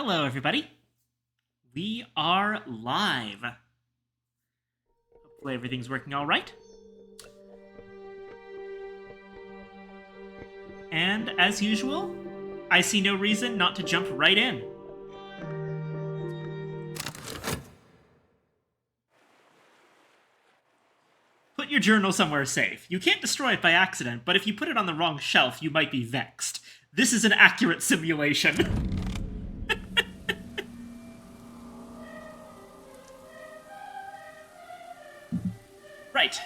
Hello, everybody. We are live. Hopefully everything's working all right. And as usual, I see no reason not to jump right in. Put your journal somewhere safe. You can't destroy it by accident, but if you put it on the wrong shelf, you might be vexed. This is an accurate simulation. Right.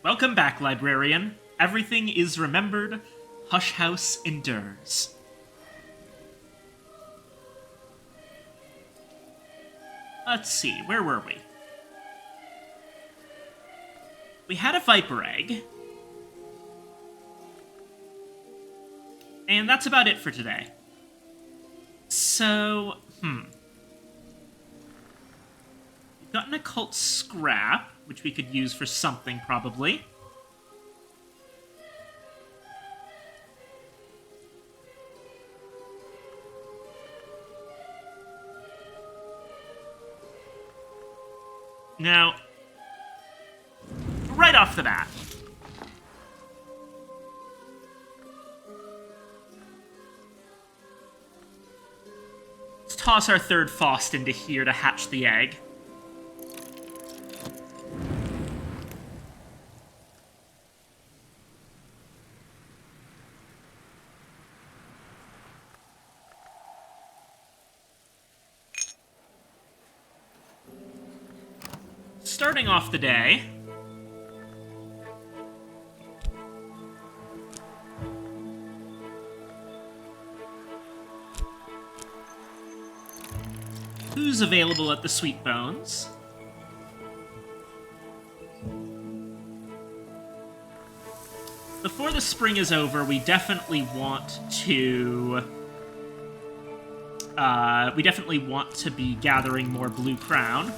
Welcome back, librarian. Everything is remembered. Hush House endures. Let's see, where were we? We had a Viper Egg. And that's about it for today. So, We've got an occult scrap, which we could use for something, probably. Now, right off the bat, let's toss our third Faust into here to hatch the egg. Starting off the day, who's available at the Sweet Bones? Before the spring is over, we definitely want to be gathering more Blue Crown.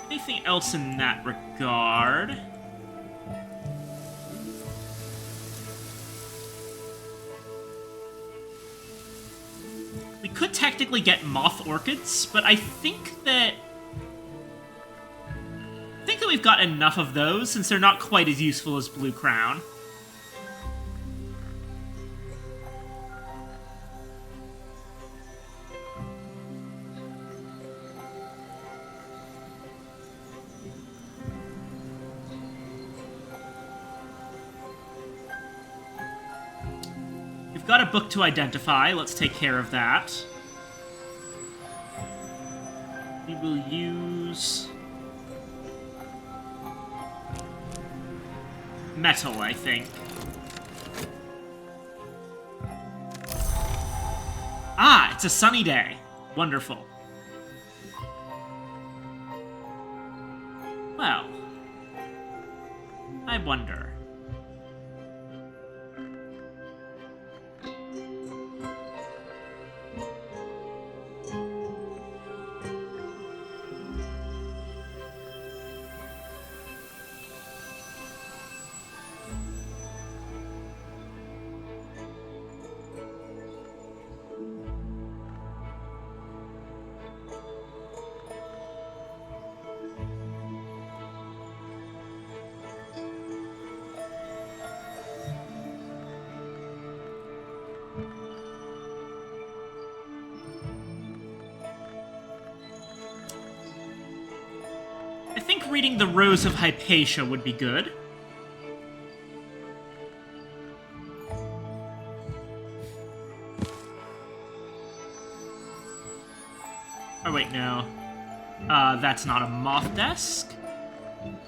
Anything else in that regard? We could technically get moth orchids, but I think that we've got enough of those since they're not quite as useful as Blue Crown. We've got a book to identify. Let's take care of that. We will use metal, I think. Ah, it's a sunny day. Wonderful. Well, I wonder. I think reading The Rose of Hypatia would be good. Oh wait, no. That's not a moth desk.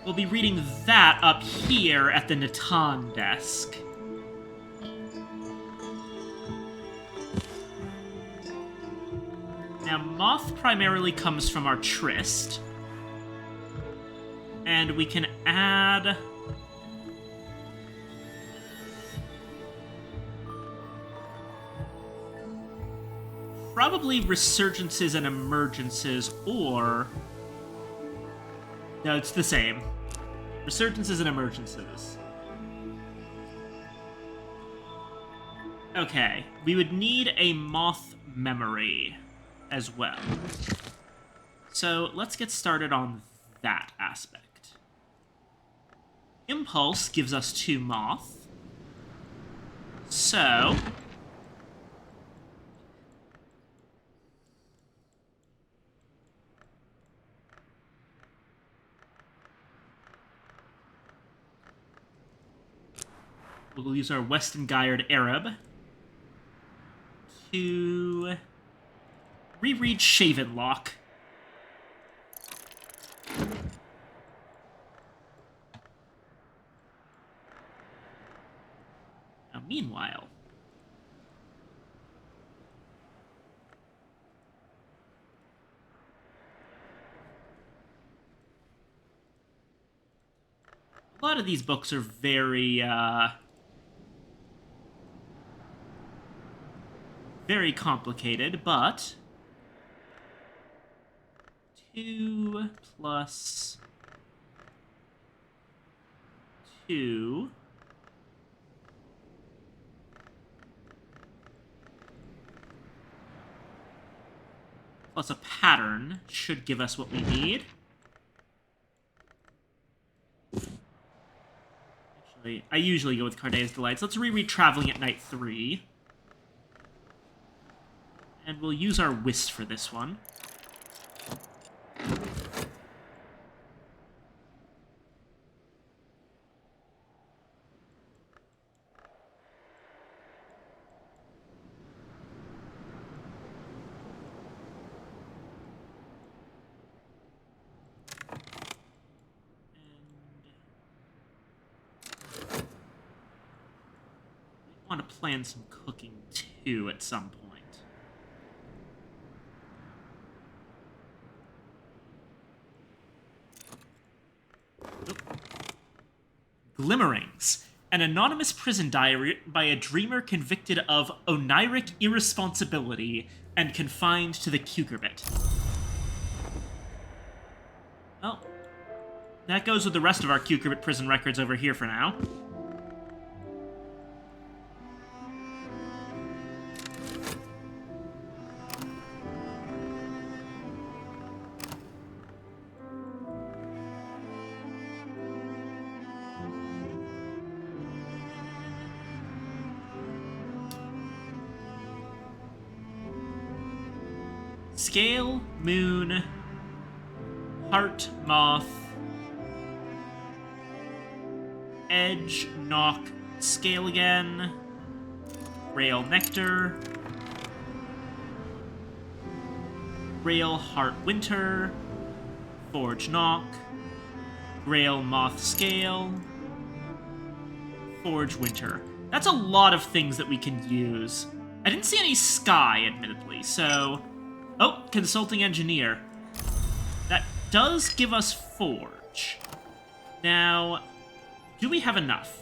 We'll be reading that up here at the Natan desk. Now, moth primarily comes from our tryst. And we can add probably resurgences and emergences, or... No, it's the same. Resurgences and emergences. Okay, we would need a moth memory as well. So let's get started on that aspect. Impulse gives us 2 moth. So... we'll use our Weston Guyard Arab to reread Shaven Lock. Now, meanwhile, a lot of these books are very, very complicated, but 2 plus 2 plus a pattern should give us what we need. Actually, I usually go with Cardea's Delights. Let's reread Traveling at Night 3. And we'll use our Whist for this one. I want to plan some cooking too at some point. Glimmerings, an anonymous prison diary by a dreamer convicted of oniric irresponsibility and confined to the cucurbit. Well, that goes with the rest of our cucurbit prison records over here for now. Scale, Moon, Heart, Moth, Edge, Knock, Scale again, Rail, Nectar, Rail, Heart, Winter, Forge, Knock, Grail, Moth, Scale, Forge, Winter. That's a lot of things that we can use. I didn't see any Sky, admittedly, so... Oh, Consulting Engineer. That does give us Forge. Now, do we have enough?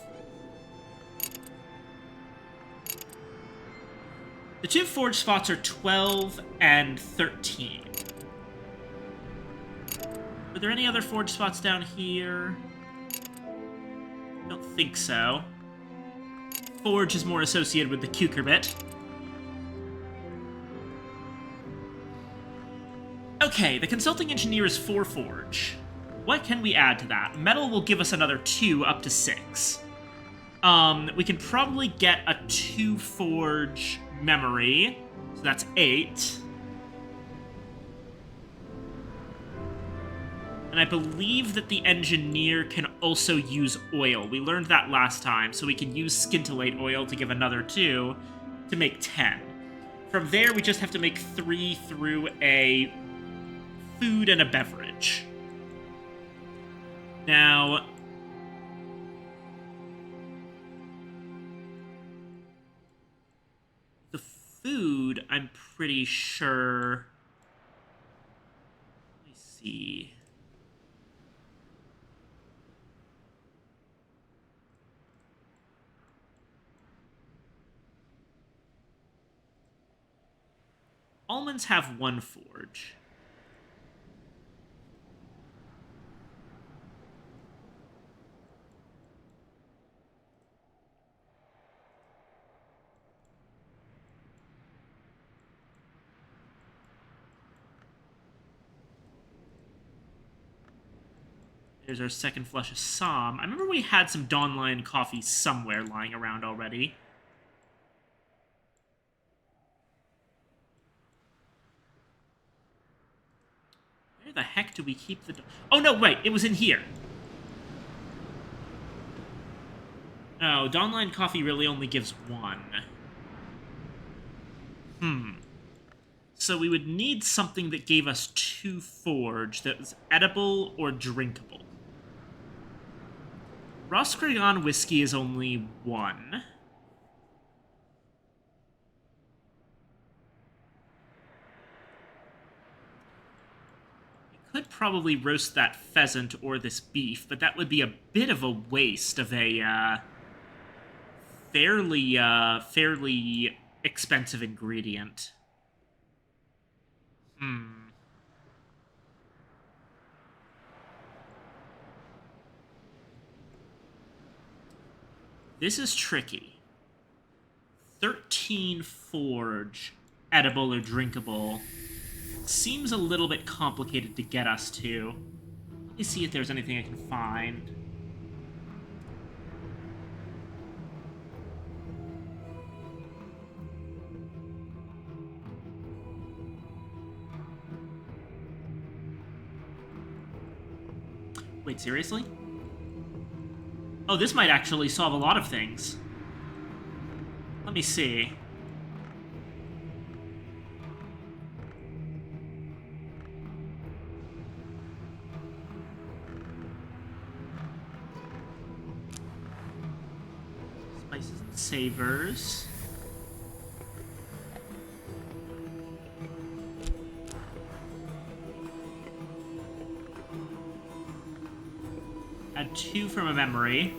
The 2 Forge spots are 12 and 13. Are there any other Forge spots down here? I don't think so. Forge is more associated with the cucurbit. Okay, the Consulting Engineer is 4 Forge. What can we add to that? Metal will give us another 2, up to 6. We can probably get a 2 Forge memory, so that's 8. And I believe that the Engineer can also use oil. We learned that last time, so we can use scintillate oil to give another 2 to make 10. From there, we just have to make 3 through a food and a beverage. Now, the food, I'm pretty sure... Let me see. almonds have one forge. There's our second flush of Somme. I remember we had some Dawn Lion coffee somewhere lying around already. Where the heck do we keep the... Oh, no, wait. It was in here. Oh, Dawn Lion coffee really only gives one. So we would need something that gave us 2 forge that was edible or drinkable. Roscragon whiskey is only 1. We could probably roast that pheasant or this beef, but that would be a bit of a waste of a fairly expensive ingredient. This is tricky. 13 forge, edible or drinkable. Seems a little bit complicated to get us to. Let me see if there's anything I can find. Wait, seriously? Oh, this might actually solve a lot of things. Let me see. Spices and savors. Add 2 from a memory.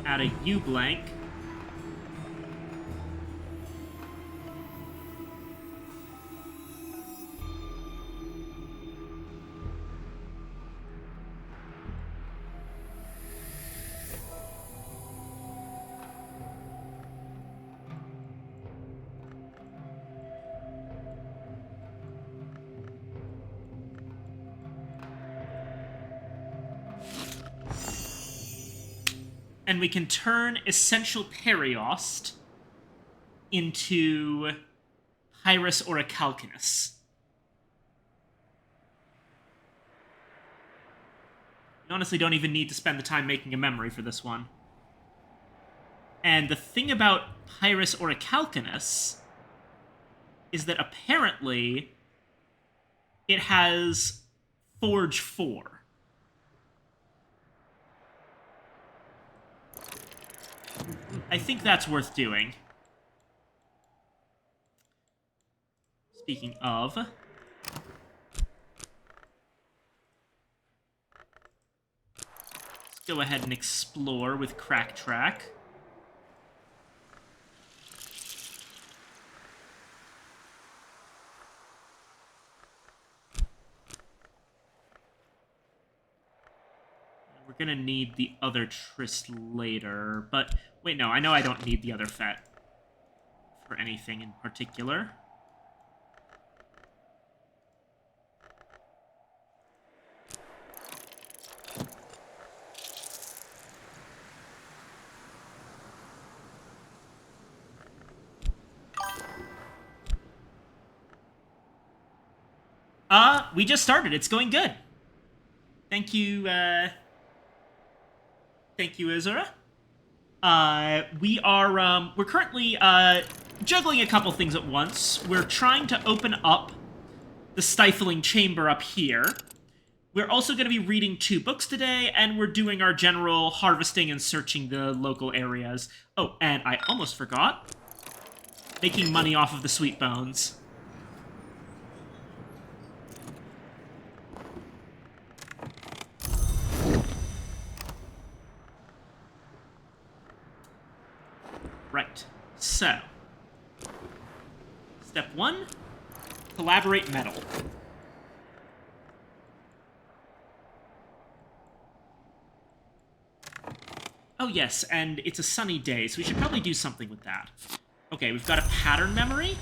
Add a U blank. And we can turn Essential Periost into Pyrus Orichalcunus. You honestly don't even need to spend the time making a memory for this one. And the thing about Pyrus Orichalcunus is that apparently it has Forge 4. I think that's worth doing. Speaking of... let's go ahead and explore with Crack Track. We're gonna need the other Tryst later, but... wait, no, I know I don't need the other Fet for anything in particular. We just started. It's going good. Thank you, Thank you, Azura. We're currently, juggling a couple things at once. We're trying to open up the stifling chamber up here. We're also going to be reading 2 books today, and we're doing our general harvesting and searching the local areas. Oh, and I almost forgot. making money off of the sweet bones. Right. So, step 1, collaborate metal. Oh yes, and it's a sunny day, so we should probably do something with that. Okay, we've got a pattern memory,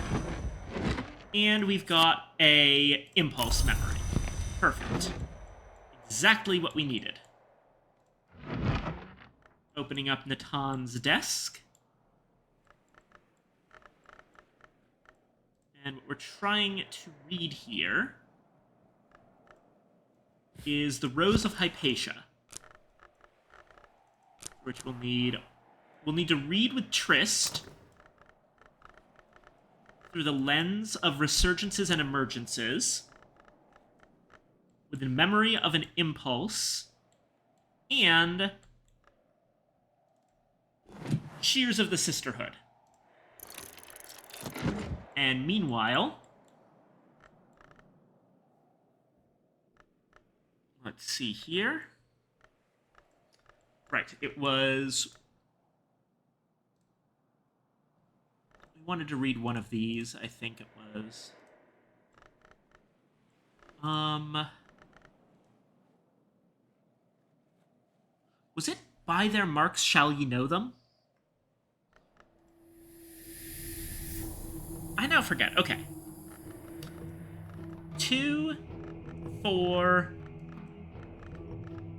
and we've got a impulse memory. Perfect. Exactly what we needed. Opening up Natan's desk. And what we're trying to read here is the Rose of Hypatia, which we'll need to read with Trist through the lens of resurgences and emergences, with the memory of an impulse, and Shears of the Sisterhood. And meanwhile, let's see here. Right, it was... We wanted to read one of these, I think it was. Was it By Their Marks Shall Ye Know Them? I now forget. Okay. 2, 4,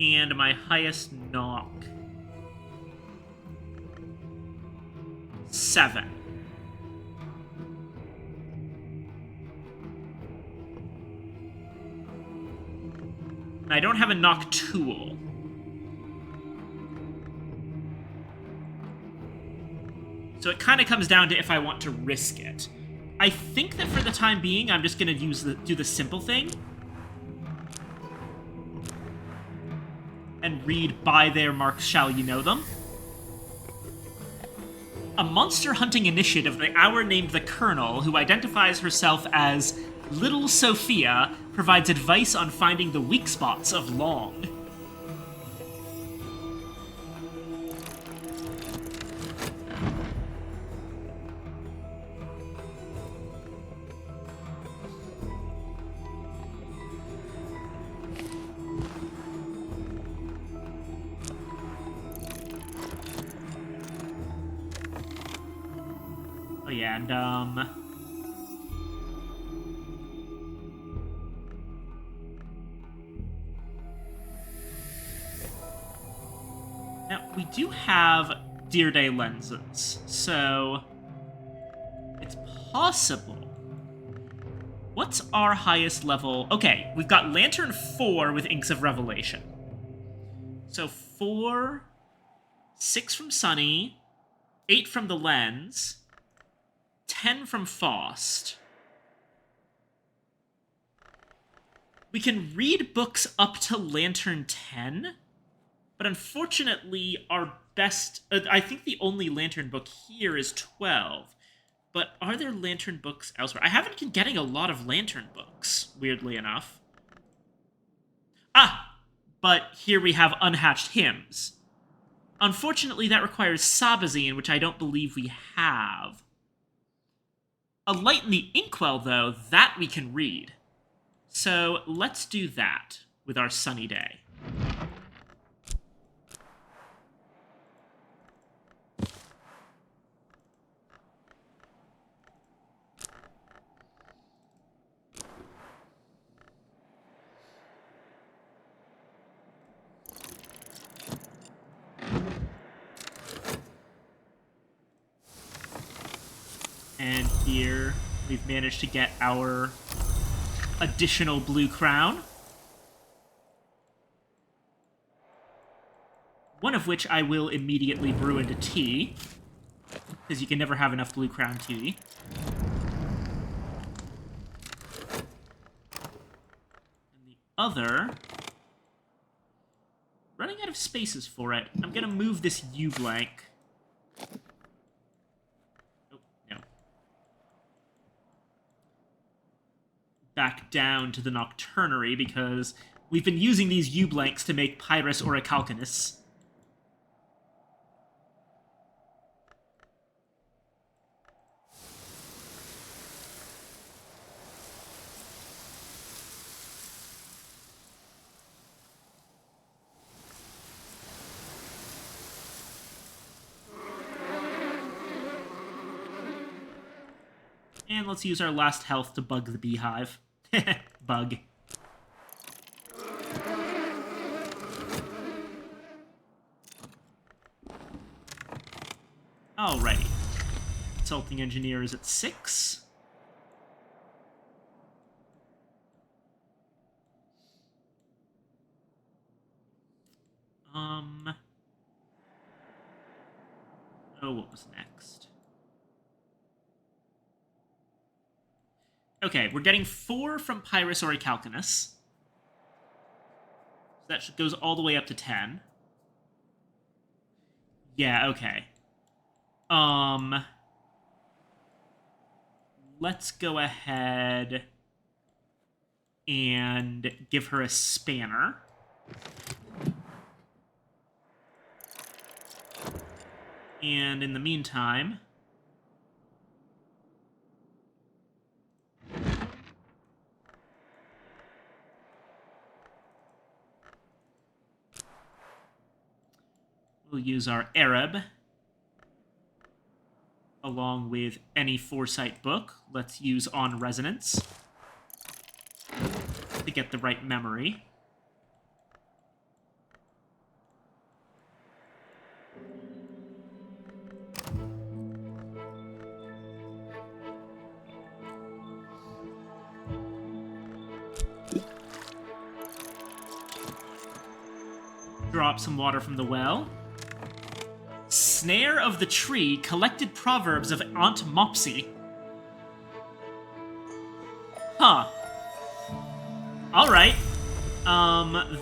and my highest knock. 7. I don't have a knock tool. So it kind of comes down to if I want to risk it. I think that for the time being, I'm just going to do the simple thing. And read By Their Marks Shall You Know Them. A monster hunting initiative of the hour named the Colonel, who identifies herself as Little Sophia, provides advice on finding the weak spots of Long. Oh yeah, and now, we do have Dear Day lenses, so it's possible. What's our highest level? Okay, we've got Lantern 4 with Inks of Revelation. So 4, 6 from Sunny, 8 from the lens, 10 from Faust. We can read books up to Lantern 10, but unfortunately our best... I think the only Lantern book here is 12. But are there Lantern books elsewhere? I haven't been getting a lot of Lantern books, weirdly enough. Ah! But here we have Unhatched Hymns. Unfortunately, that requires Sabazine, which I don't believe we have. A Light in the Inkwell, though, that we can read. So let's do that with our sunny day. And here, we've managed to get our additional blue crown. One of which I will immediately brew into tea, because you can never have enough blue crown tea. And the other... running out of spaces for it. I'm going to move this U blank. back down to the Nocturnary, because we've been using these U-blanks to make Pyrus Orichalcunus. And let's use our last health to bug the beehive. Bug. Alrighty. Consulting engineer is at 6. Oh, what was next? Okay, we're getting 4 from Pyrus Orichalcunus. So that goes all the way up to 10. Yeah, okay. Let's go ahead and give her a spanner. And in the meantime, we'll use our Arab along with any Foresight book. Let's use On Resonance to get the right memory. Drop some water from the well. Snare of the Tree, collected proverbs of Aunt Mopsy. Huh. Alright.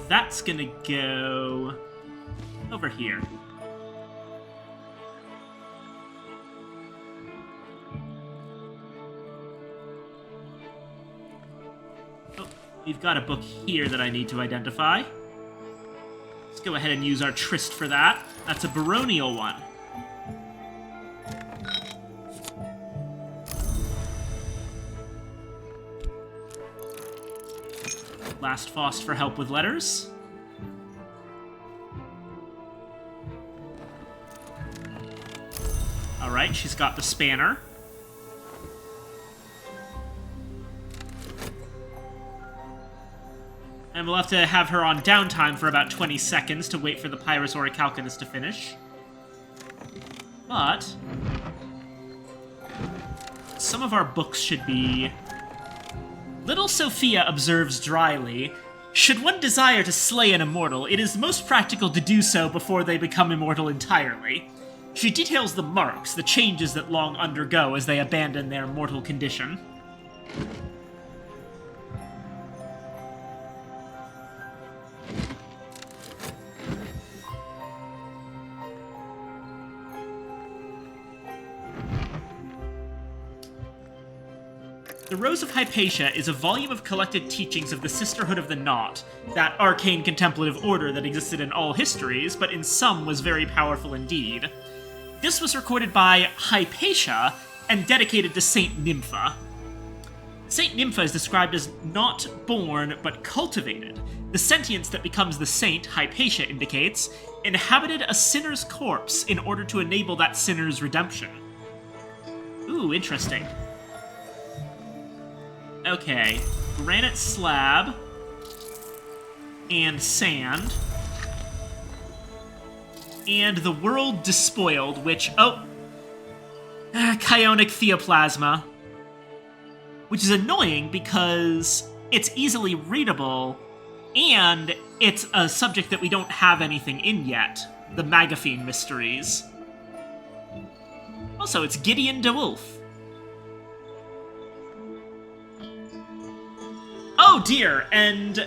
That's gonna go over here. Oh, we've got a book here that I need to identify. Let's go ahead and use our tryst for that. That's a baronial one. Last Faust for help with letters. Alright, she's got the spanner. And we'll have to have her on downtime for about 20 seconds to wait for the Pyrus Orichalcunus to finish. But some of our books should be... Little Sophia observes dryly, should one desire to slay an immortal, it is most practical to do so before they become immortal entirely. She details the marks, the changes that long undergo as they abandon their mortal condition. The Rose of Hypatia is a volume of collected teachings of the Sisterhood of the Knot, that arcane contemplative order that existed in all histories, but in some was very powerful indeed. This was recorded by Hypatia and dedicated to Saint Nympha. Saint Nympha is described as not born, but cultivated. The sentience that becomes the saint, Hypatia indicates, inhabited a sinner's corpse in order to enable that sinner's redemption. Ooh, interesting. Okay, granite slab and sand and the world despoiled, which, Chionic Theoplasma, which is annoying because it's easily readable and it's a subject that we don't have anything in yet, the Magaphine Mysteries. Also, it's Gideon DeWolf. Oh dear, and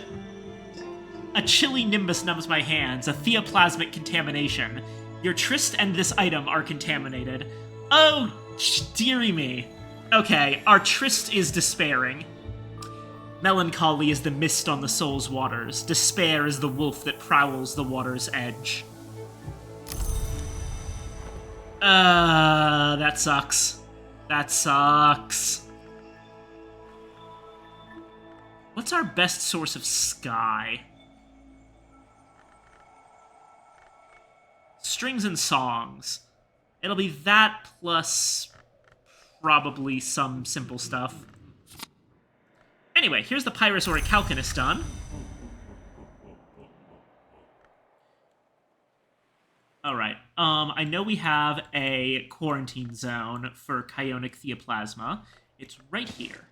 a chilly nimbus numbs my hands, a theoplasmic contamination. Your tryst and this item are contaminated. Oh, dearie me. Okay, our tryst is despairing. Melancholy is the mist on the soul's waters. Despair is the wolf that prowls the water's edge. That sucks. That sucks. What's our best source of sky? Strings and songs. It'll be that plus probably some simple stuff. Anyway, here's the Pyrosauric Calcanus done. Alright, I know we have a quarantine zone for Chionic Theoplasma. It's right here.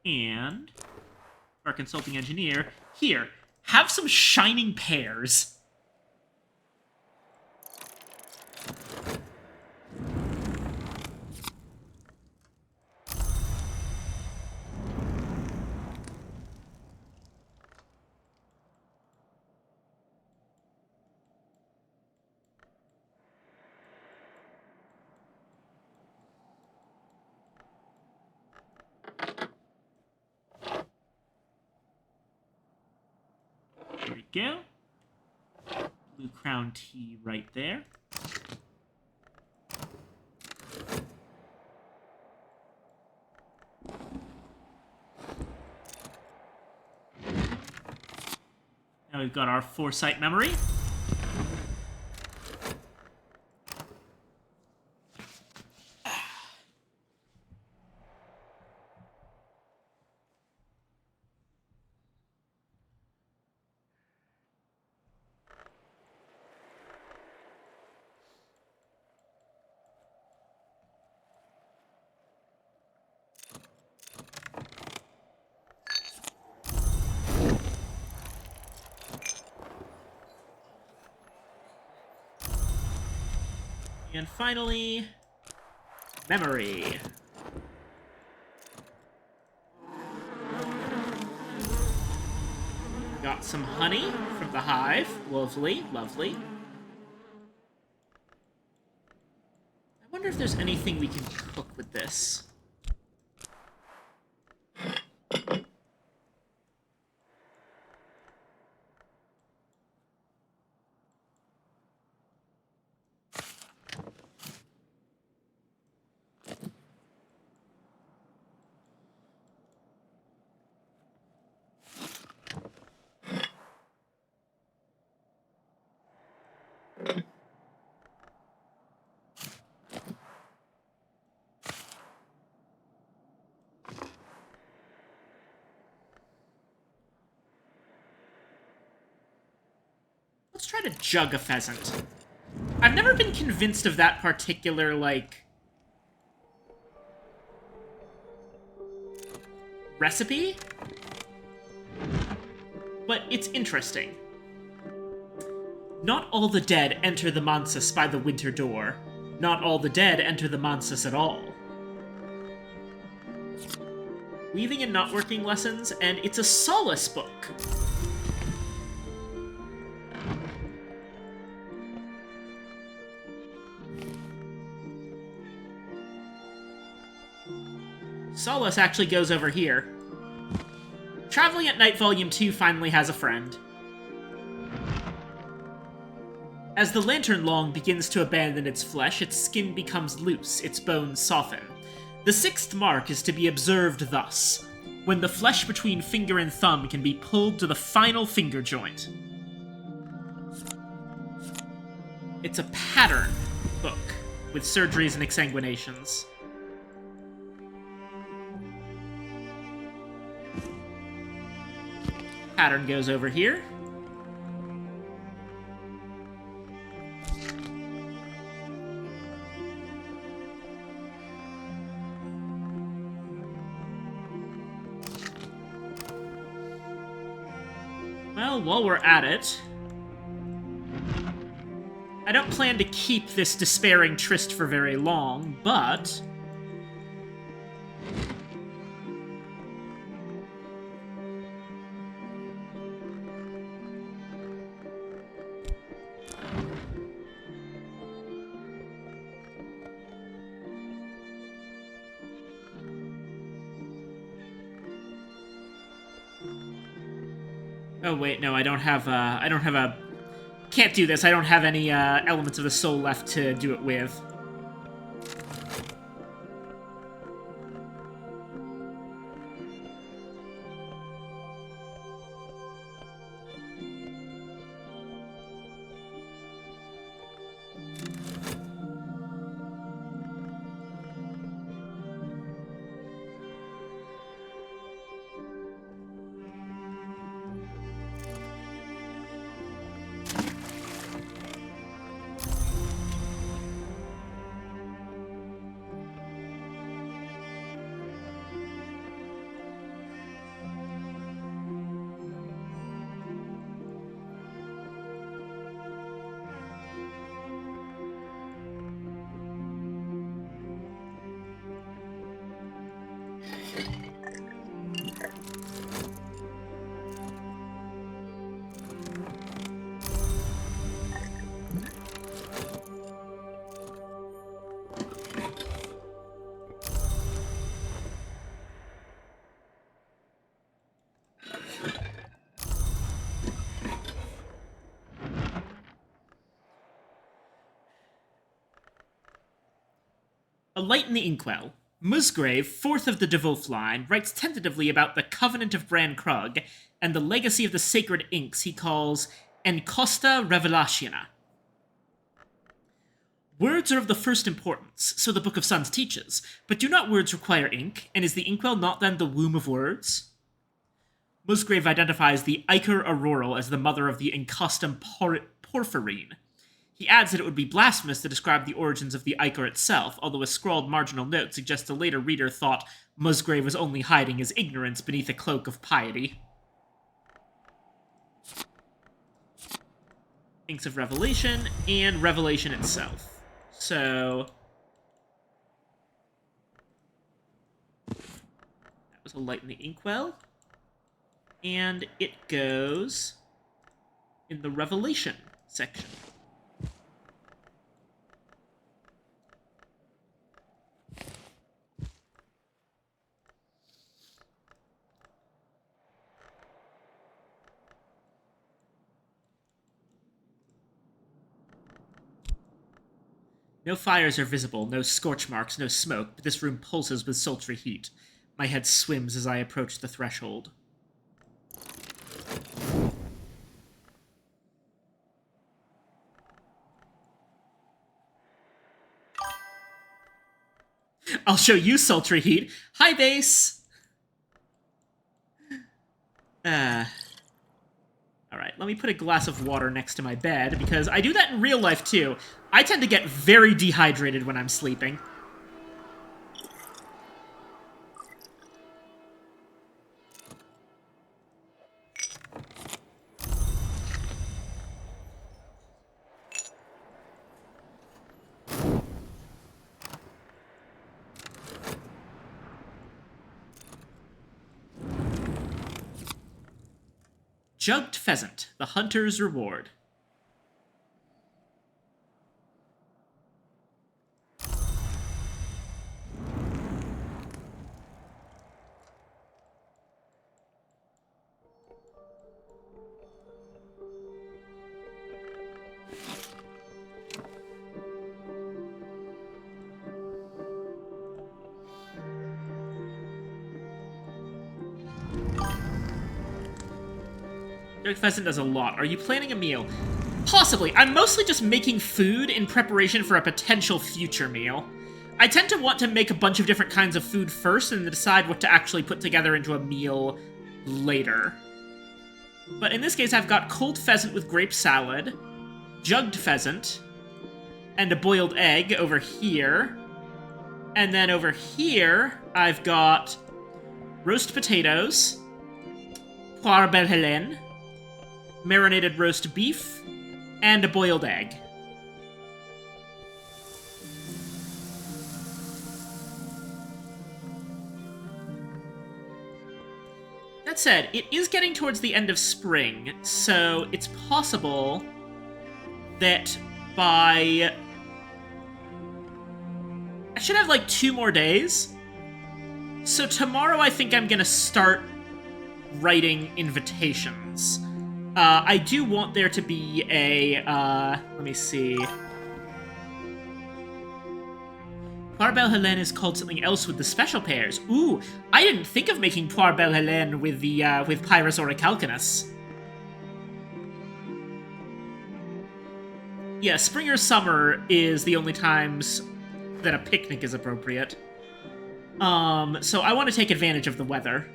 And our consulting engineer, here, have some shining pears. There we go. Blue Crown tea right there. Now we've got our foresight memory. And finally, memory. Got some honey from the hive. Lovely, lovely. I wonder if there's anything we can cook with this. Let's try to jug a pheasant. I've never been convinced of that particular, like, recipe, but it's interesting. Not all the dead enter the Mansus by the winter door. Not all the dead enter the Mansus at all. Weaving and not working lessons, and it's a solace book. Solace actually goes over here. Traveling at Night Volume 2 finally has a friend. As the lantern long begins to abandon its flesh, its skin becomes loose, its bones soften. The sixth mark is to be observed thus, when the flesh between finger and thumb can be pulled to the final finger joint. It's a pattern book, with surgeries and exsanguinations. Pattern goes over here. Well, while we're at it, I don't plan to keep this despairing tryst for very long, but oh wait, no, I don't have a... Can't do this. I don't have any elements of the soul left to do it with. A Light in the Inkwell. Musgrave, fourth of the De Wolf line, writes tentatively about the Covenant of Bran Krug and the legacy of the sacred inks he calls Encosta Revelationa. Words are of the first importance, so the Book of Suns teaches, but do not words require ink, and is the inkwell not then the womb of words? Musgrave identifies the Ichor Auroral as the mother of the Encostum Porphyrine. He adds that it would be blasphemous to describe the origins of the Ichor itself, although a scrawled marginal note suggests a later reader thought Musgrave was only hiding his ignorance beneath a cloak of piety. Inks of Revelation, and Revelation itself. So that was A Light in the Inkwell. And it goes in the Revelation section. No fires are visible, no scorch marks, no smoke, but this room pulses with sultry heat. My head swims as I approach the threshold. I'll show you sultry heat. Hi, base! Alright, let me put a glass of water next to my bed, because I do that in real life, too. I tend to get very dehydrated when I'm sleeping. Jugged Pheasant, the Hunter's Reward. Jugged Pheasant does a lot. Are you planning a meal? Possibly. I'm mostly just making food in preparation for a potential future meal. I tend to want to make a bunch of different kinds of food first and then decide what to actually put together into a meal later. But in this case, I've got cold pheasant with grape salad, jugged pheasant, and a boiled egg over here. And then over here, I've got roast potatoes, poire belle Helene, marinated roast beef, and a boiled egg. That said, it is getting towards the end of spring, so it's possible that by... I should have like 2 more days. So tomorrow I think I'm gonna start writing invitations. I do want there to be a, let me see. Poire Belle Helene is called something else with the special pairs. Ooh, I didn't think of making Poire Belle Helene with the, with Pyrus Orichalcunus. Yeah, spring or summer is the only times that a picnic is appropriate. So I want to take advantage of the weather.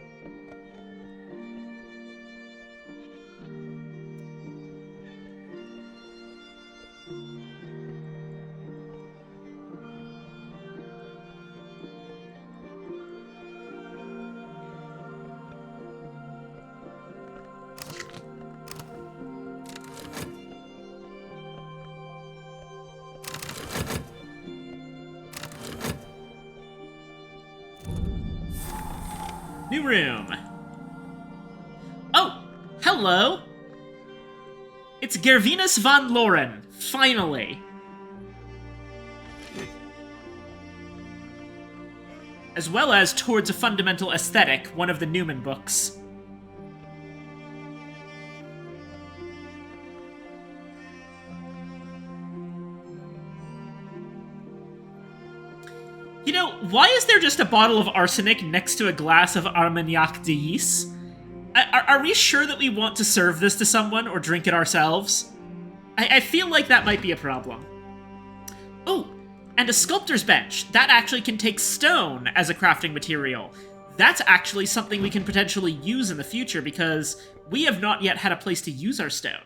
New room. Oh, hello. It's Gervinus von Loren, finally. As well as Towards a Fundamental Aesthetic, one of the Newman books. You know, why is there just a bottle of arsenic next to a glass of Armagnac d'Is? Are we sure that we want to serve this to someone or drink it ourselves? I feel like that might be a problem. Oh, and a sculptor's bench. That actually can take stone as a crafting material. That's actually something we can potentially use in the future because we have not yet had a place to use our stone.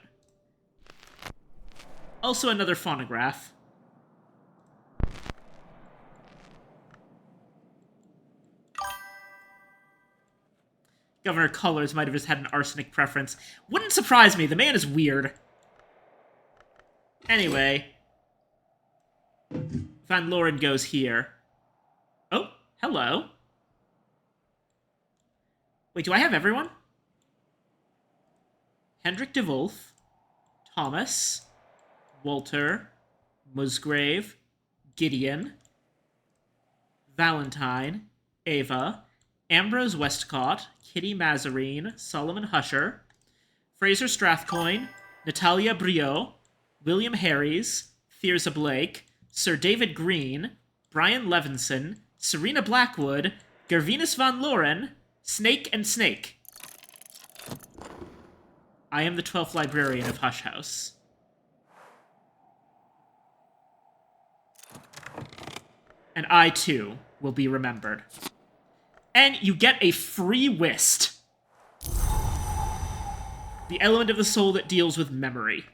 Also another phonograph. Governor Cullors might have just had an arsenic preference. Wouldn't surprise me, the man is weird. Anyway. Van Loren goes here. Oh, hello. Wait, do I have everyone? Hendrik de Wolf, Thomas, Walter, Musgrave, Gideon, Valentine, Ava, Ambrose Westcott, Kitty Mazarine, Solomon Husher, Fraser Strathcoyne, Natalia Briot, William Harries, Thirza Blake, Sir David Green, Brian Levinson, Serena Blackwood, Gervinus von Loren, Snake and Snake. I am the 12th librarian of Hush House. And I, too, will be remembered. And you get a free whist. The element of the soul that deals with memory.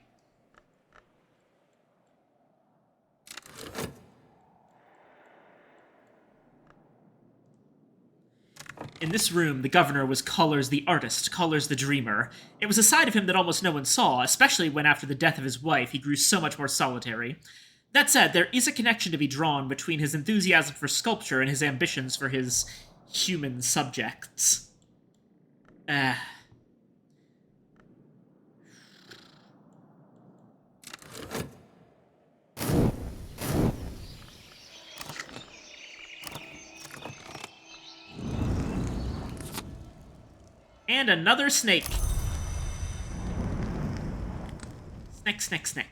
In this room, the governor was Cullors the artist, Cullors the dreamer. It was a side of him that almost no one saw, especially when after the death of his wife, he grew so much more solitary. That said, there is a connection to be drawn between his enthusiasm for sculpture and his ambitions for his human subjects. And another snake. Snake, snake, snake.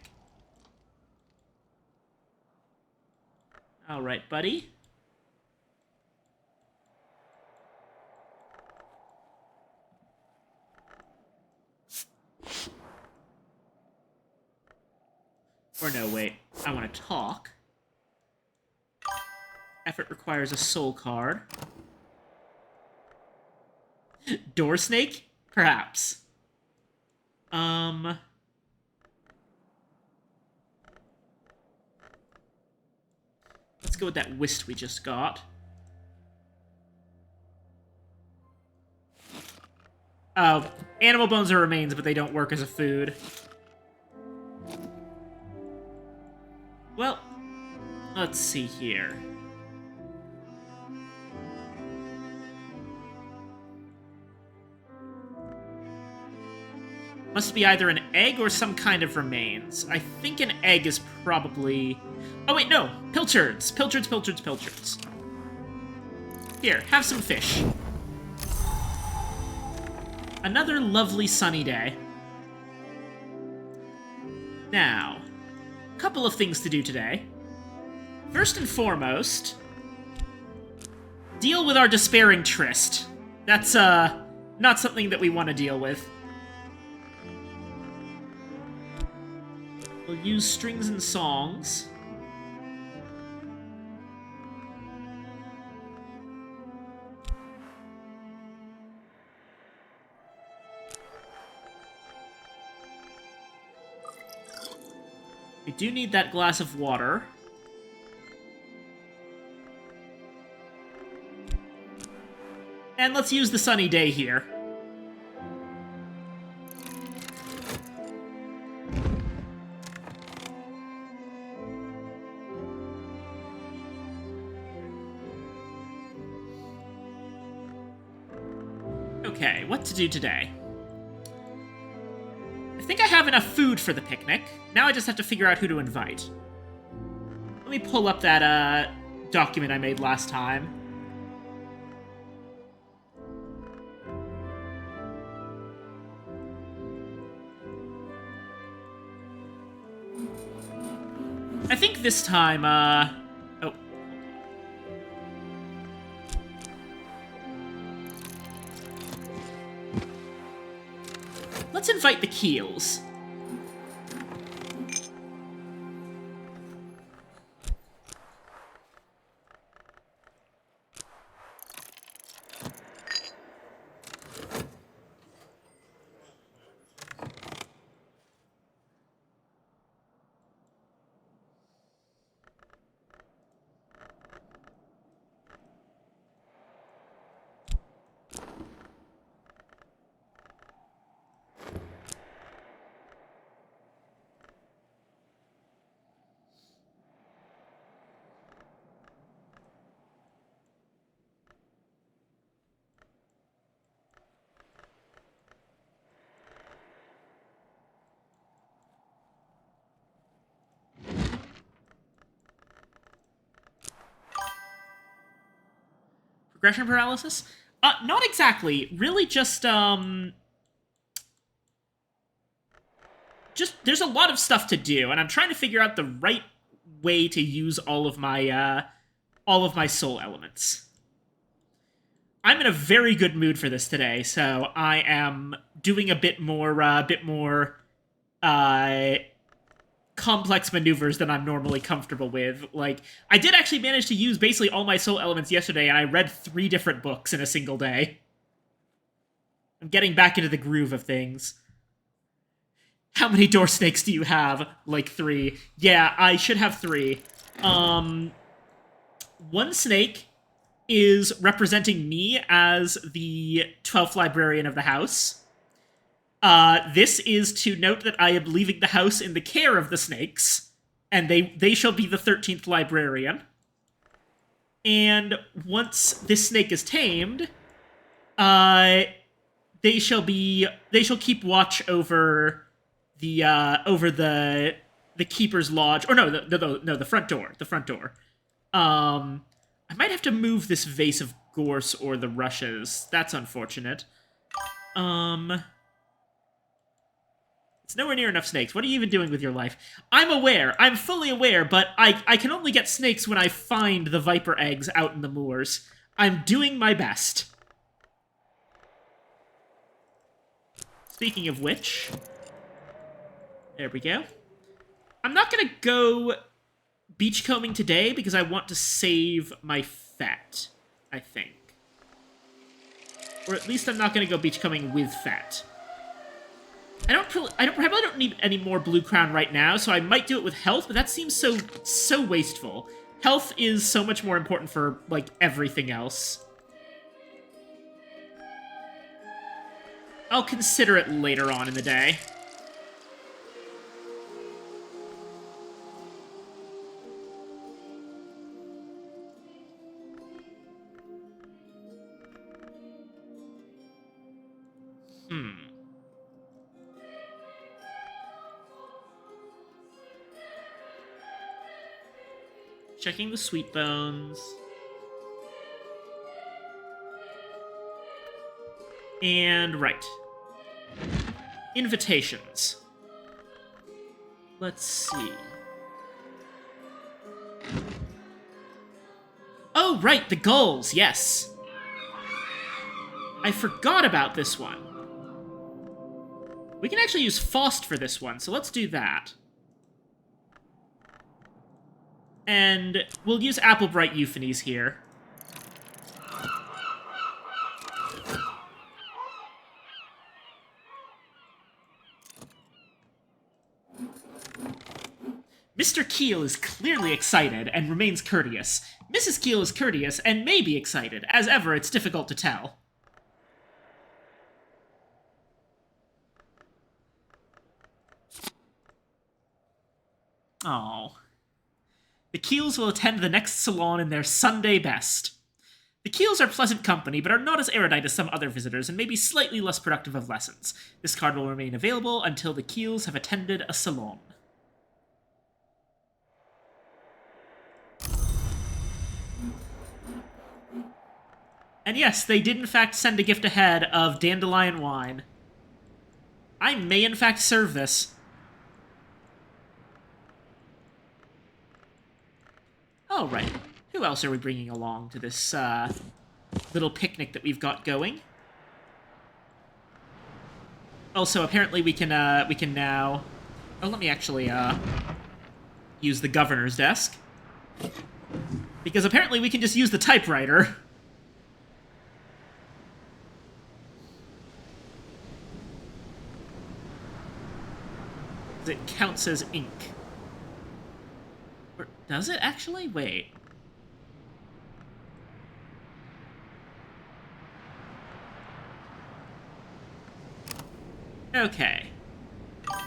All right, buddy. Or no, wait. I want to talk. Effort requires a soul card. Door snake? Perhaps. Let's go with that whist we just got. Oh, animal bones are remains, but they don't work as a food. Well, let's see here. Must be either an egg or some kind of remains. I think an egg is probably... Oh, wait, no. Pilchards. Pilchards, pilchards, pilchards. Here, have some fish. Another lovely sunny day. Now, a couple of things to do today. First and foremost, deal with our despairing tryst. That's, not something that we want to deal with. We'll use strings and songs. We do need that glass of water. And let's use the sunny day here. Okay, what to do today? I think I have enough food for the picnic. Now I just have to figure out who to invite. Let me pull up that, document I made last time. I think this time, oh. Let's invite the Keels. Regression paralysis? Not exactly. Really just, there's a lot of stuff to do, and I'm trying to figure out the right way to use all of my soul elements. I'm in a very good mood for this today, so I am doing a bit more, complex maneuvers than I'm normally comfortable with. Like, I did actually manage to use basically all my soul elements yesterday, and I read 3 different books in a single day. I'm getting back into the groove of things. How many door snakes do you have? Like 3. Yeah, I should have 3. One snake is representing me as the 12th librarian of the house. This is to note that I am leaving the house in the care of the snakes, and they shall be the 13th librarian. And once this snake is tamed, they shall keep watch over the keeper's lodge, or no, the front door, I might have to move this vase of gorse or the rushes. That's unfortunate. It's nowhere near enough snakes. What are you even doing with your life? I'm aware. I'm fully aware, but I can only get snakes when I find the viper eggs out in the moors. I'm doing my best. Speaking of which... There we go. I'm not gonna go beachcombing today because I want to save my fat, I think. Or at least I'm not gonna go beachcombing with fat. I probably don't need any more blue crown right now, so I might do it with health, but that seems so wasteful. Health is so much more important for, like, everything else. I'll consider it later on in the day. Checking the sweet bones. And right. Invitations. Let's see. Oh, right, the goals, yes. I forgot about this one. We can actually use Faust for this one, so let's do that. And we'll use Applebright Euphonies here. Mr. Keel is clearly excited and remains courteous. Mrs. Keel is courteous and may be excited. As ever, it's difficult to tell. Oh. The Keels will attend the next salon in their Sunday best. The Keels are pleasant company, but are not as erudite as some other visitors, and may be slightly less productive of lessons. This card will remain available until the Keels have attended a salon. And yes, they did in fact send a gift ahead of dandelion wine. I may in fact serve this. All right. Who else are we bringing along to this little picnic that we've got going? Also, apparently we can now. Oh, let me actually use the governor's desk, because apparently we can just use the typewriter. It counts as ink. Or does it actually? Wait. Okay. What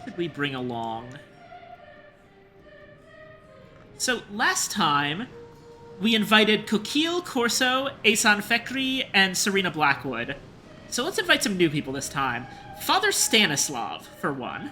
should we bring along? So, last time, we invited Coquille, Corso, Asan Fekri, and Serena Blackwood. So let's invite some new people this time. Father Stanislav, for one.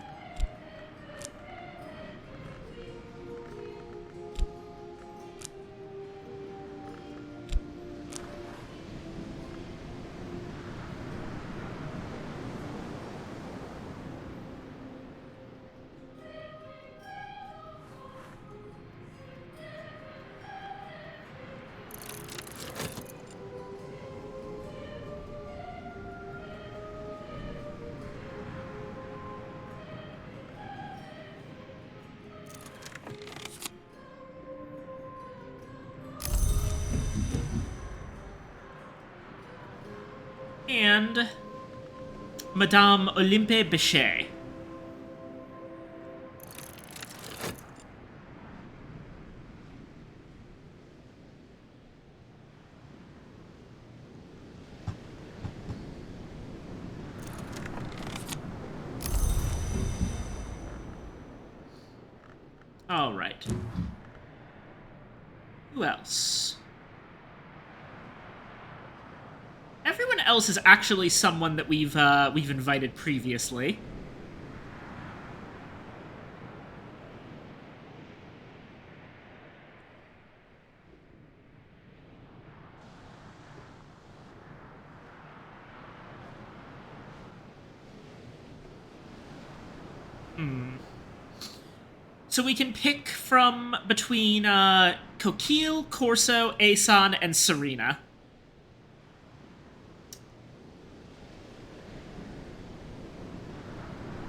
And Madame Olympe Bechet. All right. Who else? Everyone else is actually someone that we've invited previously. So we can pick from between Coquille, Corso, Asan, and Serena.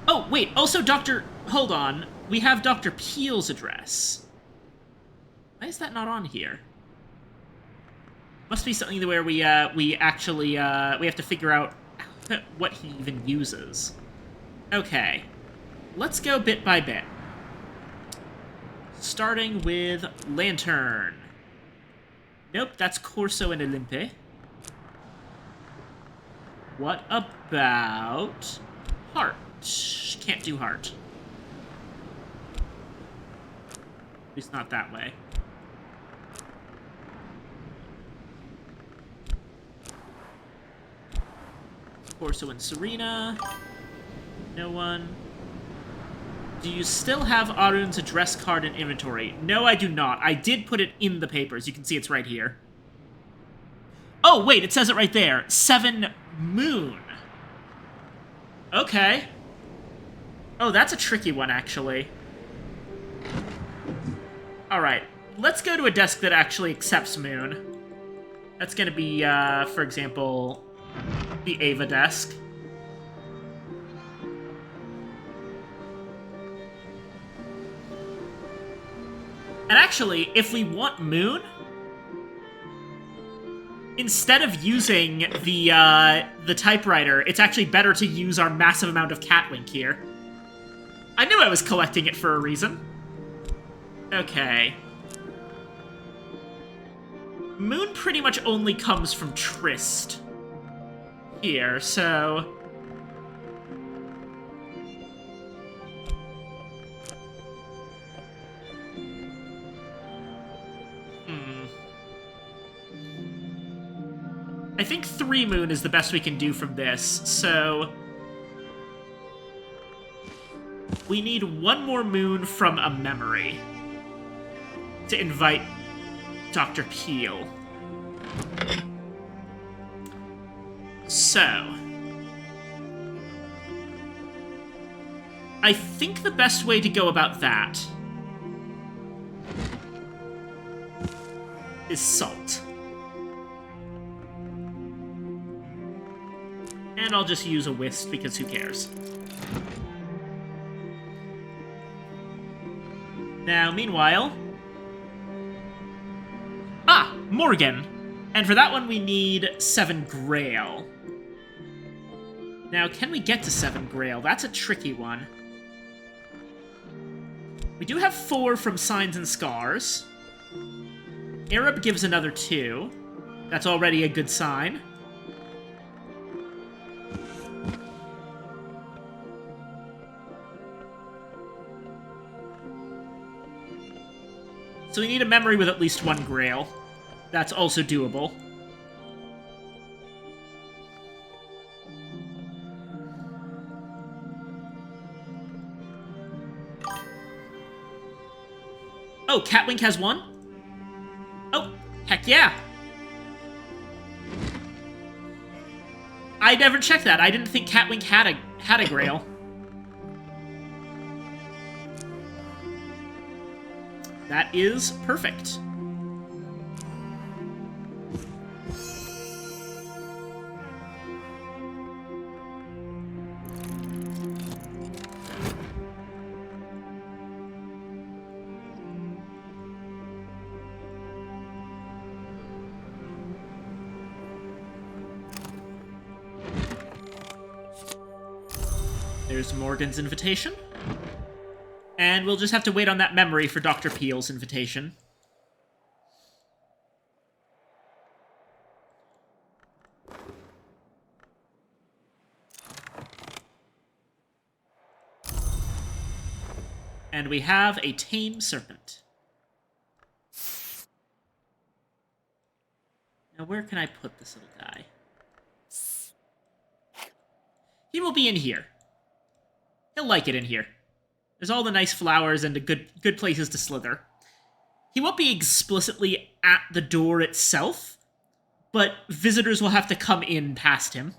Oh, wait, also Hold on. We have Dr. Peel's address. Why is that not on here? Must be something where we actually, we have to figure out what he even uses. Okay. Let's go bit by bit. Starting with Lantern. Nope, that's Corso and Olympe. What about Heart? Can't do Heart. At least not that way. Corso and Serena. No one. Do you still have Arun's address card in inventory? No, I do not. I did put it in the papers. You can see it's right here. Oh, wait, it says it right there. 7 Moon. Okay. Oh, that's a tricky one, actually. Alright, let's go to a desk that actually accepts Moon. That's gonna be, for example, the Ava desk. And actually, if we want Moon, instead of using the typewriter, it's actually better to use our massive amount of Catwink here. I knew I was collecting it for a reason. Okay. Moon pretty much only comes from Trist here, so... I think 3 Moon is the best we can do from this, so... We need 1 more Moon from a memory to invite Dr. Peel. So... I think the best way to go about that is Salt. And I'll just use a Whisk because who cares? Now, meanwhile... Ah! Morgan! And for that one, we need 7 Grail. Now, can we get to 7 Grail? That's a tricky one. We do have 4 from Signs and Scars. Arab gives another 2. That's already a good sign. So we need a memory with at least 1 Grail. That's also doable. Oh, Catwink has 1? Oh, heck yeah! I never checked that. I didn't think Catwink had a Grail. That is perfect. There's Morgan's invitation. And we'll just have to wait on that memory for Dr. Peel's invitation. And we have a tame serpent. Now, where can I put this little guy? He will be in here. He'll like it in here. There's all the nice flowers and the good places to slither. He won't be explicitly at the door itself, but visitors will have to come in past him.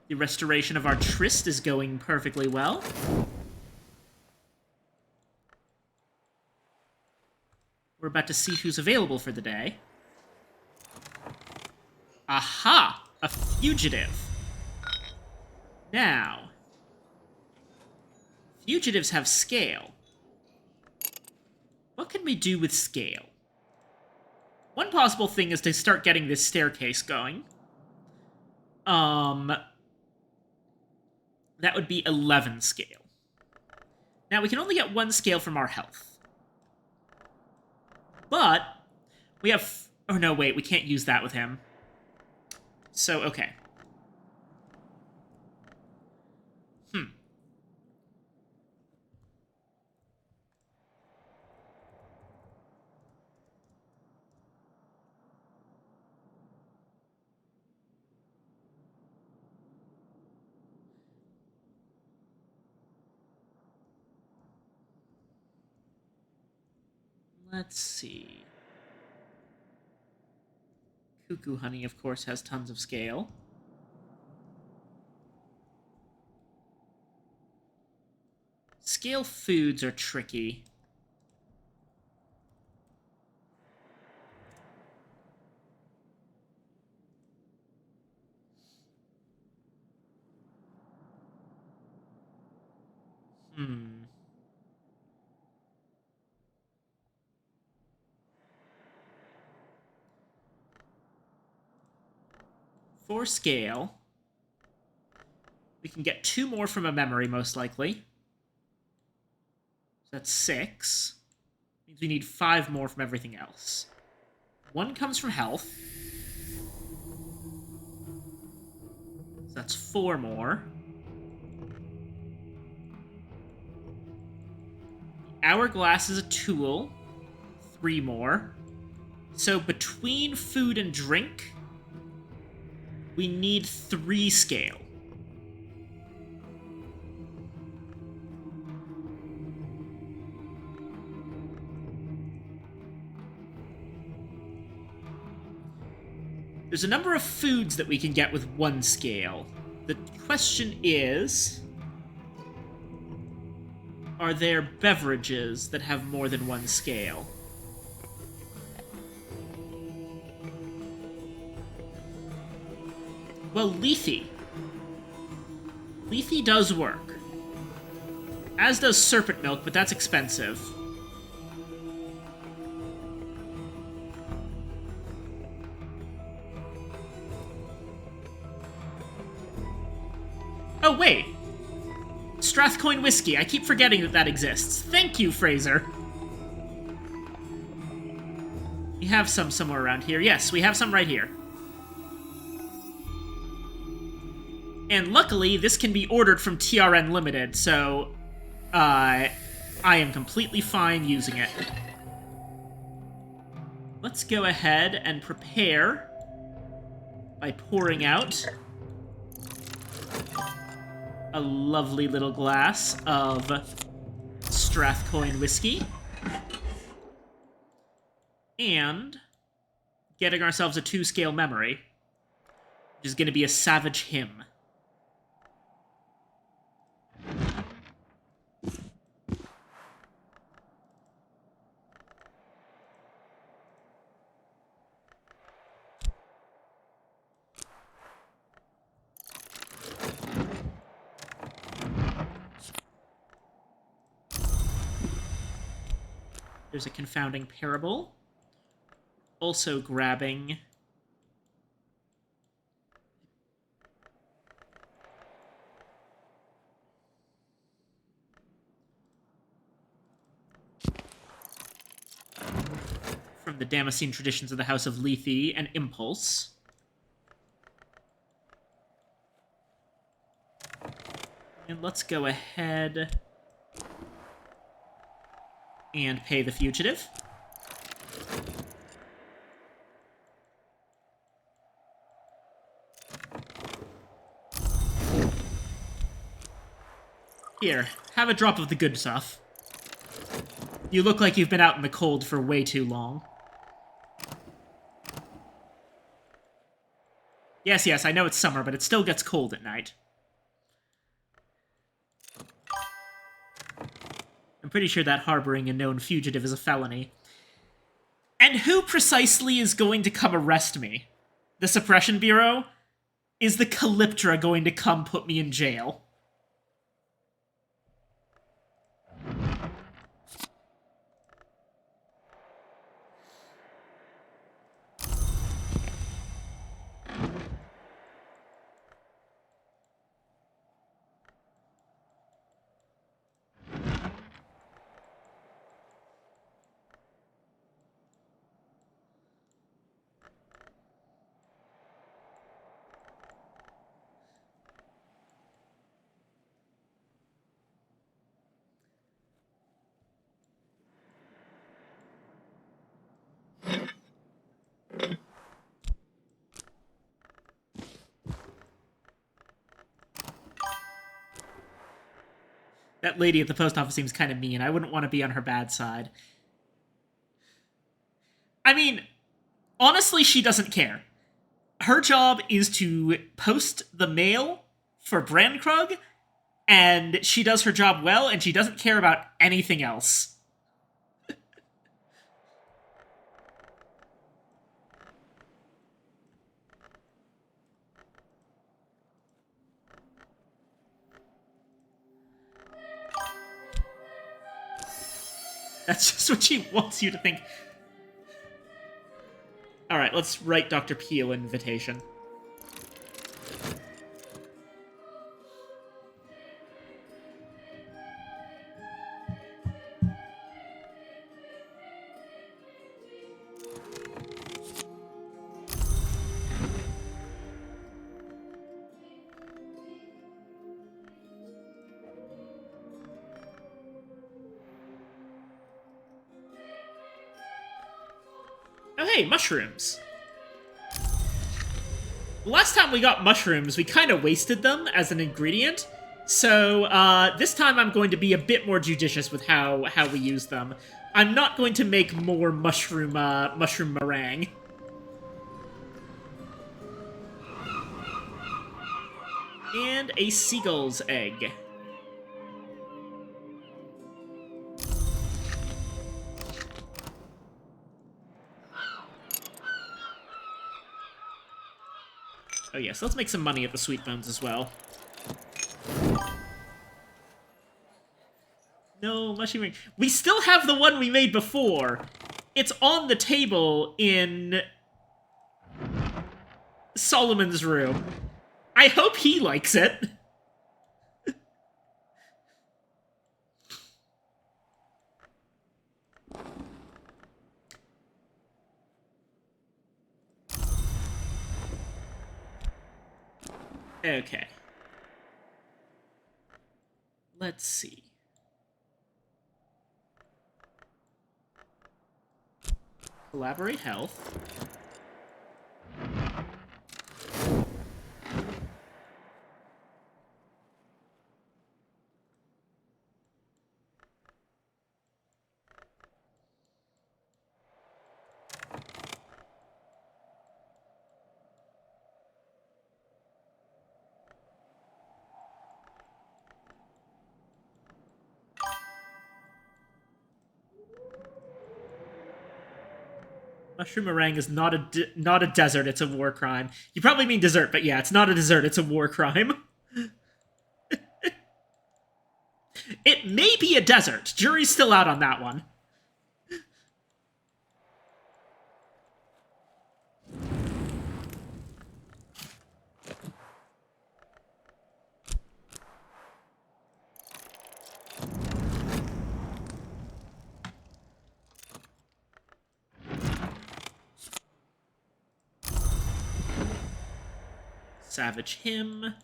The restoration of our tryst is going perfectly well. We're about to see who's available for the day. Aha! A fugitive. Now, fugitives have scale. What can we do with scale? One possible thing is to start getting this staircase going. That would be 11 scale. Now, we can only get 1 scale from our health. But we have... Oh, no, wait. We can't use that with him. So, okay. Let's see. Cuckoo honey, of course, has tons of scale. Scale foods are tricky. For scale, we can get 2 more from a memory, most likely. So that's 6. Means we need 5 more from everything else. 1 comes from health. So that's 4 more. The hourglass is a tool. 3 more. So between food and drink, we need 3 scale. There's a number of foods that we can get with 1 scale. The question is, are there beverages that have more than 1 scale? Well, Lethe. Lethe does work. As does serpent milk, but that's expensive. Oh, wait. Strathcoin whiskey. I keep forgetting that that exists. Thank you, Fraser. We have some somewhere around here. Yes, we have some right here. And luckily, this can be ordered from TRN Limited, so I am completely fine using it. Let's go ahead and prepare by pouring out a lovely little glass of Strathcoin whiskey. And getting ourselves a 2-scale memory, which is going to be a savage hymn. There's a confounding parable. Also grabbing from the Damascene traditions of the House of Lethe, an impulse. And let's go ahead and pay the fugitive. Here, have a drop of the good stuff. You look like you've been out in the cold for way too long. Yes, yes, I know it's summer, but it still gets cold at night. I'm pretty sure that harboring a known fugitive is a felony. And who precisely is going to come arrest me? The Suppression Bureau? Is the Calyptra going to come put me in jail? That lady at the post office seems kind of mean. I wouldn't want to be on her bad side. I mean, honestly, she doesn't care. Her job is to post the mail for Brandkrug, and she does her job well, and she doesn't care about anything else. That's just what she wants you to think. Alright, let's write Dr. Peel an invitation. Oh hey, mushrooms! Last time we got mushrooms, we kind of wasted them as an ingredient, so this time I'm going to be a bit more judicious with how we use them. I'm not going to make more mushroom meringue. And a seagull's egg. Oh yes, let's make some money at the Sweet Bones as well. No, mushroom ring. We still have the one we made before. It's on the table in Solomon's room. I hope he likes it. Okay. Let's see. Collaborate health. Mushroom meringue is not a desert, it's a war crime. You probably mean dessert, but yeah, it's not a dessert, it's a war crime. It may be a desert. Jury's still out on that one. Savage him.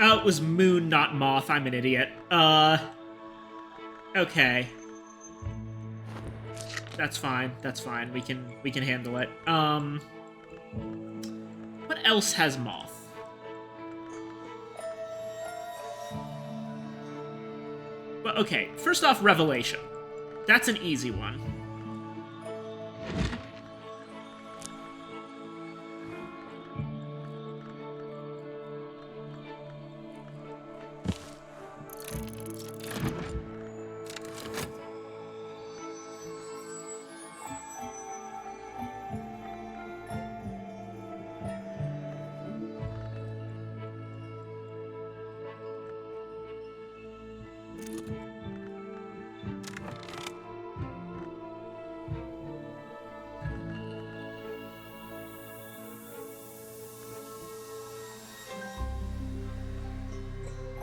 Oh, it was moon, not moth. I'm an idiot. Okay. That's fine. That's fine. We can handle it. What else has moth? Well, okay. First off, Revelation. That's an easy one.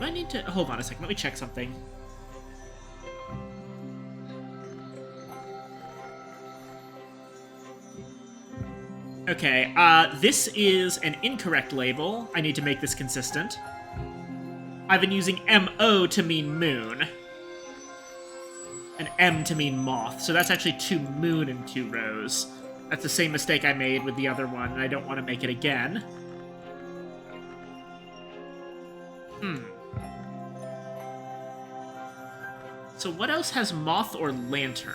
Do I need to... Hold on a second, let me check something. Okay, this is an incorrect label. I need to make this consistent. I've been using MO to mean moon. And M to mean moth, so that's actually 2 moon in 2 rows. That's the same mistake I made with the other one, and I don't want to make it again. So what else has moth or lantern?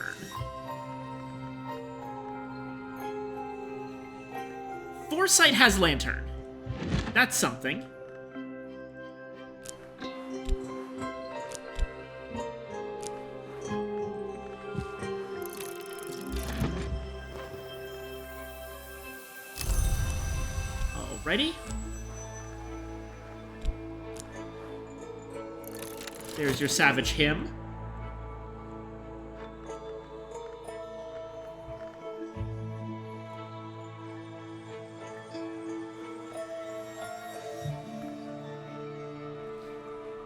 Foresight has lantern. That's something. Alrighty. There's your Savage Hymn.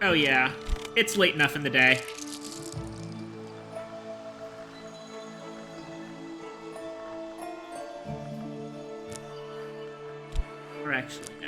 Oh yeah, it's late enough in the day. Or actually, no.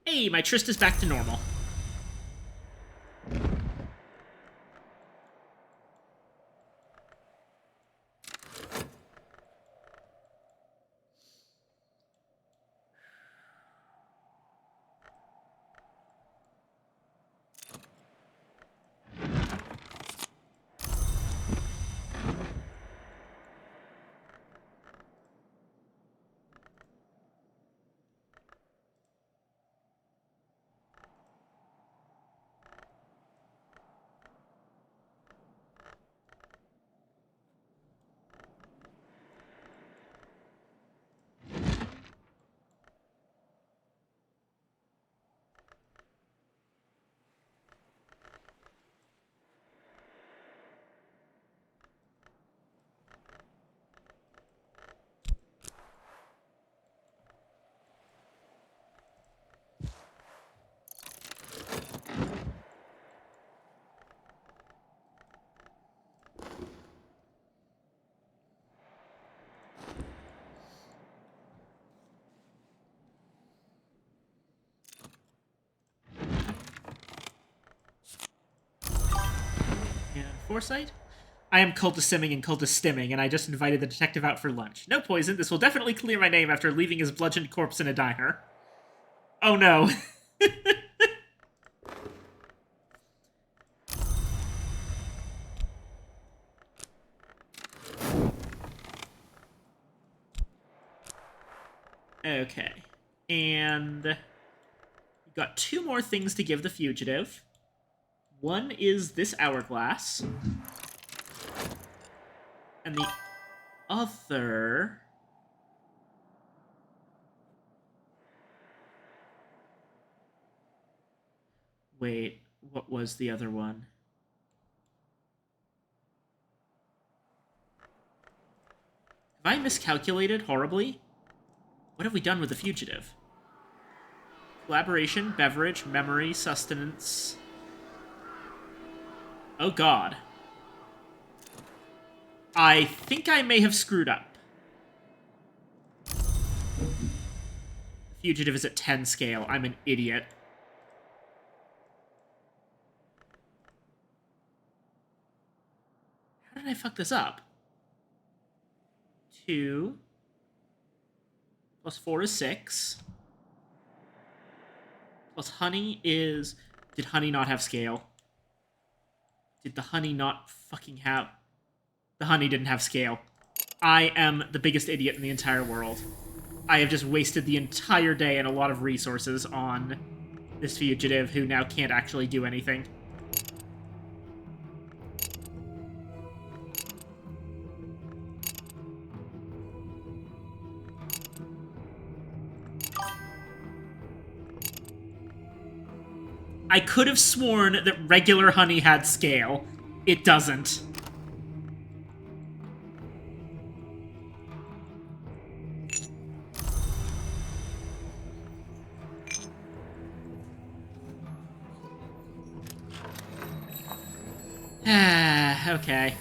Hey, my tryst is back to normal. And Foresight? I am cultisimming and cultistimming, and I just invited the detective out for lunch. No poison. This will definitely clear my name after leaving his bludgeoned corpse in a diner. Oh no. Okay. And we've got 2 more things to give the fugitive. One is this hourglass. And the other... Wait, what was the other one? Have I miscalculated horribly? What have we done with the fugitive? Collaboration, beverage, memory, sustenance. Oh god. I think I may have screwed up. The fugitive is at 10 scale. I'm an idiot. fuck this up? 2 plus 4 is 6. Plus honey is... Did honey not have scale? Did the honey not fucking have... The honey didn't have scale. I am the biggest idiot in the entire world. I have just wasted the entire day and a lot of resources on this fugitive who now can't actually do anything. I could have sworn that regular honey had scale. It doesn't. Okay.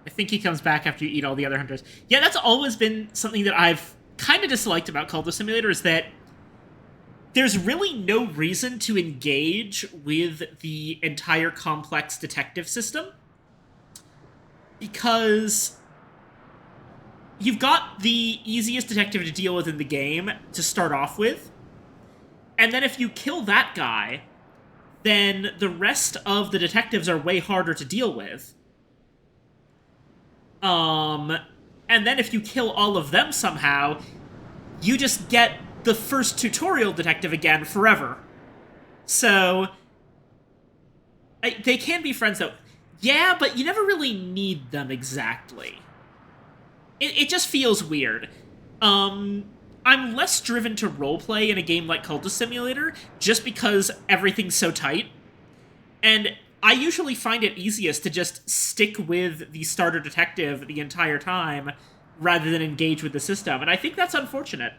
I think he comes back after you eat all the other hunters. Yeah, that's always been something that I've kind of disliked about Cultist Simulator, is that there's really no reason to engage with the entire complex detective system, because you've got the easiest detective to deal with in the game to start off with, and then if you kill that guy, then the rest of the detectives are way harder to deal with. And then if you kill all of them somehow, you just get the first tutorial detective again forever. So, they can be friends though. Yeah, but you never really need them exactly. It just feels weird. I'm less driven to roleplay in a game like Cultist Simulator, just because everything's so tight. And I usually find it easiest to just stick with the starter detective the entire time, rather than engage with the system, and I think that's unfortunate.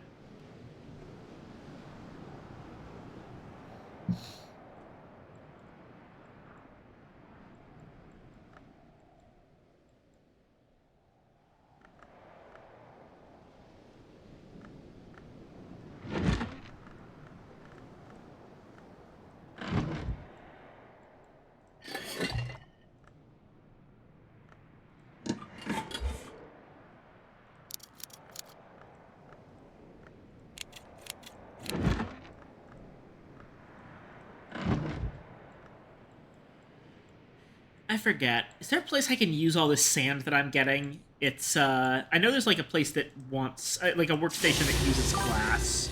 I forget. Is there a place I can use all this sand that I'm getting? It's, I know there's, like, a place that wants... like, a workstation that uses glass.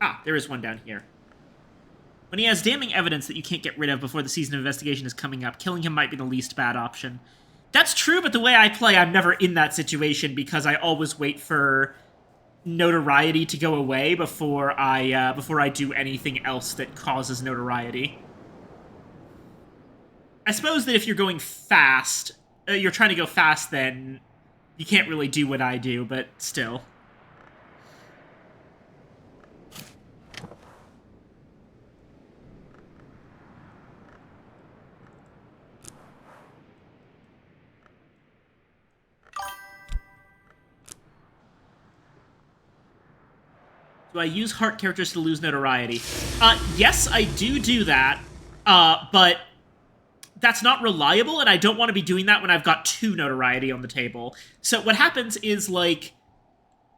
Ah, there is one down here. When he has damning evidence that you can't get rid of before the season of investigation is coming up, killing him might be the least bad option. That's true, but the way I play, I'm never in that situation, because I always wait for notoriety to go away before I do anything else that causes notoriety. I suppose that if you're going fast, you're trying to go fast, then you can't really do what I do, but still. Do I use heart characters to lose notoriety? Yes, I do that, but that's not reliable, and I don't want to be doing that when I've got 2 notoriety on the table. So what happens is, like,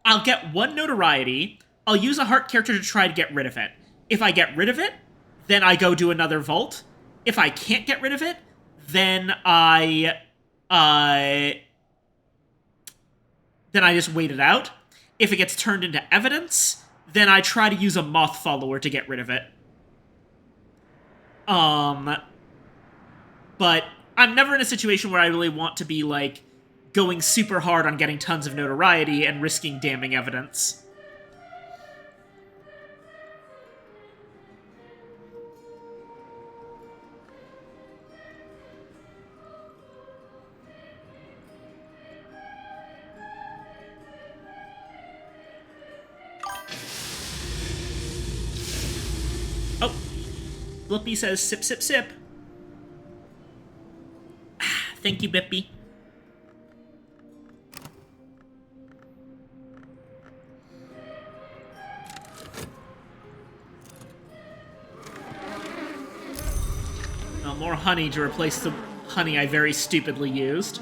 I'll get 1 notoriety, I'll use a heart character to try to get rid of it. If I get rid of it, then I go do another vault. If I can't get rid of it, then uh, I just wait it out. If it gets turned into evidence, then I try to use a moth follower to get rid of it. But I'm never in a situation where I really want to be, like, going super hard on getting tons of notoriety and risking damning evidence. Oh, Blippy says sip, sip, sip. Thank you, Bippy. More honey to replace the honey I very stupidly used.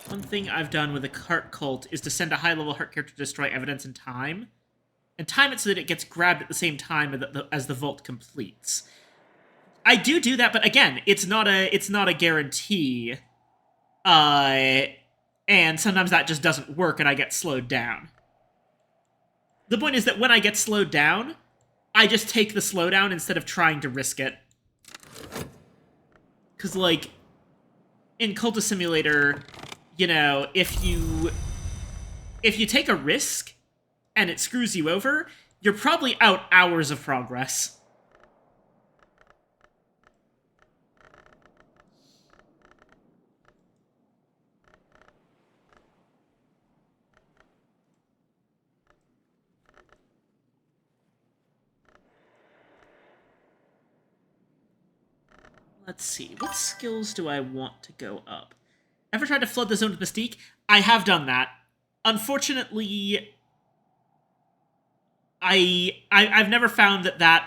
One thing I've done with a heart cult is to send a high-level heart character to destroy evidence in time, and time it so that it gets grabbed at the same time as the vault completes. I do that, but again, it's not a guarantee. And sometimes that just doesn't work, and I get slowed down. The point is that when I get slowed down, I just take the slowdown instead of trying to risk it. Because, like, in Cultist Simulator, you know, if you take a risk and it screws you over, you're probably out hours of progress. Let's see, what skills do I want to go up? Ever tried to flood the zone with Mystique? I have done that. Unfortunately, I've never found that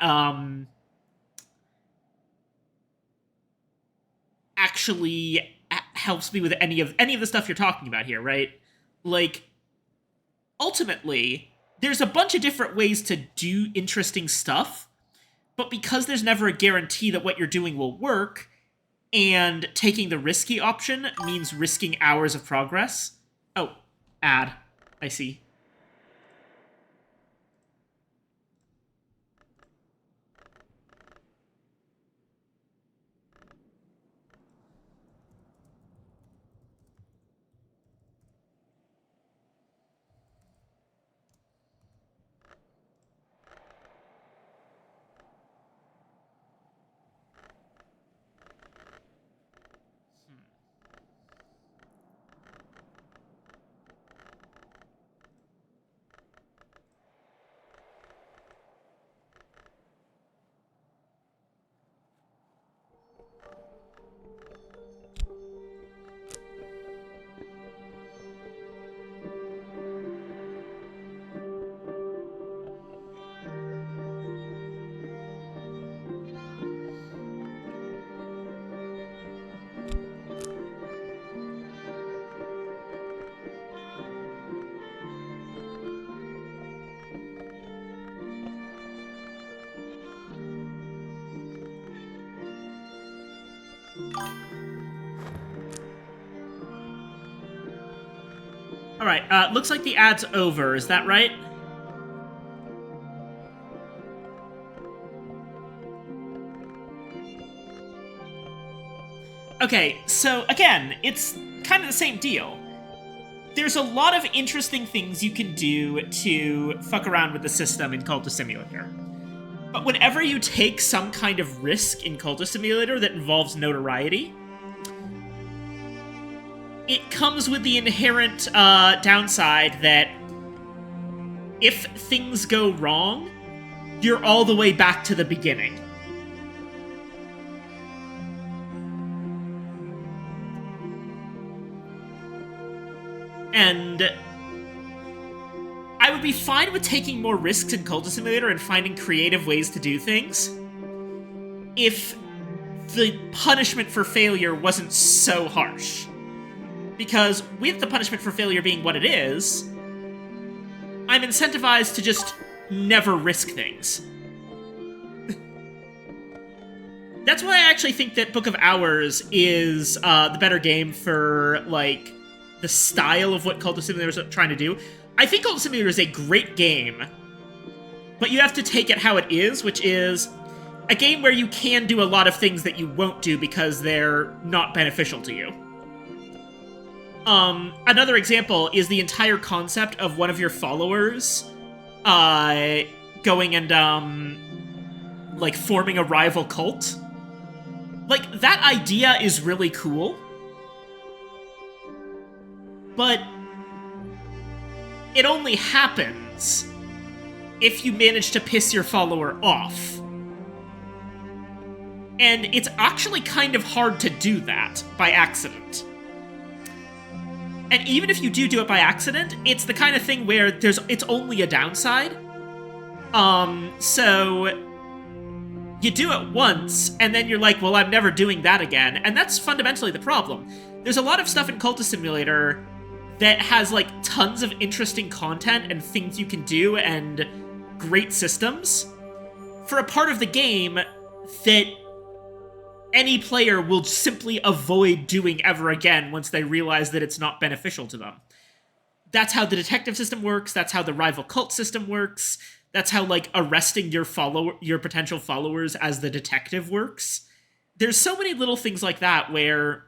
actually helps me with any of the stuff you're talking about here, right? Like, ultimately, there's a bunch of different ways to do interesting stuff, but because there's never a guarantee that what you're doing will work, and taking the risky option means risking hours of progress. Oh, ad. I see. All right, looks like the ad's over. Is that right? Okay, so again, it's kind of the same deal. There's a lot of interesting things you can do to fuck around with the system in Cultist Simulator. But whenever you take some kind of risk in Cultist Simulator that involves notoriety, it comes with the inherent downside that if things go wrong, you're all the way back to the beginning. And I would be fine with taking more risks in Cultist Simulator and finding creative ways to do things if the punishment for failure wasn't so harsh. Because with the punishment for failure being what it is, I'm incentivized to just never risk things. That's why I actually think that Book of Hours is the better game for, like, the style of what Cultist Simulator is trying to do. I think Cultist Simulator is a great game, but you have to take it how it is, which is a game where you can do a lot of things that you won't do because they're not beneficial to you. Another example is the entire concept of one of your followers going and, like, forming a rival cult. Like, that idea is really cool. But it only happens if you manage to piss your follower off. And it's actually kind of hard to do that by accident. And even if you do it by accident, it's the kind of thing where it's only a downside. So you do it once, and then you're like, well, I'm never doing that again. And that's fundamentally the problem. There's a lot of stuff in Cultist Simulator that has, like, tons of interesting content and things you can do and great systems for a part of the game that any player will simply avoid doing ever again once they realize that it's not beneficial to them. That's how the detective system works. That's how the rival cult system works. That's how, like, arresting your potential followers as the detective works. There's so many little things like that where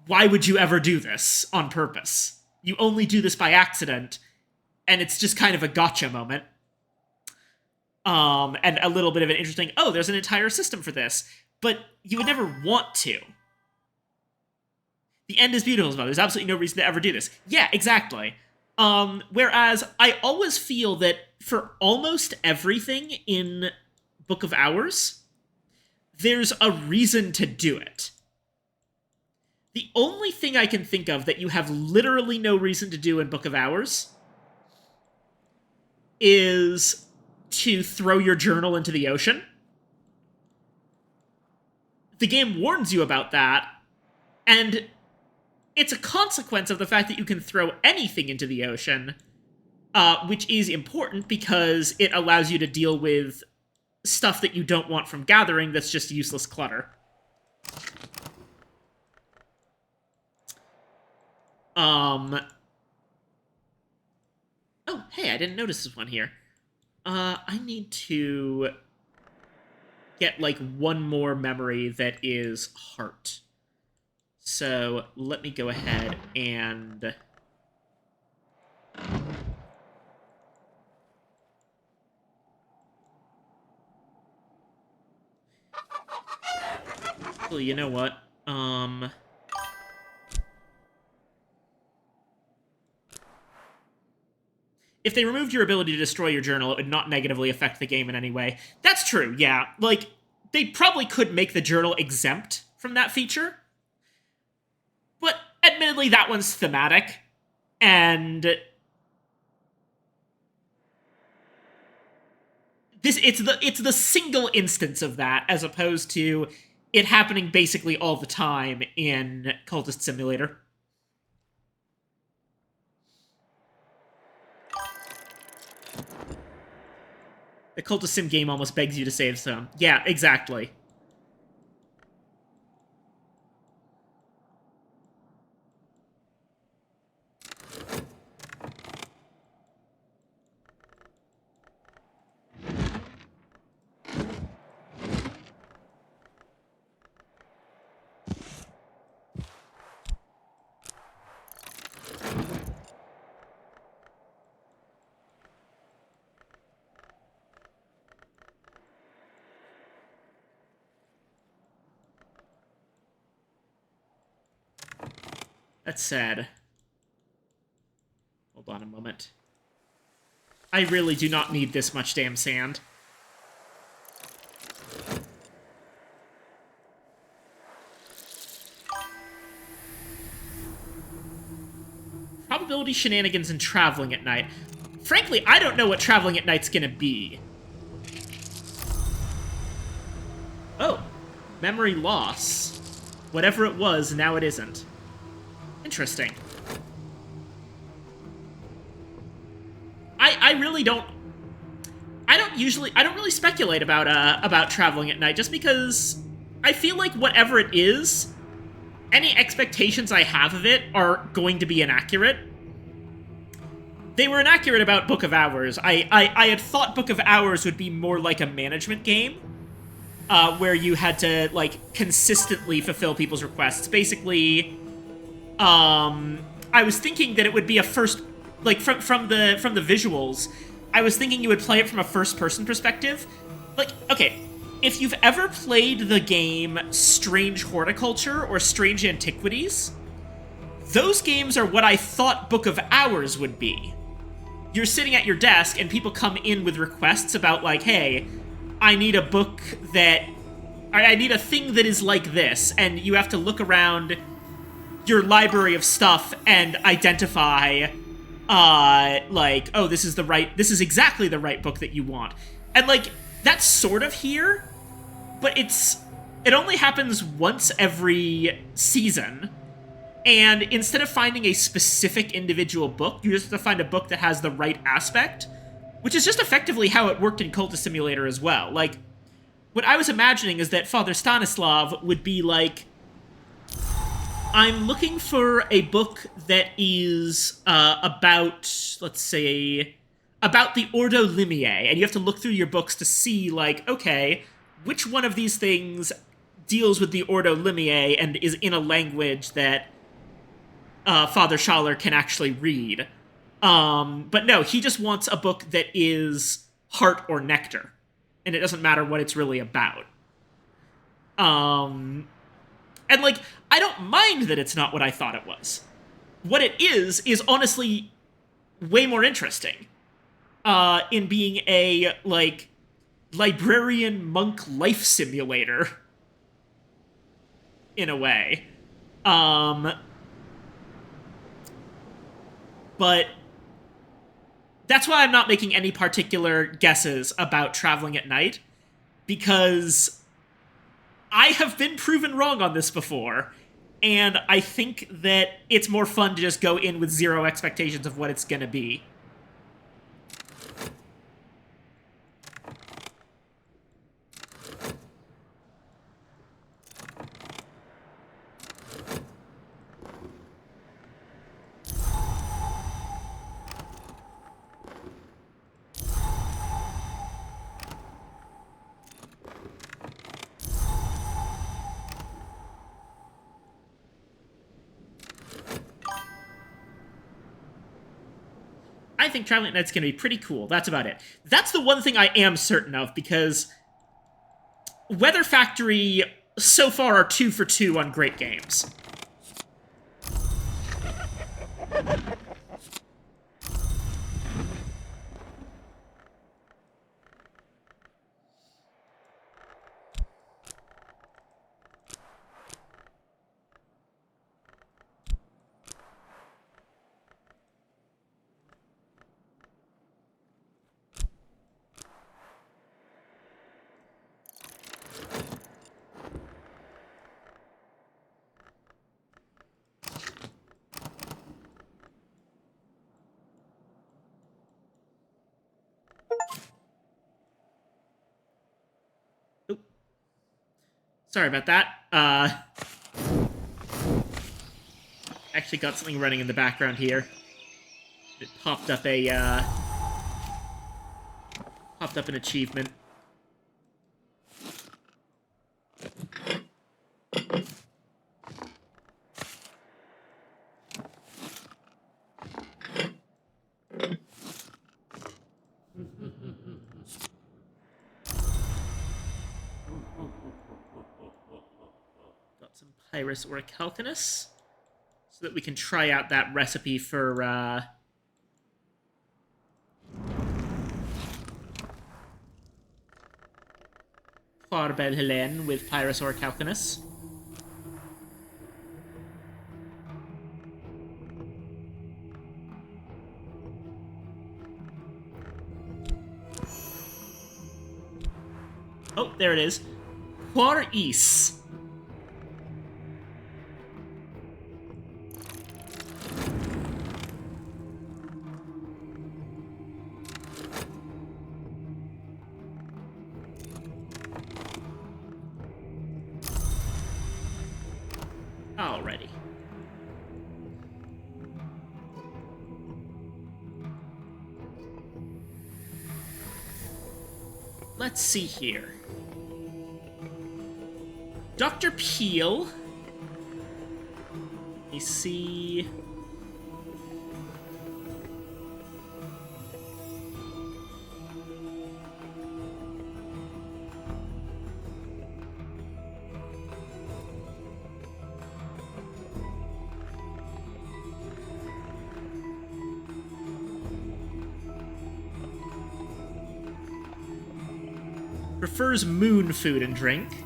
why would you ever do this on purpose? You only do this by accident, and it's just kind of a gotcha moment. And a little bit of an interesting, oh, there's an entire system for this. But you would never want to. The end is beautiful, there's absolutely no reason to ever do this. Yeah, exactly. Whereas I always feel that for almost everything in Book of Hours, there's a reason to do it. The only thing I can think of that you have literally no reason to do in Book of Hours is to throw your journal into the ocean. The game warns you about that, and it's a consequence of the fact that you can throw anything into the ocean, which is important because it allows you to deal with stuff that you don't want from gathering that's just useless clutter. Oh, hey, I didn't notice this one here. I need to get, like, one more memory that is heart. So, let me go ahead and well, you know what? If they removed your ability to destroy your journal, it would not negatively affect the game in any way. That's true, yeah. Like, they probably could make the journal exempt from that feature. But, admittedly, that one's thematic. And it's the single instance of that, as opposed to it happening basically all the time in Cultist Simulator. The Cultist Sim game almost begs you to save some. Yeah, exactly. That said, hold on a moment. I really do not need this much damn sand. Probability shenanigans and traveling at night. Frankly, I don't know what traveling at night's gonna be. Oh, memory loss. Whatever it was, now it isn't. Interesting. I really don't... I don't really speculate about traveling at night, just because I feel like whatever it is, any expectations I have of it are going to be inaccurate. They were inaccurate about Book of Hours. I had thought Book of Hours would be more like a management game, where you had to, like, consistently fulfill people's requests. Basically, I was thinking that it would be a first... Like, from the visuals, I was thinking you would play it from a first-person perspective. Like, okay, if you've ever played the game Strange Horticulture or Strange Antiquities, those games are what I thought Book of Hours would be. You're sitting at your desk, and people come in with requests about, like, hey, I need a book that... I need a thing that is like this, and you have to look around your library of stuff and identify... like, oh, this is exactly the right book that you want. And, like, that's sort of here, but it only happens once every season, and instead of finding a specific individual book, you just have to find a book that has the right aspect, which is just effectively how it worked in Cultist Simulator as well. Like, what I was imagining is that Father Stanislav would be like, I'm looking for a book that is about, let's say, about the Ordo Limiae, and you have to look through your books to see, like, okay, which one of these things deals with the Ordo Limiae and is in a language that Father Schaller can actually read. But no, he just wants a book that is Heart or Nectar, and it doesn't matter what it's really about. And, like, I don't mind that it's not what I thought it was. What it is honestly way more interesting. In being a, like, librarian monk life simulator. In a way. But that's why I'm not making any particular guesses about traveling at night, because I have been proven wrong on this before, and I think that it's more fun to just go in with zero expectations of what it's gonna be. I think Traveling at Night's gonna be pretty cool. That's about it. That's the one thing I am certain of, because Weather Factory so far are 2 for 2 on great games. Oop. Sorry about that. Actually got something running in the background here. It popped up an achievement. Got some Pyrus Orichalconus. so that we can try out that recipe for Poire Belle Helene with Pyrus or Calcanus. Oh, there it is. Poire Is. Alrighty. Let's see here. Dr. Peel. Let me see. Prefers moon food and drink.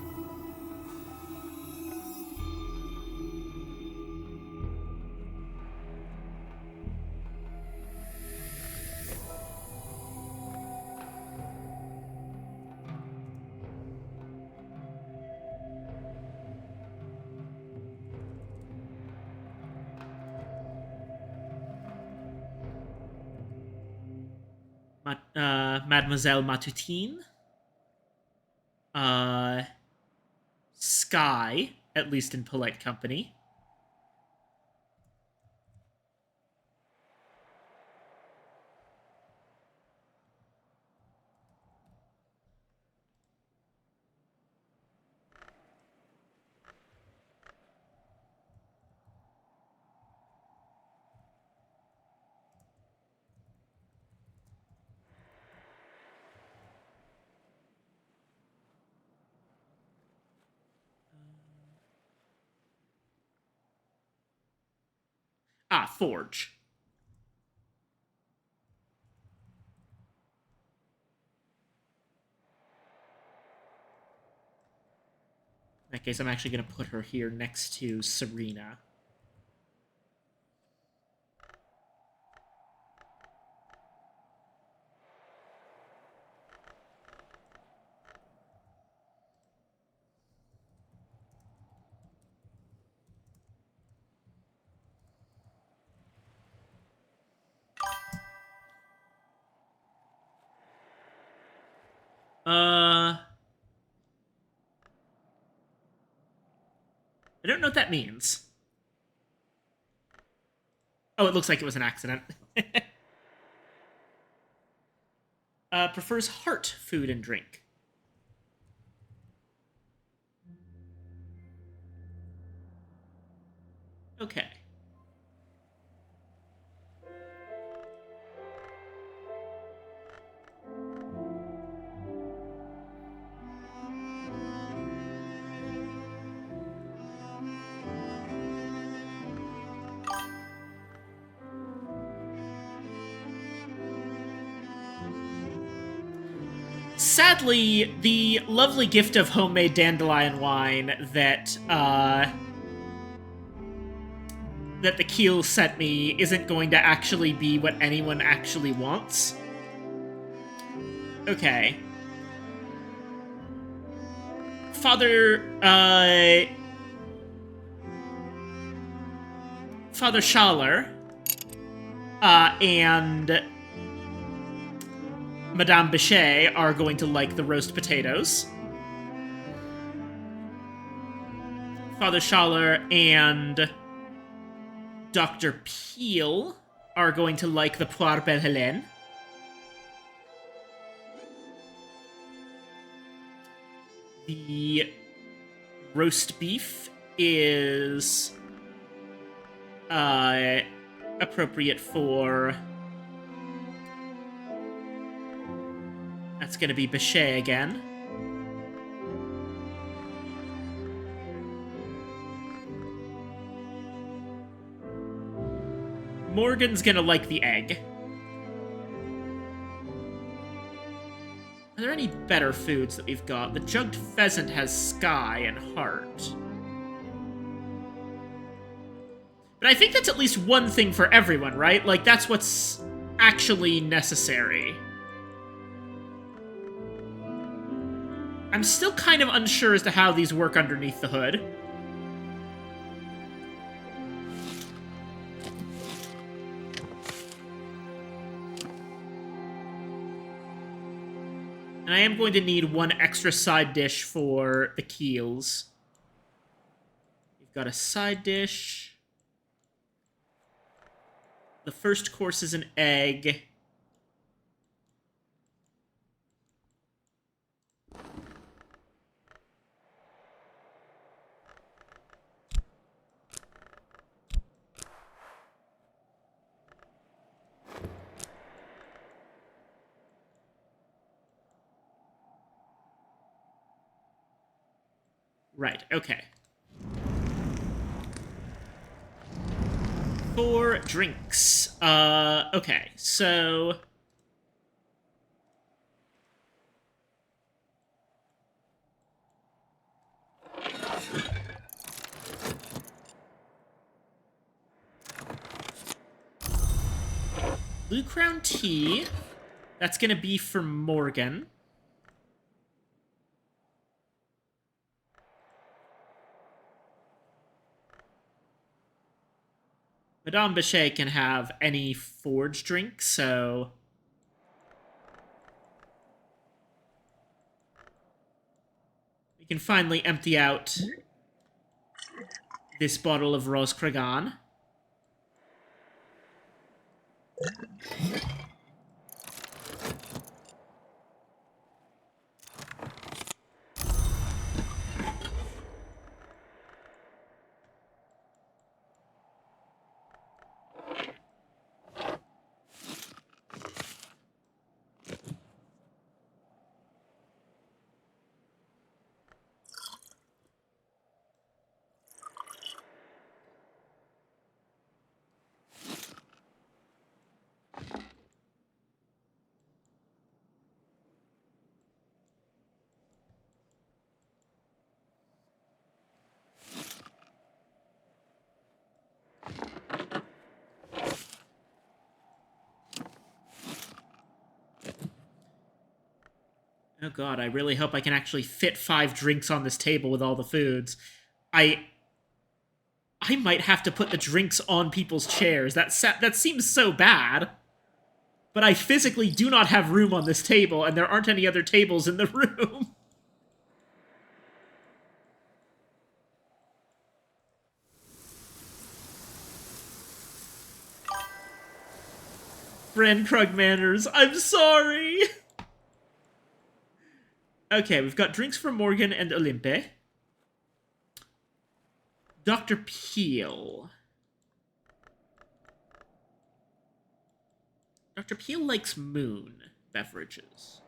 Mademoiselle Matutine. Sky, at least in polite company. Forge. In that case, I'm actually going to put her here next to Serena. I don't know what that means. Oh, it looks like it was an accident. Prefers heart food and drink. Okay. Sadly, the lovely gift of homemade dandelion wine that that the Keel sent me isn't going to actually be what anyone actually wants. Okay. Father Schaller and Madame Bichet are going to like the roast potatoes. Father Schaller and Dr. Peel are going to like the Poire Belle Helene. The roast beef is appropriate for... That's going to be Bichet again. Morgan's gonna like the egg. Are there any better foods that we've got? The jugged pheasant has sky and heart. But I think that's at least one thing for everyone, right? Like, that's what's actually necessary. I'm still kind of unsure as to how these work underneath the hood. And I am going to need one extra side dish for the keels. We've got a side dish. The first course is an egg. Right, okay. For drinks. Okay, so... Blue Crown Tea. That's gonna be for Morgan. Madame Bichet can have any forge drink, so... we can finally empty out this bottle of Rose Cregan. Oh god, I really hope I can actually fit 5 drinks on this table with all the foods. I might have to put the drinks on people's chairs. That seems so bad. But I physically do not have room on this table, and there aren't any other tables in the room. Friend Krug Manners, I'm sorry! Okay, we've got drinks for Morgan and Olympe. Dr. Peel. Dr. Peel likes moon beverages.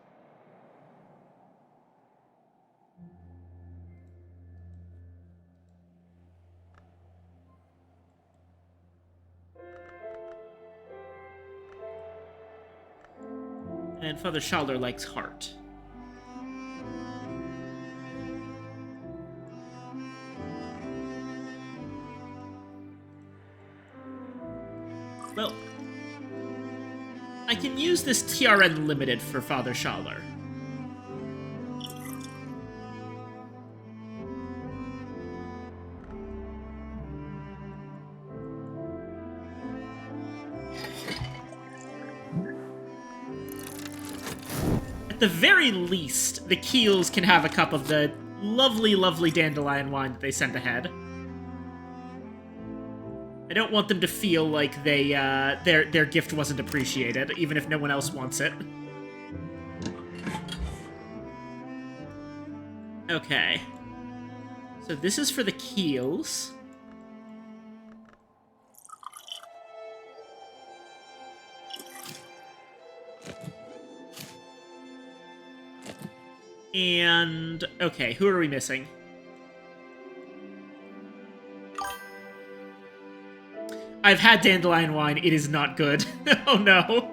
And Father Schaller likes heart. Well, I can use this TRN Limited for Father Schaller. At the very least, the Keels can have a cup of the lovely, lovely dandelion wine that they sent ahead. I don't want them to feel like they their gift wasn't appreciated, even if no one else wants it. Okay. So this is for the Keels. And... okay, who are we missing? I've had dandelion wine. It is not good. Oh no.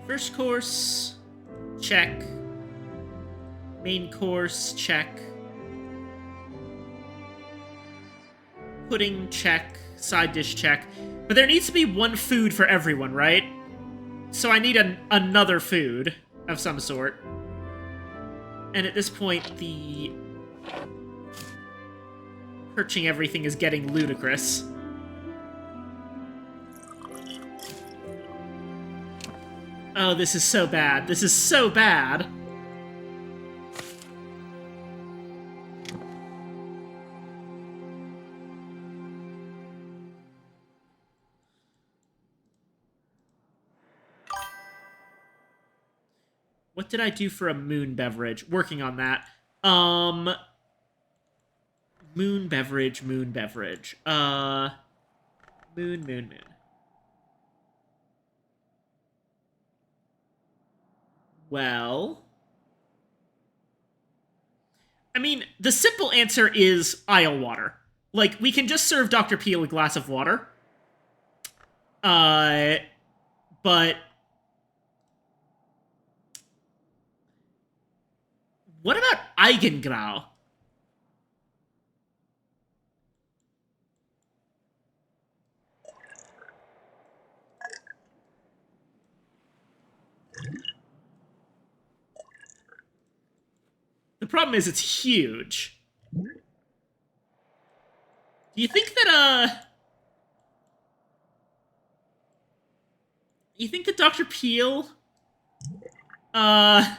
First course, check. Main course, check. Pudding, check. Side dish, check. But there needs to be one food for everyone, right? So I need another food of some sort. And at this point, the perching everything is getting ludicrous. Oh, this is so bad. This is so bad. What did I do for a moon beverage? Working on that. Moon beverage, moon beverage. Moon. Well, I mean, the simple answer is aisle water. Like, we can just serve Dr. Peel a glass of water. But what about Eigengrau? The problem is it's huge. Do you think that, you think that Dr. Peel, it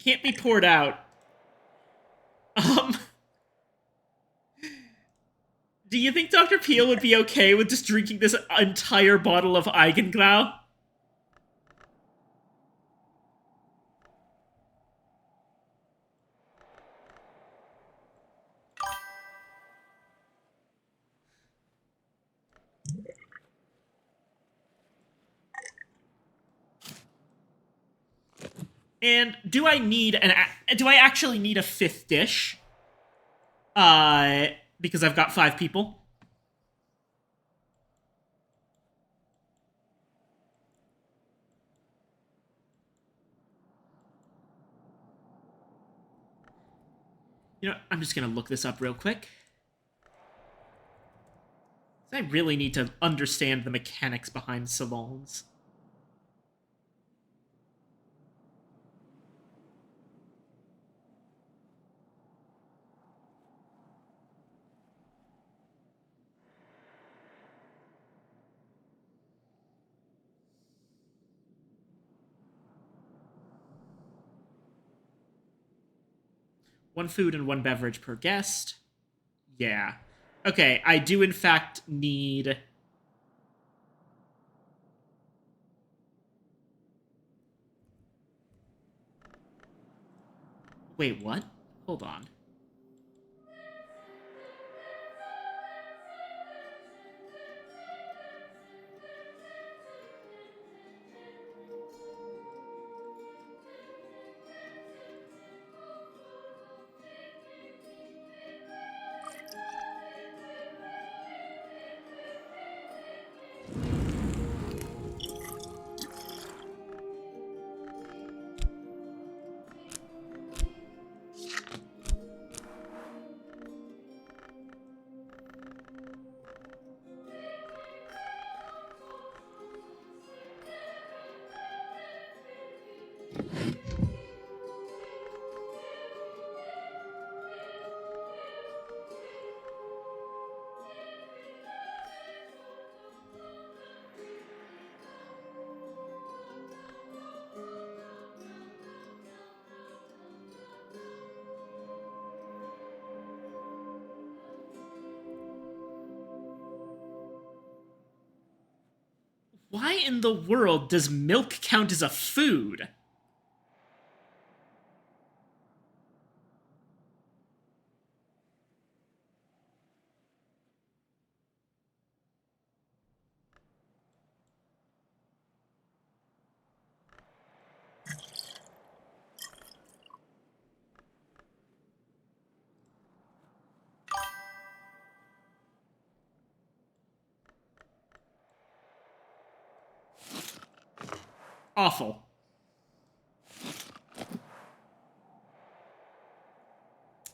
can't be poured out. Do you think Dr. Peel would be okay with just drinking this entire bottle of Eigengrau? And do I actually need a fifth dish? Because I've got 5 people. You know, I'm just gonna look this up real quick. I really need to understand the mechanics behind salons. One food and one beverage per guest. Yeah. Okay, I do in fact need... Wait, what? Hold on. Why in the world does milk count as a food? Awful.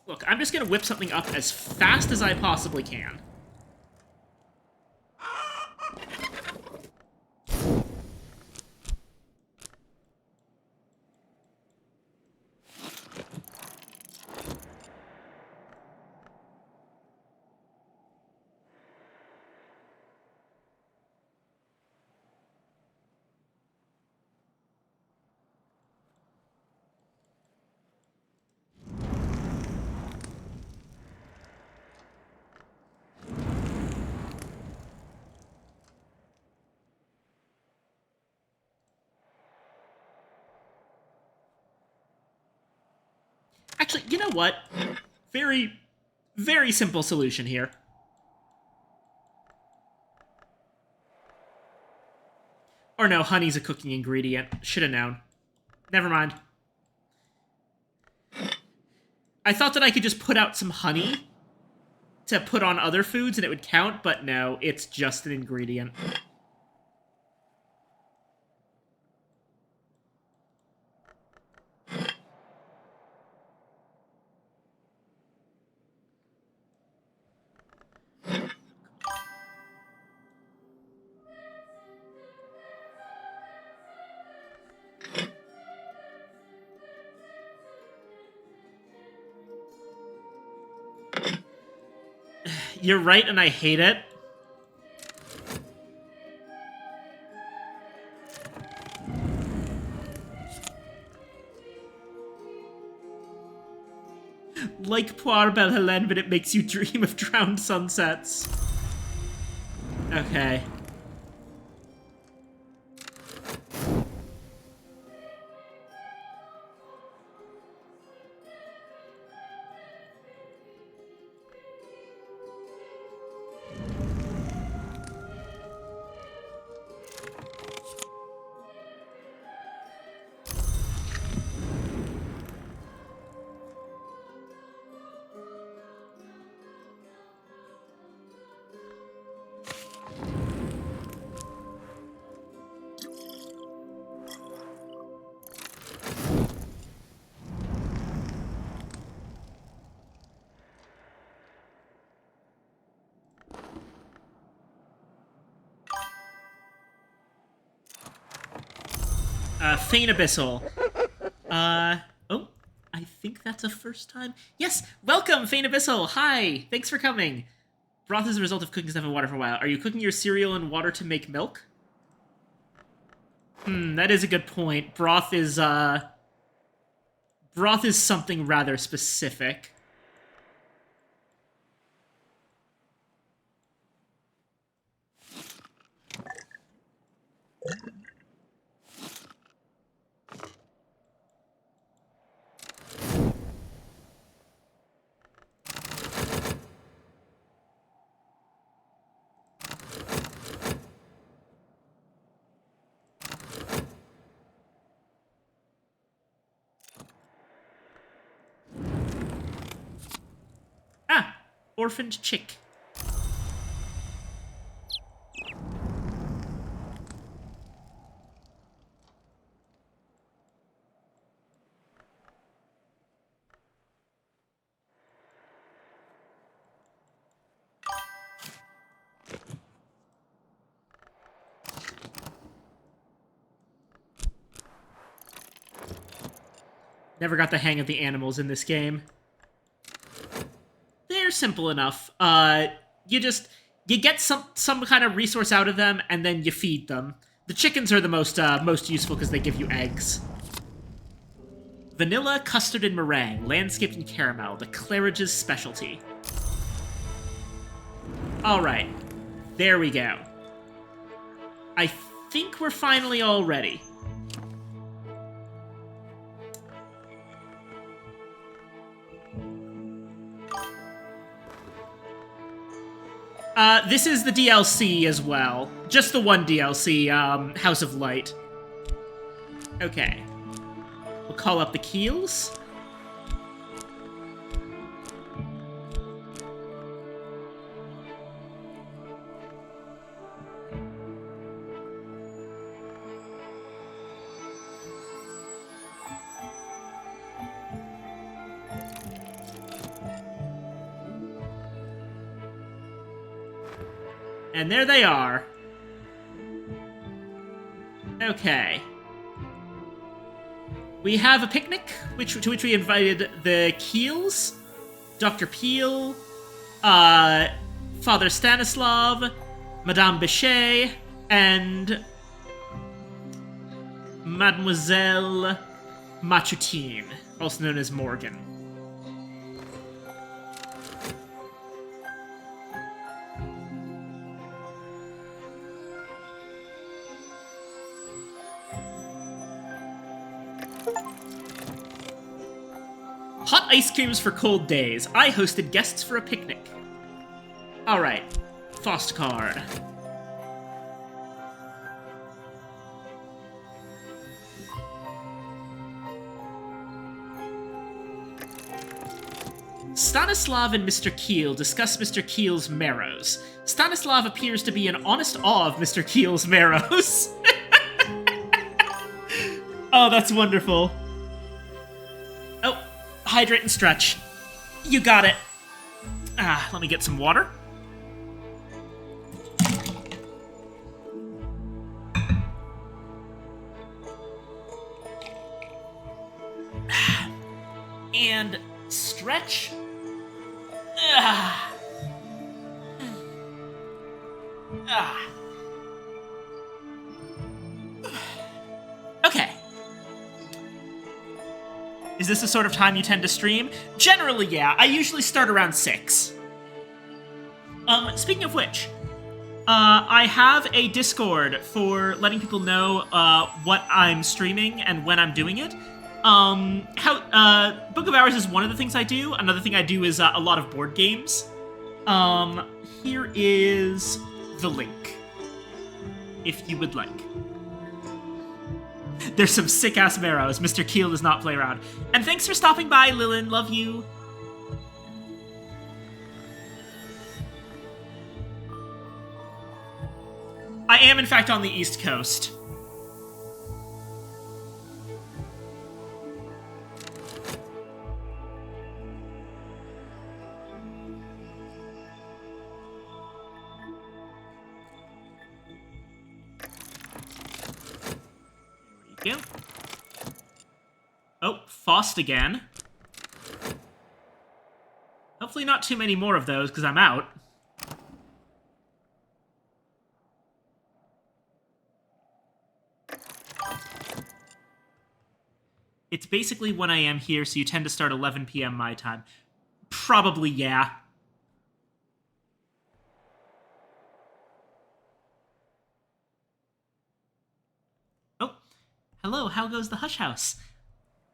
Look, I'm just gonna whip something up as fast as I possibly can. Actually, you know what? Very, very simple solution here. Or no, honey's a cooking ingredient. Should have known. Never mind. I thought that I could just put out some honey to put on other foods and it would count, but no, it's just an ingredient. You're right, and I hate it. Like Poire Belle Helene, but it makes you dream of drowned sunsets. Okay. Feign Abyssal. Oh, I think that's a first time. Yes, welcome, Feign Abyssal. Hi, thanks for coming. Broth is a result of cooking stuff in water for a while. Are you cooking your cereal in water to make milk? That is a good point. Broth is something rather specific. Ah, orphaned chick. Never got the hang of the animals in this game. They're simple enough. You get some kind of resource out of them, and then you feed them. The chickens are the most useful because they give you eggs. Vanilla, custard, and meringue, landscaped in caramel, the Claridge's specialty. All right, there we go. I think we're finally all ready. This is the DLC as well. Just the one DLC, House of Light. Okay. We'll call up the Keels. And there they are. Okay. We have a picnic, to which we invited the Keels, Dr. Peel, Father Stanislav, Madame Bichet, and Mademoiselle Matutine, also known as Morgan. Hot ice creams for cold days. I hosted guests for a picnic. Alright. Fost card. Stanislav and Mr. Keel discuss Mr. Keel's marrows. Stanislav appears to be in honest awe of Mr. Keel's marrows. Oh, that's wonderful. Oh, hydrate and stretch. You got it. Let me get some water. And stretch. Okay. Is this the sort of time you tend to stream? Generally, yeah. I usually start around 6. Speaking of which, I have a Discord for letting people know what I'm streaming and when I'm doing it. Book of Hours is one of the things I do. Another thing I do is a lot of board games. Here is the link, if you would like. There's some sick-ass marrows. Mr. Keel does not play around. And thanks for stopping by, Lilin. Love you. I am, in fact, on the East Coast. There we go. Oh, Fost again. Hopefully not too many more of those, because I'm out. It's basically when I am here, so you tend to start 11 p.m. my time. Probably, yeah. Oh, hello, how goes the Hush House?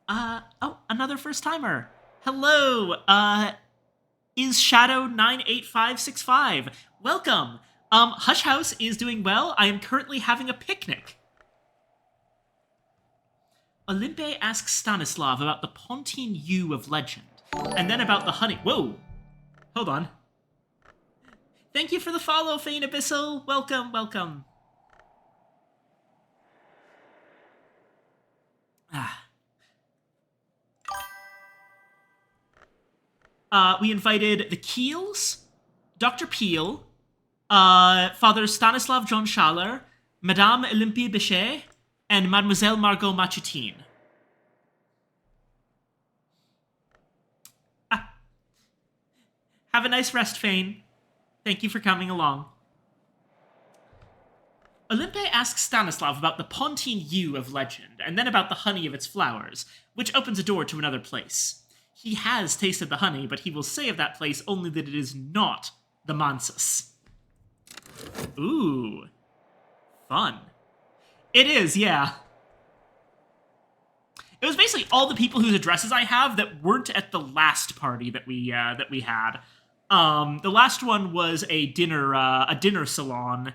Oh, another first-timer. Hello, is Shadow98565. Welcome. Hush House is doing well. I am currently having a picnic. Olympe asks Stanislav about the Pontine Yew of legend, and then about the honey— Whoa! Hold on. Thank you for the follow, Fane Abyssal. Welcome, welcome. We invited the Keels, Dr. Peel, Father Stanislav John Schaller, Madame Olympe Bichet, and Mademoiselle Margot Matutine. Have a nice rest, Fane. Thank you for coming along. Olympe asks Stanislav about the Pontine Yew of legend, and then about the honey of its flowers, which opens a door to another place. He has tasted the honey, but he will say of that place only that it is not the Mansus. Ooh. Fun. It is, yeah. It was basically all the people whose addresses I have that weren't at the last party that we had. The last one was a dinner salon,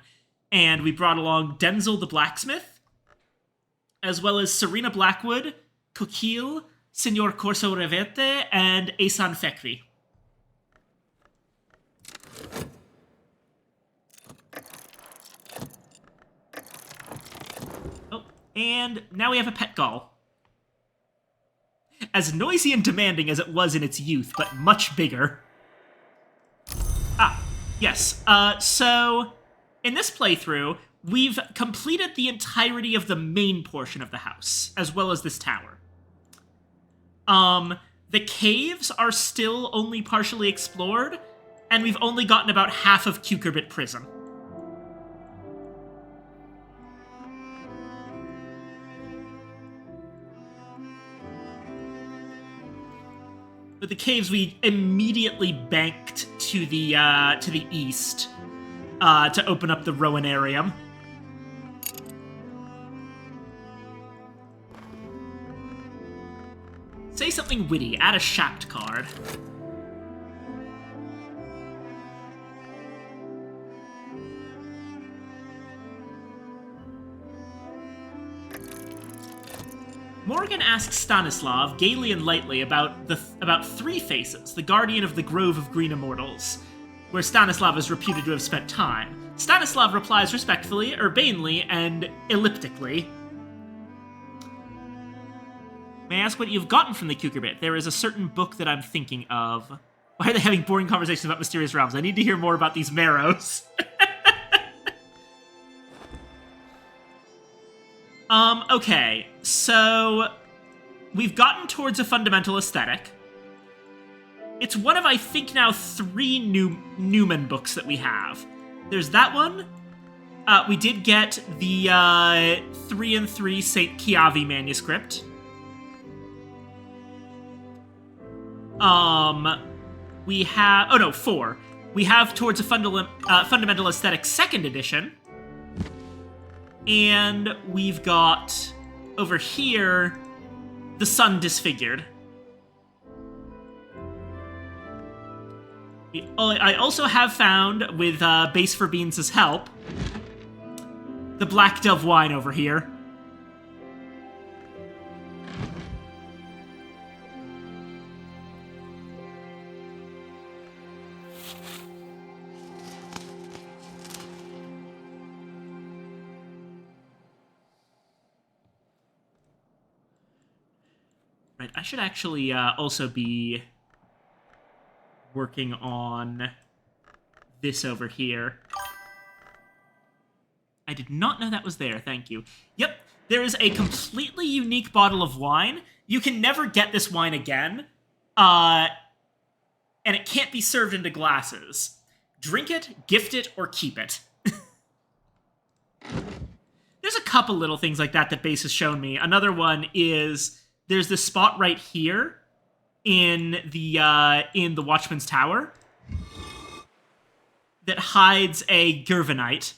and we brought along Denzel the blacksmith, as well as Serena Blackwood, Coquille, Signor Corso Revete, and Asan Fekvi. Oh, and now we have a pet gull. As noisy and demanding as it was in its youth, but much bigger. Ah, yes. So In this playthrough, we've completed the entirety of the main portion of the house, as well as this tower. The caves are still only partially explored, and we've only gotten about half of Cucurbit Prison. With the caves, we immediately banked to the east to open up the Rowanarium. Say something witty. Add a Shapt card. Morgan asks Stanislav, gaily and lightly, about Three Faces, the guardian of the Grove of Green Immortals, where Stanislav is reputed to have spent time. Stanislav replies respectfully, urbanely, and elliptically. May I ask what you've gotten from the Cucurbit? There is a certain book that I'm thinking of. Why are they having boring conversations about mysterious realms? I need to hear more about these marrows. Okay, so we've gotten towards a fundamental aesthetic. It's one of, I think, now 3 Newman books that we have. There's that one. We did get the 3 and 3 St. Chiavi manuscript. We have... Oh, no, 4. We have Towards a Fundamental Aesthetic 2nd edition. And we've got, over here, The Sun Disfigured. I also have found, with Base for Beans' help, the Black Dove wine over here. Right, I should actually also be working on this over here. I did not know that was there, thank you. Yep, there is a completely unique bottle of wine. You can never get this wine again, and it can't be served into glasses. Drink it, gift it, or keep it. There's a couple little things like that Base has shown me. Another one is... There's this spot right here in the Watchman's Tower that hides a Gervanite.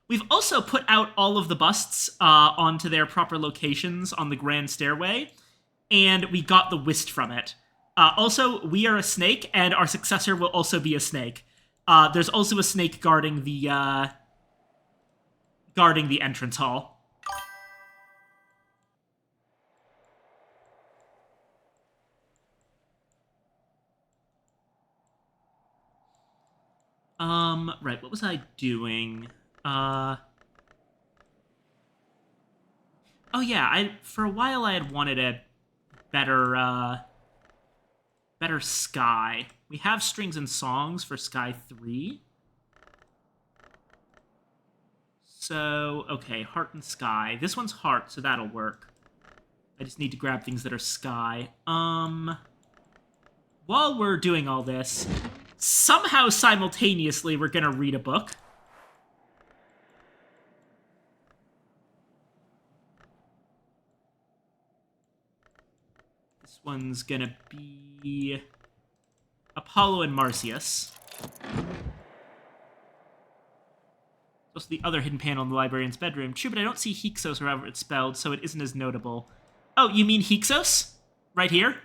We've also put out all of the busts onto their proper locations on the Grand Stairway, and we got the whist from it. Also, we are a snake, and our successor will also be a snake. There's also a snake guarding the entrance hall. Right, what was I doing? Oh yeah, for a while I had wanted a better sky. We have strings and songs for Sky 3. So, okay, heart and sky. This one's heart, so that'll work. I just need to grab things that are sky. While we're doing all this, somehow simultaneously we're gonna read a book. This one's gonna be Apollo and Marsyas. Also the other hidden panel in the librarian's bedroom. True, but I don't see Hyksos or however it's spelled, so it isn't as notable. Oh, you mean Hyksos? Right here?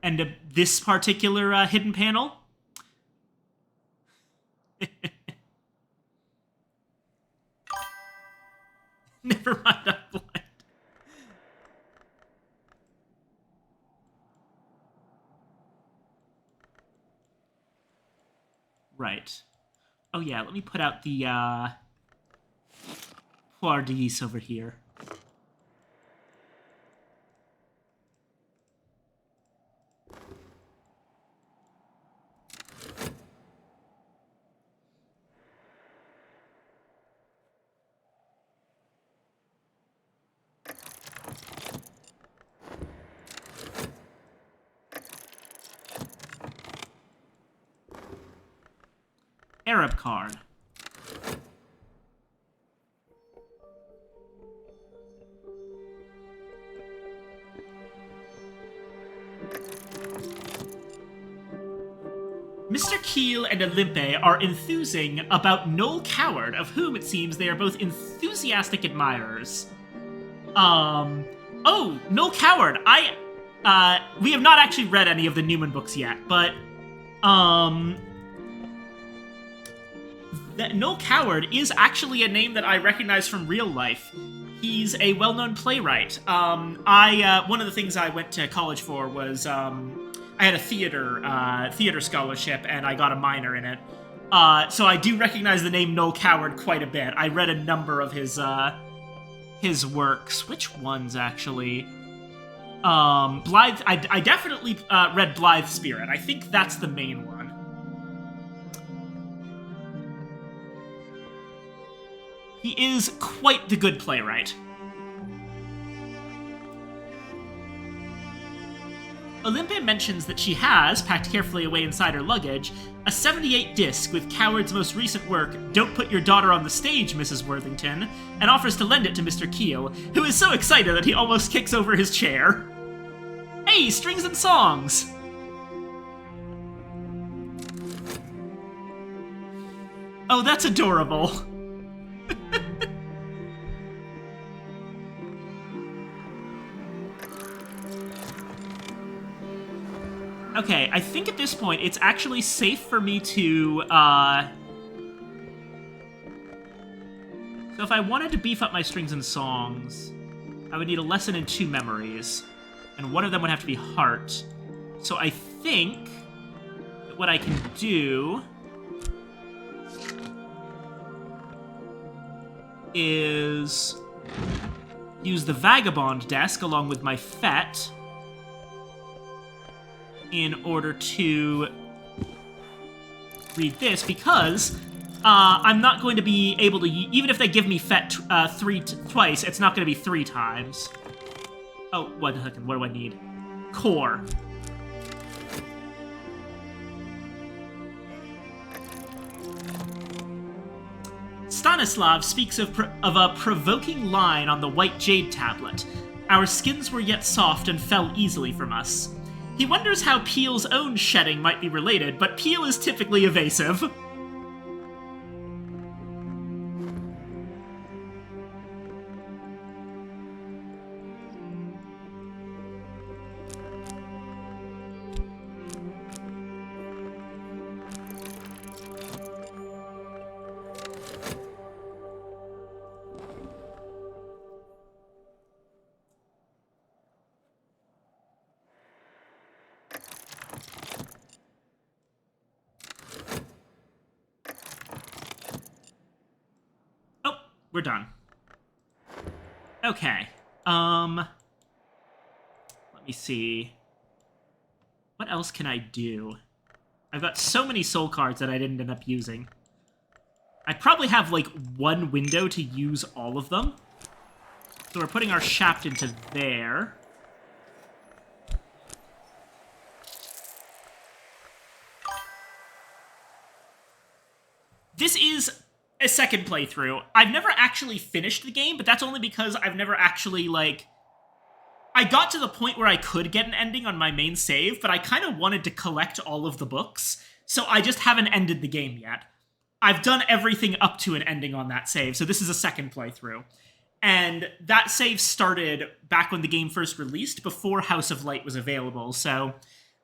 And this particular hidden panel? Never mind, I'm blind. Right. Oh yeah, let me put out the Poardis over here. Arab card. Mr. Keel and Olympe are enthusing about Noel Coward, of whom it seems they are both enthusiastic admirers. Oh, Noel Coward. We have not actually read any of the Newman books yet, but, that Noel Coward is actually a name that I recognize from real life. He's a well-known playwright. One of the things I went to college for was, I had a theater scholarship, and I got a minor in it. So I do recognize the name Noel Coward quite a bit. I read a number of his works. Which ones, actually? Blythe. I definitely read Blithe Spirit. I think that's the main one. He is quite the good playwright. Olympia mentions that she has, packed carefully away inside her luggage, a 78 disc with Coward's most recent work, Don't Put Your Daughter on the Stage, Mrs. Worthington, and offers to lend it to Mr. Keel, who is so excited that he almost kicks over his chair. Hey, strings and songs! Oh, that's adorable. Okay, I think at this point it's actually safe for me to, So if I wanted to beef up my strings and songs, I would need a lesson in 2 memories, and one of them would have to be heart. So I think that what I can do is use the Vagabond desk along with my Fete in order to read this, because I'm not going to be able to, even if they give me Fete twice, it's not going to be 3 times. Oh, what do I need? Core. Stanislav speaks of a provoking line on the white jade tablet. Our skins were yet soft and fell easily from us. He wonders how Peel's own shedding might be related, but Peel is typically evasive. We're done. Okay. Let me see. What else can I do? I've got so many soul cards that I didn't end up using. I probably have, like, 1 window to use all of them. So we're putting our shaft into there. This is a second playthrough. I've never actually finished the game, but that's only because I've never actually, like... I got to the point where I could get an ending on my main save, but I kind of wanted to collect all of the books, so I just haven't ended the game yet. I've done everything up to an ending on that save, so this is a second playthrough. And that save started back when the game first released, before House of Light was available, so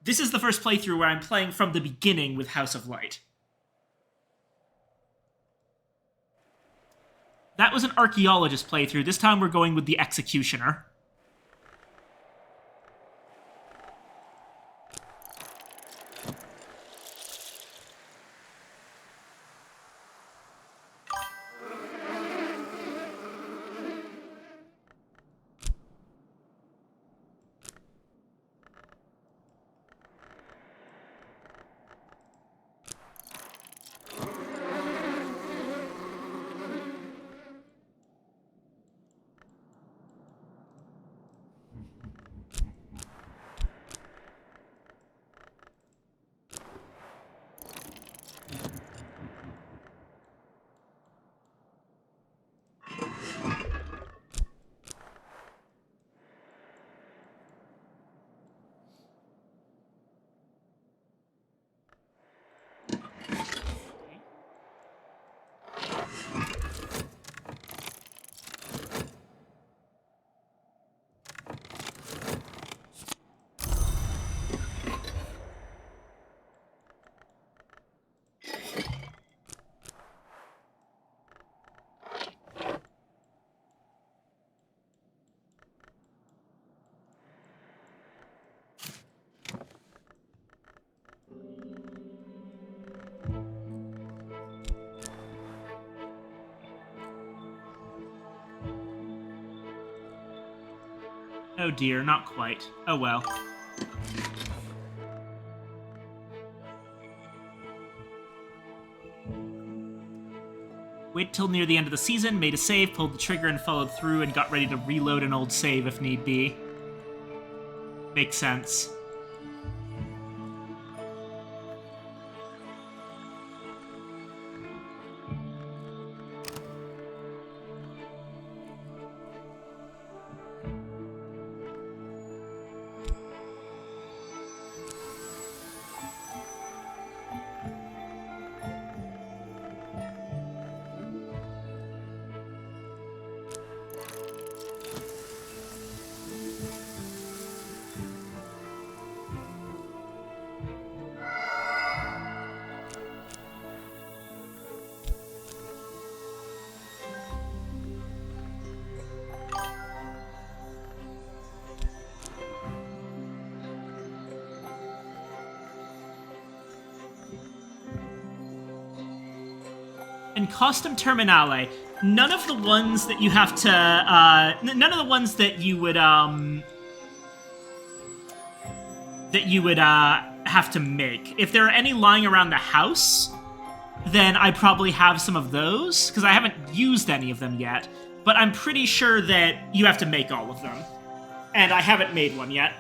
this is the first playthrough where I'm playing from the beginning with House of Light. That was an archaeologist playthrough. This time we're going with the executioner. Oh dear, not quite. Oh well. Wait till near the end of the season, made a save, pulled the trigger and followed through, and got ready to reload an old save if need be. Makes sense. And Custom Terminale, none of the ones that you have to, none of the ones that you would have to make. If there are any lying around the house, then I probably have some of those, because I haven't used any of them yet. But I'm pretty sure that you have to make all of them. And I haven't made one yet.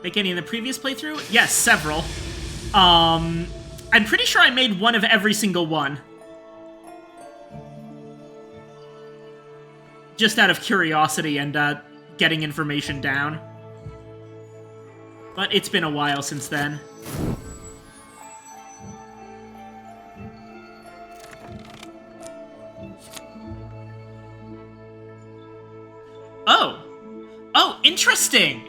Make any in the previous playthrough? Yes, several. I'm pretty sure I made one of every single one. Just out of curiosity and getting information down. But it's been a while since then. Oh! Oh, interesting!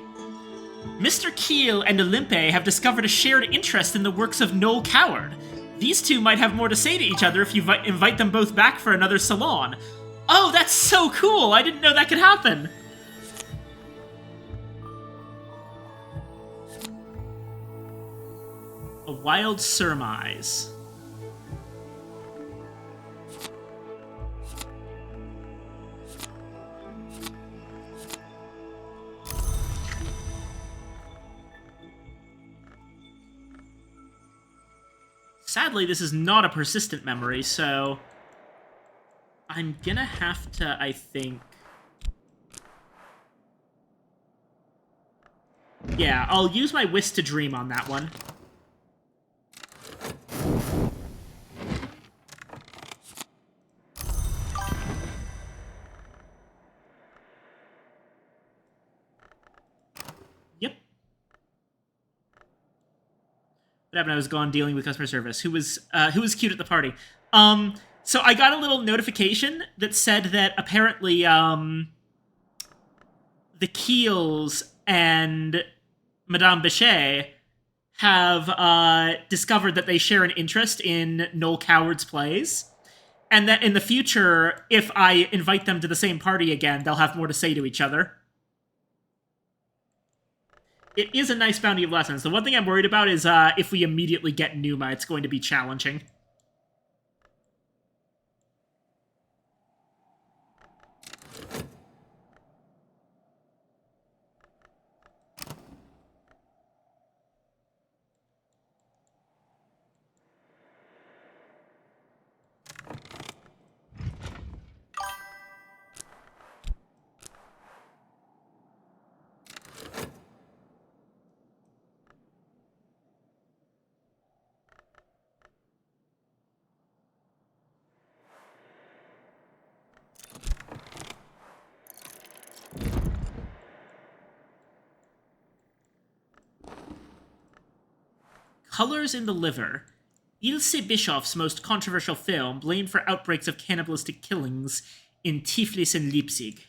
Mr. Keel and Olympe have discovered a shared interest in the works of Noel Coward. These two might have more to say to each other if you invite them both back for another salon. Oh, that's so cool! I didn't know that could happen! A wild surmise. Sadly, this is not a persistent memory, so I'm gonna have to, I think... Yeah, I'll use my Whisk to Dream on that one. Yep. What happened? I was gone dealing with customer service. Who was cute at the party? So I got a little notification that said that apparently, the Keels and Madame Bichet have discovered that they share an interest in Noel Coward's plays, and that in the future, if I invite them to the same party again, they'll have more to say to each other. It is a nice bounty of lessons. The one thing I'm worried about is if we immediately get Numa, it's going to be challenging. Colors in the Liver. Ilse Bischof's most controversial film, blamed for outbreaks of cannibalistic killings in Tiflis and Leipzig.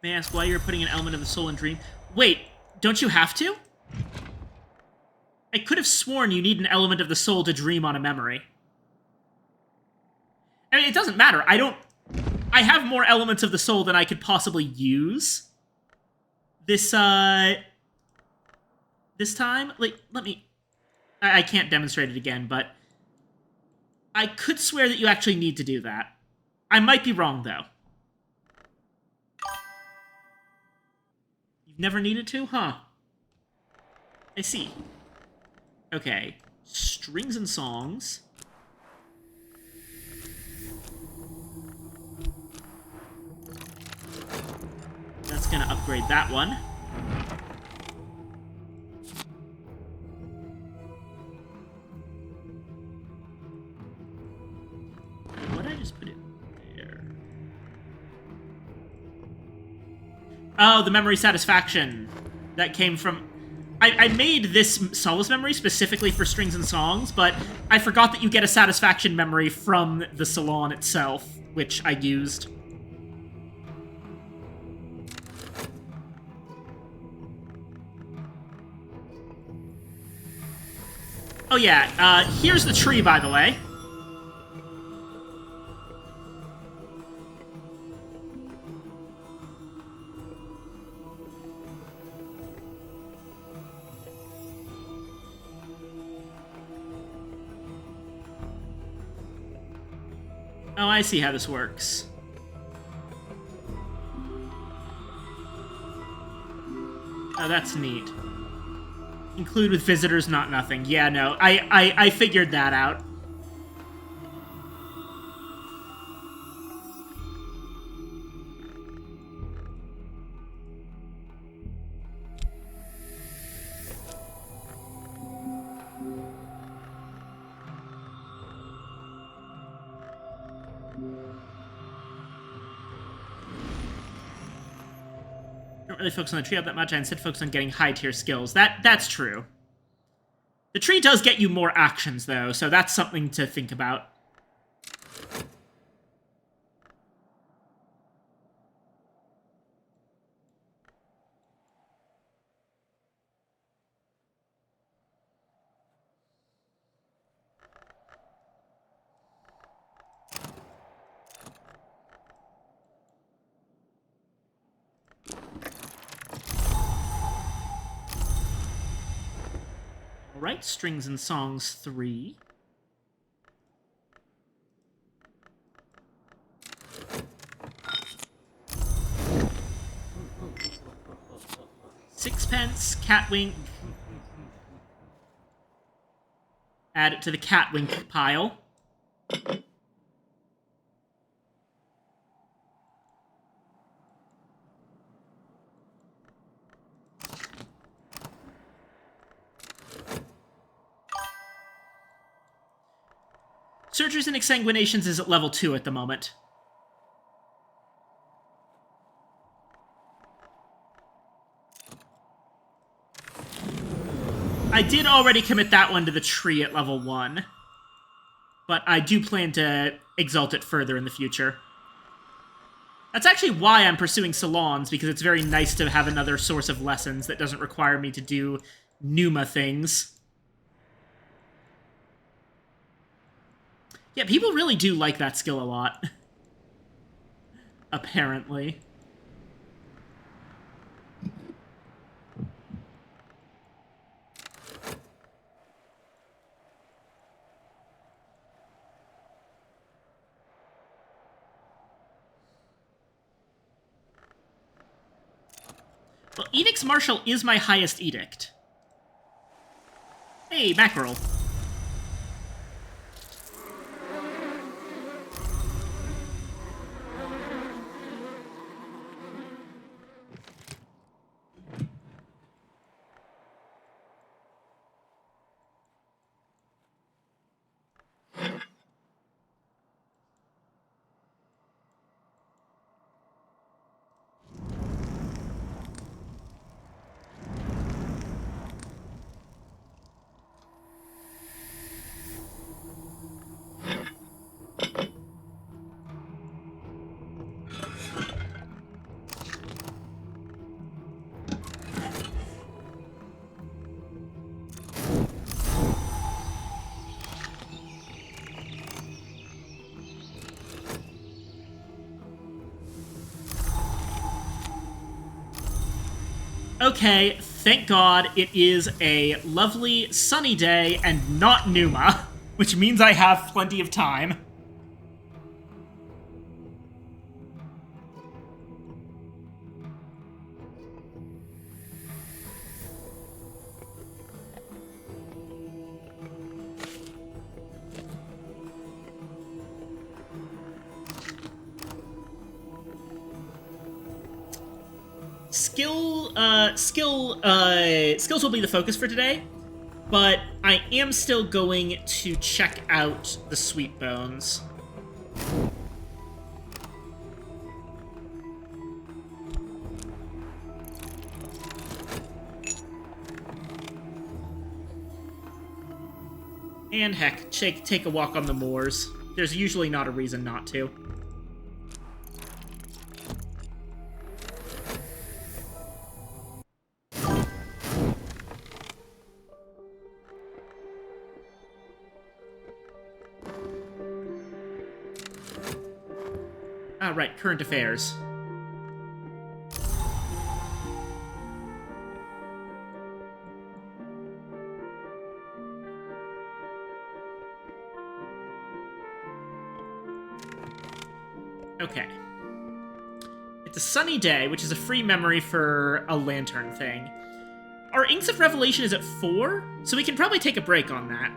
May I ask why you're putting an element of the soul in dream? Wait, don't you have to? I could have sworn you need an element of the soul to dream on a memory. I mean, it doesn't matter. I have more elements of the soul than I could possibly use. This time? Like, let me... I can't demonstrate it again, but... I could swear that you actually need to do that. I might be wrong, though. You've never needed to? Huh. I see. Okay. Strings and songs. That's gonna upgrade that one. What did I just put it there? Oh, the memory satisfaction. That came from... I made this solace memory specifically for strings and songs, but I forgot that you get a satisfaction memory from the salon itself, which I used. Oh yeah, here's the tree, by the way. Oh, I see how this works. Oh, that's neat. Include with visitors, not nothing. Yeah, no, I figured that out. Don't really focus on the tree up that much. I instead focus on getting high-tier skills. That's true. The tree does get you more actions, though, so that's something to think about. Alright, Strings and Songs 3. Sixpence, Catwink. Add it to the Catwink pile. Searchers and Exsanguinations is at level 2 at the moment. I did already commit that one to the tree at level 1. But I do plan to exalt it further in the future. That's actually why I'm pursuing salons, because it's very nice to have another source of lessons that doesn't require me to do Numa things. Yeah, people really do like that skill a lot. Apparently. Well, Edict's Marshal is my highest edict. Hey, mackerel. Okay, thank God it is a lovely sunny day and not Numa, which means I have plenty of time. Skills will be the focus for today, but I am still going to check out the sweet bones. And heck, take a walk on the moors. There's usually not a reason not to. Ah, right, current affairs. Okay. It's a sunny day, which is a free memory for a lantern thing. Our Inks of Revelation is at 4, so we can probably take a break on that.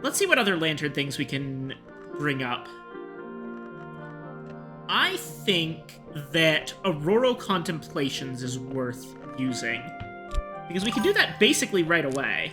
Let's see what other lantern things we can bring up. I think that Auroral Contemplations is worth using, because we can do that basically right away.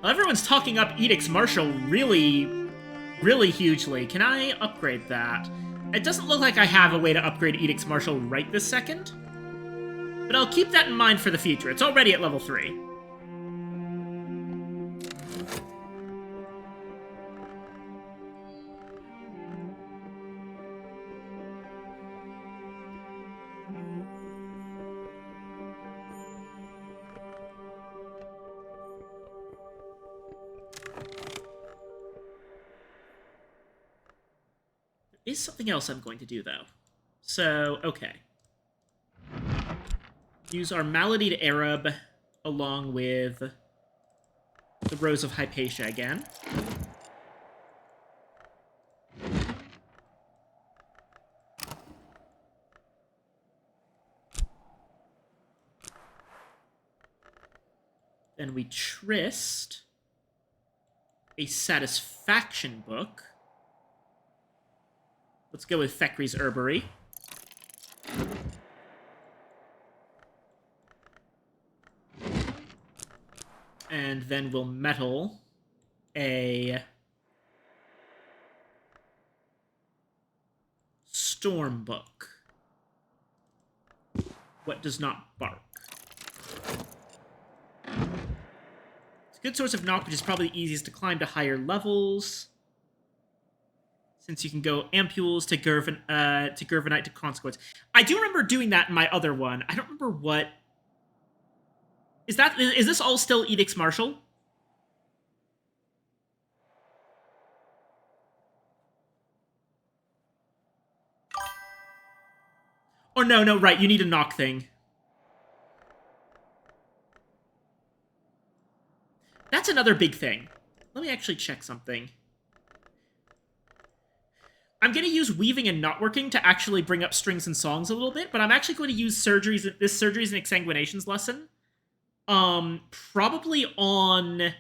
Well, everyone's talking up Edict's Marshal really hugely. Can I upgrade that? It doesn't look like I have a way to upgrade Edict's Marshal right this second, but I'll keep that in mind for the future. It's already at level 3. Is something else I'm going to do, though. So, okay. Use our Maladied Arab along with the Rose of Hypatia again. Then we Trist a Satisfaction book. Let's go with Thekri's Herbery. And then we'll metal a Storm book. What does not bark? It's a good source of knock, which is probably the easiest to climb to higher levels. Since you can go ampules to Gervanite to Consequence. I do remember doing that in my other one. I don't remember what... Is this all still Edict's Marshal? Or no, right, you need a knock thing. That's another big thing. Let me actually check something. I'm going to use Weaving and Not Working to actually bring up strings and songs a little bit, but I'm actually going to use Surgeries and Exsanguinations lesson. Probably on...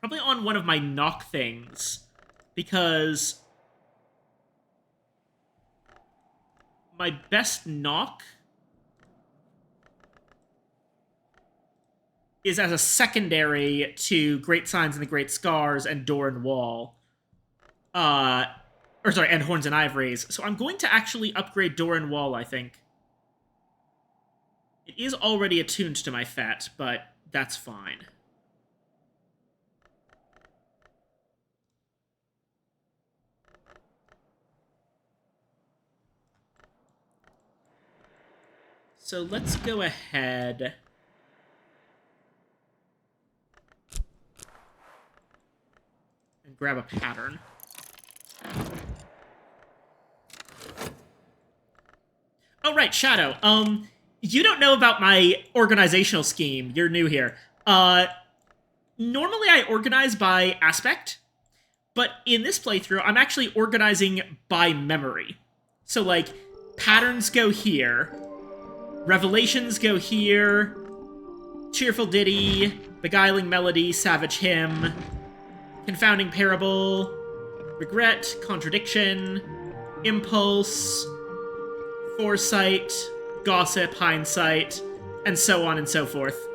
probably on one of my knock things, because my best knock is as a secondary to Great Signs and the Great Scars and Door and Wall. And Horns and Ivories. So I'm going to actually upgrade Door and Wall, I think. It is already attuned to my Fet, but that's fine. So let's go ahead... and grab a pattern. Oh, right, Shadow. You don't know about my organizational scheme. You're new here. Normally I organize by aspect, but in this playthrough, I'm actually organizing by memory. So, like, patterns go here, revelations go here, cheerful ditty, beguiling melody, savage hymn, confounding parable, regret, contradiction, impulse, foresight, gossip, hindsight, and so on and so forth.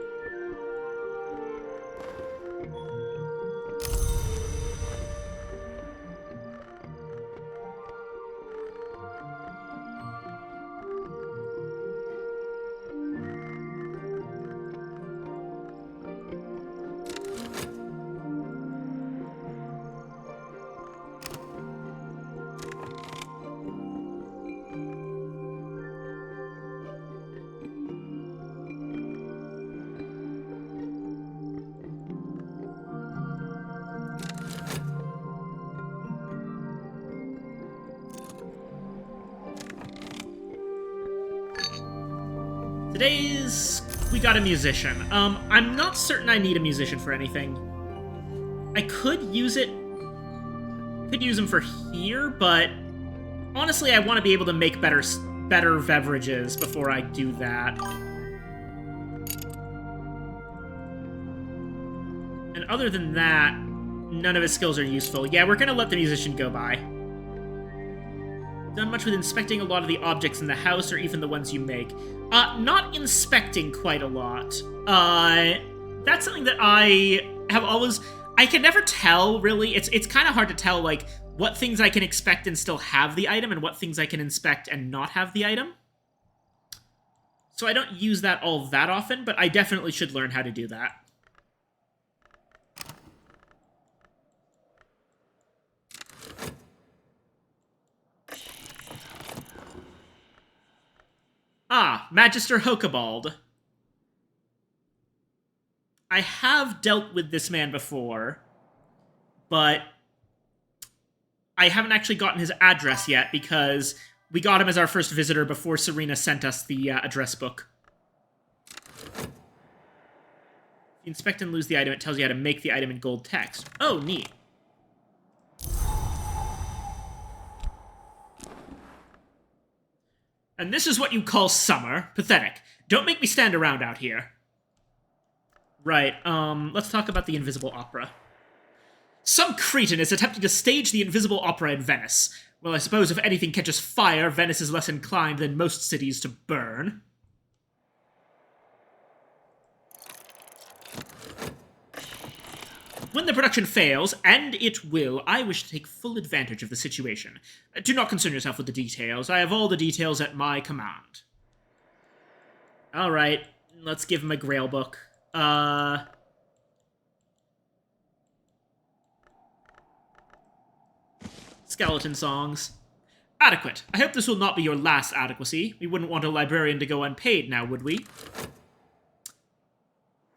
Today's... we got a musician. I'm not certain I need a musician for anything. I could use it... could use him for here, but... honestly, I want to be able to make better beverages before I do that. And other than that, none of his skills are useful. Yeah, we're gonna let the musician go by. Done much with inspecting a lot of the objects in the house, or even the ones you make. Not inspecting quite a lot. That's something that I have always... I can never tell, really. It's kind of hard to tell, like, what things I can expect and still have the item, and what things I can inspect and not have the item. So I don't use that all that often, but I definitely should learn how to do that. Ah, Magister Hokabald. I have dealt with this man before, but I haven't actually gotten his address yet because we got him as our first visitor before Serena sent us the address book. If you inspect and lose the item, it tells you how to make the item in gold text. Oh, neat. And this is what you call summer? Pathetic. Don't make me stand around out here. Right, let's talk about the Invisible Opera. Some cretin is attempting to stage the Invisible Opera in Venice. Well, I suppose if anything catches fire, Venice is less inclined than most cities to burn. When the production fails, and it will, I wish to take full advantage of the situation. Do not concern yourself with the details. I have all the details at my command. Alright, let's give him a Grail book. Skeleton songs. Adequate. I hope this will not be your last adequacy. We wouldn't want a librarian to go unpaid now, would we?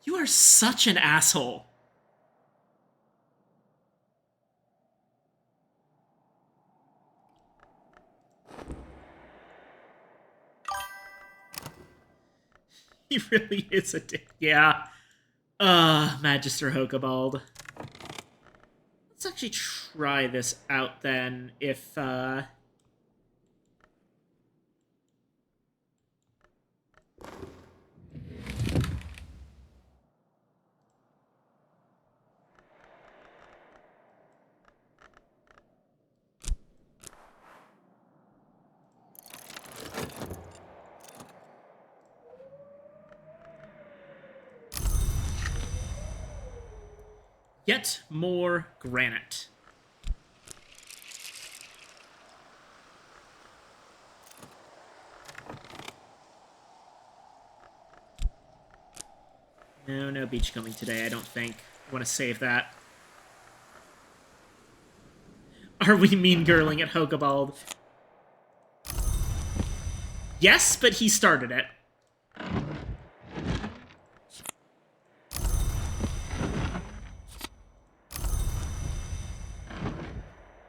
You are such an asshole. He really is a dick. Yeah. Magister Hokabald. Let's actually try this out then, if, yet more granite. No beachcombing today, I don't think. I want to save that. Are we mean-girling at Hokabald? Yes, but he started it.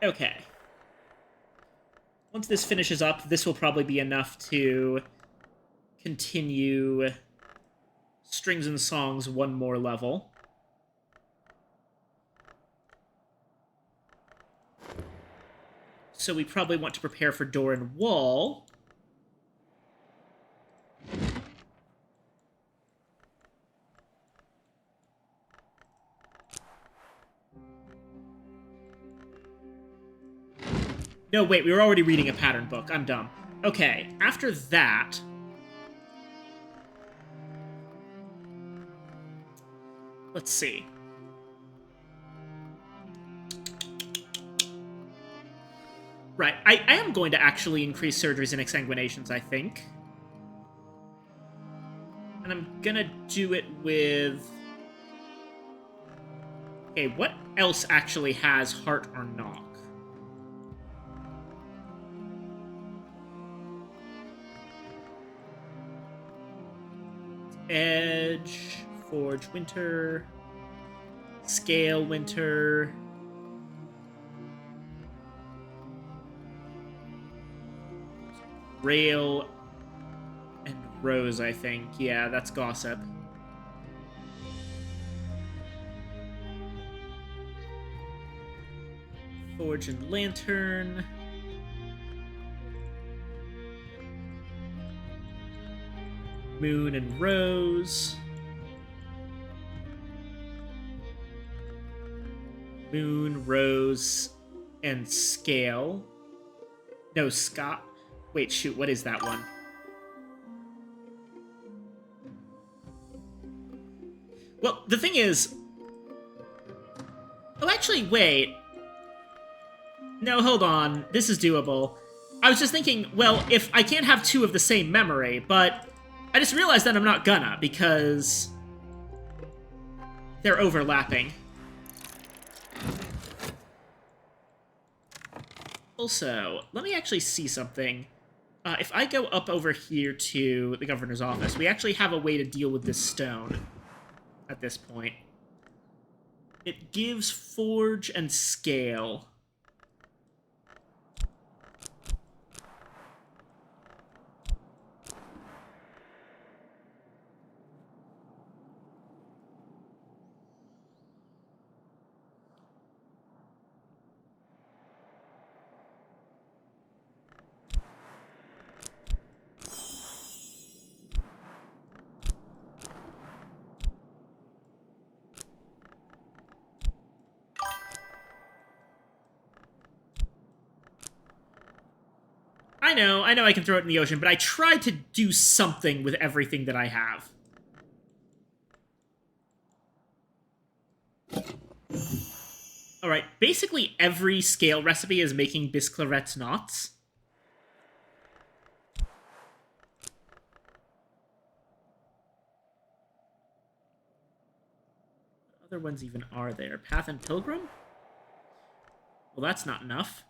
Okay. Once this finishes up, this will probably be enough to continue Strings and Songs one more level. So we probably want to prepare for Door and Wall. No, wait, we were already reading a pattern book. I'm dumb. Okay, after that... Let's see. Right, I am going to actually increase surgeries and exsanguinations, I think. And I'm gonna do it with... Okay, what else actually has Heart or Knock? Edge, Forge, Winter, Scale, Winter. Rail and Rose, I think. Yeah, that's Gossip. Forge and Lantern. Moon and Rose. Moon, Rose, and Scale. No, Scott. Wait, shoot, what is that one? Well, the thing is... Oh, actually, wait. No, hold on. This is doable. I was just thinking, well, if I can't have two of the same memory, but I just realized that I'm not gonna, because they're overlapping. Also, let me actually see something. If I go up over here to the governor's office, we actually have a way to deal with this stone at this point. It gives Forge and Scale. I know I can throw it in the ocean, but I tried to do something with everything that I have. Alright, basically every Scale recipe is making Bisclaret's knots. What other ones even are there? Path and Pilgrim? Well, that's not enough.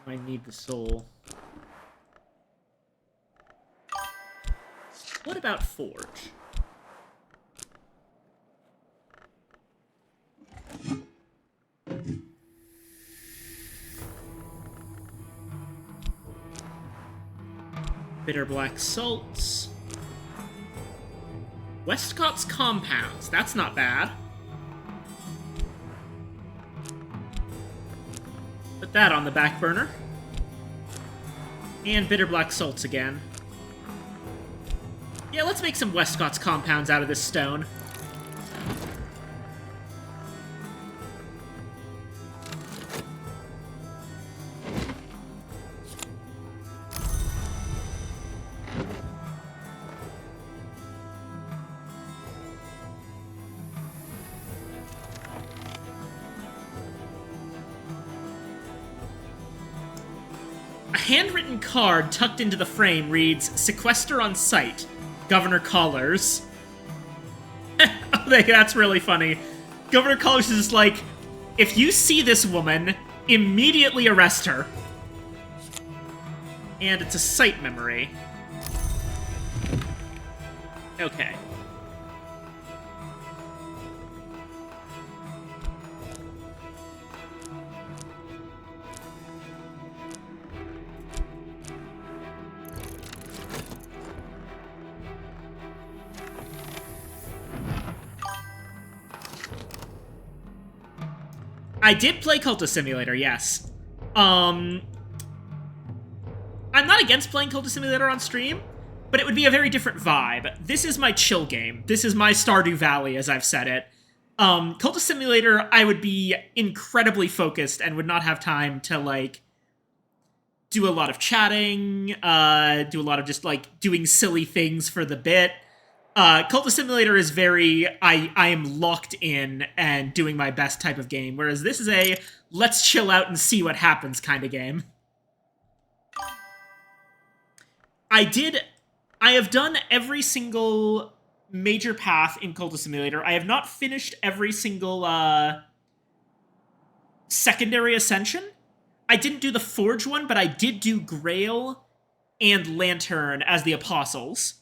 I need the soul. What about Forge? Bitter black salts. Westcott's compounds. That's not bad. Put that on the back burner. And bitter black salts again. Yeah, let's make some Westcott's compounds out of this stone. A handwritten card tucked into the frame reads, "Sequester on site, Governor Collars." That's really funny. Governor College is just like, if you see this woman, immediately arrest her. And it's a sight memory. Okay. I did play Cultist Simulator, yes. I'm not against playing Cultist Simulator on stream, but it would be a very different vibe. This is my chill game. This is my Stardew Valley, as I've said it. Cultist Simulator, I would be incredibly focused and would not have time to, like, do a lot of chatting, do a lot of just, like, doing silly things for the bit. Cultist Simulator is very, I am locked in and doing my best type of game, whereas this is a let's chill out and see what happens kind of game. I have done every single major path in Cultist Simulator. I have not finished every single, secondary ascension. I didn't do the Forge one, but I did do Grail and Lantern as the Apostles.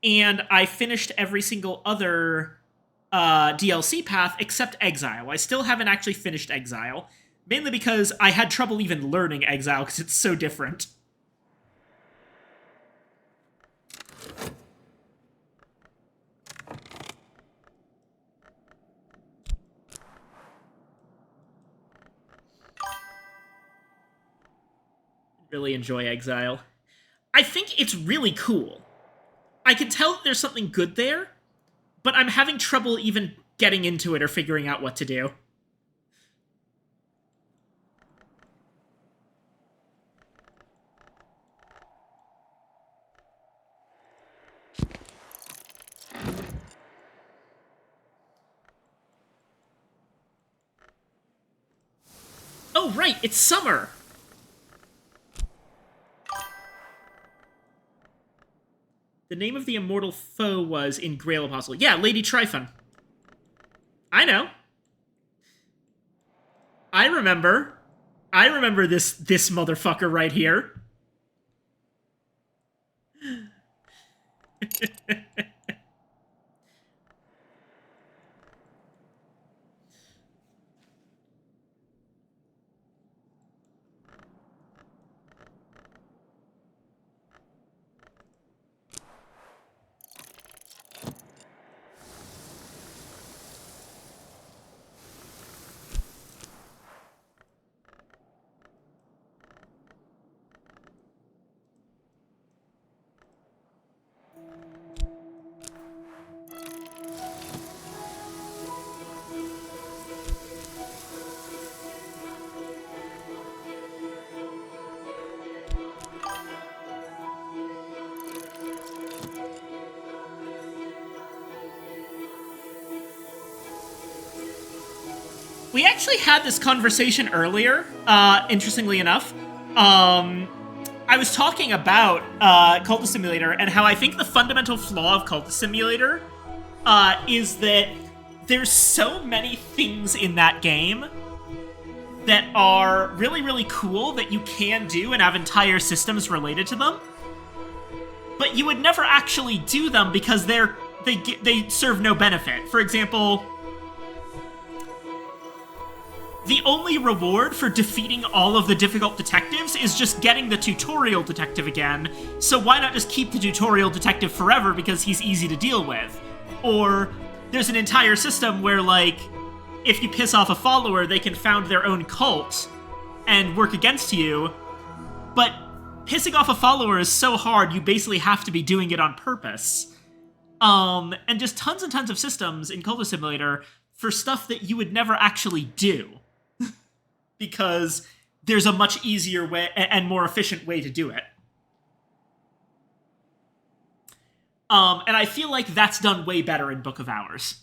And I finished every single other DLC path except Exile. I still haven't actually finished Exile, mainly because I had trouble even learning Exile because it's so different. Really enjoy Exile. I think it's really cool. I can tell that there's something good there, but I'm having trouble even getting into it or figuring out what to do. Oh, right, it's summer! The name of the immortal foe was in Grail Apostle. Yeah, Lady Tryphon. I know. I remember this motherfucker right here. We actually had this conversation earlier, interestingly enough. I was talking about Cultist Simulator and how I think the fundamental flaw of Cultist Simulator is that there's so many things in that game that are really, really cool that you can do and have entire systems related to them. But you would never actually do them because they serve no benefit. For example, the only reward for defeating all of the difficult detectives is just getting the tutorial detective again, so why not just keep the tutorial detective forever because he's easy to deal with? Or there's an entire system where, like, if you piss off a follower, they can found their own cult and work against you, but pissing off a follower is so hard, you basically have to be doing it on purpose. And just tons and tons of systems in Cultist Simulator for stuff that you would never actually do. Because there's a much easier way and more efficient way to do it. And I feel like that's done way better in Book of Hours.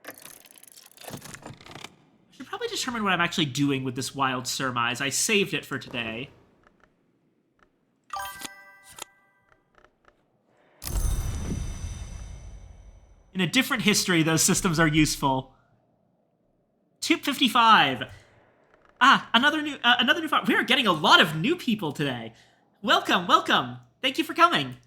I should probably determine what I'm actually doing with this Wild Surmise. I saved it for today. a different history, those systems are useful. 255. Another new we are getting a lot of new people today. Welcome, welcome. Thank you for coming.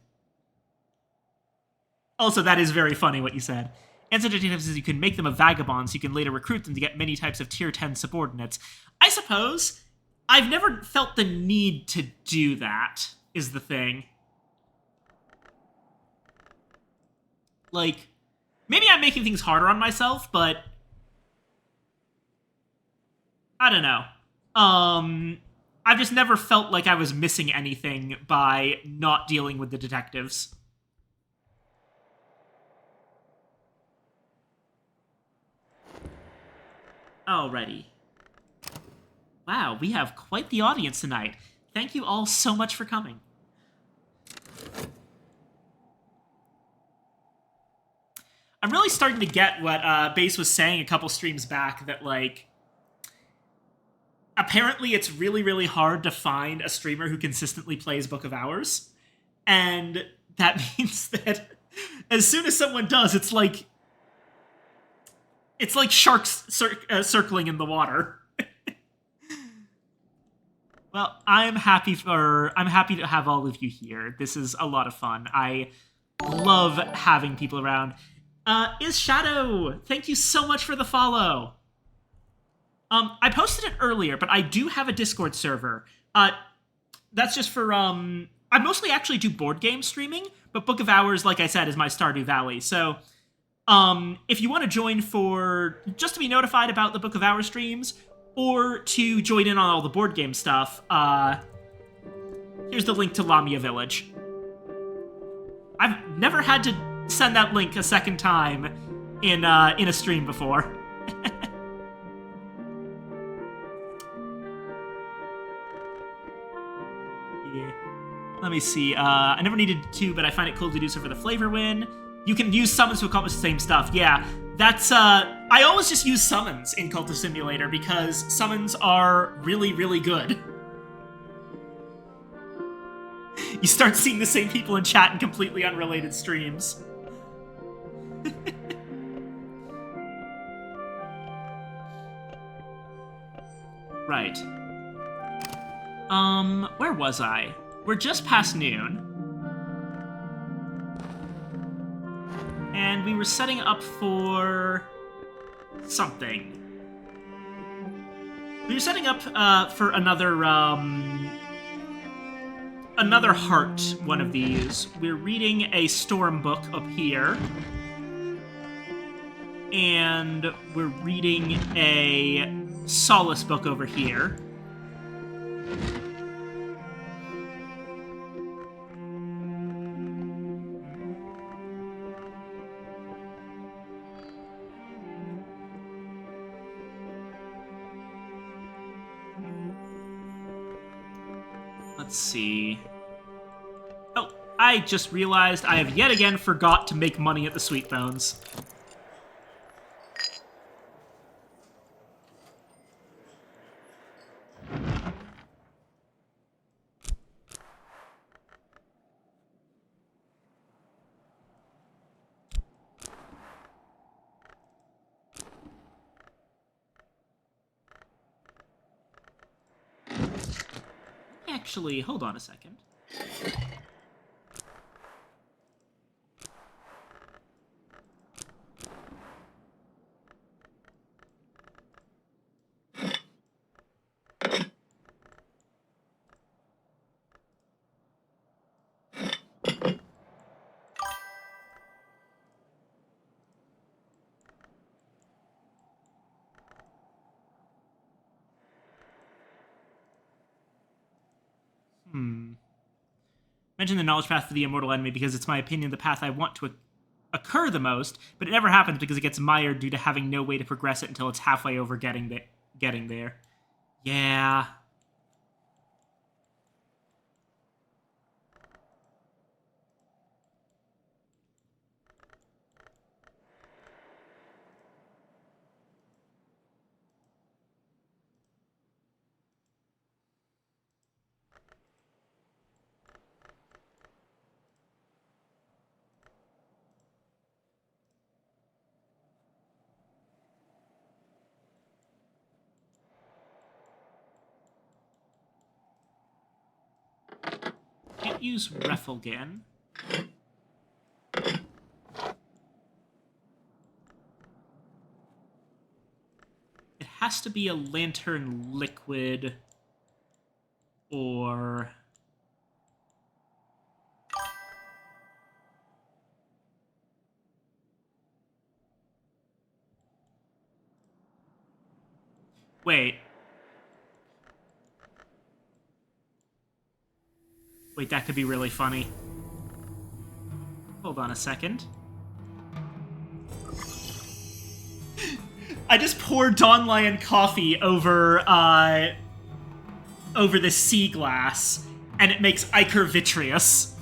Also, that is very funny what you said. Answer detectives is you can make them a vagabond so you can later recruit them to get many types of tier 10 subordinates. I suppose I've never felt the need to do that, is the thing. Like, maybe I'm making things harder on myself, but I don't know. I've just never felt like I was missing anything by not dealing with the detectives. Alrighty. Wow, we have quite the audience tonight. Thank you all so much for coming. I'm really starting to get what Base was saying a couple streams back, that, like, apparently it's really, really hard to find a streamer who consistently plays Book of Hours. And that means that as soon as someone does, it's like sharks circling in the water. Well, I'm happy to have all of you here. This is a lot of fun. I love having people around. Is Shadow, thank you so much for the follow. I posted it earlier, but I do have a Discord server. That's just for, I mostly actually do board game streaming, but Book of Hours, like I said, is my Stardew Valley. So, if you want to join just to be notified about the Book of Hours streams, or to join in on all the board game stuff, here's the link to Lamia Village. I've never had to send that link a second time in a stream before. Yeah. Let me see. I never needed to, but I find it cool to do so for the flavor win. You can use summons to accomplish the same stuff. Yeah, that's, I always just use summons in Cult of Simulator because summons are really, really good. You start seeing the same people in chat in completely unrelated streams. Right. Where was I? We're just past noon. And we were setting up for something. We were setting up for another heart, one of these. We're reading a storm book up here. And we're reading a solace book over here. Let's see. Oh, I just realized I have yet again forgot to make money at the Sweet Bones. Actually, hold on a second. Mention the knowledge path for the immortal enemy because it's my opinion the path I want to occur the most, but it never happens because it gets mired due to having no way to progress it until it's halfway over getting there. Yeah. can't use Refulgan. It has to be a Lantern Liquid or... Wait. Wait, that could be really funny. Hold on a second. I just poured Dawn Lion coffee over the sea glass, and it makes Ichor Vitreous.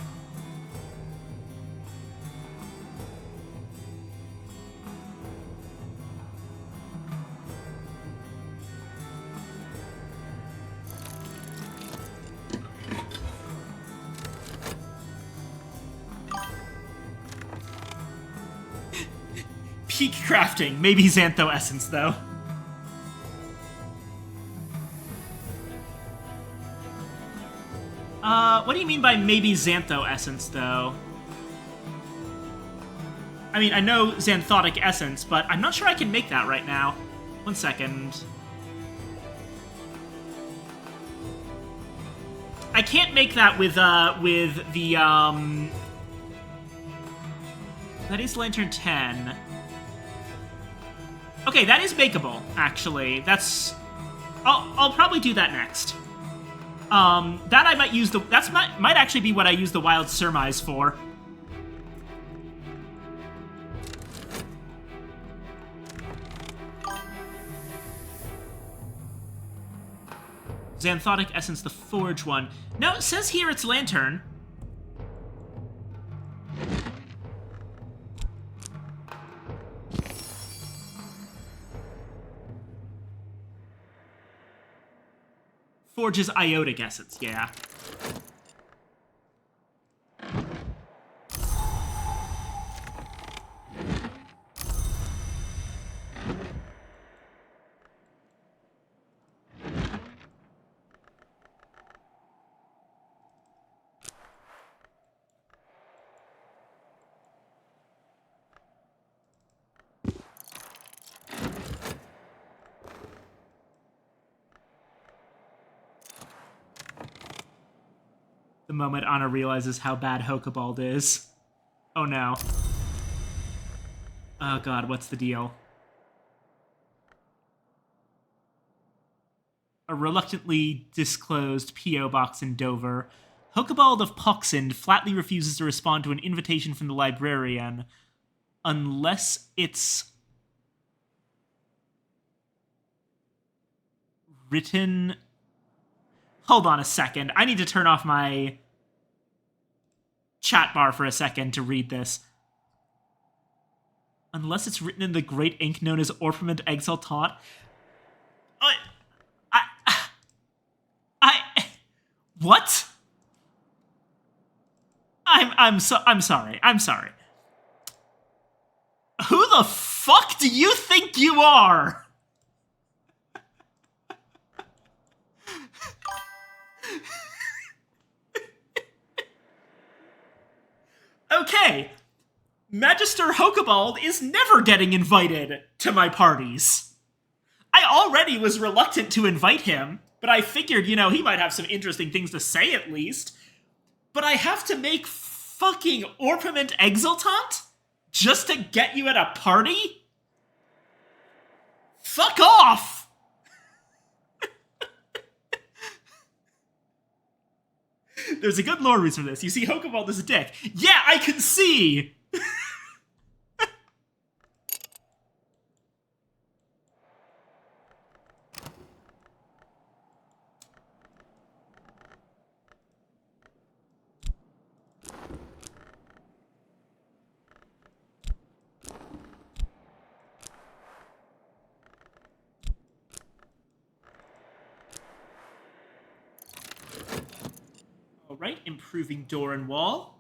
Peak crafting. Maybe Xantho Essence, though. What do you mean by maybe Xantho Essence, though? I mean, I know Xanthotic Essence, but I'm not sure I can make that right now. 1 second. I can't make that with the, That is Lantern 10. Okay, that is makeable, actually. That's... I'll probably do that next. That I might use the... might actually be what I use the Wild Surmise for. Xanthotic Essence, the Forge one. No, it says here it's Lantern. Forge's Iotic Essence, yeah. The moment Anna realizes how bad Hokebald is. Oh no. Oh god, what's the deal? A reluctantly disclosed P.O. box in Dover. Hokebald of Poxend flatly refuses to respond to an invitation from the librarian unless it's written... Hold on a second. I need to turn off my chat bar for a second to read this. Unless it's written in the great ink known as Orpiment Exultant. What? I'm sorry. I'm sorry. Who the fuck do you think you are? Okay, Magister Hokebald is never getting invited to my parties. I already was reluctant to invite him, but I figured, you know, he might have some interesting things to say at least. But I have to make fucking Orpiment Exultant just to get you at a party? Fuck off! There's a good lore reason for this. You see, Hokebald is a dick. Yeah, I can see! Alright, improving door and wall.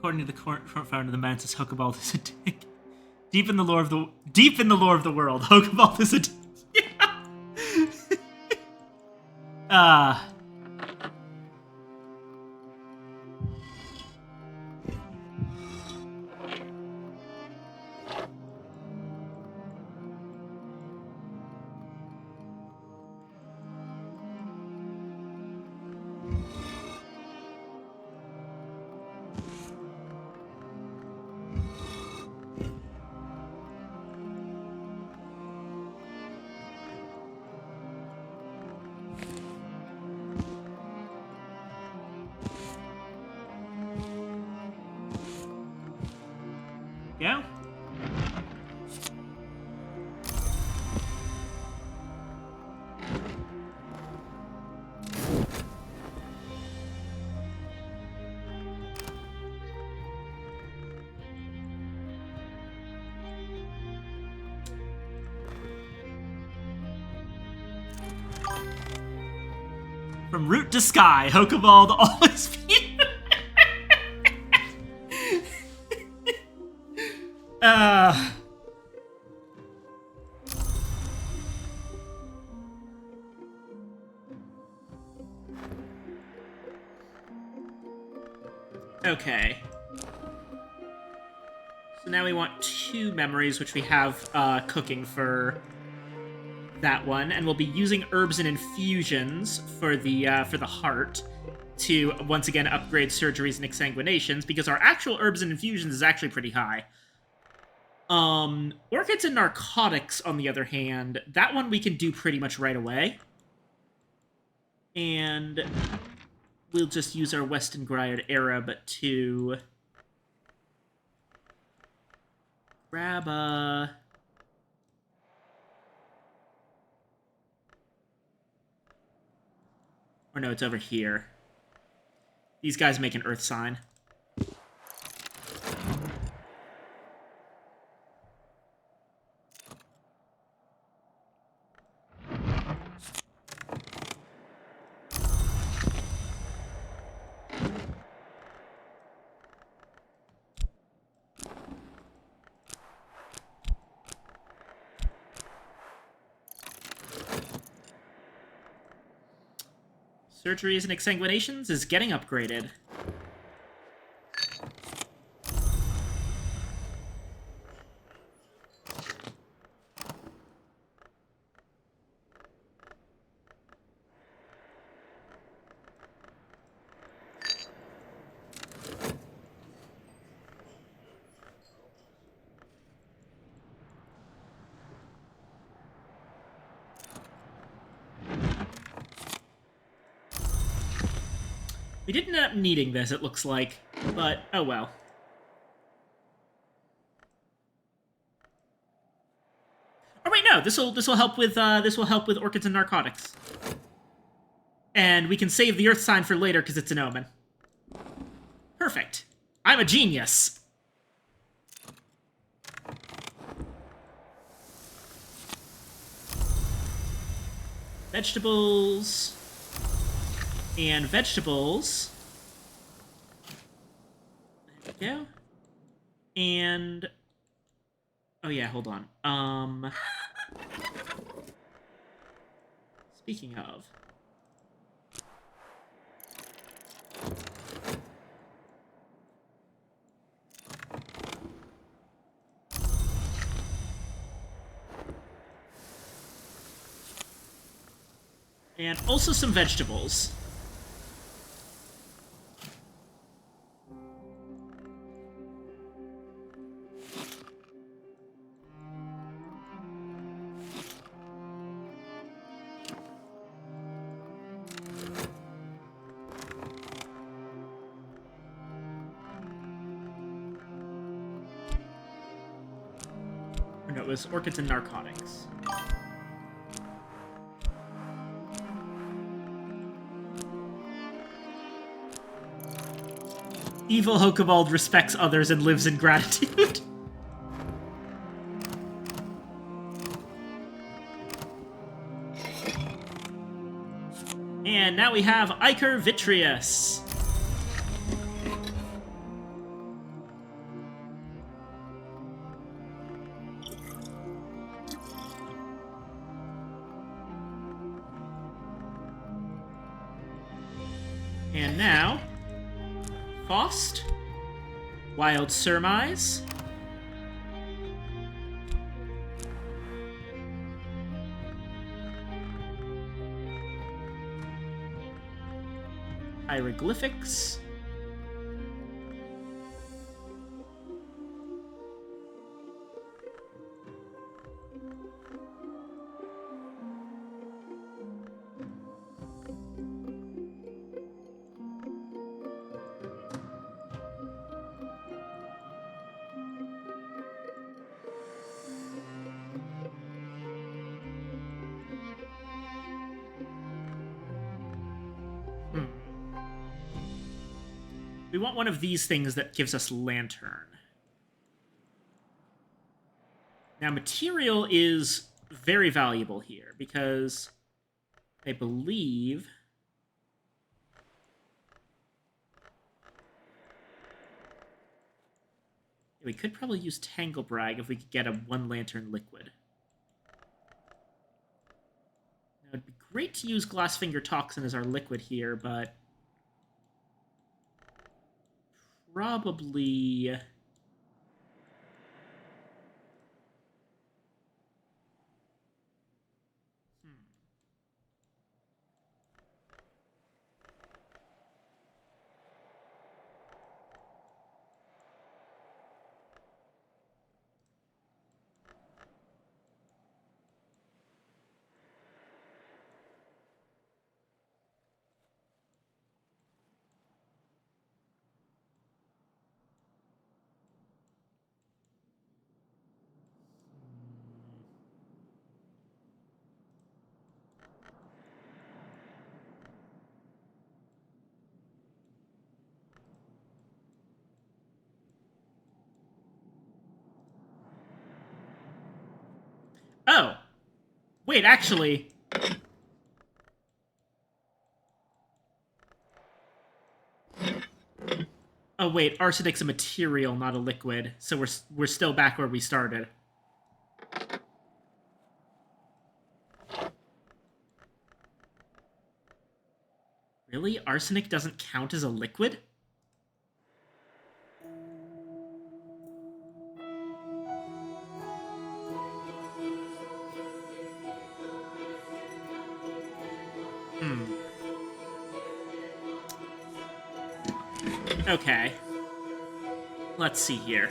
According to the current founder of the Mantis, Hokeball is a dick. Deep in the lore of the world, Hokeball is a dick. Yeah. Yeah. From root to sky, Hokeball always be. Okay. So now we want 2 memories, which we have cooking for that one, and we'll be using herbs and infusions for the heart to once again upgrade surgeries and exsanguinations, because our actual herbs and infusions is actually pretty high. Orchids and narcotics, on the other hand, that one we can do pretty much right away. And we'll just use our Weston Griard Arab to grab a... Or no, it's over here. These guys make an earth sign. Surgeries and exsanguinations is getting upgraded. We didn't end up needing this, it looks like, but oh well. Oh wait, no, this will help with orchids and narcotics, and we can save the earth sign for later because it's an omen. Perfect. I'm a genius. Vegetables. And vegetables. There we go. And... Oh yeah, hold on. Speaking of... And also some vegetables. No, it was orchids and narcotics. Evil Hokebald respects others and lives in gratitude. And now we have Ichor Vitreous. And now, Faust, Wild Surmise, Hieroglyphics, we want one of these things that gives us Lantern. Now, material is very valuable here because I believe we could probably use Tanglebrag if we could get a 1-lantern liquid. Now, it'd be great to use Glassfinger Toxin as our liquid here, but probably... Oh! Wait, actually... Oh wait, arsenic's a material, not a liquid, so we're still back where we started. Really? Arsenic doesn't count as a liquid? Okay. Let's see here.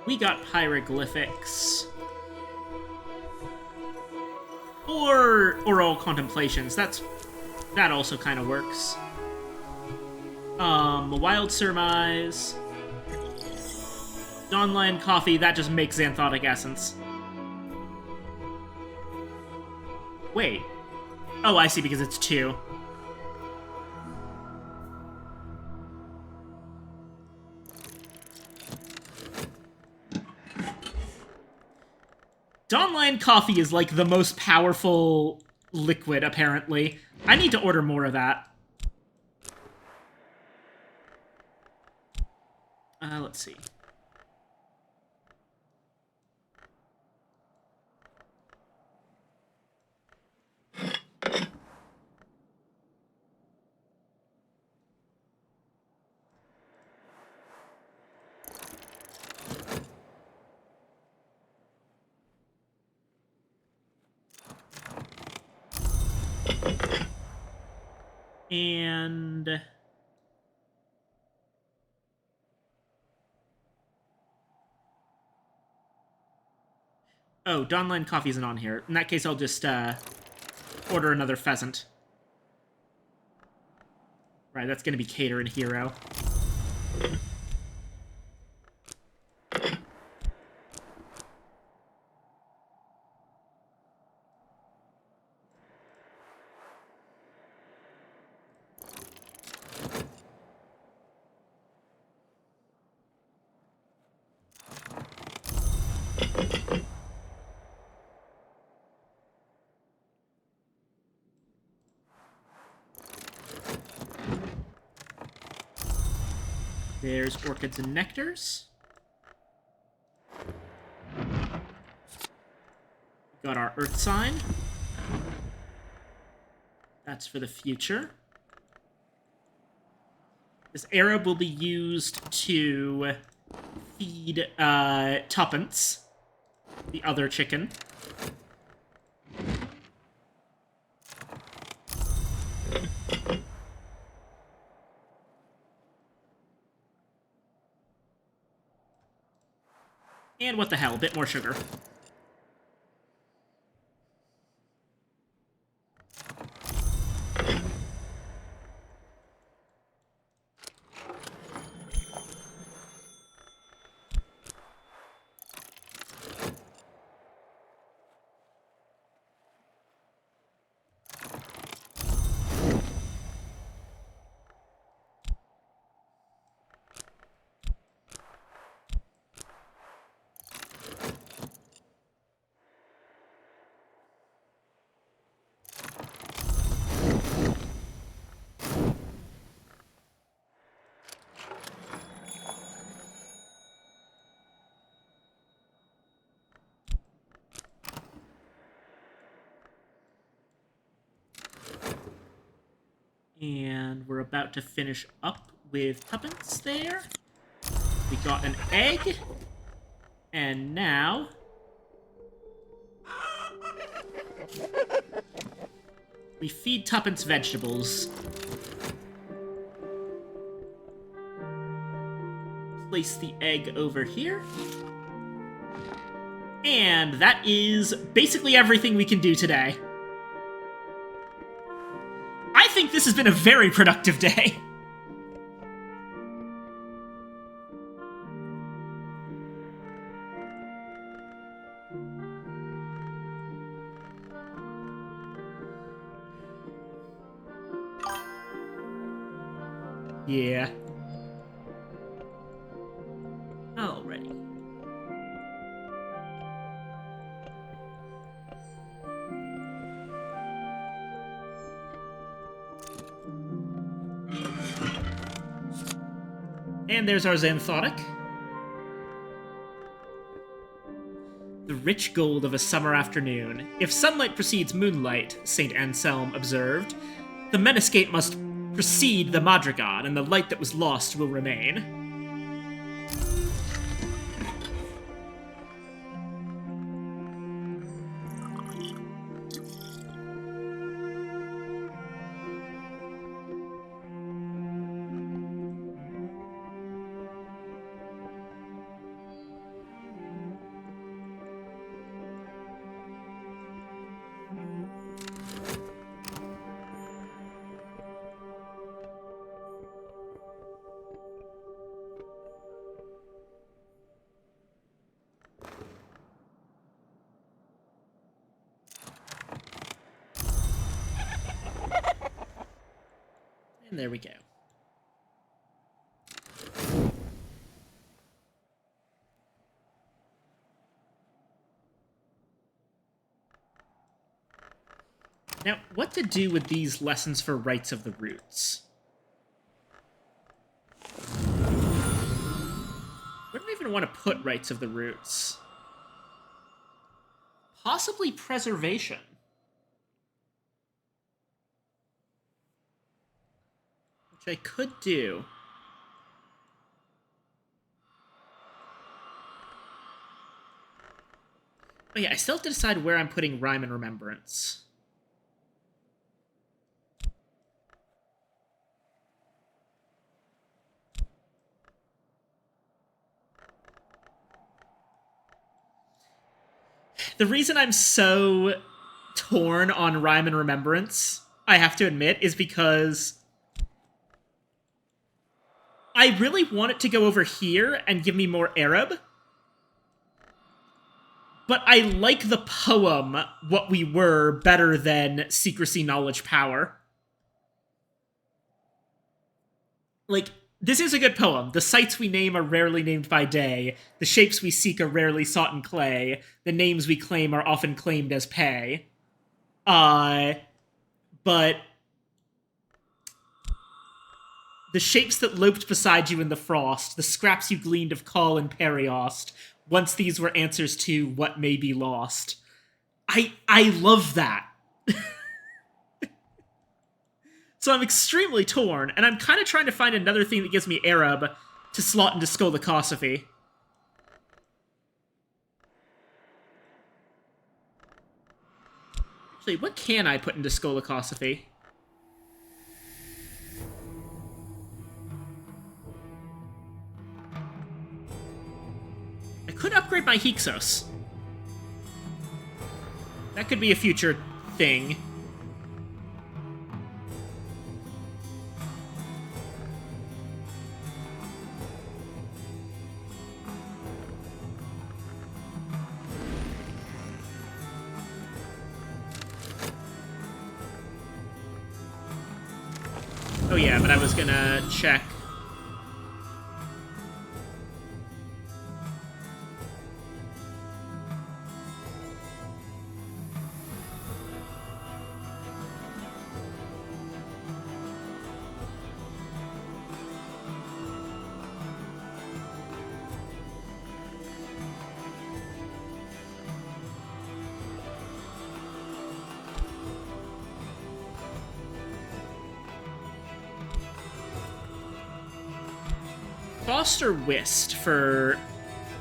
We got hieroglyphics. Or oral contemplations. That also kind of works. Wild surmise. Dawnland coffee, that just makes xanthotic essence. Wait. Oh, I see, because it's 2. Dawnland coffee is like the most powerful liquid, apparently. I need to order more of that. Let's see. And... Oh, Dawnland coffee isn't on here. In that case, I'll just, order another pheasant. Right, that's gonna be Cater and Hero. There's orchids and nectars. Got our earth sign. That's for the future. This Arab will be used to feed Tuppence, the other chicken. And what the hell, a bit more sugar. And we're about to finish up with Tuppence there. We got an egg. And now... we feed Tuppence vegetables. Place the egg over here. And that is basically everything we can do today. I think this has been a very productive day. Yeah. Alrighty. And there's our Xanthotic. The rich gold of a summer afternoon. If sunlight precedes moonlight, St. Anselm observed, the Menescate must precede the Madrigal, and the light that was lost will remain. And there we go. Now, what to do with these lessons for rights of the roots? Where do I even want to put rights of the roots? Possibly preservation. Which I could do. Oh yeah, I still have to decide where I'm putting Rhyme and Remembrance. The reason I'm so torn on Rhyme and Remembrance, I have to admit, is because I really want it to go over here and give me more Arab. But I like the poem, What We Were, better than Secrecy, Knowledge, Power. Like, this is a good poem. The sights we name are rarely named by day. The shapes we seek are rarely sought in clay. The names we claim are often claimed as pay. But The shapes that loped beside you in the frost, the scraps you gleaned of call and periost, once these were answers to what may be lost. I love that. So I'm extremely torn, and I'm kind of trying to find another thing that gives me Arab to slot into Skolakosophy. Actually, what can I put into Skolakosophy? I could upgrade my Hyksos. That could be a future thing. Oh yeah, but I was gonna check. Foster Whist for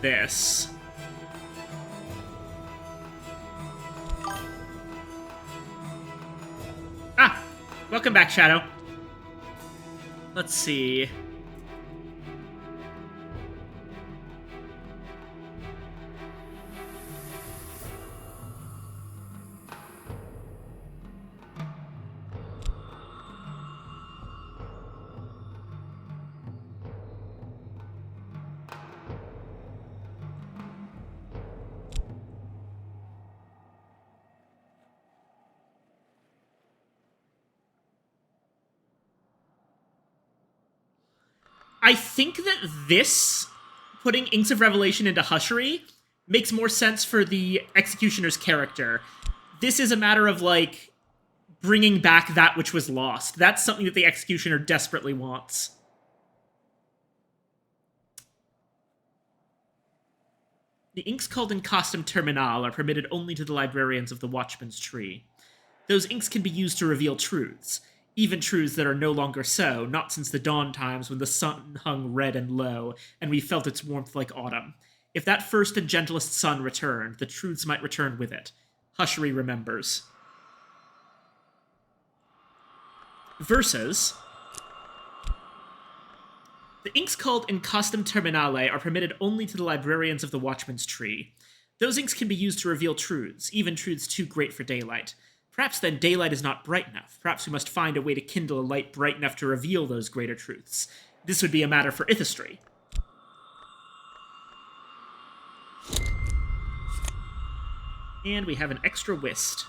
this. Ah! Welcome back, Shadow. Let's see. I think that this, putting Inks of Revelation into Hushery, makes more sense for the Executioner's character. This is a matter of, like, bringing back that which was lost. That's something that the Executioner desperately wants. The inks called in Custom Terminal are permitted only to the librarians of the Watchman's Tree. Those inks can be used to reveal truths, even truths that are no longer so, not since the dawn times when the sun hung red and low, and we felt its warmth like autumn. If that first and gentlest sun returned, the truths might return with it. Hushery remembers. Versus, the inks called in Custom Terminale are permitted only to the librarians of the Watchman's Tree. Those inks can be used to reveal truths, even truths too great for daylight. Perhaps then daylight is not bright enough. Perhaps we must find a way to kindle a light bright enough to reveal those greater truths. This would be a matter for Ithistry. And we have an extra whist.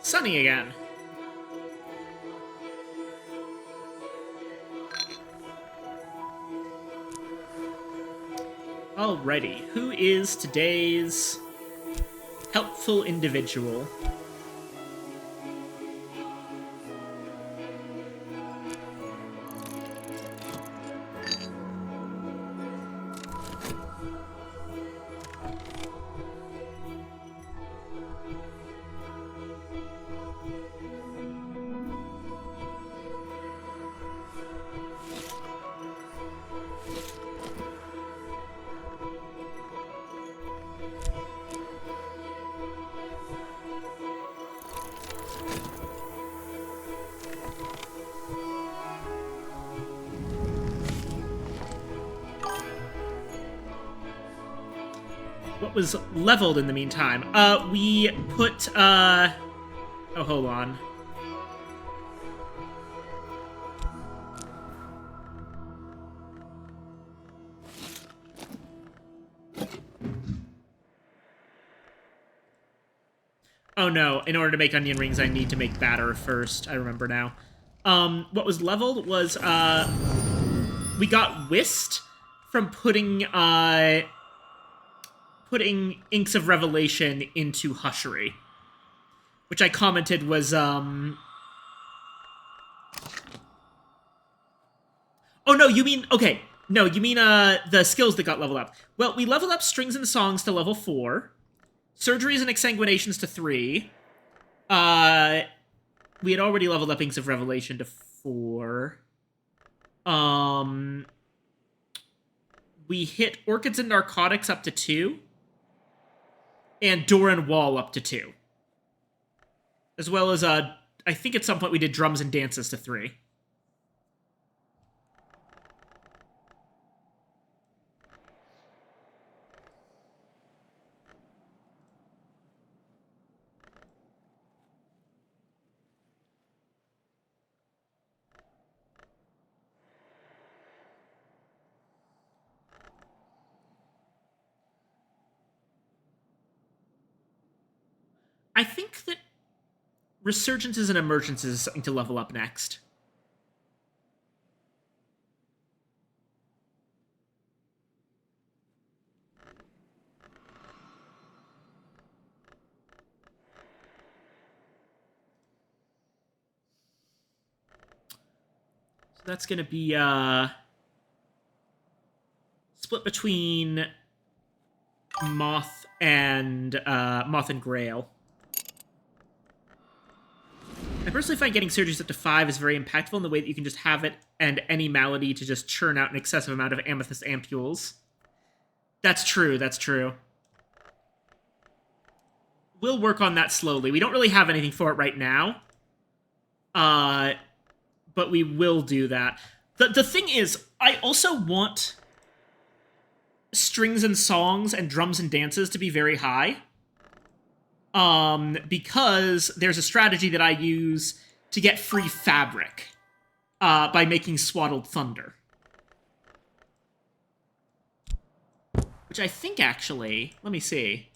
Sunny again. Alrighty, who is today's helpful individual? What was leveled in the meantime? We put, oh, hold on. Oh no, in order to make onion rings, I need to make batter first. I remember now. What was leveled was, we got whist from putting Inks of Revelation into Hushery. Which I commented was, Oh no, you mean, okay. No, you mean, the skills that got leveled up. Well, we leveled up Strings and Songs to level 4. Surgeries and Exsanguinations to 3. We had already leveled up Inks of Revelation to 4. We hit Orchids and Narcotics up to 2. And Door and Wall up to 2. As well as, I think at some point we did Drums and Dances to 3. I think that Resurgences and Emergences is something to level up next. So that's going to be split between Moth and Grail. I personally find getting surgeries up to 5 is very impactful in the way that you can just have it and any malady to just churn out an excessive amount of amethyst ampules. That's true, that's true. We'll work on that slowly. We don't really have anything for it right now. But we will do that. The thing is, I also want Strings and Songs and Drums and Dances to be very high. Because there's a strategy that I use to get free fabric by making Swaddled Thunder. Which I think actually, let me see.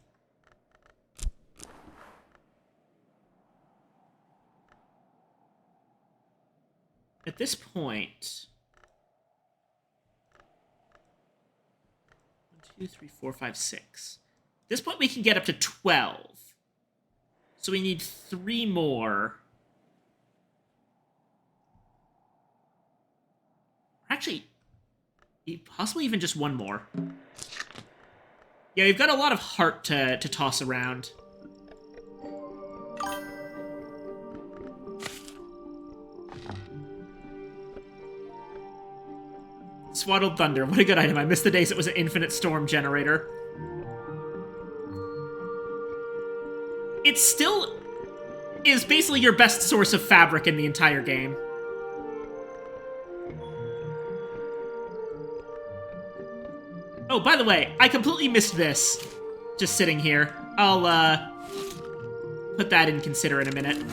At this point, 1, 2, 3, 4, 5, 6. At this point, we can get up to 12. So we need 3 more. Actually, possibly even just 1 more. Yeah, we've got a lot of heart to toss around. Swaddled Thunder, what a good item. I missed the days it was an infinite storm generator. It still is basically your best source of fabric in the entire game. Oh, by the way, I completely missed this. Just sitting here. I'll, put that in consider in a minute.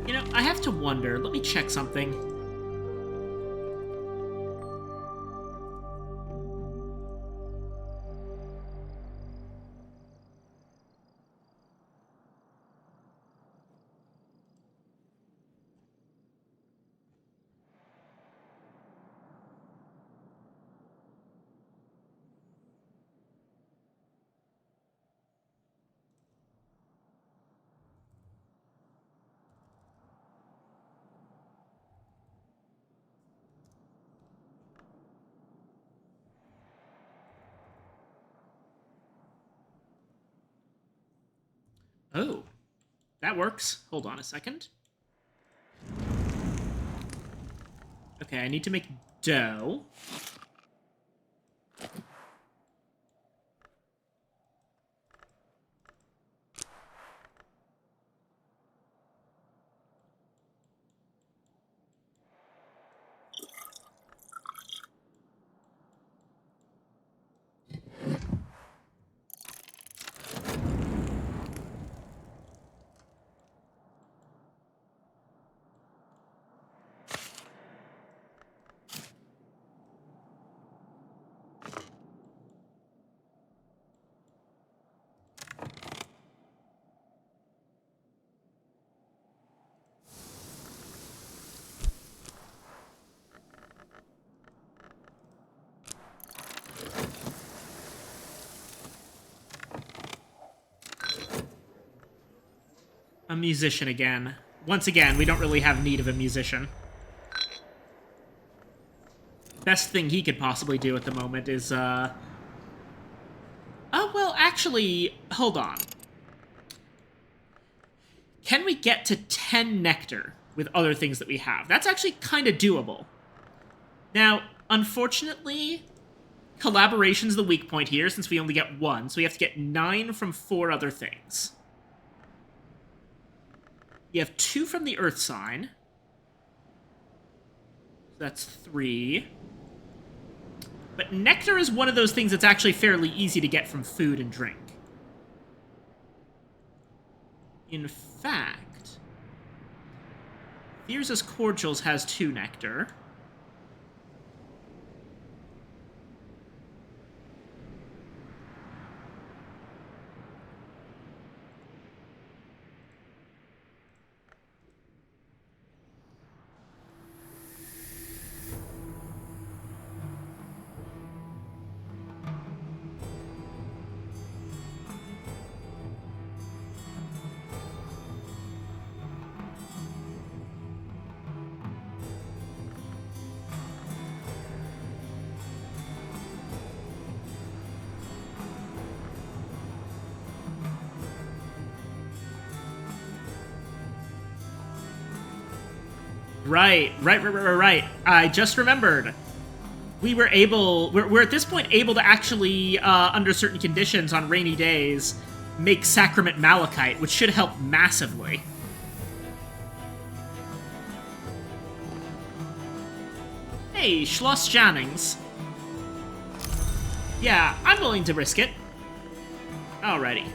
You know, I have to wonder. Let me check something. Oh, that works. Hold on a second. Okay, I need to make dough. A musician again. Once again, we don't really have need of a musician. Best thing he could possibly do at the moment is, Oh, well, actually, hold on. Can we get to 10 nectar with other things that we have? That's actually kind of doable. Now, unfortunately, collaboration's the weak point here, since we only get one, so we have to get 9 from 4 other things. You have 2 from the Earth sign. That's 3. But nectar is one of those things that's actually fairly easy to get from food and drink. In fact, Thyrsa's Cordials has 2 nectar. Right. I just remembered. We're at this point able to actually, under certain conditions on rainy days, make Sacrament Malachite, which should help massively. Hey, Schloss Jannings. Yeah, I'm willing to risk it. Alrighty.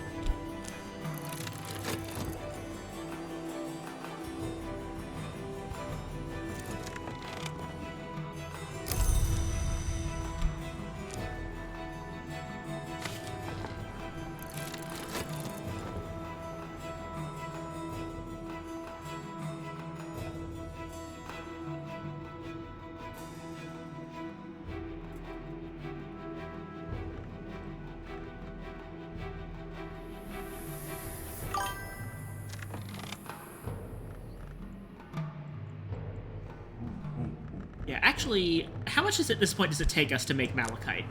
Yeah, actually, how much at this point does it take us to make Malachite?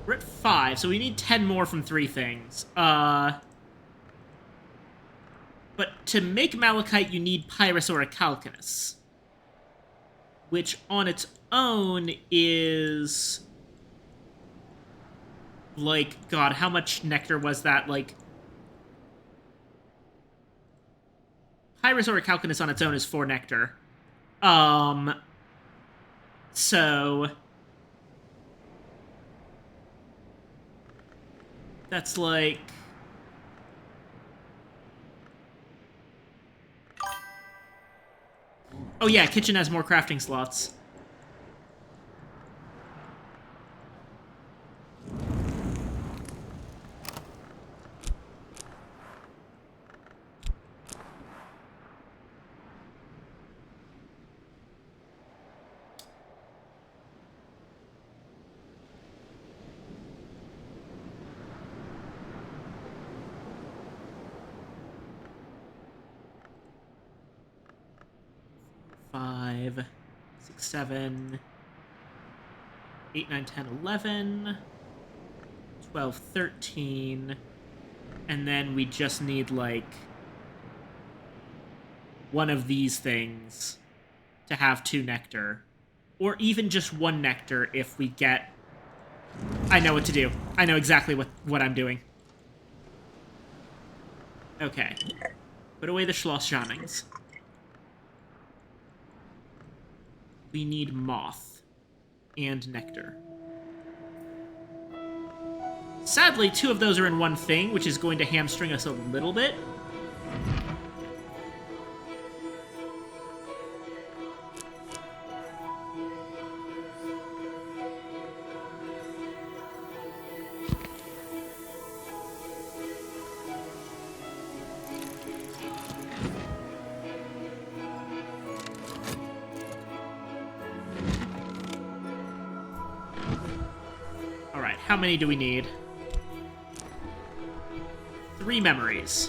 We're at 5, so we need 10 more from 3 things. But to make Malachite, you need Pyrus or a Calcanus. Which, on its own, is... Like, God, how much nectar was that? Like... Pyrus or a Calcanus on its own is 4 nectar. So... That's like... Oh yeah, kitchen has more crafting slots. Five, 6, 7, 8, 9, 10, 11, 12, 13. And then we just need, like, one of these things to have 2 nectar. Or even just 1 nectar if we get... I know what to do. I know exactly what I'm doing. Okay. Put away the Schloss Jannings. We need moth and nectar. Sadly, 2 of those are in one thing, which is going to hamstring us a little bit. Alright, how many do we need? 3 memories.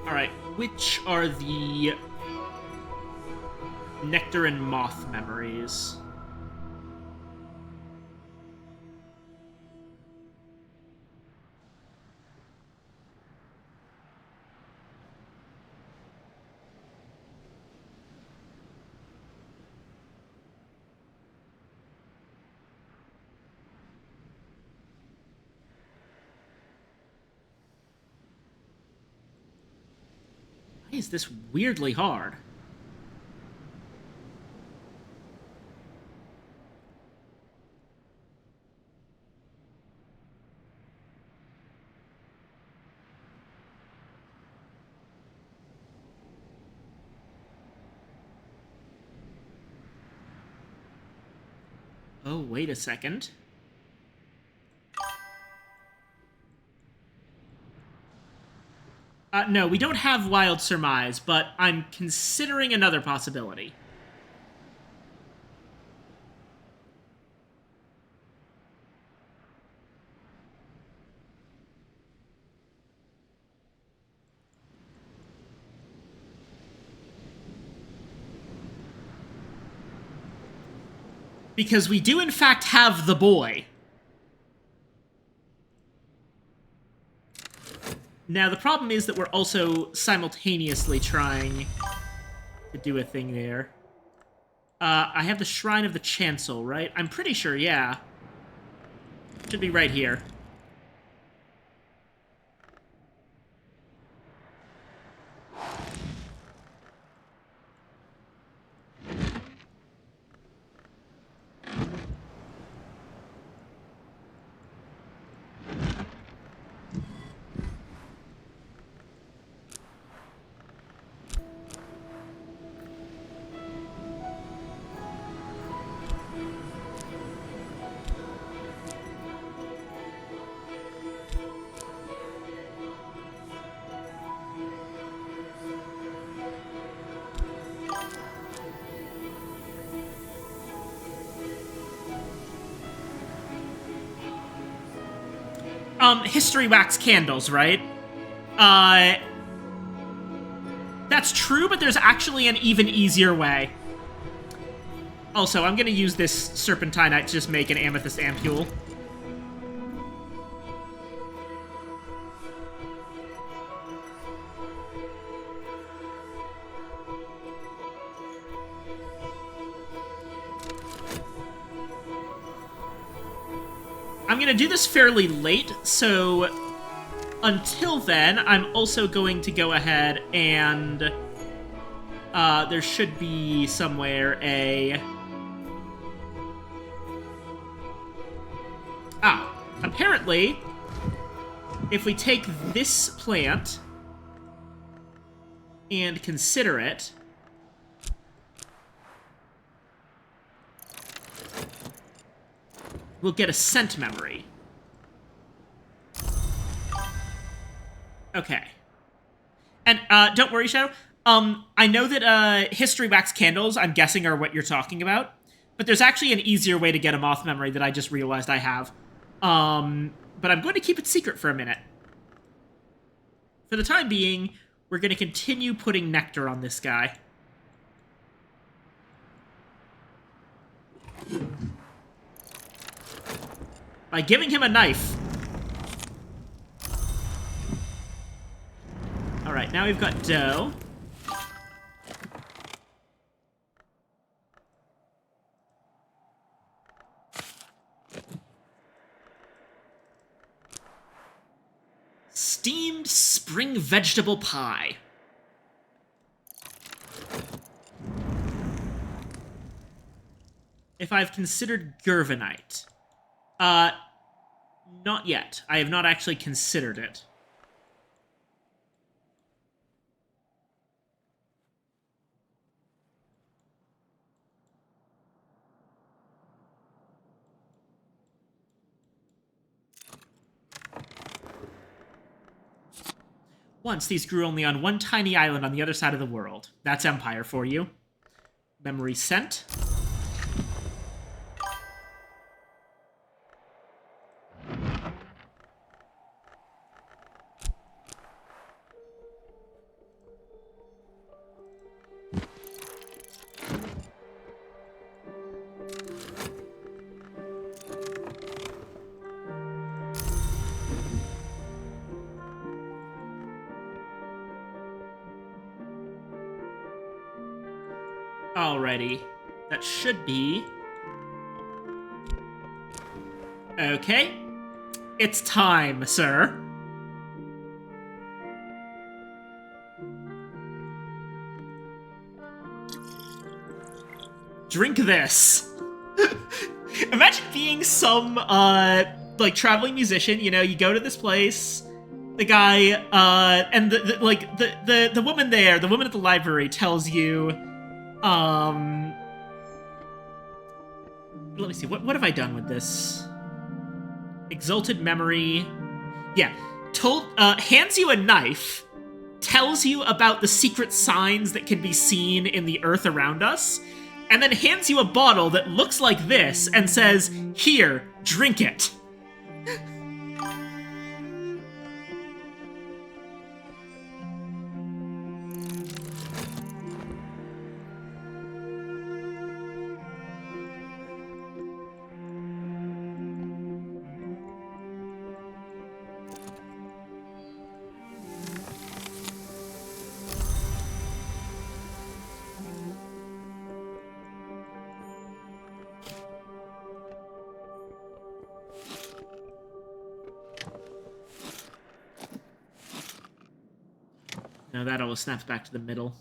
Alright, which are the nectar and moth memories? Why is this weirdly hard? Oh, wait a second. No, we don't have Wild Surmise, but I'm considering another possibility. Because we do, in fact, have the boy. Now, the problem is that we're also simultaneously trying to do a thing there. I have the Shrine of the Chancel, right? I'm pretty sure, yeah. Should be right here. History wax candles, right? That's true, but there's actually an even easier way. Also, I'm gonna use this serpentinite to just make an amethyst ampule. I'm gonna do this fairly late, so until then, I'm also going to go ahead and there should be somewhere a... apparently, if we take this plant and consider it, we'll get a scent memory. Okay. And don't worry, Shadow. I know that history wax candles, I'm guessing, are what you're talking about. But there's actually an easier way to get a moth memory that I just realized I have. But I'm going to keep it secret for a minute. For the time being, we're going to continue putting nectar on this guy. By giving him a knife. Alright, now we've got dough. Steamed spring vegetable pie. If I've considered Gervanite. Not yet. I have not actually considered it. Once, these grew only on one tiny island on the other side of the world. That's Empire for you. Memory sent. Alrighty. That should be... Okay. It's time, sir. Drink this. Imagine being some, like, traveling musician, you know, you go to this place, the guy, and the woman there, the woman at the library tells you, let me see, what have I done with this? Exalted memory. Yeah. Hands you a knife, tells you about the secret signs that can be seen in the earth around us, and then hands you a bottle that looks like this and says, "Here, drink it." No, that always snaps back to the middle.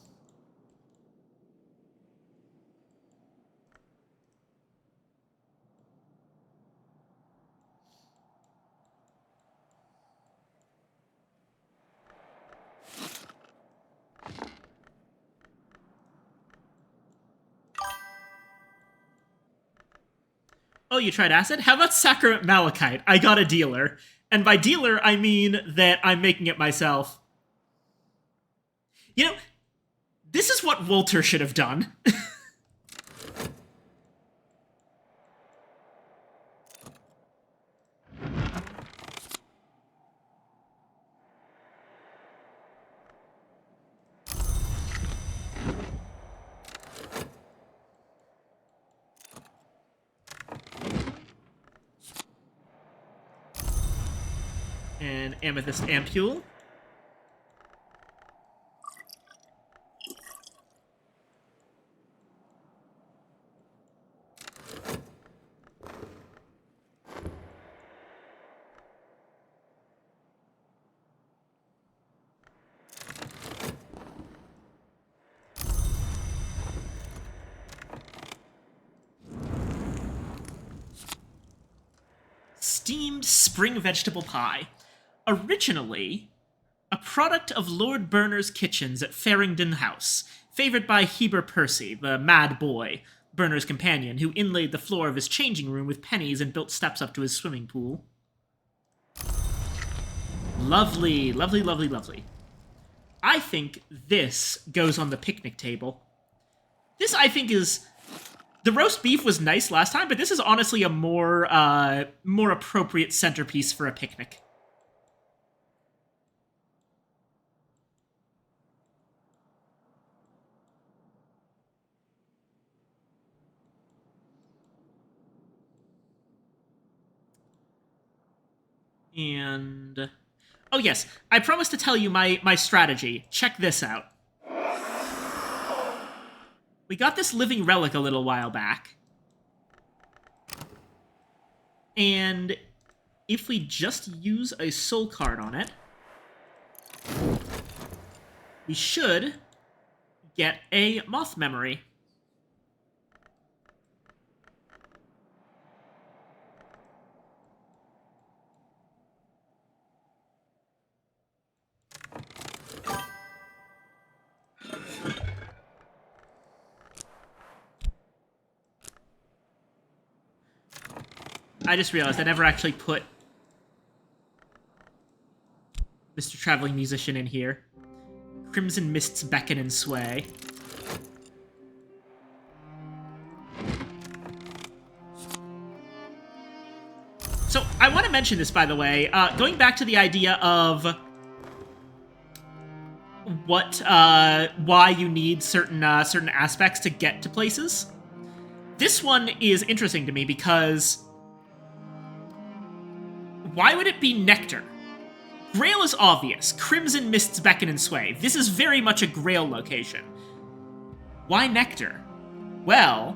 Oh, you tried acid? How about sacrament malachite? I got a dealer. And by dealer, I mean that I'm making it myself. You know, this is what Walter should have done. And amethyst ampule. Steamed spring vegetable pie. Originally, a product of Lord Burner's kitchens at Farringdon House, favored by Heber Percy, the mad boy, Burner's companion, who inlaid the floor of his changing room with pennies and built steps up to his swimming pool. Lovely, lovely, lovely, lovely. I think this goes on the picnic table. This, I think, is... The roast beef was nice last time, but this is honestly a more appropriate centerpiece for a picnic. And... Oh yes, I promised to tell you my strategy. Check this out. We got this living relic a little while back. And if we just use a soul card on it, we should get a moth memory. I just realized I never actually put Mr. Traveling Musician in here. Crimson Mists beckon and sway. So, I want to mention this, by the way. Going back to the idea of why you need certain aspects to get to places. This one is interesting to me because why would it be nectar? Grail is obvious. Crimson Mists beckon and sway. This is very much a Grail location. Why nectar? Well,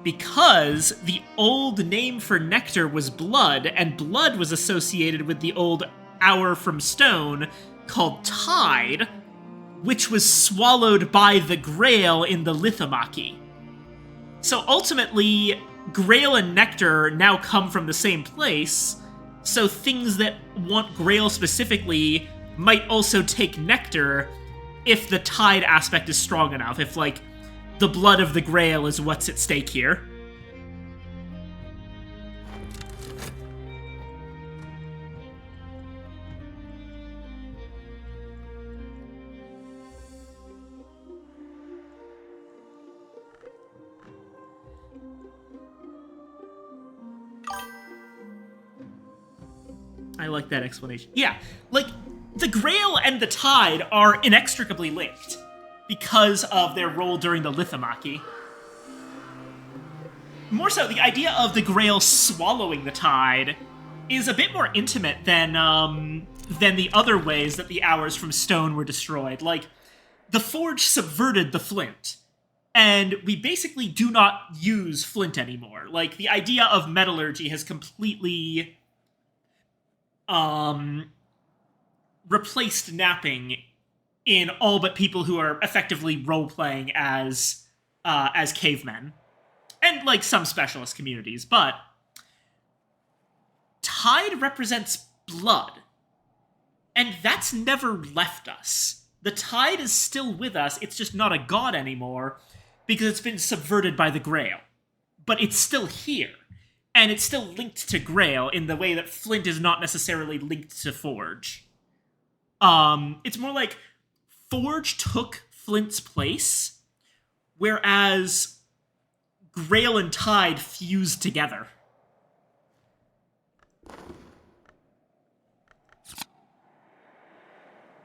because the old name for nectar was blood, and blood was associated with the old hour from stone called tide, which was swallowed by the Grail in the Lithomachy. So ultimately, Grail and nectar now come from the same place, so things that want Grail specifically might also take nectar if the tide aspect is strong enough, if, like, the blood of the Grail is what's at stake here. I like that explanation. Yeah, like, the Grail and the Tide are inextricably linked because of their role during the Lithomachy. More so, the idea of the Grail swallowing the Tide is a bit more intimate than the other ways that the Hours from Stone were destroyed. Like, the Forge subverted the Flint, and we basically do not use Flint anymore. Like, the idea of metallurgy has completely replaced napping in all but people who are effectively role-playing as cavemen. And, like, some specialist communities, but Tide represents blood. And that's never left us. The Tide is still with us, it's just not a god anymore, because it's been subverted by the Grail. But it's still here. And it's still linked to Grail in the way that Flint is not necessarily linked to Forge. It's more like Forge took Flint's place, whereas Grail and Tide fused together.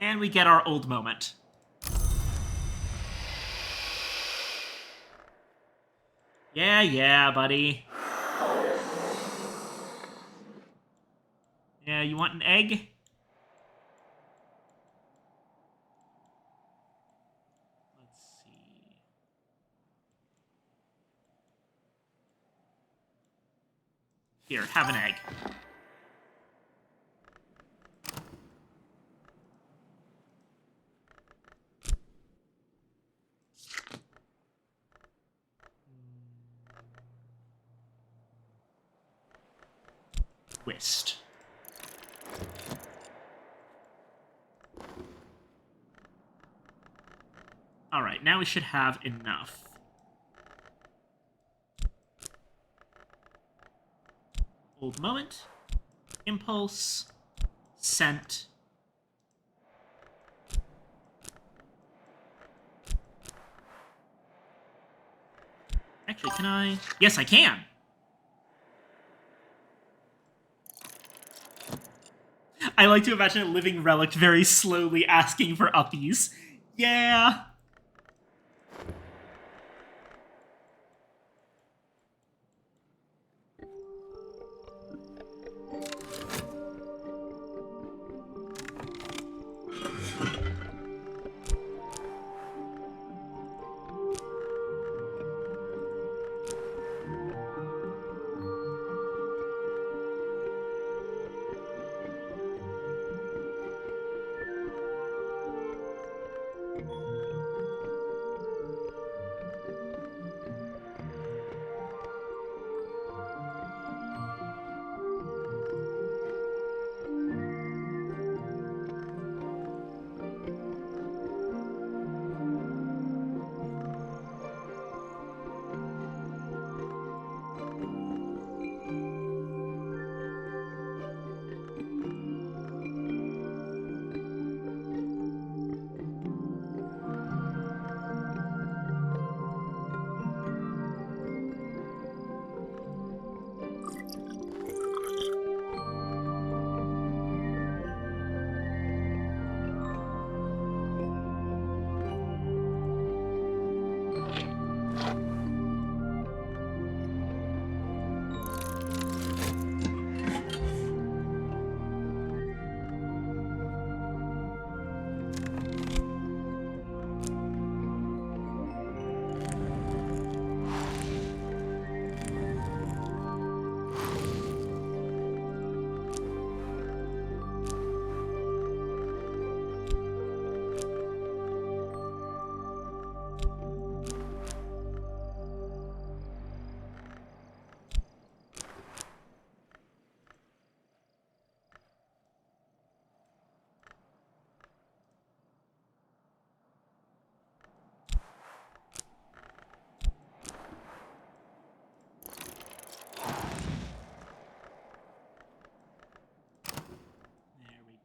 And we get our old moment. Yeah, buddy. Yeah, you want an egg? Let's see. Here, have an egg. Twist. Alright, now we should have enough. Old moment. Impulse. Scent. Actually, can I? Yes, I can! I like to imagine a living relic very slowly asking for uppies. Yeah!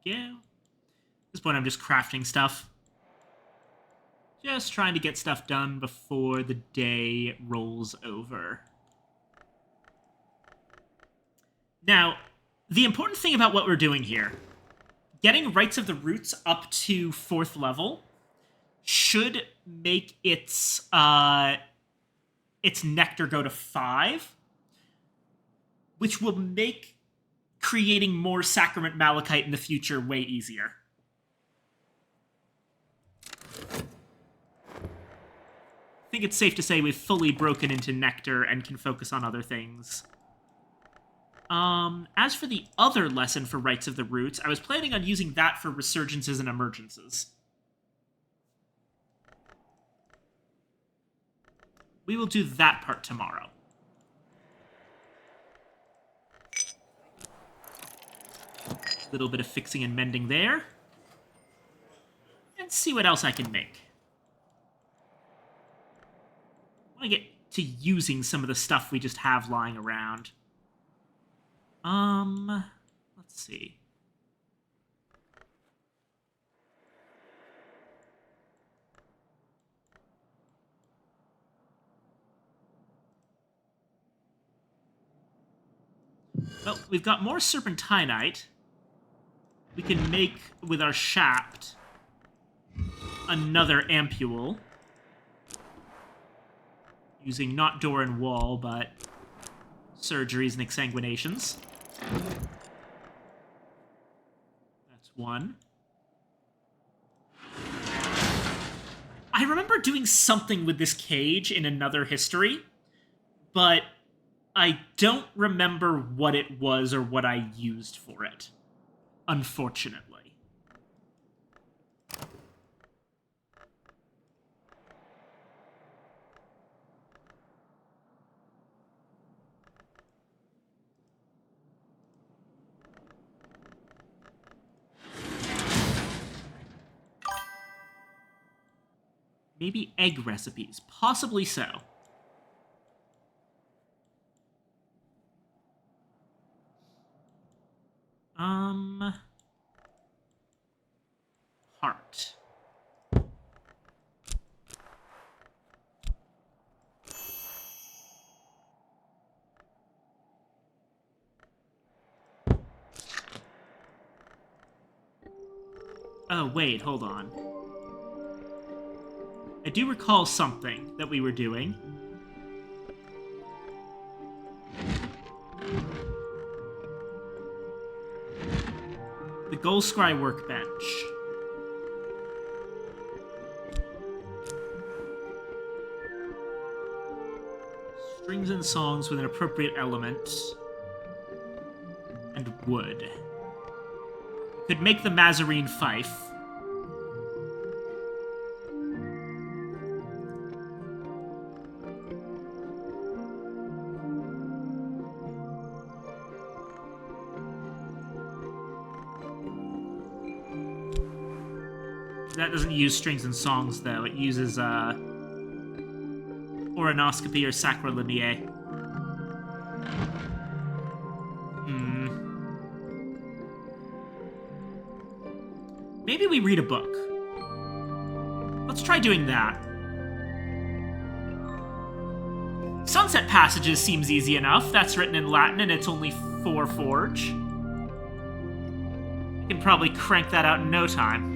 There we go. At this point, I'm just crafting stuff. Just trying to get stuff done before the day rolls over. Now, the important thing about what we're doing here, getting Rites of the Roots up to 4th level should make its nectar go to 5, which will make creating more Sacrament Malachite in the future way easier. I think it's safe to say we've fully broken into nectar and can focus on other things. As for the other lesson for Rites of the Roots, I was planning on using that for resurgences and emergences. We will do that part tomorrow. A little bit of fixing and mending there. And see what else I can make. I want to get to using some of the stuff we just have lying around. Let's see. Well, we've got more serpentinite. We can make, with our shaft, another ampule. Using not door and wall, but surgeries and exsanguinations. That's one. I remember doing something with this cage in another history, but I don't remember what it was or what I used for it, unfortunately. Maybe egg recipes. Possibly so. Heart. Oh, wait, hold on. I do recall something that we were doing. The Goal Scry workbench. Strings and songs with an appropriate element. And wood. Could make the Mazarine fife. That doesn't use strings and songs, though. It uses, Oronoscopy or Sacrolineae. Maybe we read a book. Let's try doing that. Sunset Passages seems easy enough. That's written in Latin and it's only 4 forge. I can probably crank that out in no time.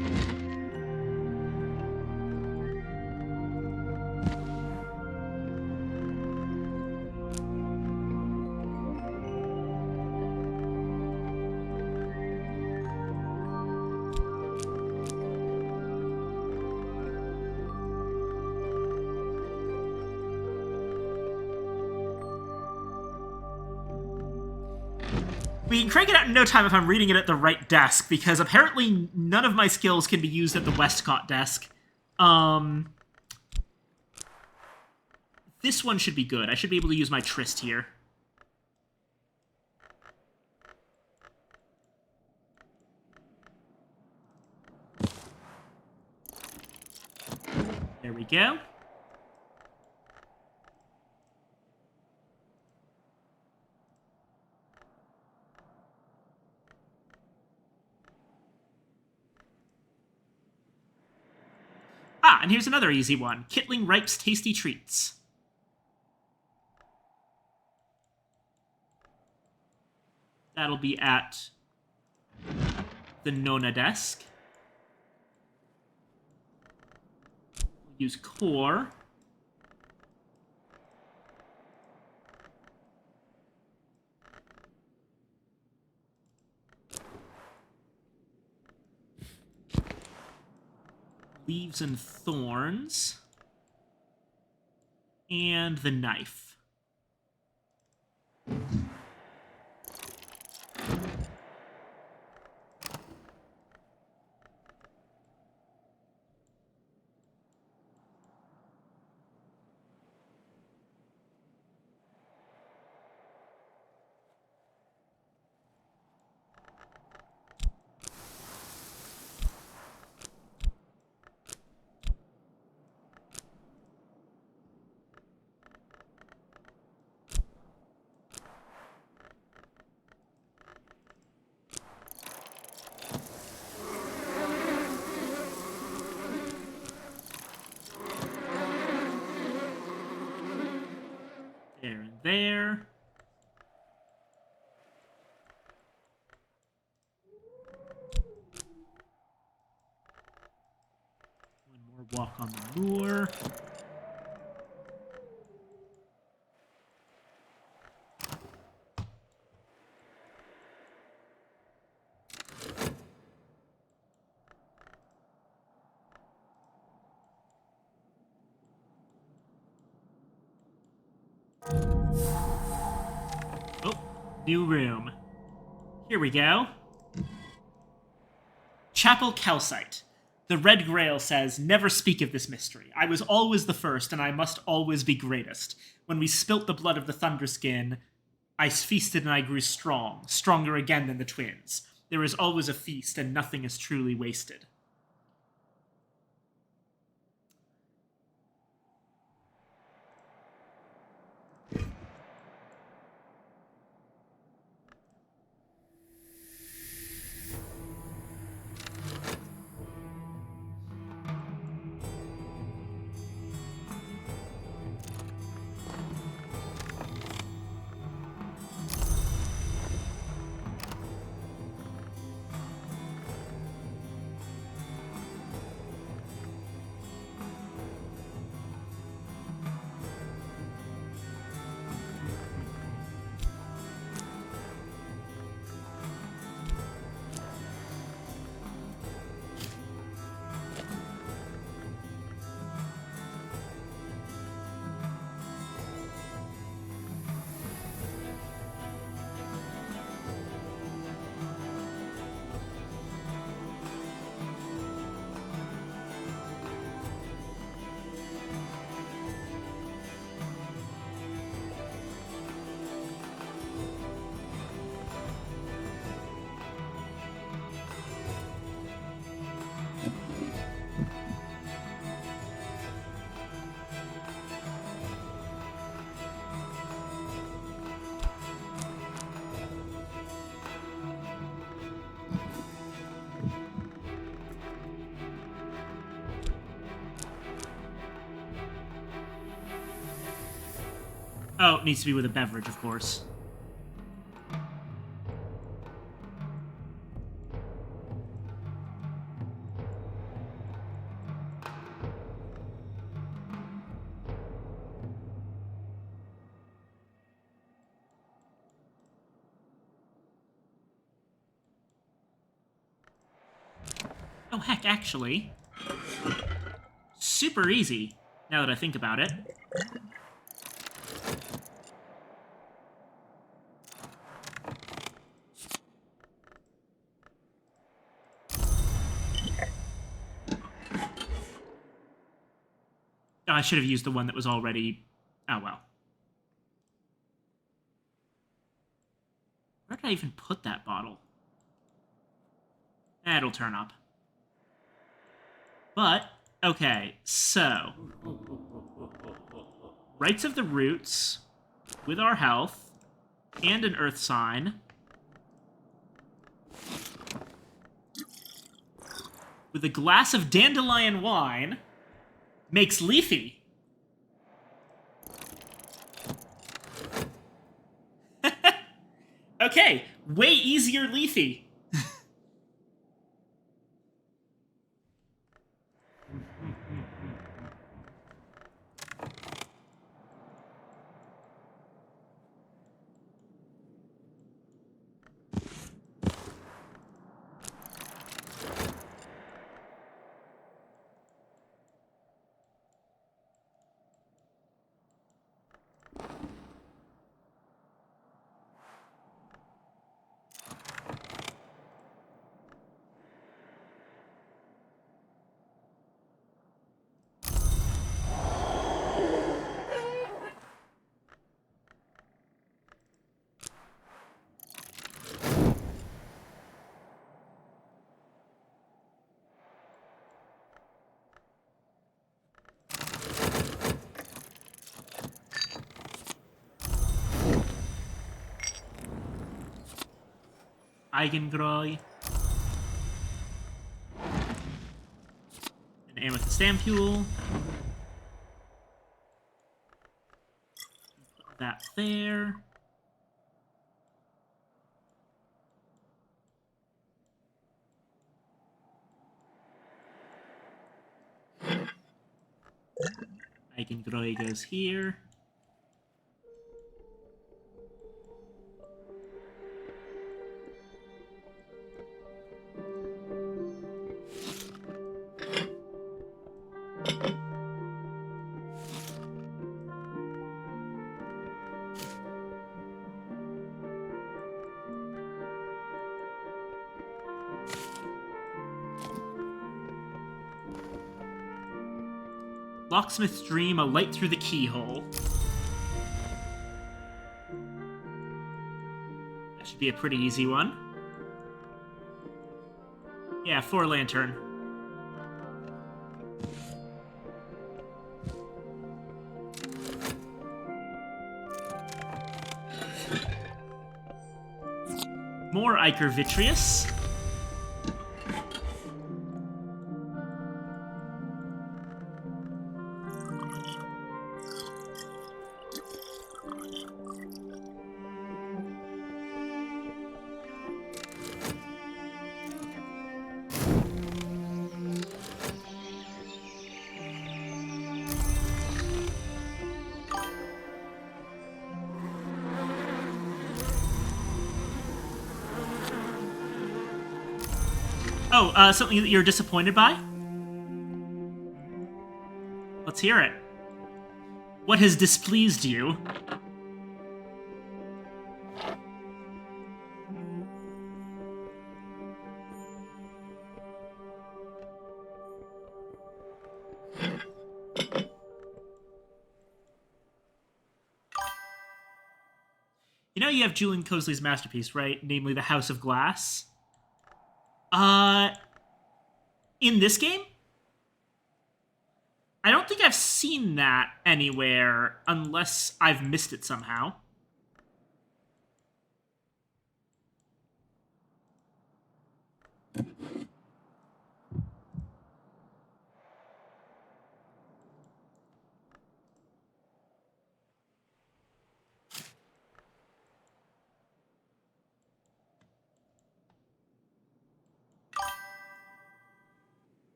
We can crank it out in no time if I'm reading it at the right desk, because apparently none of my skills can be used at the Westcott desk. This one should be good. I should be able to use my Tryst here. There we go. Ah, and here's another easy one. Kittling Ripe's Tasty Treats. That'll be at the Nona desk. We'll use Core. Leaves and Thorns. And the knife. There and there. One more walk on the moor. Oh, new room. Here we go. Chapel Calcite. The Red Grail says, "Never speak of this mystery. I was always the first, and I must always be greatest. When we spilt the blood of the Thunderskin, I feasted and I grew strong, stronger again than the twins. There is always a feast, and nothing is truly wasted." Oh, it needs to be with a beverage, of course. Oh, heck, actually. Super easy, now that I think about it. Oh, I should have used the one that was already... Oh, well. Where did I even put that bottle? It'll turn up. But, okay, so... Rights of the Roots, with our health, and an Earth Sign, with a glass of dandelion wine, makes Leafy. Okay, way easier Leafy. Eigengroi. An amethyst ampule. Put that there. Eigengroi goes here. Locksmith's Dream, a light through the keyhole. That should be a pretty easy one. Yeah, 4 lantern. More Ichor Vitreous. Oh, something that you're disappointed by? Let's hear it. What has displeased you? You know you have Julian Cosley's masterpiece, right? Namely the House of Glass. In this game? I don't think I've seen that anywhere unless I've missed it somehow.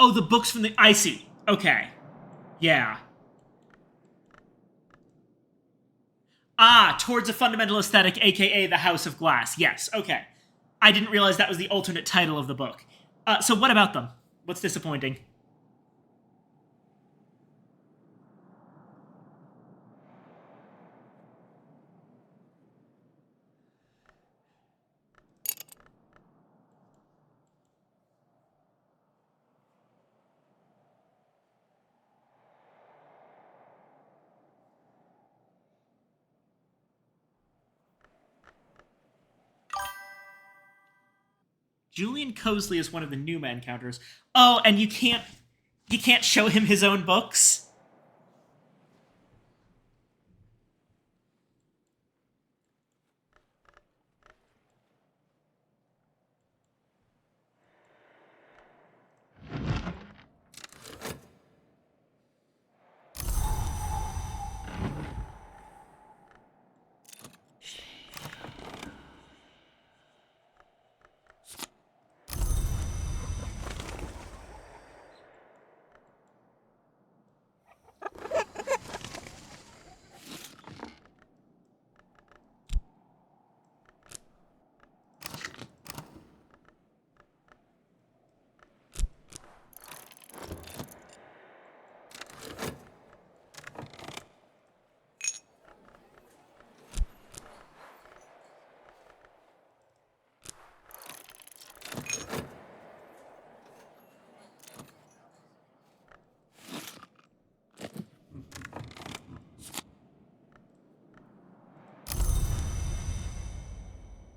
Oh, the books from the... I see. Okay. Yeah. Ah, Towards a Fundamental Aesthetic, aka The House of Glass. Yes, okay. I didn't realize that was the alternate title of the book. So what about them? What's disappointing? Julian Cosley is one of the new man counters. Oh, and you can't show him his own books?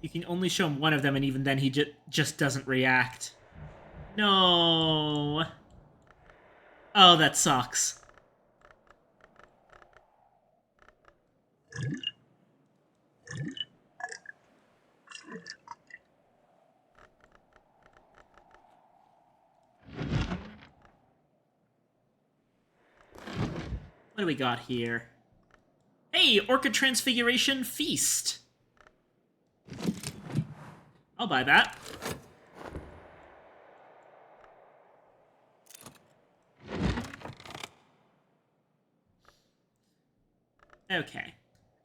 You can only show him one of them, and even then he just doesn't react. No. Oh, that sucks. What do we got here? Hey, Orchid Transfiguration Feast. I'll buy that. Okay.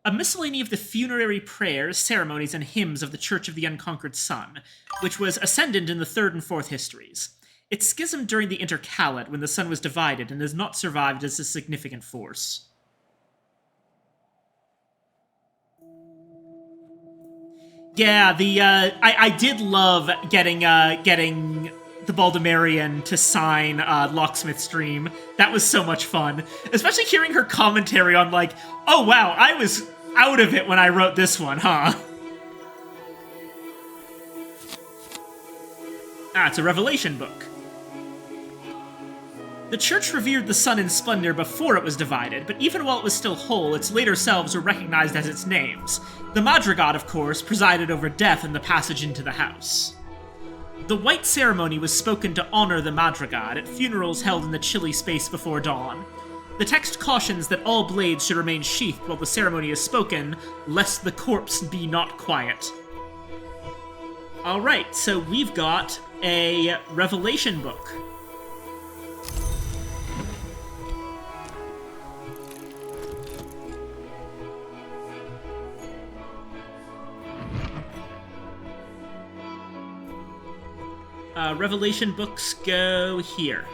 A miscellany of the funerary prayers, ceremonies, and hymns of the Church of the Unconquered Sun, which was ascendant in the 3rd and 4th histories. It schismed during the Intercalate when the sun was divided and has not survived as a significant force. Yeah, I did love getting the Baldemarian to sign Locksmith's Dream. That was so much fun. Especially hearing her commentary on like, oh wow, I was out of it when I wrote this one, huh? Ah, it's a Revelation book. The church revered the sun in splendor before it was divided, but even while it was still whole, its later selves were recognized as its names. The Madrigal, of course, presided over death and the passage into the house. The white ceremony was spoken to honor the Madrigal at funerals held in the chilly space before dawn. The text cautions that all blades should remain sheathed while the ceremony is spoken, lest the corpse be not quiet. Alright, so we've got a Revelation book. Revelation books go here.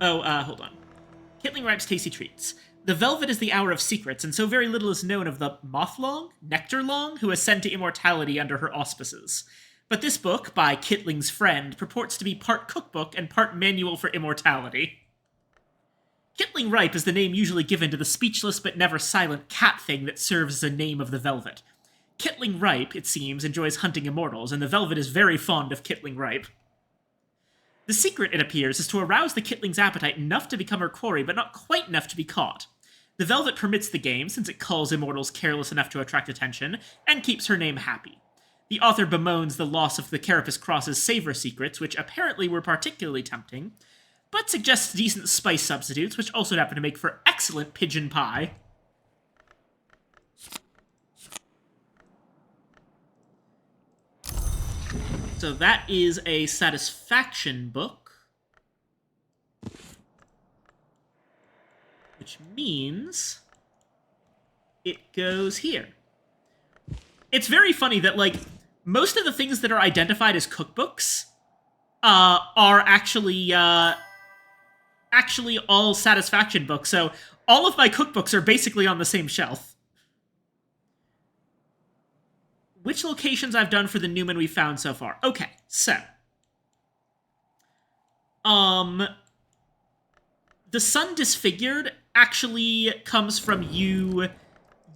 Hold on. Kitling Ripe's Tasty Treats. The Velvet is the hour of secrets, and so very little is known of the Mothlong? Nectarlong, who ascend to immortality under her auspices. But this book, by Kitling's friend, purports to be part cookbook and part manual for immortality. Kitling Ripe is the name usually given to the speechless but never silent cat thing that serves as a name of the Velvet. Kitling Ripe, it seems, enjoys hunting immortals, and the Velvet is very fond of Kitling Ripe. The secret, it appears, is to arouse the Kitling's appetite enough to become her quarry, but not quite enough to be caught. The Velvet permits the game, since it calls immortals careless enough to attract attention, and keeps her name happy. The author bemoans the loss of the Carapace Cross's savor secrets, which apparently were particularly tempting, but suggests decent spice substitutes, which also happen to make for excellent pigeon pie. So that is a satisfaction book. Which means it goes here. It's very funny that, like, most of the things that are identified as cookbooks are actually all satisfaction books. So all of my cookbooks are basically on the same shelf. Which locations I've done for the Newman we found so far? Okay, so the sun disfigured actually comes from you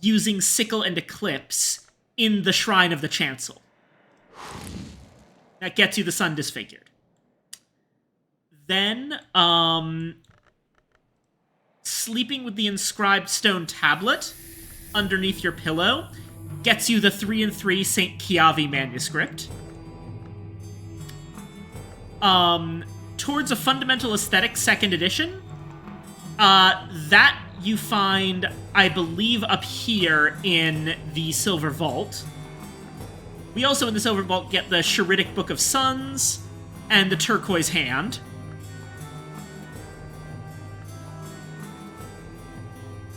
using sickle and eclipse in the shrine of the chancel. That gets you the sun disfigured. Then, sleeping with the inscribed stone tablet underneath your pillow gets you the 3-3 St. Chiavi manuscript. Towards a Fundamental Aesthetic 2nd edition, that you find, I believe, up here in the Silver Vault. We also, in the Silver Vault, get the Shiritic Book of Suns and the Turquoise Hand.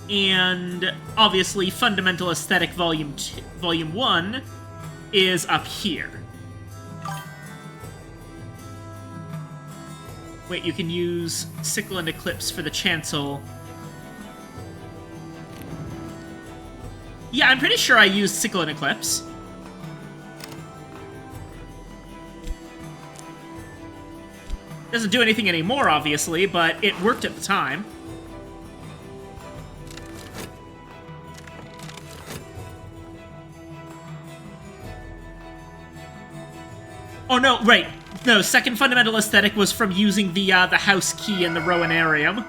And, obviously, Fundamental Aesthetic Volume 1 is up here. Wait, you can use Sickle and Eclipse for the Chancel. Yeah, I'm pretty sure I used Sickle and Eclipse. Doesn't do anything anymore, obviously, but it worked at the time. Oh, no, right. No, second fundamental aesthetic was from using the house key in the Rowanarium.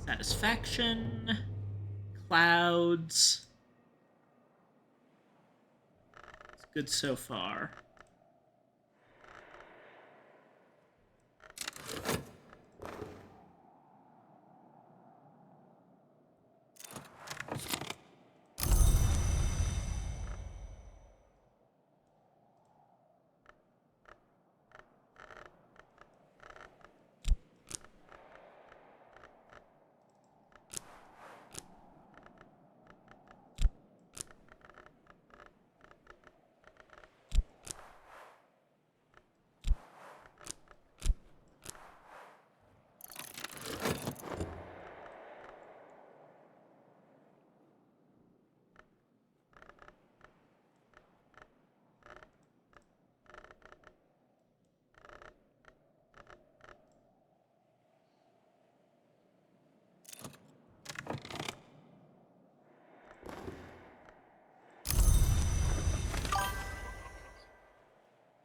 Satisfaction. Clouds. It's good so far.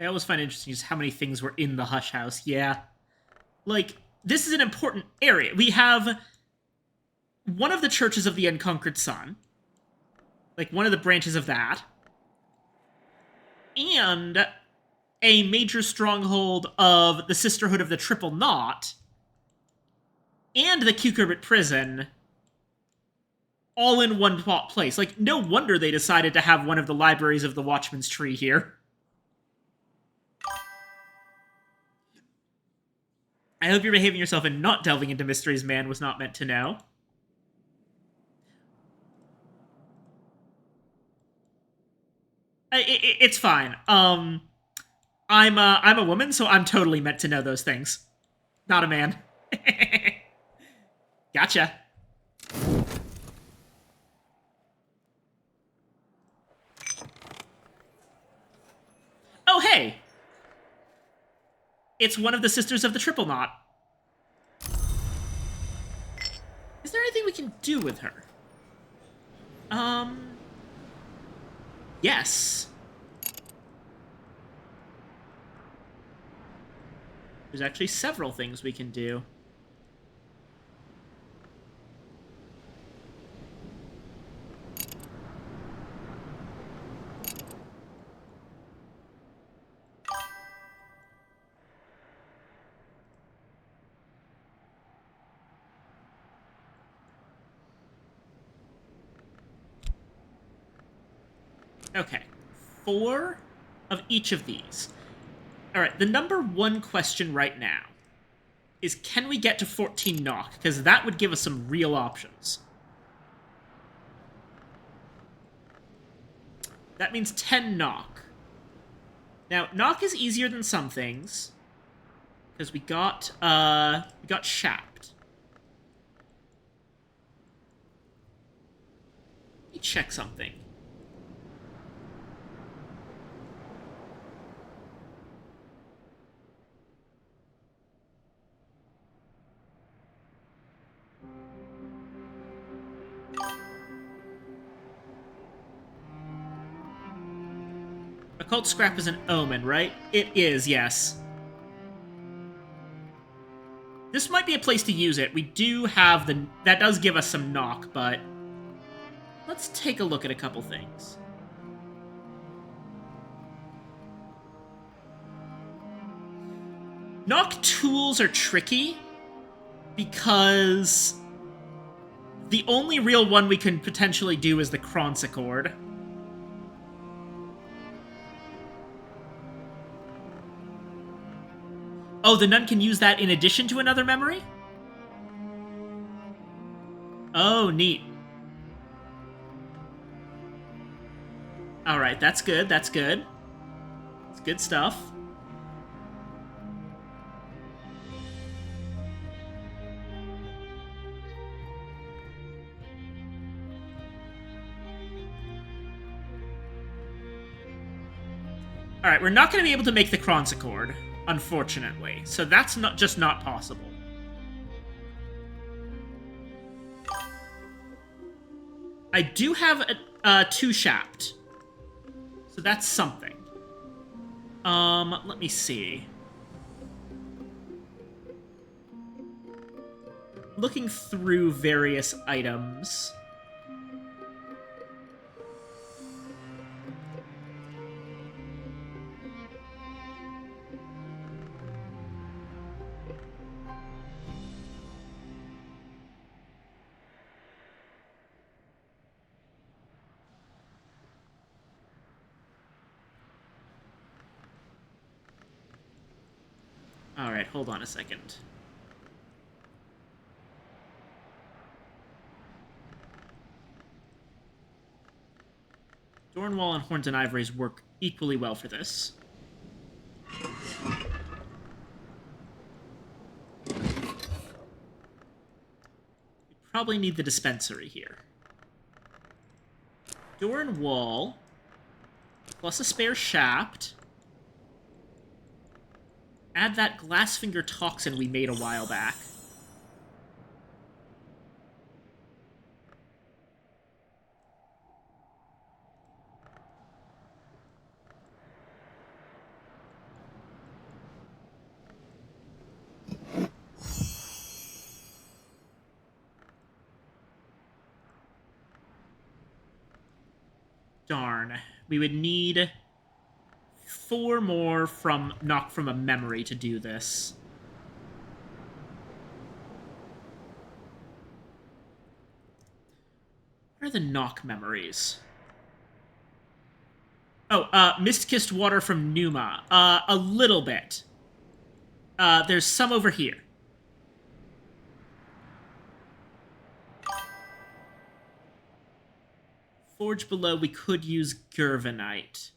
I always find it interesting just how many things were in the Hush House. Yeah. Like, this is an important area. We have one of the churches of the Unconquered Sun. Like, one of the branches of that. And a major stronghold of the Sisterhood of the Triple Knot. And the Cucurbit Prison. All in one place. Like, no wonder they decided to have one of the libraries of the Watchman's Tree here. I hope you're behaving yourself and not delving into mysteries man was not meant to know. It's fine. I'm a woman, so I'm totally meant to know those things. Not a man. Gotcha. Oh, hey! It's one of the Sisters of the Triple Knot. Is there anything we can do with her? Yes. There's actually several things we can do. Okay. 4 of each of these. Alright, the number 1 question right now is, can we get to 14 knock? Because that would give us some real options. That means 10 knock. Now, knock is easier than some things, because we got shapped. Let me check something. Occult Scrap is an omen, right? It is, yes. This might be a place to use it. We do have the... That does give us some knock, but... Let's take a look at a couple things. Knock tools are tricky, because... the only real one we can potentially do is the Chronsicord. Oh, the nun can use that in addition to another memory? Oh, neat. Alright, that's good, that's good. It's good stuff. Alright, we're not going to be able to make the Chronsicord, unfortunately. So that's not possible. I do have a 2 shapped. So that's something. Let me see. Looking through various items. Alright, hold on a second. Dornwall and Horns and Ivories work equally well for this. We probably need the dispensary here. Dornwall, plus a spare shaft. Add that Glassfinger toxin we made a while back. Darn. We would need 4 more from knock from a memory to do this. What are the knock memories? Oh, Mist-Kissed Water from Numa. A little bit. There's some over here. Forge below, we could use Gervanite.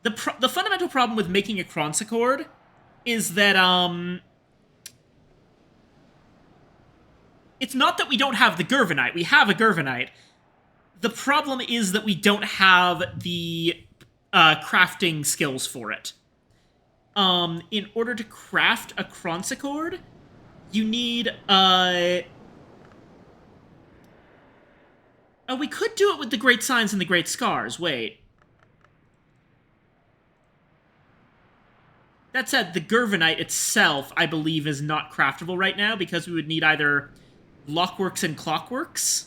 The fundamental problem with making a Chronsicord is that, it's not that we don't have the Gervanite. We have a Gervanite. The problem is that we don't have the crafting skills for it. In order to craft a Chronsicord, you need, Oh, we could do it with the Great Signs and the Great Scars. Wait. That said, the Gervanite itself, I believe, is not craftable right now, because we would need either Lockworks and Clockworks,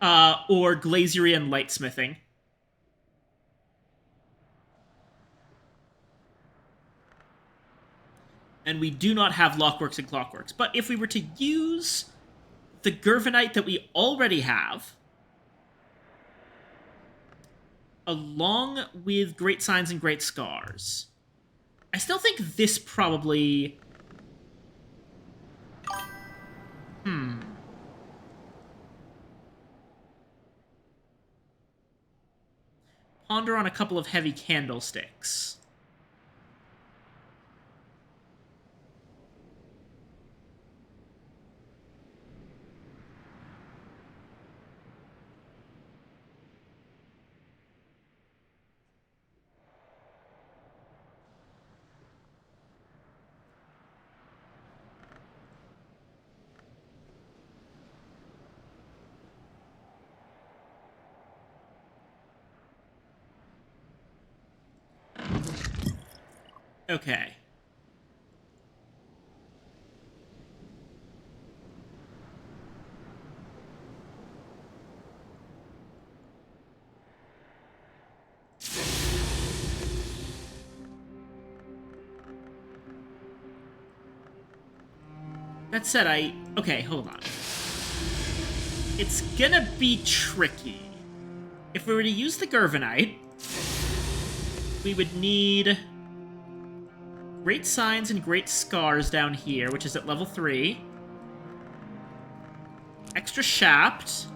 or Glazier and Lightsmithing. And we do not have Lockworks and Clockworks. But if we were to use the Gervanite that we already have, along with Great Signs and Great Scars. I still think this probably... Ponder on a couple of heavy candlesticks. Okay. That said, okay, hold on. It's gonna be tricky. If we were to use the Gervanite, we would need Great Signs and Great Scars down here, which is at level 3. Extra Shapt.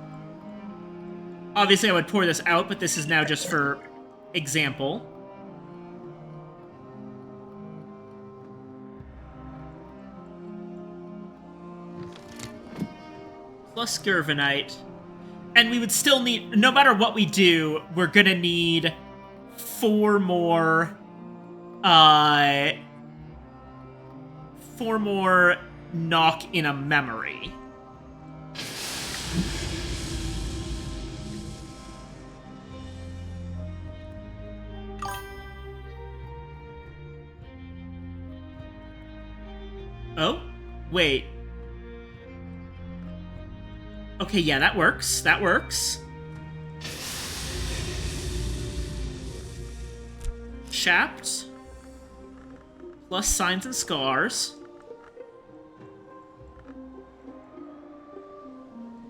Obviously, I would pour this out, but this is now just for example. Plus Gervanite. And we would still need, no matter what we do, we're gonna need 4 more, 4 more knock in a memory. Oh? Wait. Okay, yeah, that works. That works. Shapt. Plus Signs and Scars.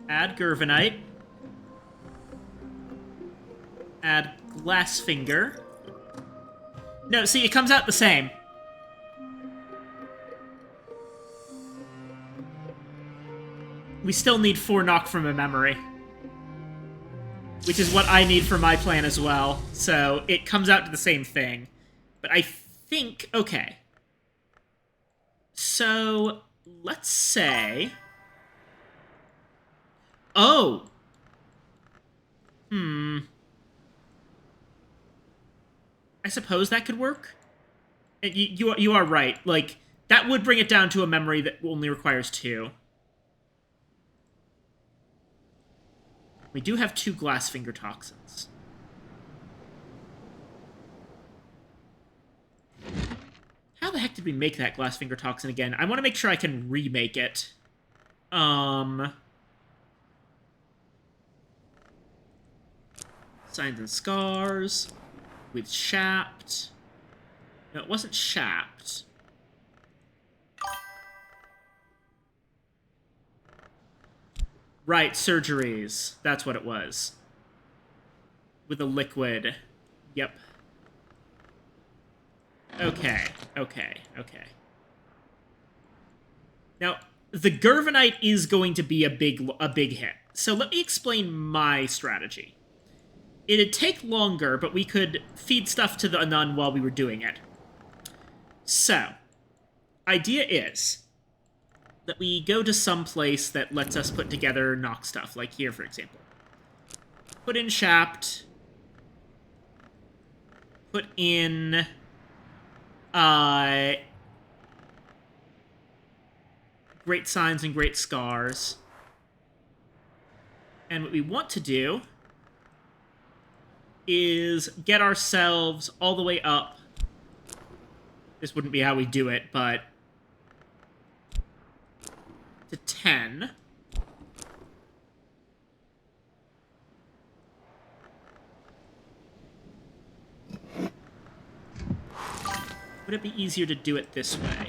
Add Gervanite. Add Glassfinger. No, see, it comes out the same. We still need 4 knock from a memory. Which is what I need for my plan as well. So it comes out to the same thing. But I think... Okay. So, let's say... Oh! I suppose that could work? You are right. Like, that would bring it down to a memory that only requires 2. We do have 2 Glassfinger Toxins. How the heck did we make that Glassfinger Toxin again? I want to make sure I can remake it. Signs and Scars. With Shapt. No, it wasn't Shapt. Right, surgeries. That's what it was. With a liquid. Yep. Okay, okay, okay. Now, the Gervanite is going to be a big hit. So let me explain my strategy. It'd take longer, but we could feed stuff to the nun while we were doing it. So, idea is that we go to some place that lets us put together knock stuff, like here, for example. Put in Shapt. Put in... Great Signs and Great Scars. And what we want to do is get ourselves all the way up. This wouldn't be how we do it, but... to 10. Would it be easier to do it this way?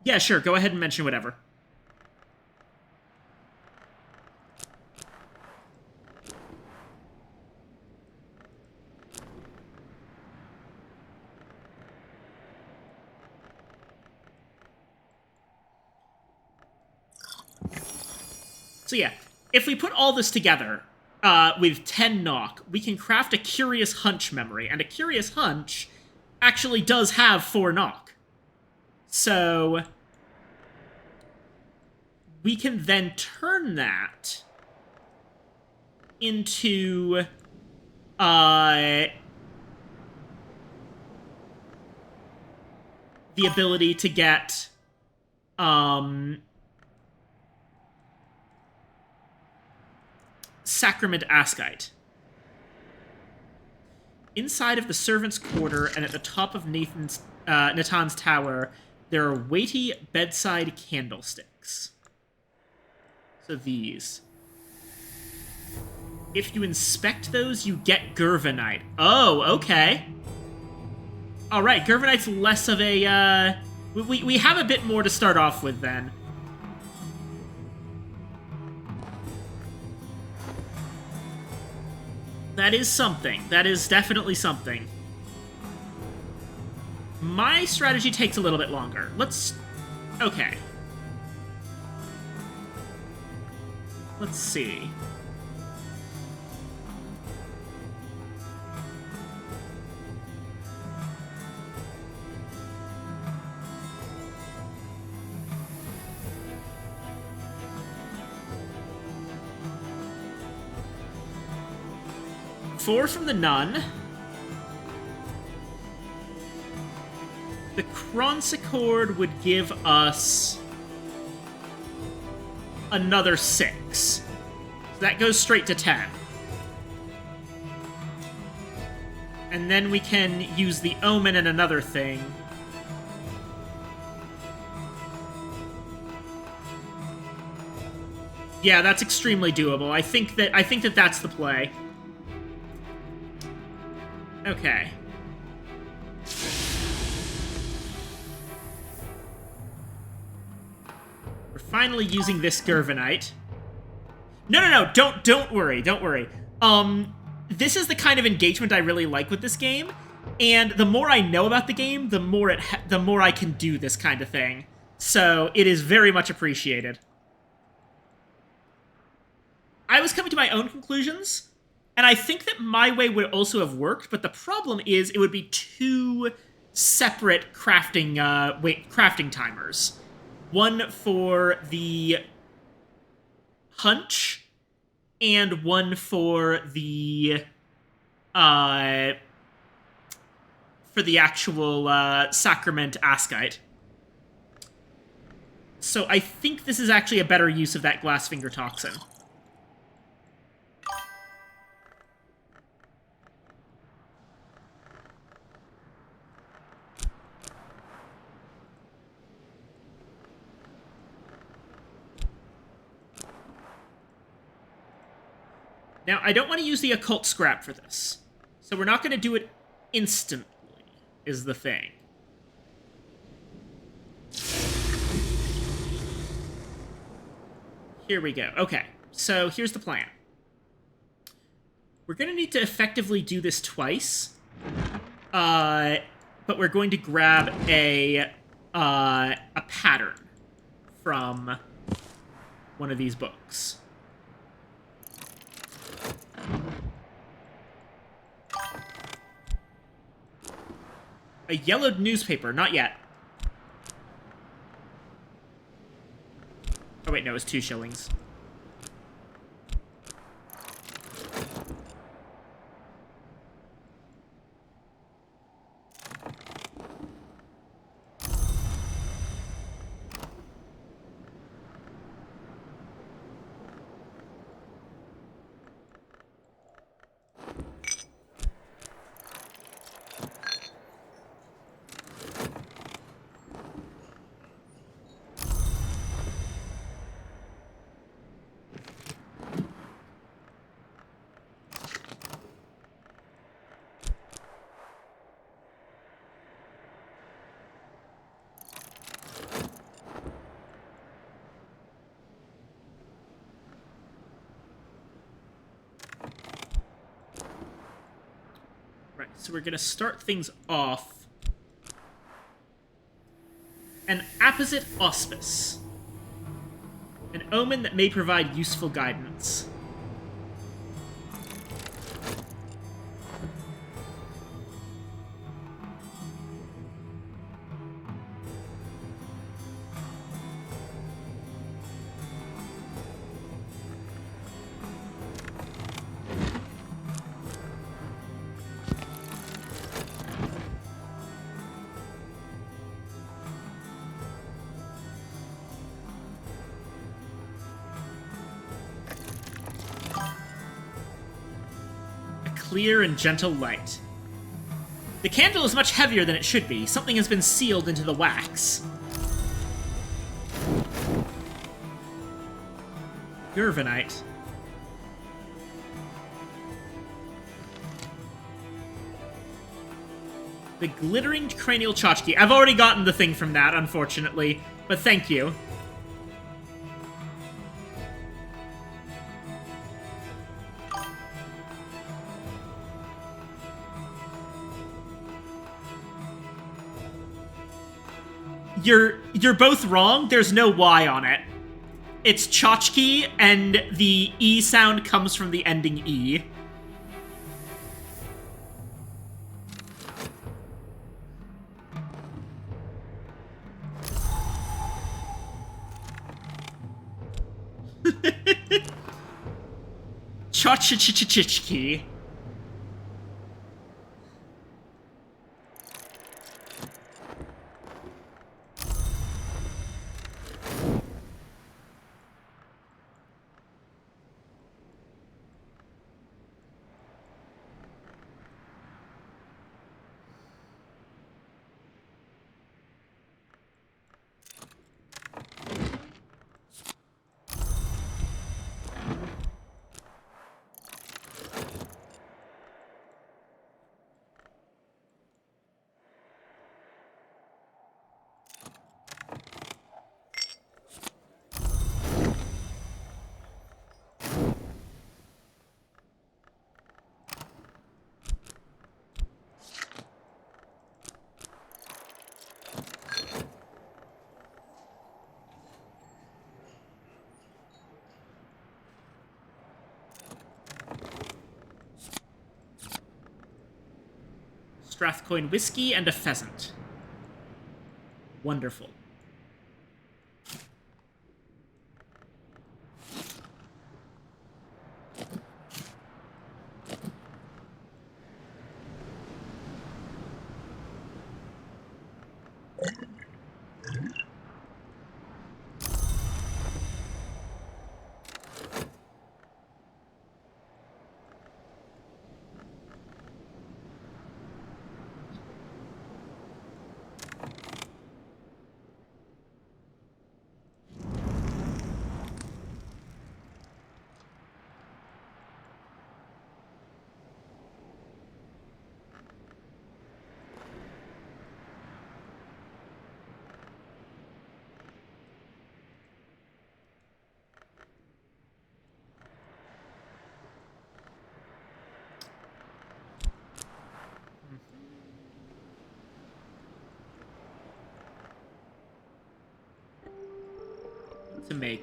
Yeah, sure, go ahead and mention whatever. So yeah, if we put all this together with 10 knock, we can craft a Curious Hunch memory, and a Curious Hunch actually does have 4 knock. So we can then turn that into the ability to get Sacrament Askite. Inside of the servant's quarter and at the top of Natan's tower, there are weighty bedside candlesticks. So these. If you inspect those, you get Gervanite. Oh, okay. Alright, Gervanite's less of a, we have a bit more to start off with, then. That is something. That is definitely something. My strategy takes a little bit longer. Let's... Okay. Let's see. Four from the Nun. The Cronsicord would give us another 6. So that goes straight to 10. And then we can use the Omen and another thing. Yeah, that's extremely doable. I think that that's the play. Okay. We're finally using this Gervanite. No, don't worry, don't worry. This is the kind of engagement I really like with this game, and the more I know about the game, the more I can do this kind of thing. So it is very much appreciated. I was coming to my own conclusions, and I think that my way would also have worked, but the problem is it would be 2 separate crafting timers. One for the hunch, and one for the actual Sacrament Askite. So I think this is actually a better use of that Glassfinger Toxin. Now, I don't want to use the Occult Scrap for this. So we're not going to do it instantly, is the thing. Here we go. Okay, so here's the plan. We're going to need to effectively do this twice. But we're going to grab a pattern from one of these books. A yellowed newspaper, not yet. Oh wait, no, it's 2 shillings. Right, so we're going to start things off. An Apposite Auspice. An omen that may provide useful guidance. Clear and gentle light. The candle is much heavier than it should be. Something has been sealed into the wax. Gervanite. The glittering cranial tchotchke. I've already gotten the thing from that, unfortunately, but thank you. You're both wrong. There's no Y on it. It's tchotchke, and the E sound comes from the ending E. Tchotchke. Strathcoin whiskey and a pheasant. Wonderful.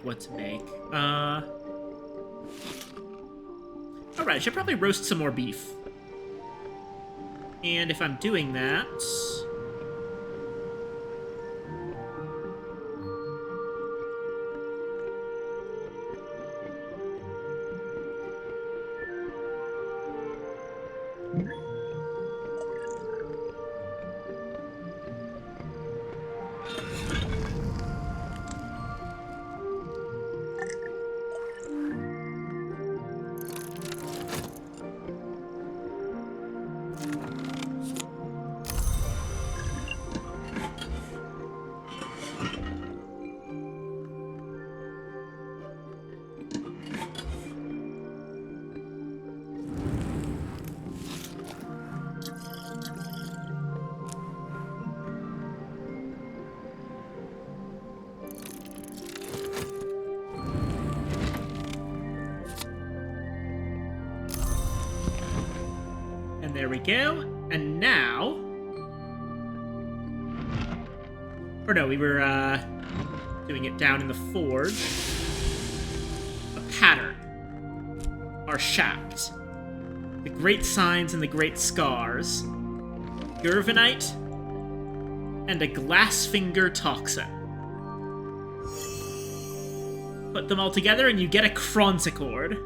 What to make. Alright, I should probably roast some more beef. And if I'm doing that... There we go. And now... Or no, we were doing it down in the forge. pattern are shapped. The great signs and the great scars. Gervinite and a glassfinger toxin. Put them all together and you get a Kronsicord.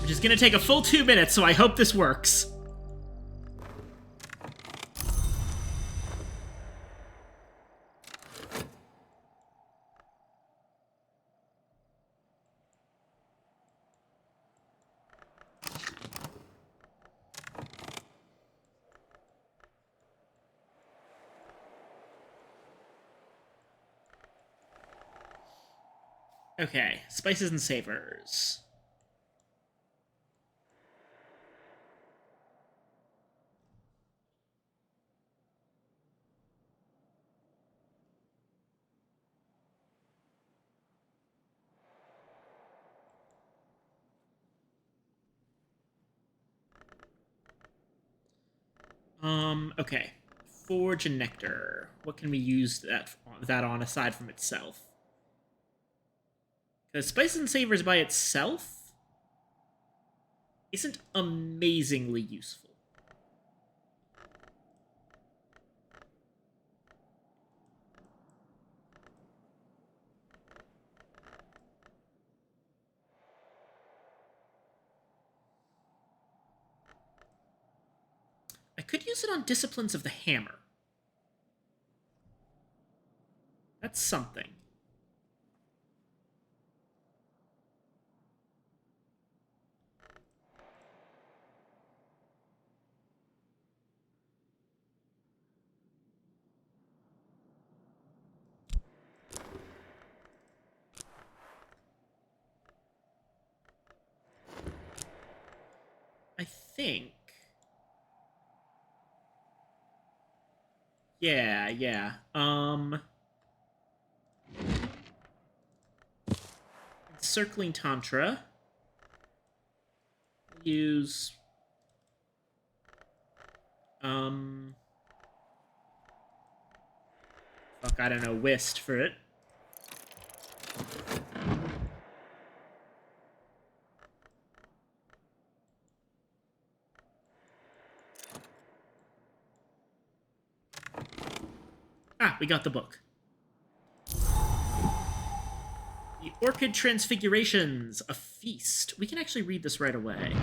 Which is gonna take a full 2 minutes, so I hope this works. Okay, spices and savors. Okay. Forge and nectar. What can we use that on aside from itself? Because spices and savors by itself isn't amazingly useful. I could use it on Disciplines of the Hammer. That's something. I think... Yeah. Encircling Tantra. Use... Fuck, I don't know, Whist for it. Ah, we got the book. The Orchid Transfigurations, a feast. We can actually read this right away.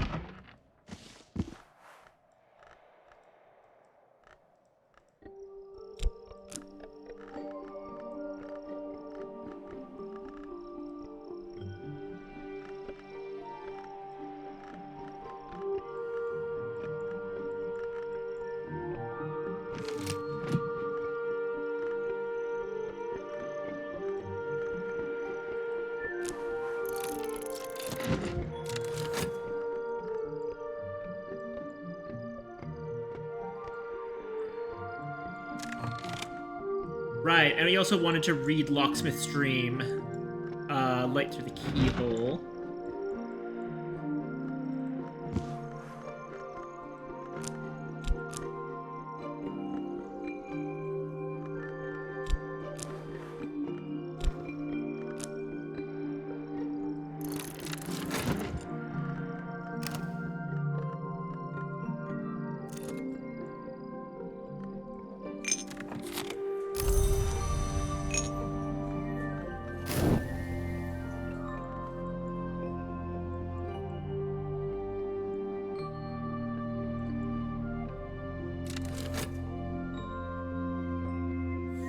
Right, and we also wanted to read Locksmith's Dream, Light Through the Keyhole.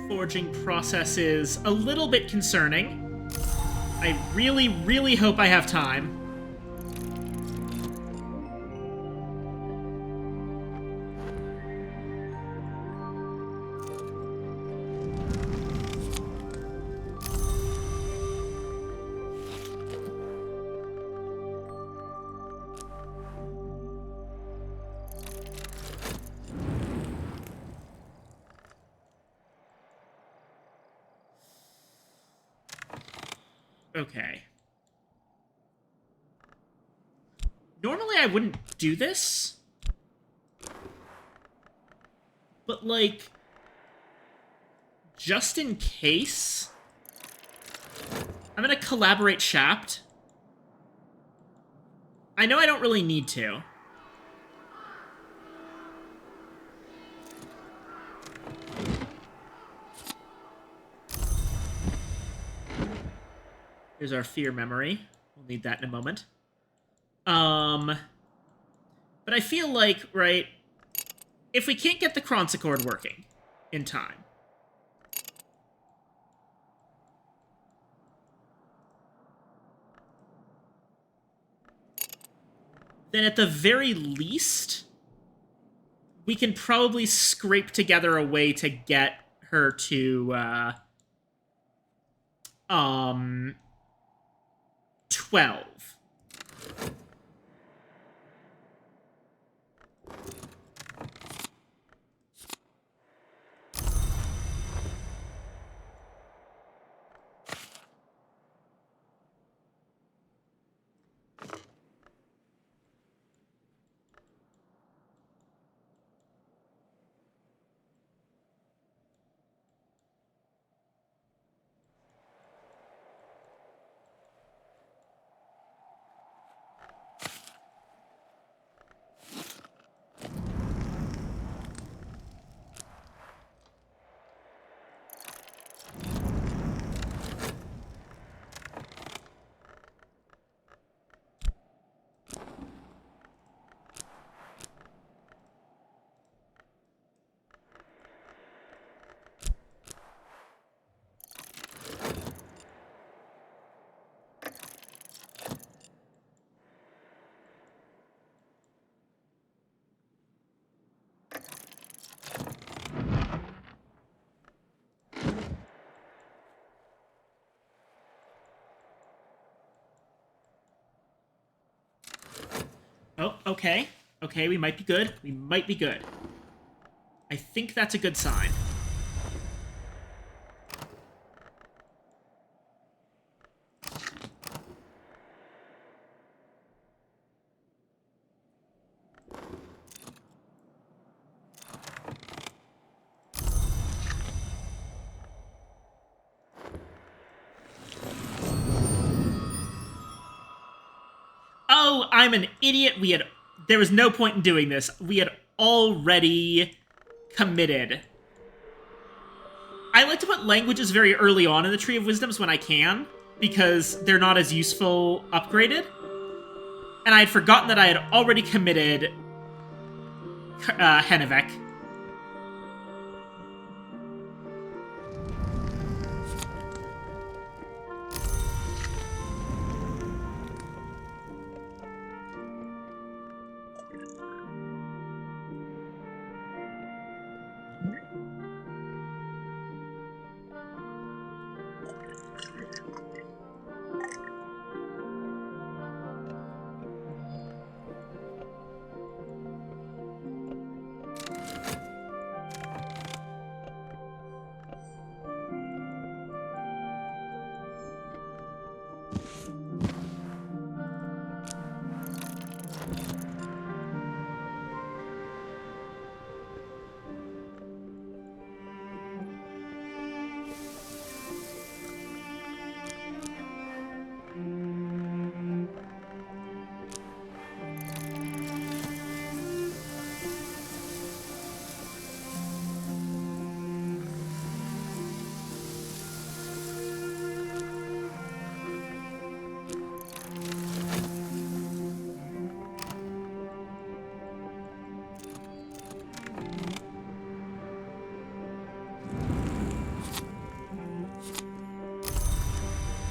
Forging process is a little bit concerning. I really, really hope I have time. Okay. Normally I wouldn't do this. But, like, just in case, I'm gonna collaborate Shapt. I know I don't really need to. Here's our fear memory. We'll need that in a moment. But I feel like, right, if we can't get the Chronsicord working in time, then at the very least, we can probably scrape together a way to get her to, 12. Oh, okay. Okay, we might be good. We might be good. I think that's a good sign. Oh, I'm an idiot. There was no point in doing this. We had already committed. I like to put languages very early on in the Tree of Wisdoms when I can, because they're not as useful upgraded. And I had forgotten that I had already committed Henneveck.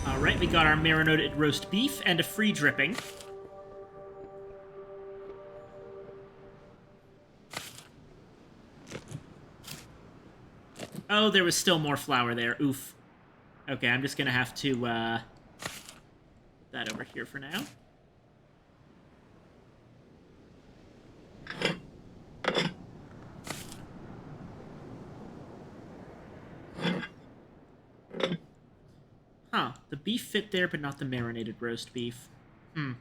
Alright, we got our marinated roast beef and a free dripping. Oh, there was still more flour there. Oof. Okay, I'm just gonna have to, put that over here for now. Huh. The beef fit there, but not the marinated roast beef. Hmm.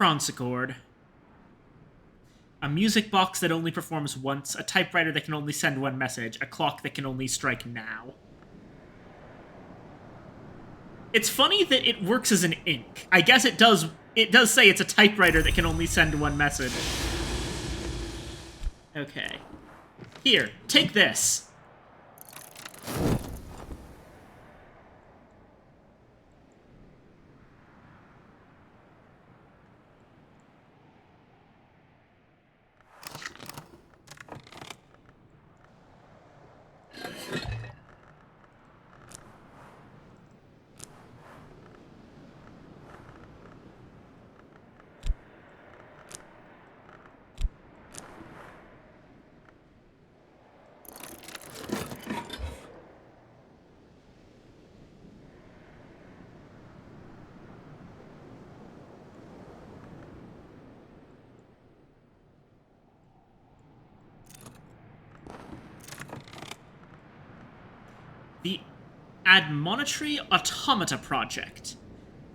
Chronsicord. A music box that only performs once, a typewriter that can only send one message, a clock that can only strike now. It's funny that it works as an ink. I guess it does say it's a typewriter that can only send one message. Okay. Here, take this. The Admonitory Automata Project.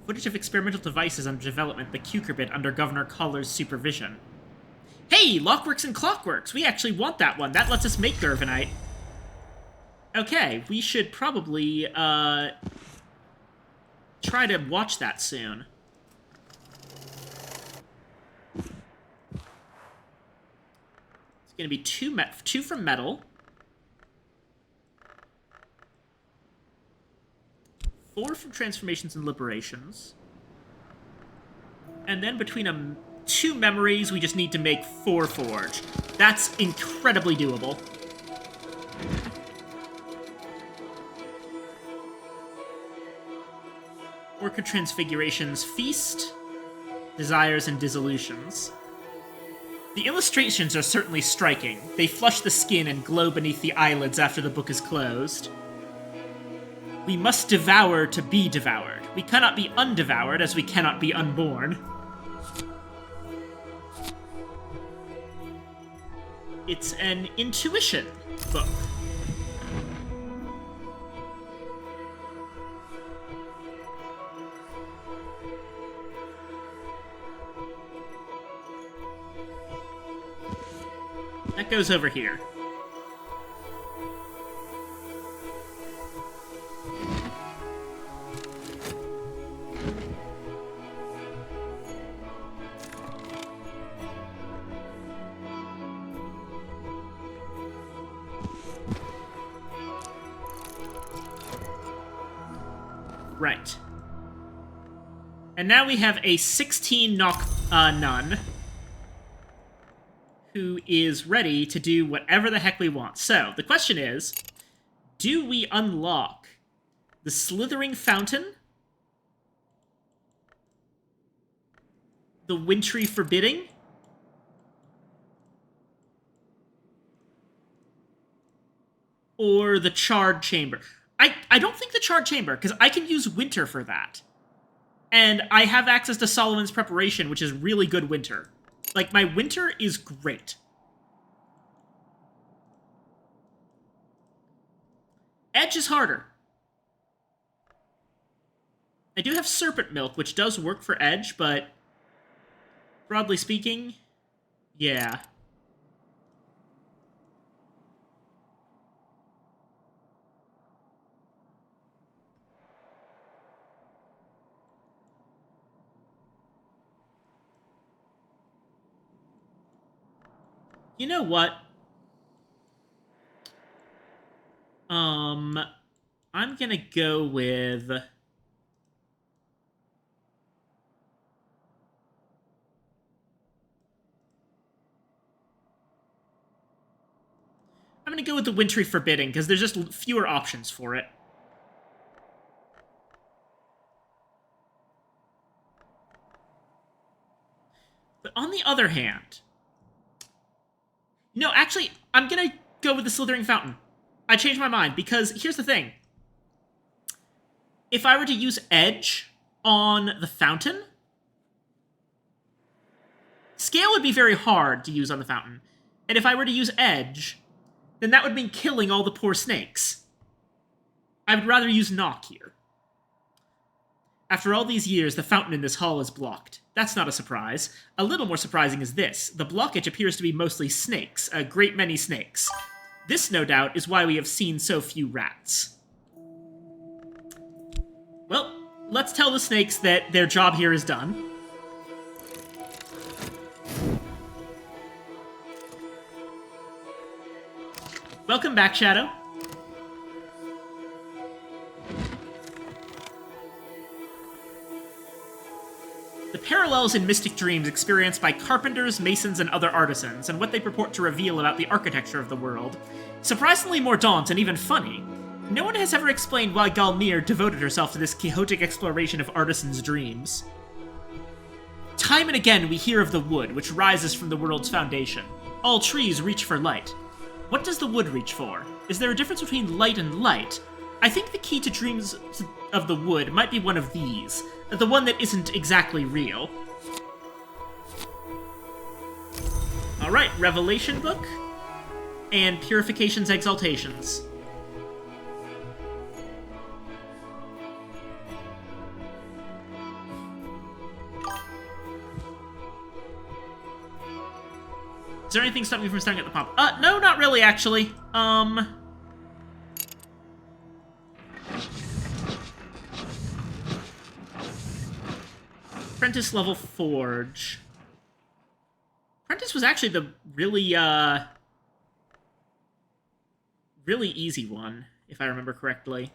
Footage of experimental devices under development, the Cucurbit under Governor Collar's supervision. Hey, Lockworks and Clockworks! We actually want that one. That lets us make Gervinite. Okay, we should probably, try to watch that soon. It's gonna be two from metal. 4 from transformations and liberations. And then between 2 memories, we just need to make 4 forge. That's incredibly doable. Orchid Transfigurations, Feast, Desires, and Dissolutions. The illustrations are certainly striking. They flush the skin and glow beneath the eyelids after the book is closed. We must devour to be devoured. We cannot be undevoured, as we cannot be unborn. It's an intuition book. That goes over here. Right. And now we have a 16 knock nun who is ready to do whatever the heck we want. So, the question is, do we unlock the Slithering Fountain? The Wintry Forbidding? Or the Charred Chamber? I don't think the Charred Chamber, because I can use Winter for that. And I have access to Solomon's Preparation, which is really good Winter. Like, my Winter is great. Edge is harder. I do have Serpent Milk, which does work for Edge, but broadly speaking, yeah. You know what? I'm gonna go with... I'm gonna go with the Wintry Forbidding, because there's just fewer options for it. But on the other hand... No, actually, I'm gonna go with the Slithering Fountain. I changed my mind, because here's the thing. If I were to use Edge on the Fountain, Scale would be very hard to use on the Fountain. And if I were to use Edge, then that would mean killing all the poor snakes. I would rather use Knock here. After all these years, the fountain in this hall is blocked. That's not a surprise. A little more surprising is this. The blockage appears to be mostly snakes, a great many snakes. This, no doubt, is why we have seen so few rats. Well, let's tell the snakes that their job here is done. Welcome back, Shadow. The parallels in Mystic Dreams experienced by carpenters, masons, and other artisans, and what they purport to reveal about the architecture of the world. Surprisingly more daunting and even funny. No one has ever explained why Galmir devoted herself to this quixotic exploration of artisans' dreams. Time and again we hear of the wood, which rises from the world's foundation. All trees reach for light. What does the wood reach for? Is there a difference between light and light? I think the key to dreams of the wood might be one of these. The one that isn't exactly real. Alright, Revelation Book. And Purification's Exaltations. Is there anything stopping me from starting at the pump? No, not really, actually. Apprentice level Forge. Apprentice was actually the really, really easy one, if I remember correctly.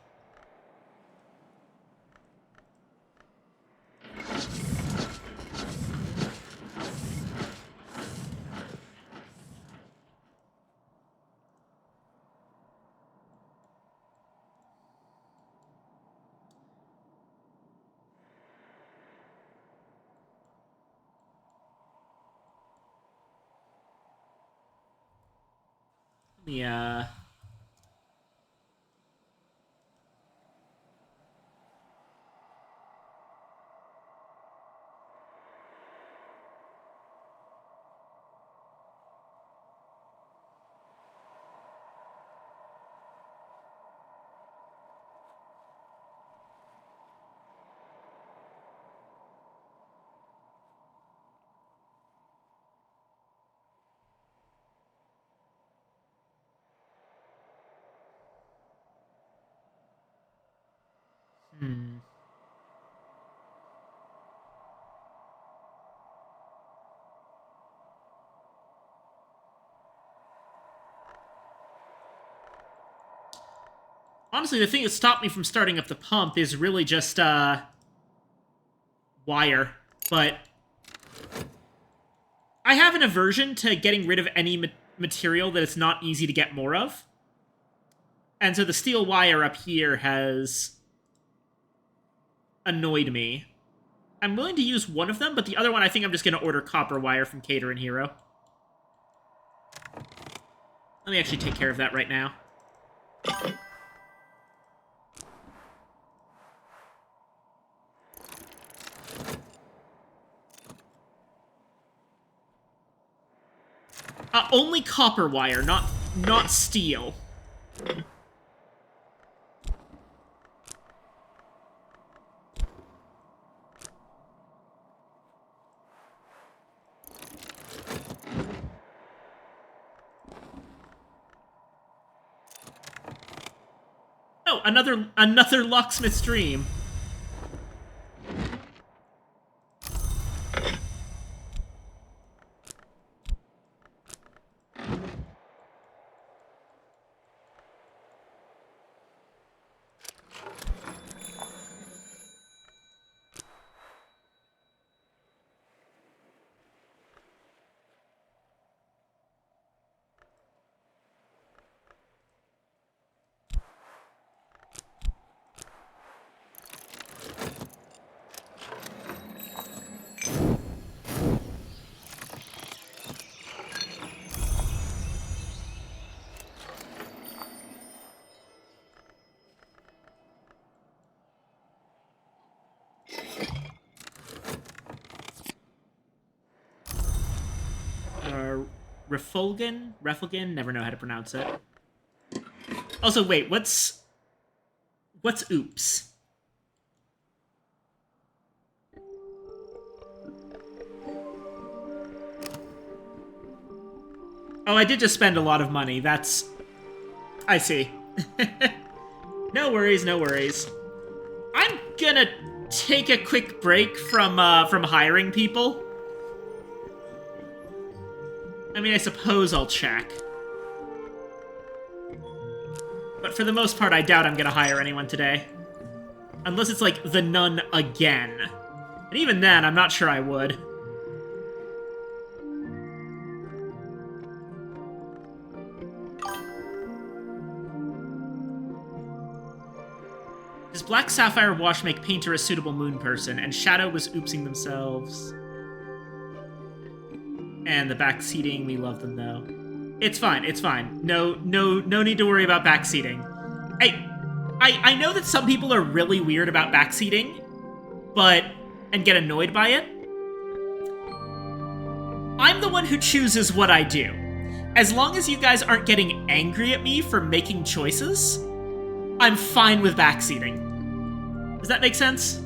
Yeah. Honestly, the thing that stopped me from starting up the pump is really just, wire. But I have an aversion to getting rid of any material that it's not easy to get more of. And so the steel wire up here has annoyed me. I'm willing to use one of them, but the other one I think I'm just going to order copper wire from Cater and Hero. Let me actually take care of that right now. Only copper wire, not steel. Oh, another locksmith's dream. Refulgen? Never know how to pronounce it. Also, wait, what's oops? Oh, I did just spend a lot of money. That's... I see. No worries, no worries. I'm gonna take a quick break from hiring people. I mean, I suppose I'll check. But for the most part, I doubt I'm gonna hire anyone today. Unless it's like the nun again. And even then, I'm not sure I would. Does Black Sapphire Wash make Painter a suitable moon person? And Shadow was oopsing themselves. And the back seating, we love them though. It's fine, it's fine. No need to worry about back seating. I know that some people are really weird about back seating, and get annoyed by it. I'm the one who chooses what I do. As long as you guys aren't getting angry at me for making choices, I'm fine with backseating. Does that make sense?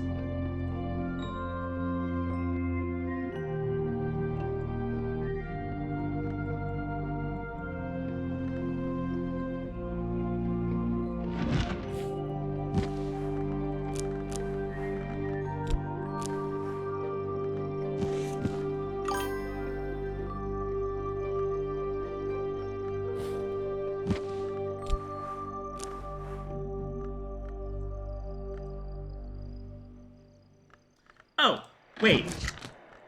Oh, wait.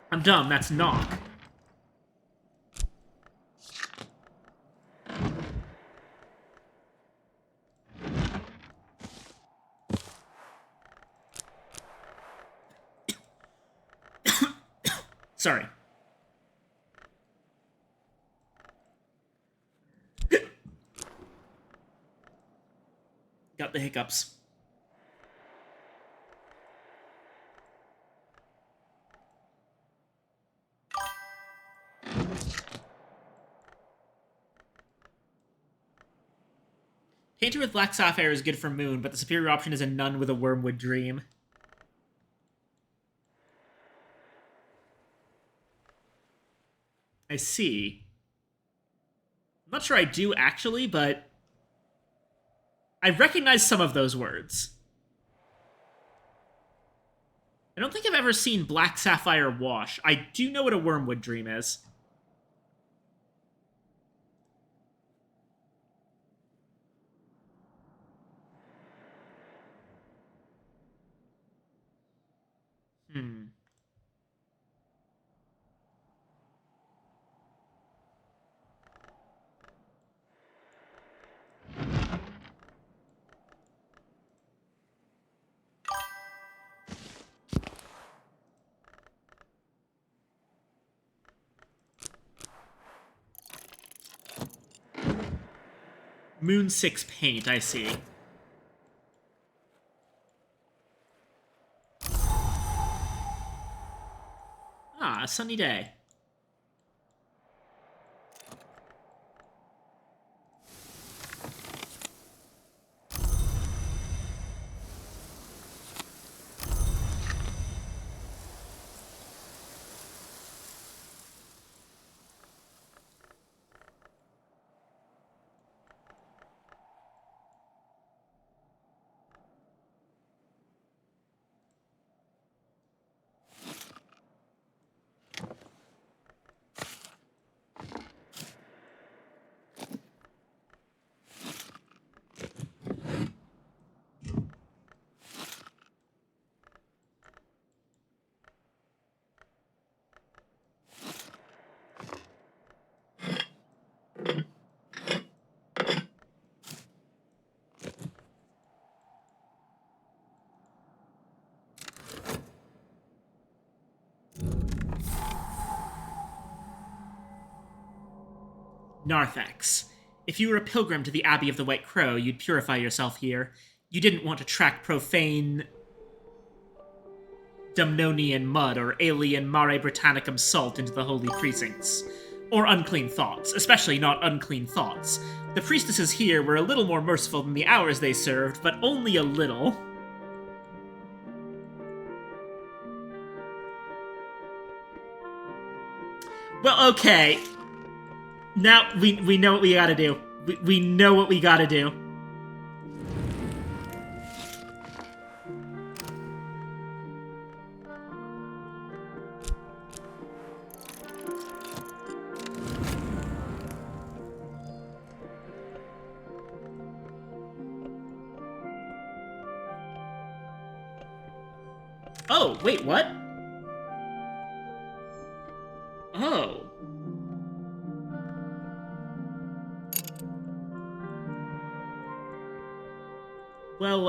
I'm dumb, that's knock. Sorry. Got the hiccups. Painter with Black Sapphire is good for Moon, but the superior option is a nun with a Wormwood Dream. I see. I'm not sure I do, actually, but I recognize some of those words. I don't think I've ever seen Black Sapphire Wash. I do know what a Wormwood Dream is. Moon 6 paint, I see. Ah, a sunny day. Narthex. If you were a pilgrim to the Abbey of the White Crow, you'd purify yourself here. You didn't want to track profane Dumnonian mud or alien Mare Britannicum salt into the holy precincts. Or unclean thoughts, especially not unclean thoughts. The priestesses here were a little more merciful than the hours they served, but only a little. Well, okay. Now, we know what we gotta do. We know what we gotta do. Oh, wait, what? Oh. Well,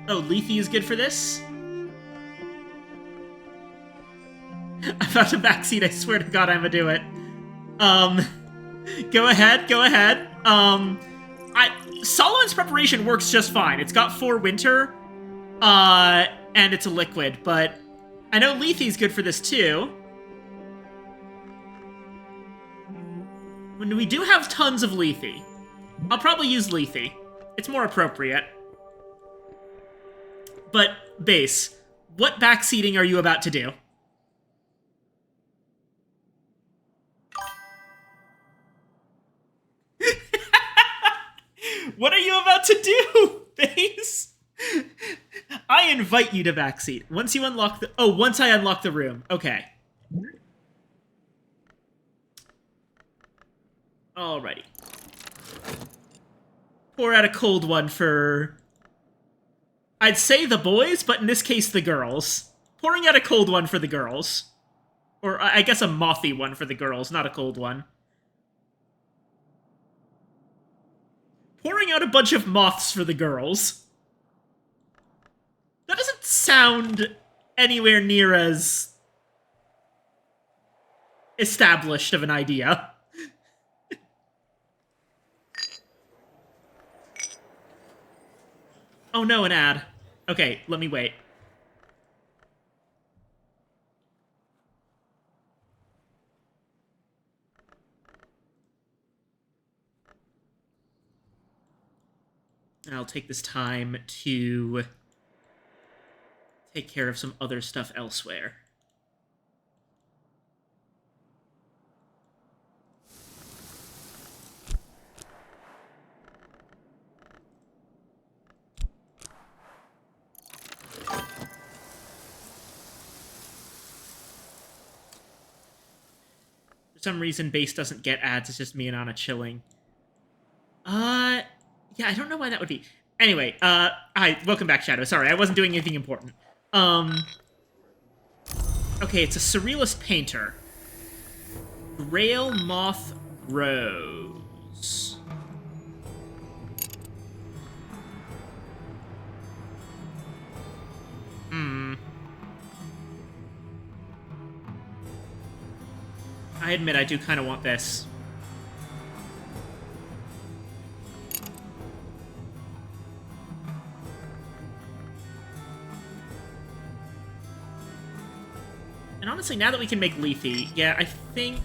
oh, Lethe is good for this? I found a backseat, I swear to god I'ma do it. Go ahead, go ahead. Solomon's preparation works just fine. It's got 4 winter, and it's a liquid, but I know Lethe's good for this too. When we do have tons of Lethe, I'll probably use Lethe. It's more appropriate. But, Base, what backseating are you about to do? What are you about to do, Base? I invite you to backseat. Once you unlock the... Oh, once I unlock the room. Okay. Alrighty. Pour out a cold one for... I'd say the boys, but in this case, the girls. Pouring out a cold one for the girls. Or, I guess a mothy one for the girls, not a cold one. Pouring out a bunch of moths for the girls. That doesn't sound anywhere near as established of an idea. Oh no, an ad. Okay, let me wait. I'll take this time to take care of some other stuff elsewhere. For some reason, Base doesn't get ads, it's just me and Anna chilling. Yeah, I don't know why that would be. Anyway, hi, welcome back, Shadow. Sorry, I wasn't doing anything important. Okay, it's a surrealist painter. Grail Moth Rose. I admit I do kind of want this. And honestly, now that we can make Lethe, yeah, I think...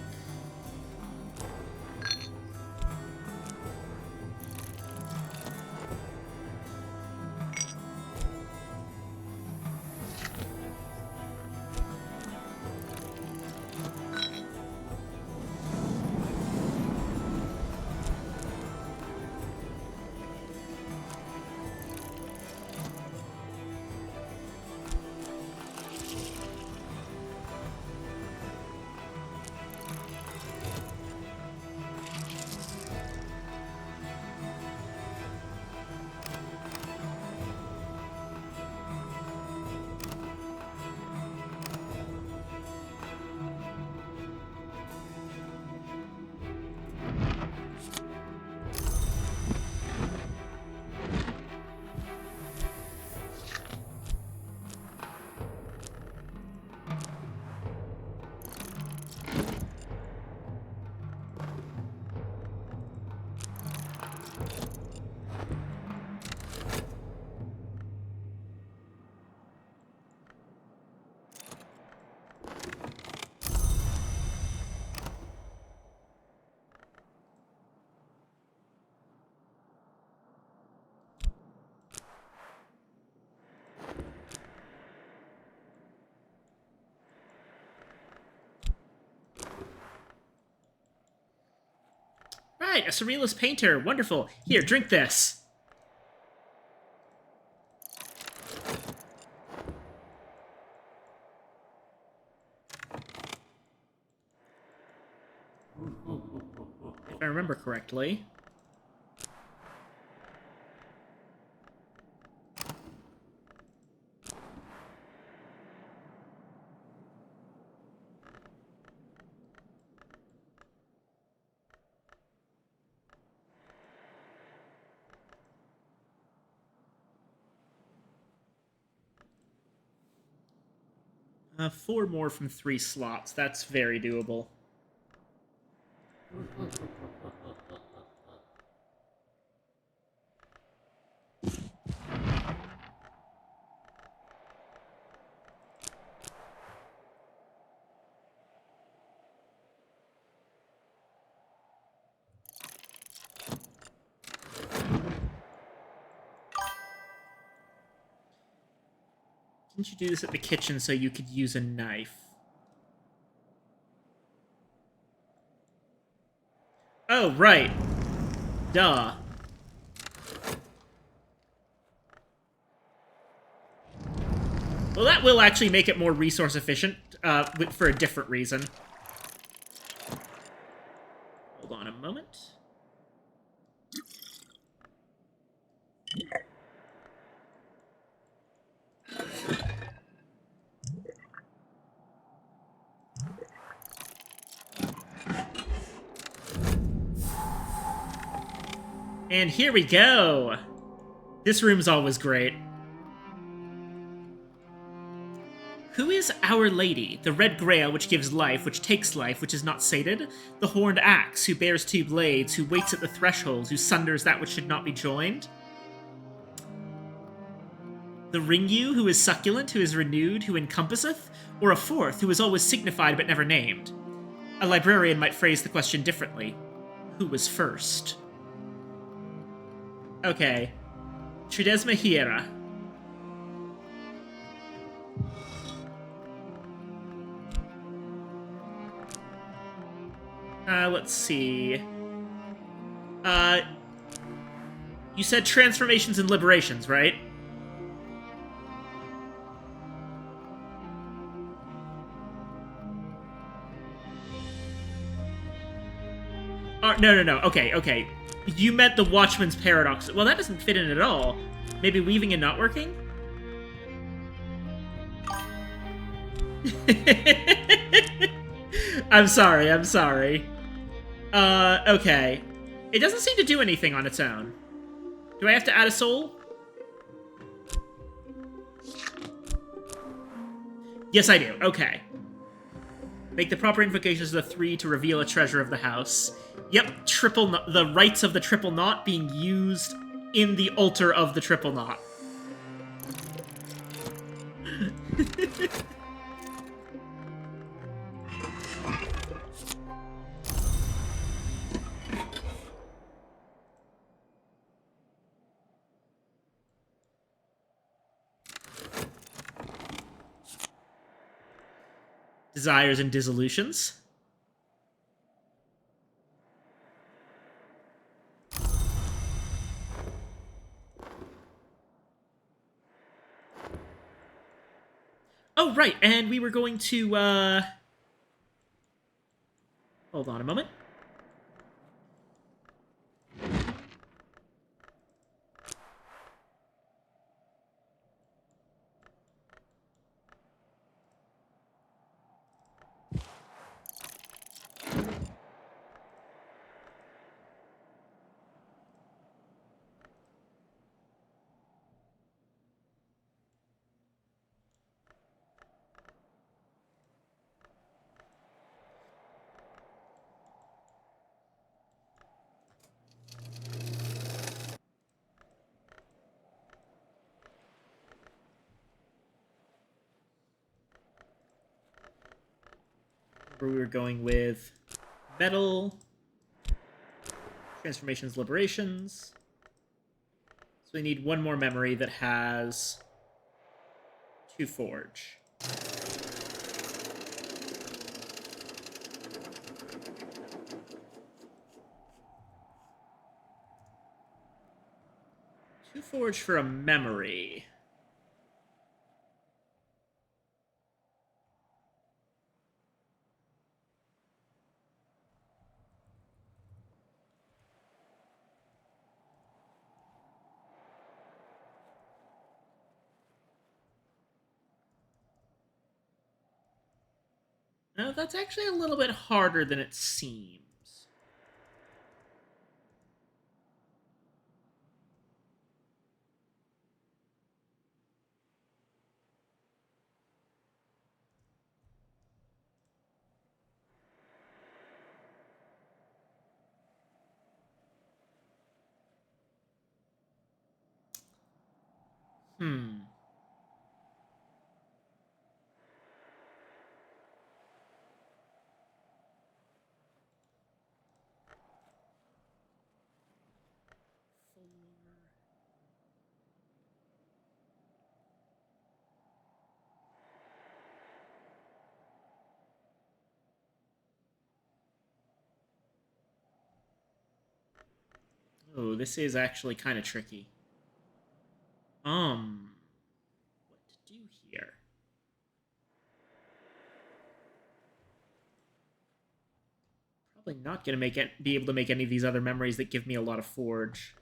right, a surrealist painter. Wonderful. Here, drink this. If I remember correctly. Four more from 3 slots. That's very doable. Didn't you do this at the kitchen so you could use a knife? Oh, right. Duh. Well, that will actually make it more resource efficient, for a different reason. Hold on a moment. And here we go! This room's always great. Who is Our Lady? The red grail which gives life, which takes life, which is not sated? The horned axe, who bears 2 blades, who waits at the threshold, who sunders that which should not be joined? The ringyu, who is succulent, who is renewed, who encompasseth? Or a fourth, who is always signified but never named? A librarian might phrase the question differently. Who was first? Okay. Tridesma Hiera. Let's see. You said transformations and liberations, right? No. Okay. You meant the Watchman's Paradox. Well, that doesn't fit in at all. Maybe weaving and not working? I'm sorry. Okay. It doesn't seem to do anything on its own. Do I have to add a soul? Yes, I do. Okay. Make the proper invocations of the 3 to reveal a treasure of the house. Yep, the rites of the triple knot being used in the altar of the triple knot. Desires and dissolutions. Oh, right, and we were going to, hold on a moment. Where we were going with metal, transformations, liberations. So we need one more memory that has 2 forge. 2 forge for a memory. No, that's actually a little bit harder than it seems. Hmm. Oh, this is actually kind of tricky. What to do here? Probably not gonna be able to make any of these other memories that give me a lot of forge.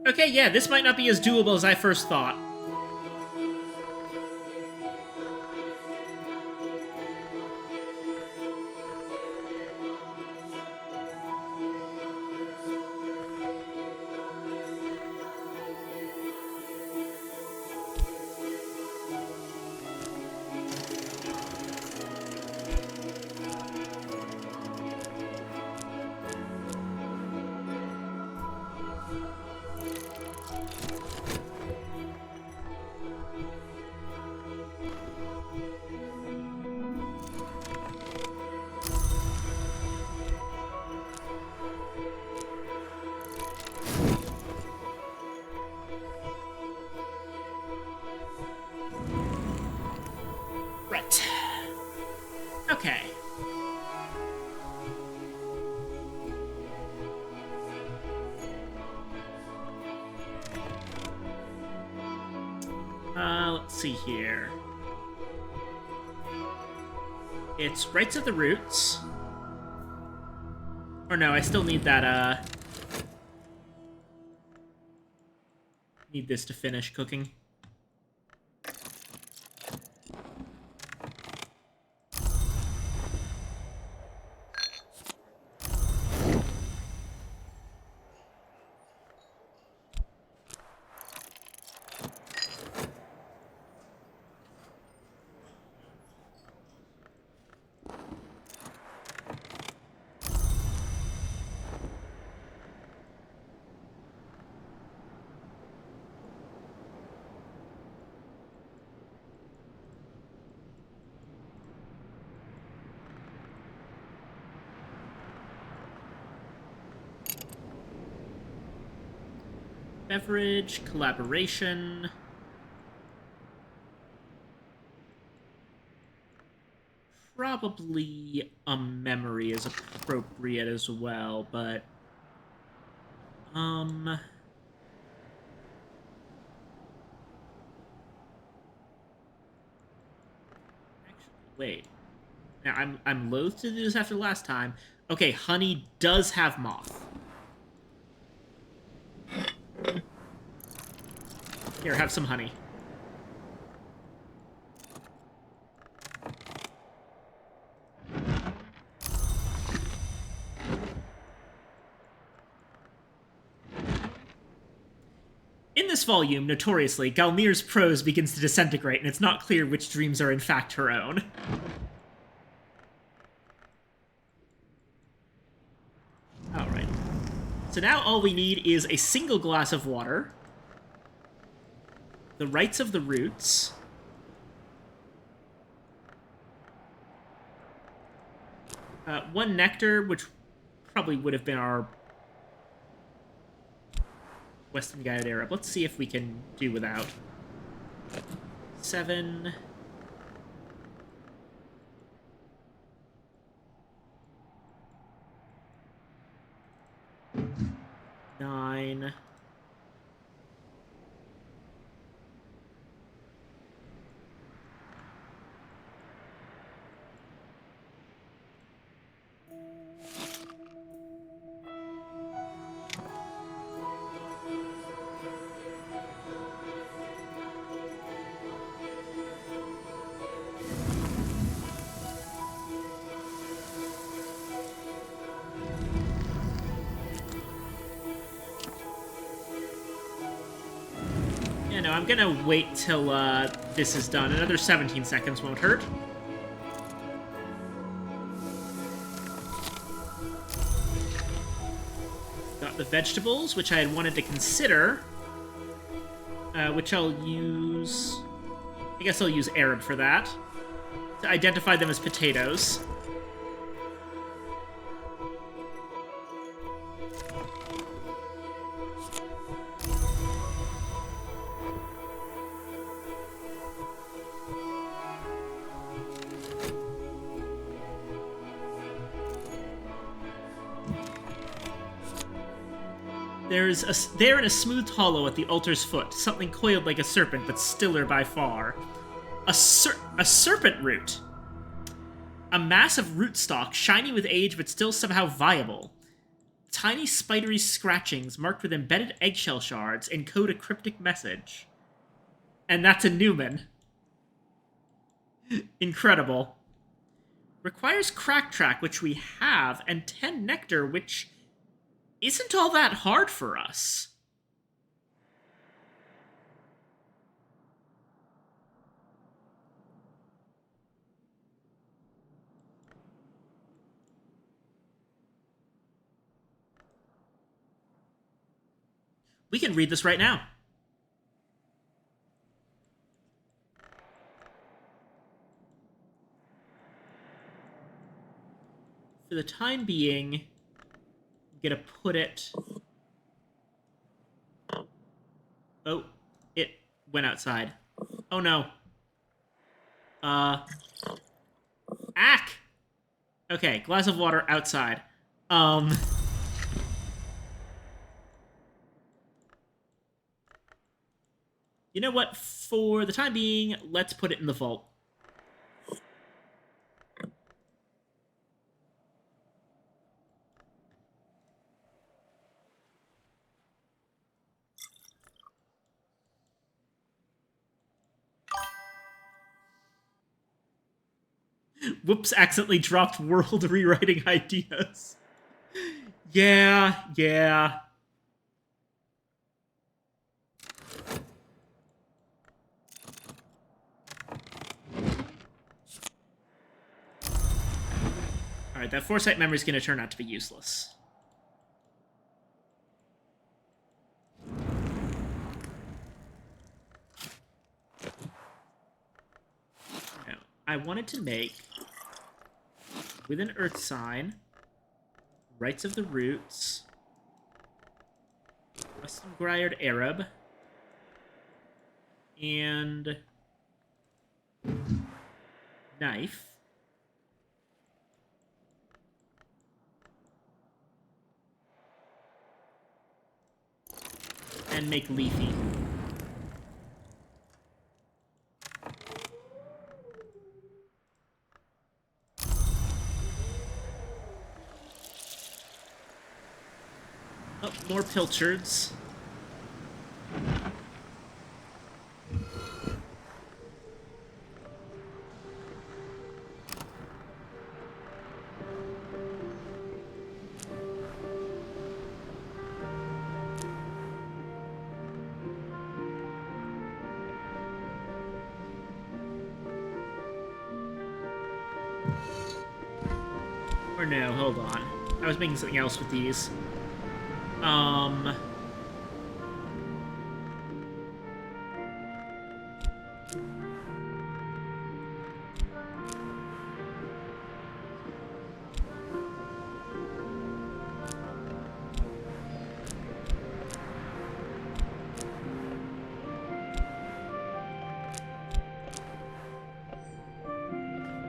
Okay, yeah, this might not be as doable as I first thought. Right. Okay. Let's see here. It's Rights of the Roots. Or no, I still need that, need this to finish cooking. Beverage, collaboration. Probably a memory is appropriate as well, but actually, wait. Now I'm loath to do this after last time. Okay, honey does have moth. Here, have some honey. In this volume, notoriously, Galmir's prose begins to disintegrate, and it's not clear which dreams are in fact her own. Alright. So now all we need is a single glass of water, the Rights of the Roots, One nectar, which probably would have been our Western Guided Arab. Let's see if we can do without. 7. 9. Yeah, no, I'm gonna wait till this is done. Another 17 seconds won't hurt. Got the vegetables, which I had wanted to consider. Which I'll use... I guess I'll use Arab for that. To identify them as potatoes. There in a smooth hollow at the altar's foot, something coiled like a serpent, but stiller by far. A serpent root! A mass of rootstock, shiny with age but still somehow viable. Tiny spidery scratchings marked with embedded eggshell shards encode a cryptic message. And that's a Newman. Incredible. Requires crack track, which we have, and 10 nectar, which isn't all that hard for us. We can read this right now. For the time being, I'm gonna put it... Oh, it went outside. Oh no. Ack! Okay, glass of water outside. You know what? For the time being, let's put it in the vault. Whoops, accidentally dropped world rewriting ideas. Yeah. Alright, that foresight memory is going to turn out to be useless. Now, I wanted to make, with an earth sign, Rites of the Roots, Custom Grired Arab, and knife. And make leafy. Oh, more pilchards. Or no, hold on. I was making something else with these.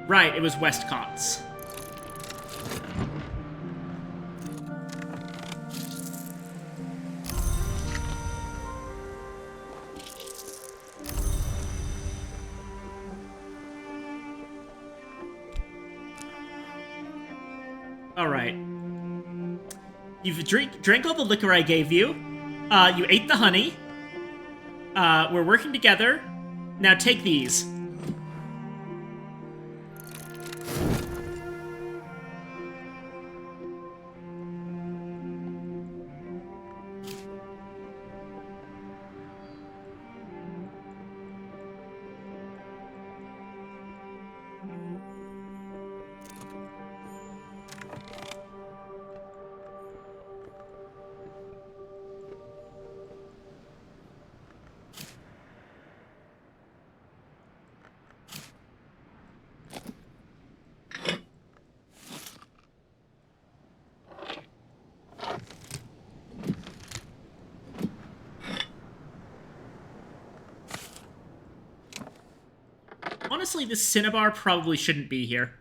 Right, it was Westcott's. Alright. You've drank all the liquor I gave you. You ate the honey. We're working together. Now take these. Honestly, this Cinnabar probably shouldn't be here.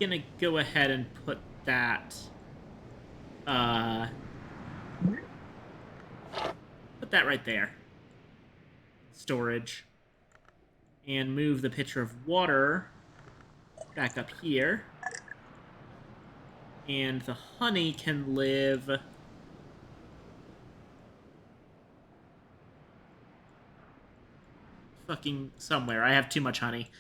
Gonna go ahead and put that... Put that right there. Storage. And move the pitcher of water back up here. And the honey can live... fucking somewhere. I have too much honey.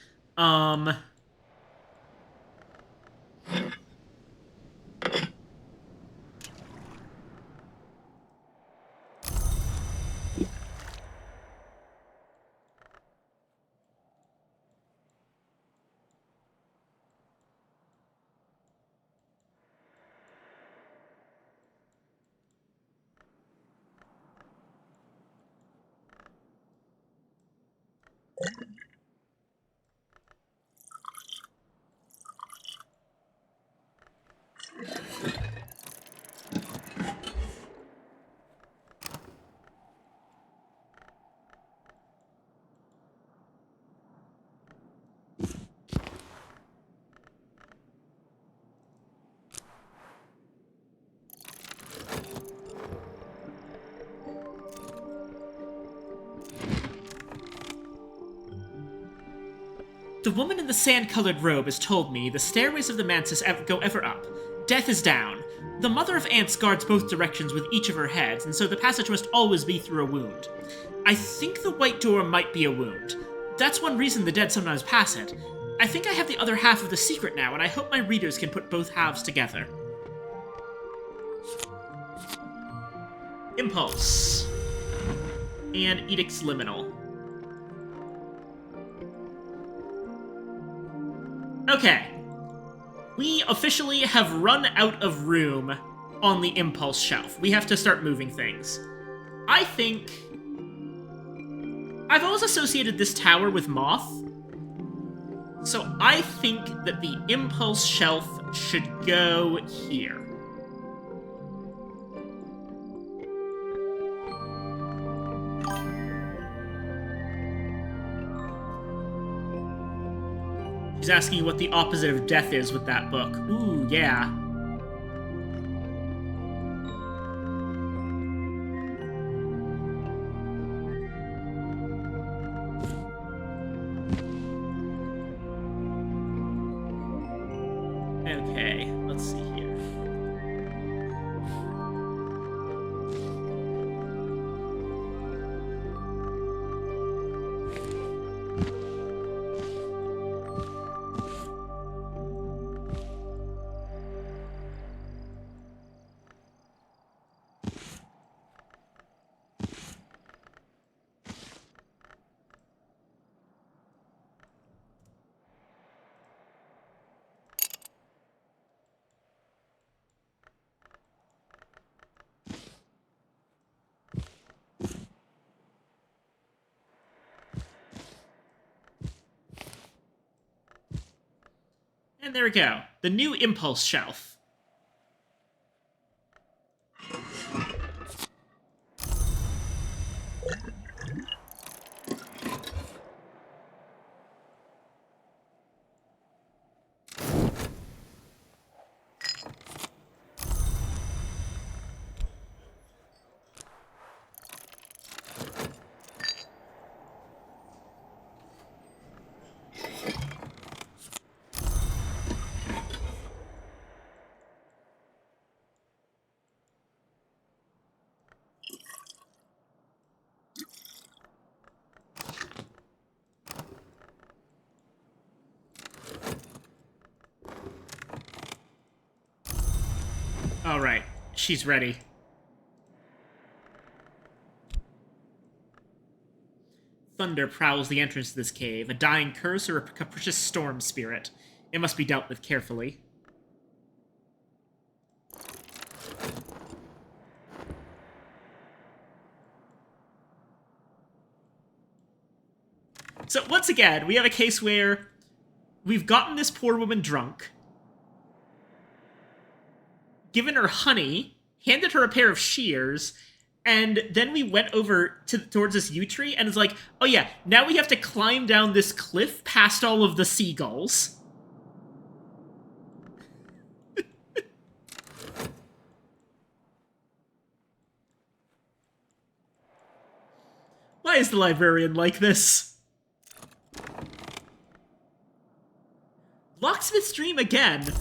The woman in the sand-colored robe has told me the stairways of the manses go ever up. Death is down. The mother of ants guards both directions with each of her heads, and so the passage must always be through a wound. I think the white door might be a wound. That's one reason the dead sometimes pass it. I think I have the other half of the secret now, and I hope my readers can put both halves together. Impulse. And Edict's Liminal. Okay. We officially have run out of room on the impulse shelf. We have to start moving things. I think... I've always associated this tower with Moth. So I think that the impulse shelf should go here. She's asking what the opposite of death is with that book. Ooh, yeah. Okay, let's see here. And there we go. The new impulse shelf. All right, she's ready. Thunder prowls the entrance to this cave, a dying curse or a capricious storm spirit. It must be dealt with carefully. So once again, we have a case where we've gotten this poor woman drunk, given her honey, handed her a pair of shears, and then we went over towards this yew tree, and it's like, oh yeah, now we have to climb down this cliff past all of the seagulls. Why is the librarian like this? Locksmith's Dream again.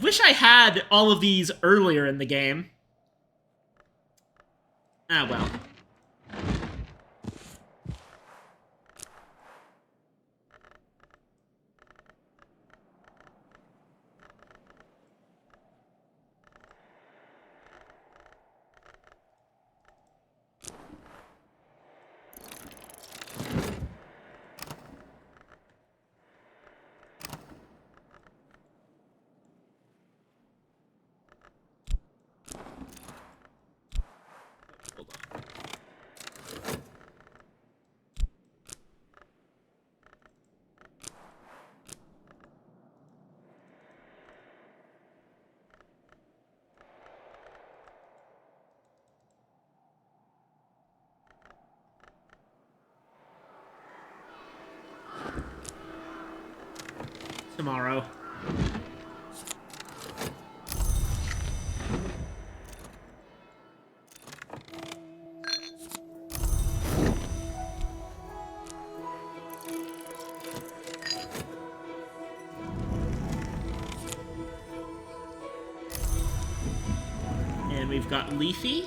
Wish I had all of these earlier in the game. Ah, well. Hold on. Tomorrow. And we've got Leafy.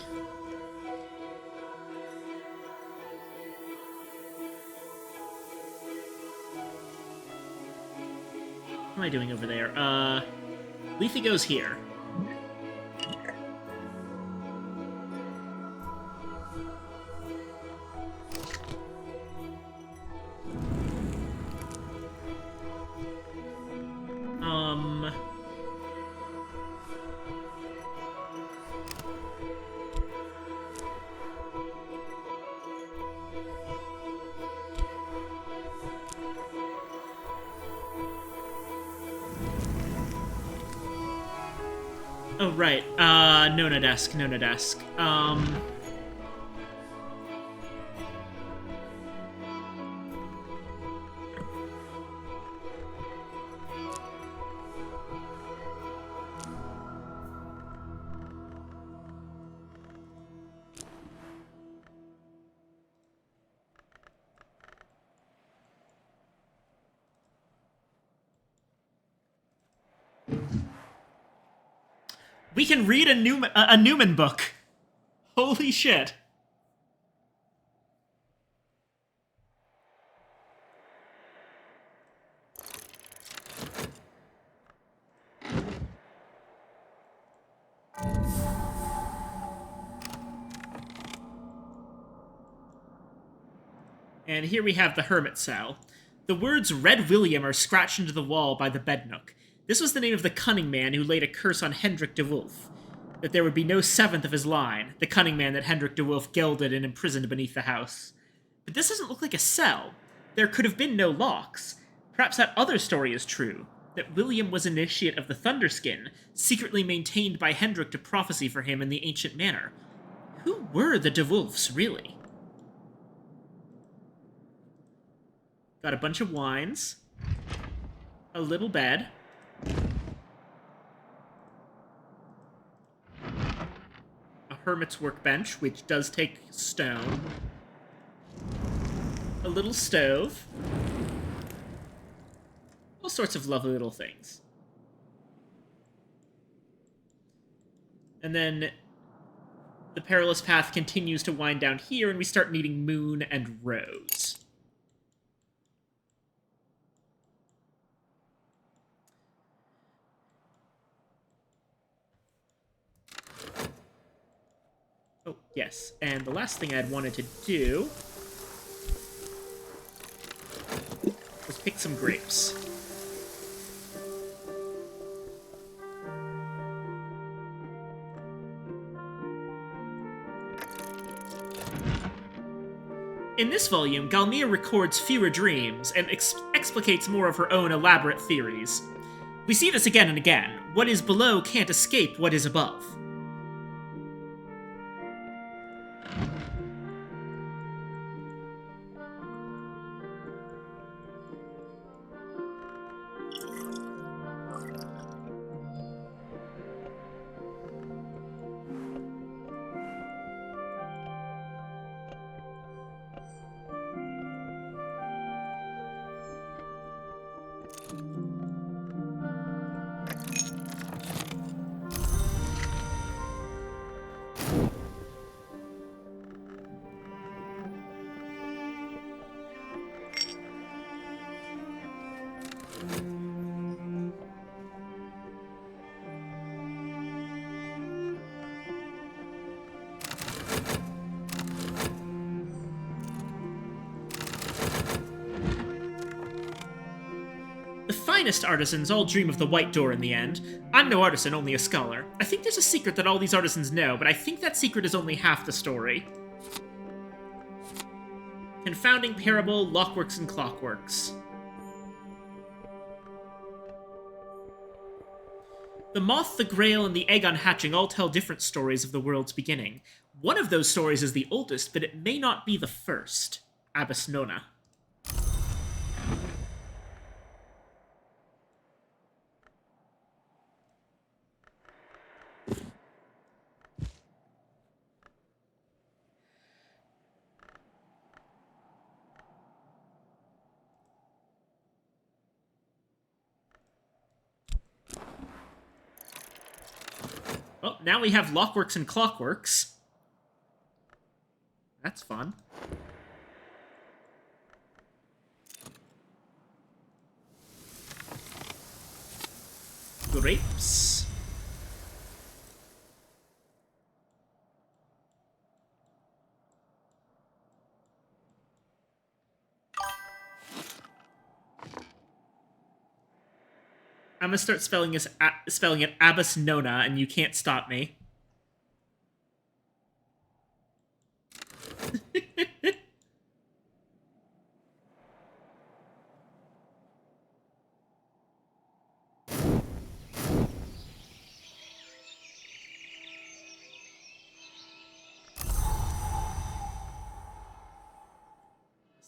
What am I doing over there? Leafy goes here. Oh, right. Nona desk. We can read a Newman book. Holy shit. And here we have the hermit cell. The words Red William are scratched into the wall by the bed nook. This was the name of the cunning man who laid a curse on Hendrik de Wolf, that there would be no seventh of his line, the cunning man that Hendrik de Wolf gelded and imprisoned beneath the house. But this doesn't look like a cell. There could have been no locks. Perhaps that other story is true, that William was initiate of the Thunderskin, secretly maintained by Hendrik to prophecy for him in the ancient manor. Who were the de Wolfs, really? Got a bunch of wines. A little bed. A hermit's workbench, which does take stone. A little stove. All sorts of lovely little things. And then the perilous path continues to wind down here, and we start meeting Moon and Rose. Oh, yes. And the last thing I'd wanted to do was pick some grapes. In this volume, Galmir records fewer dreams and explicates more of her own elaborate theories. We see this again and again. What is below can't escape what is above. The finest artisans all dream of the white door in the end. I'm no artisan, only a scholar. I think there's a secret that all these artisans know, but I think that secret is only half the story. Confounding parable, lockworks, and clockworks. The moth, the grail, and the egg on hatching all tell different stories of the world's beginning. One of those stories is the oldest, but it may not be the first. Abbess Nona. Well, now we have lockworks and clockworks. That's fun. Grapes. I'm gonna start spelling it Abbess Nona, and you can't stop me.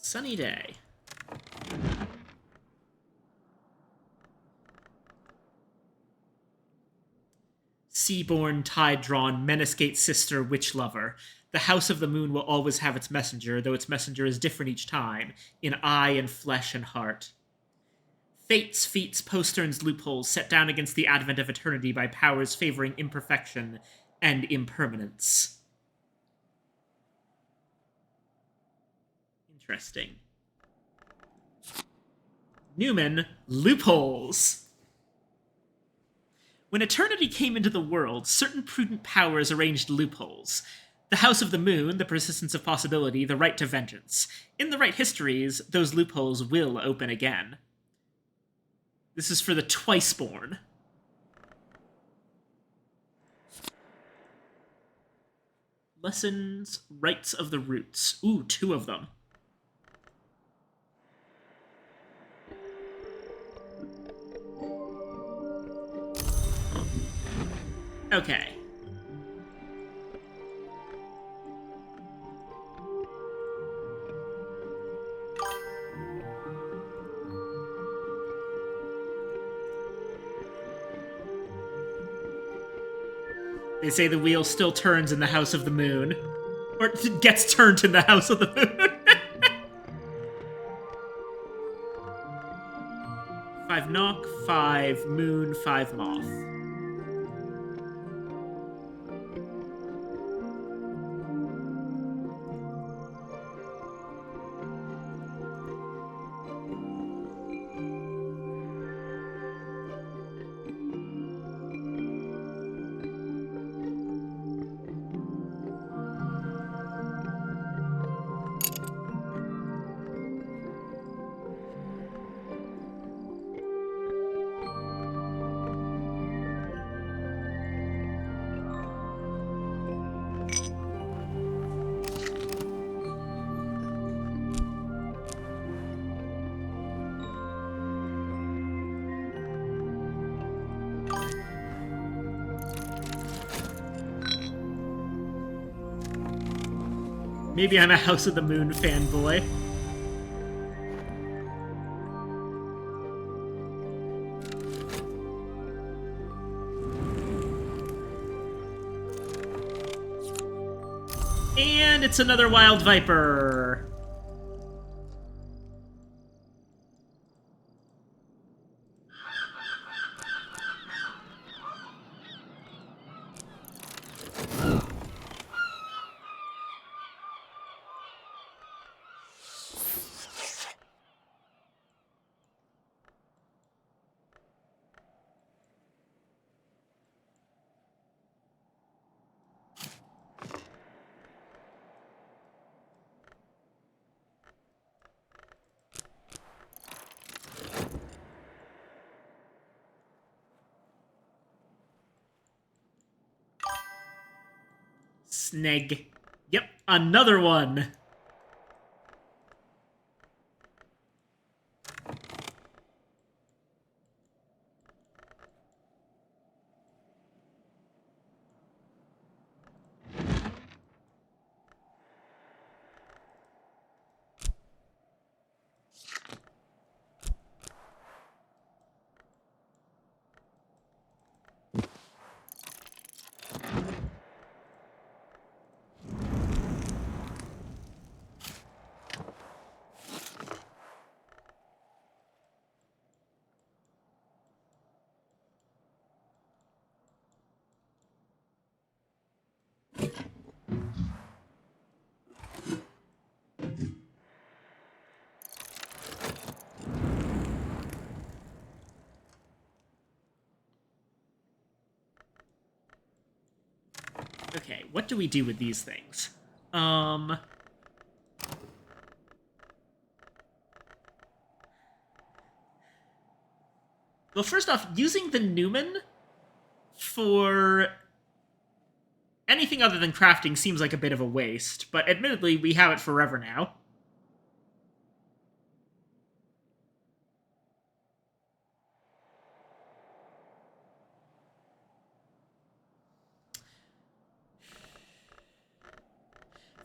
Sunny day. Seaborn, tide-drawn, Menascate sister, witch lover. The House of the Moon will always have its messenger, though its messenger is different each time, in eye and flesh and heart. Fates, feats, posterns, loopholes set down against the advent of eternity by powers favoring imperfection and impermanence. Interesting. Newman, loopholes. When eternity came into the world, certain prudent powers arranged loopholes. The House of the Moon, the persistence of possibility, the right to vengeance. In the right histories, those loopholes will open again. This is for the Twiceborn. Lessons, Rights of the Roots. Ooh, 2 of them. Okay. They say the wheel still turns in the House of the Moon. Or gets turned in the House of the Moon. 5 knock, 5 moon, 5 moth. Maybe I'm a House of the Moon fanboy. And it's another Wild Viper. Sneg. Yep, another one. Okay, what do we do with these things? Well, first off, using the Newman for anything other than crafting seems like a bit of a waste, but admittedly, we have it forever now.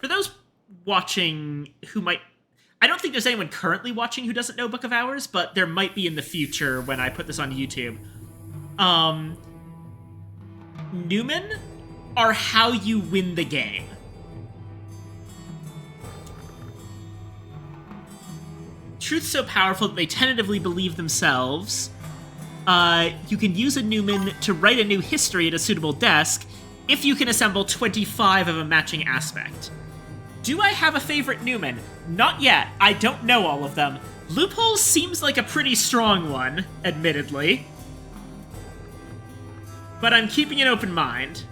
For those watching who might... I don't think there's anyone currently watching who doesn't know Book of Hours, but there might be in the future when I put this on YouTube. Newman are how you win the game. Truth's so powerful that they tentatively believe themselves. You can use a Newman to write a new history at a suitable desk if you can assemble 25 of a matching aspect. Do I have a favorite Newman? Not yet. I don't know all of them. Loopholes seems like a pretty strong one, admittedly. But I'm keeping an open mind.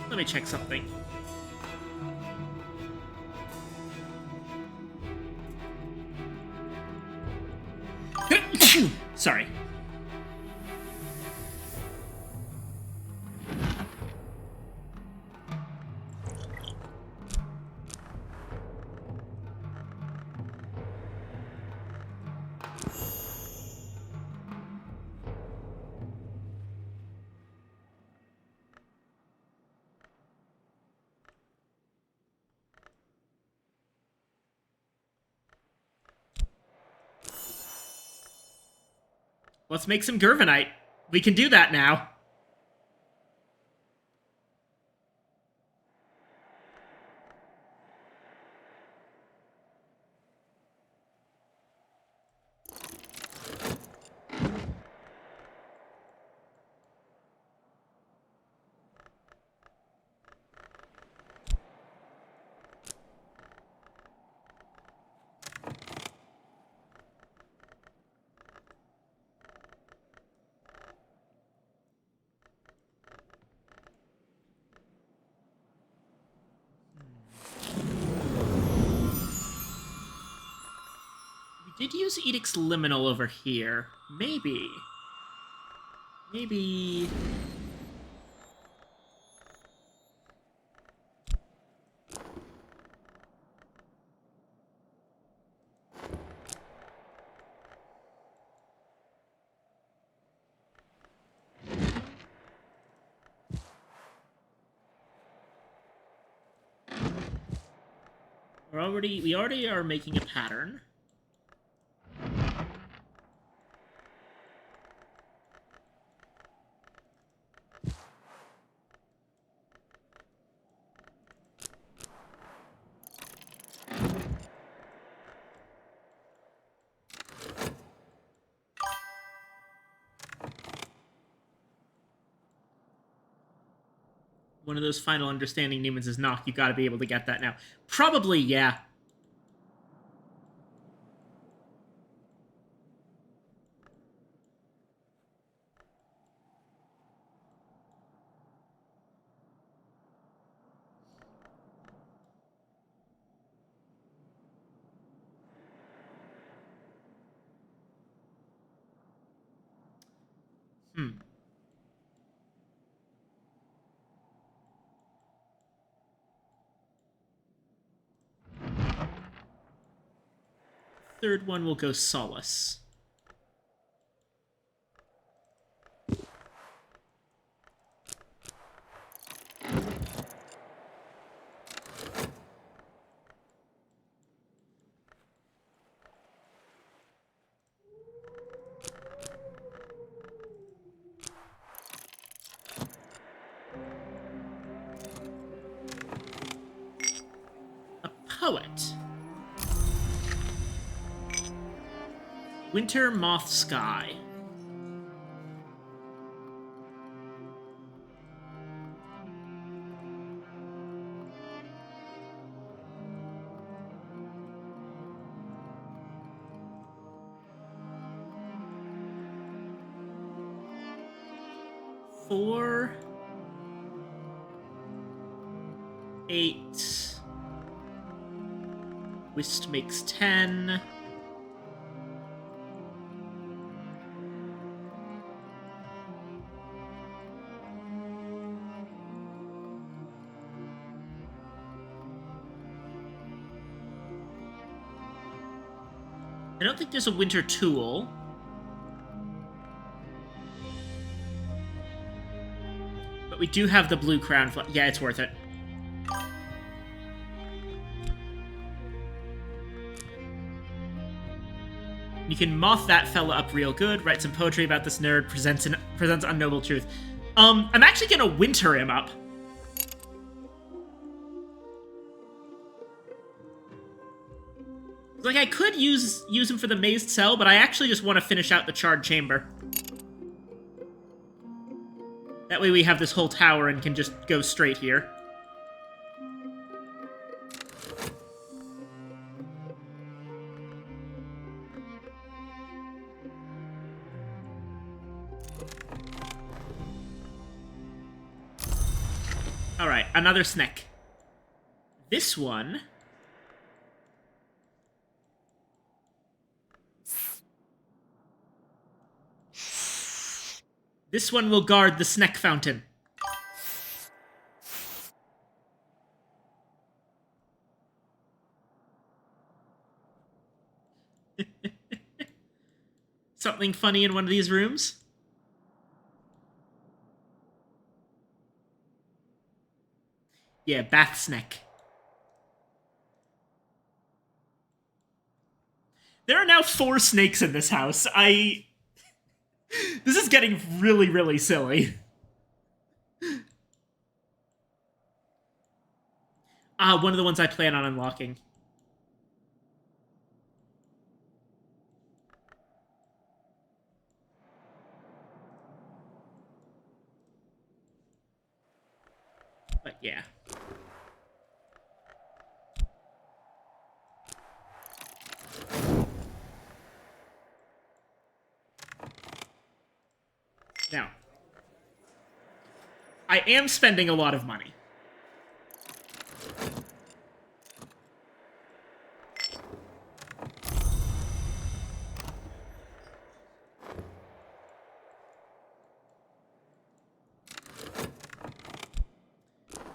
Let me check something. Sorry. Let's make some Gervanite. We can do that now. Did use Edict's Liminal over here. Maybe. Maybe... we already are making a pattern. One of those final understanding demons is knock. You gotta be able to get that now. Probably, yeah. Third one will go Solace. A poet. Winter Moth Sky. Four. 8. Whist makes 10. I don't think there's a winter tool. But we do have the blue crown. Yeah, it's worth it. You can moth that fella up real good, write some poetry about this nerd, presents unnoble truth. I'm actually gonna winter him up. Like, I could use him for the mazed cell, but I actually just want to finish out the charred chamber. That way we have this whole tower and can just go straight here. Alright, another snack. This one... This one will guard the snack fountain. Something funny in one of these rooms? Yeah, bath snack. There are now 4 snakes in this house. This is getting really, really silly. One of the ones I plan on unlocking. But yeah. Now, I am spending a lot of money.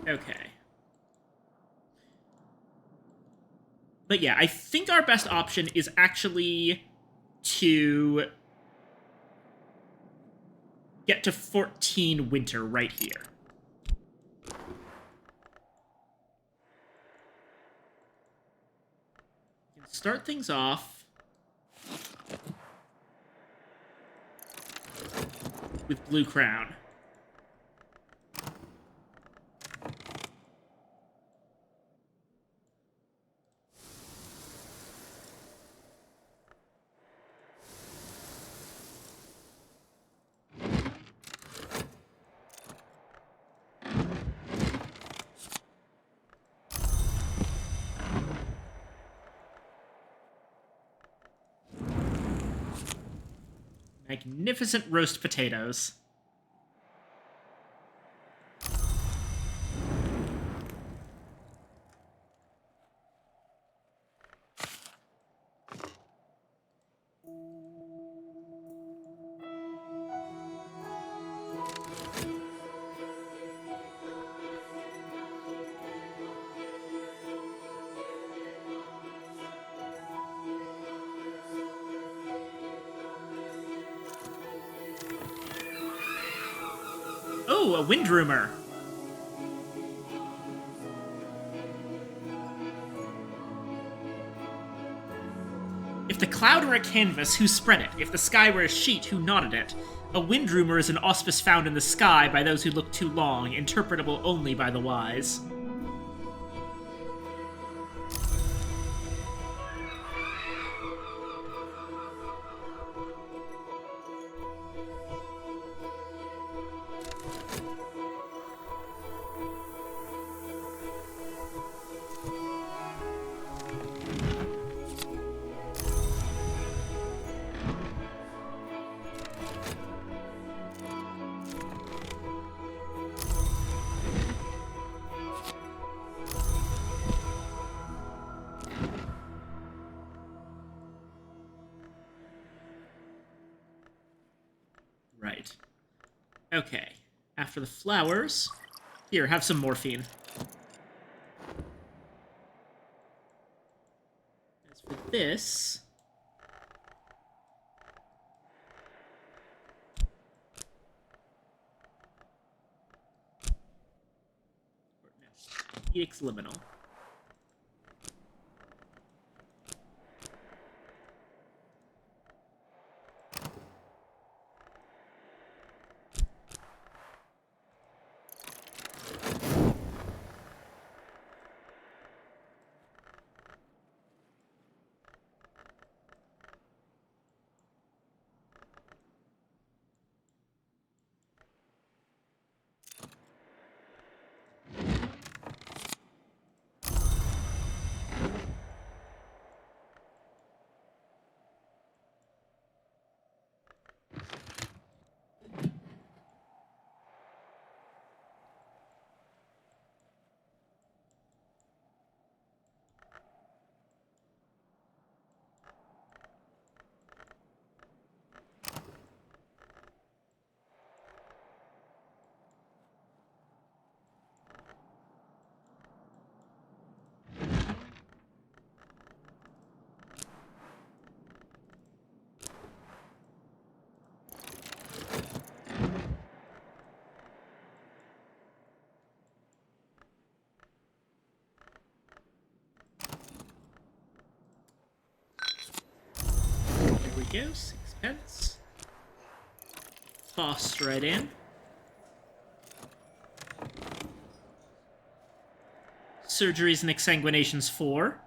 Okay. But yeah, I think our best option is actually to get to 14 winter right here. Start things off with Blue Crown. Magnificent roast potatoes. Oh, a wind rumor. If the cloud were a canvas, who spread it? If the sky were a sheet, who knotted it? A wind rumor is an auspice found in the sky by those who look too long, interpretable only by the wise. Right. Okay. After the flowers... Here, have some morphine. As for this... Edict's Liminal. There we go, 6 pence. Tossed right in. Surgeries and exsanguinations 4.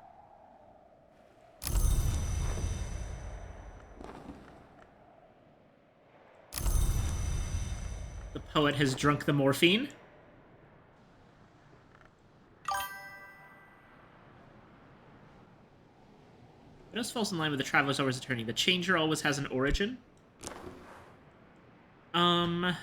The poet has drunk the morphine. What else falls in line with the traveler's always returning? The changer always has an origin. I'm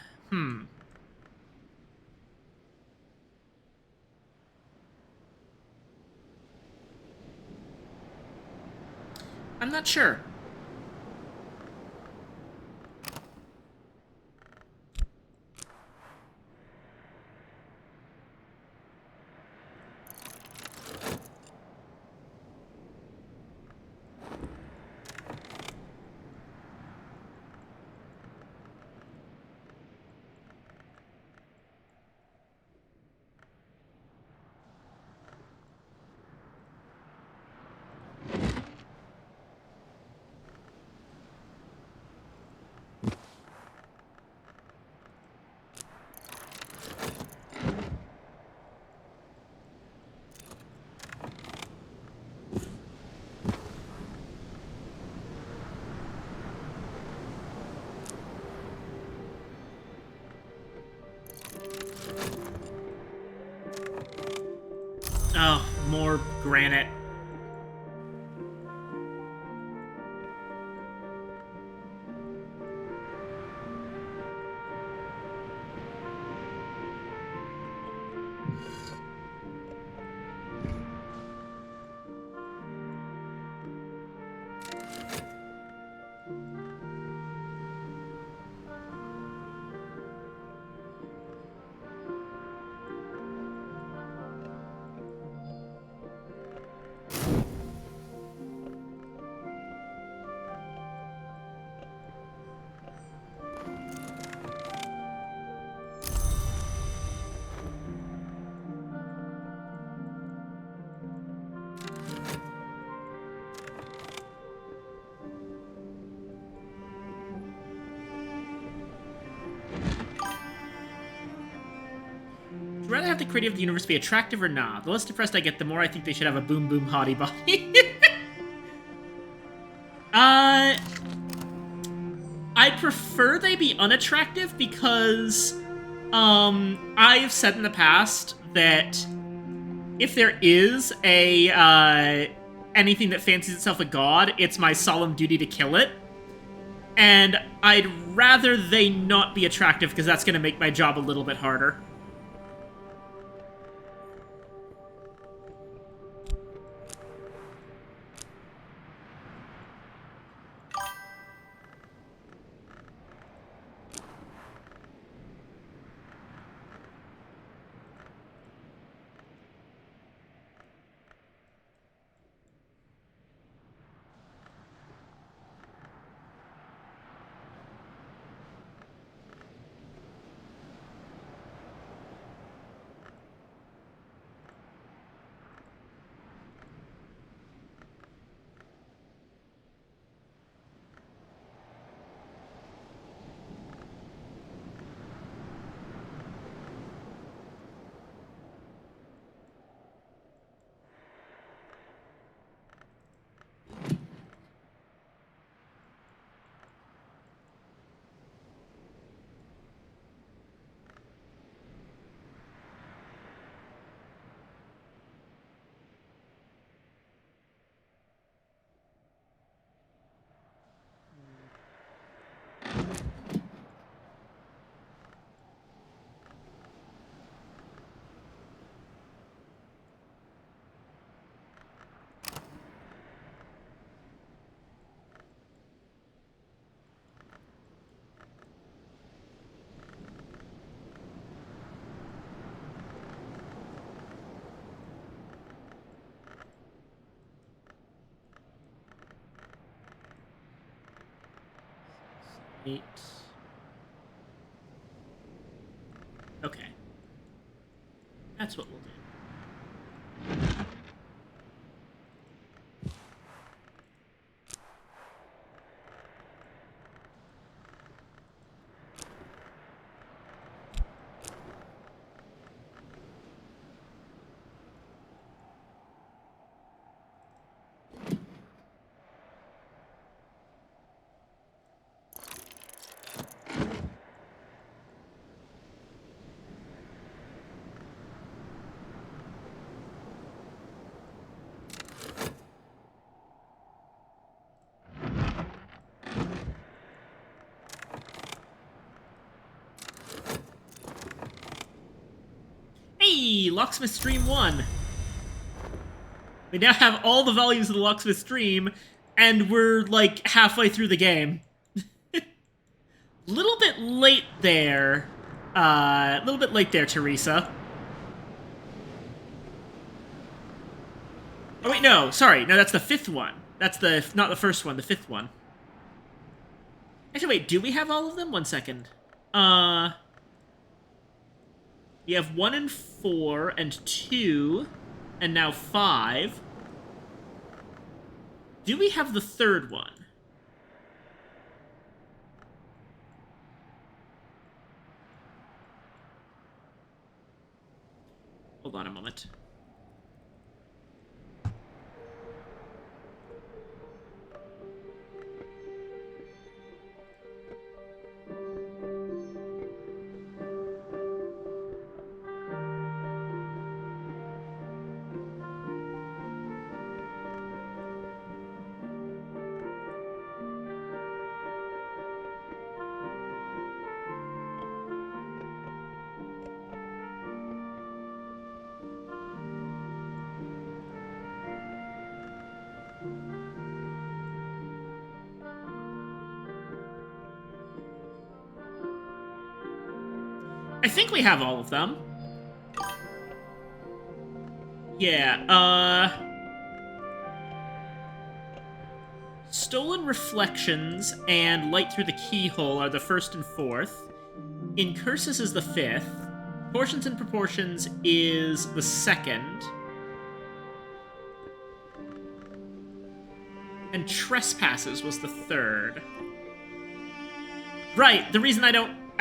not sure. Oh, more granite. Would you rather have the creator of the universe be attractive or not? The less depressed I get, the more I think they should have a boom boom hottie body. I'd prefer they be unattractive because, I've said in the past that if there is anything that fancies itself a god, it's my solemn duty to kill it. And I'd rather they not be attractive because that's going to make my job a little bit harder. Eight. Okay. That's what we'll do. Hey, Locksmith Stream 1! We now have all the volumes of the Locksmith Stream, and we're, like, halfway through the game. Little bit late there. Little bit late there, Teresa. Oh, wait, no, sorry. No, that's the 5th one. That's the, not the first one, the 5th one. Actually, wait, do we have all of them? 1 second. We have 1 and 4 and 2 and now 5. Do we have the 3rd one? Hold on a moment. I think we have all of them. Yeah, Stolen Reflections and Light Through the Keyhole are the first and fourth. In Curses is the fifth. Portions and Proportions is the second. And Trespasses was the third. Right, the reason I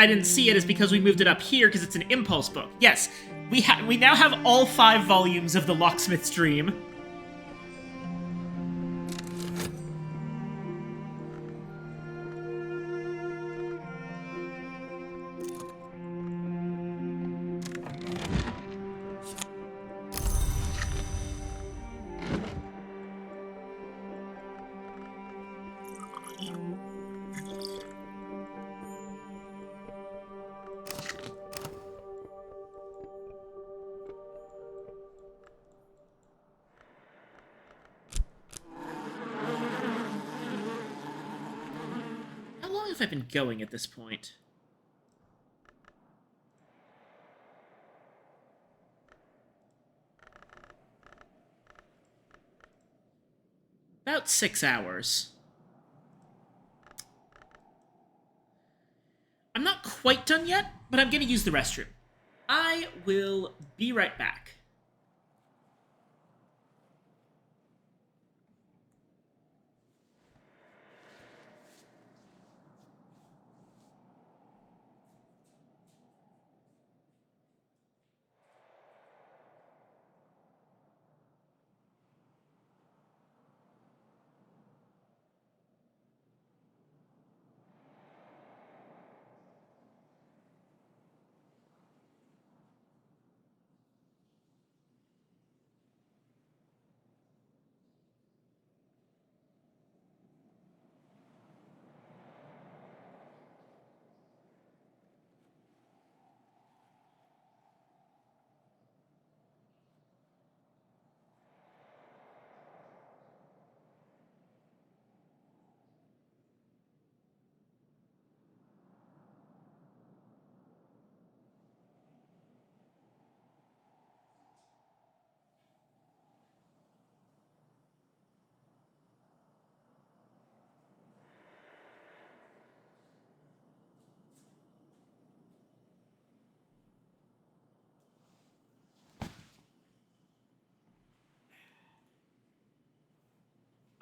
didn't see it is because we moved it up here because it's an impulse book. Yes, we now have all 5 volumes of The Locksmith's Dream. How long have I been going at this point? About 6 hours. I'm not quite done yet, but I'm gonna use the restroom. I will be right back.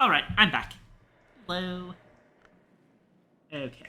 Alright, I'm back. Hello. Okay.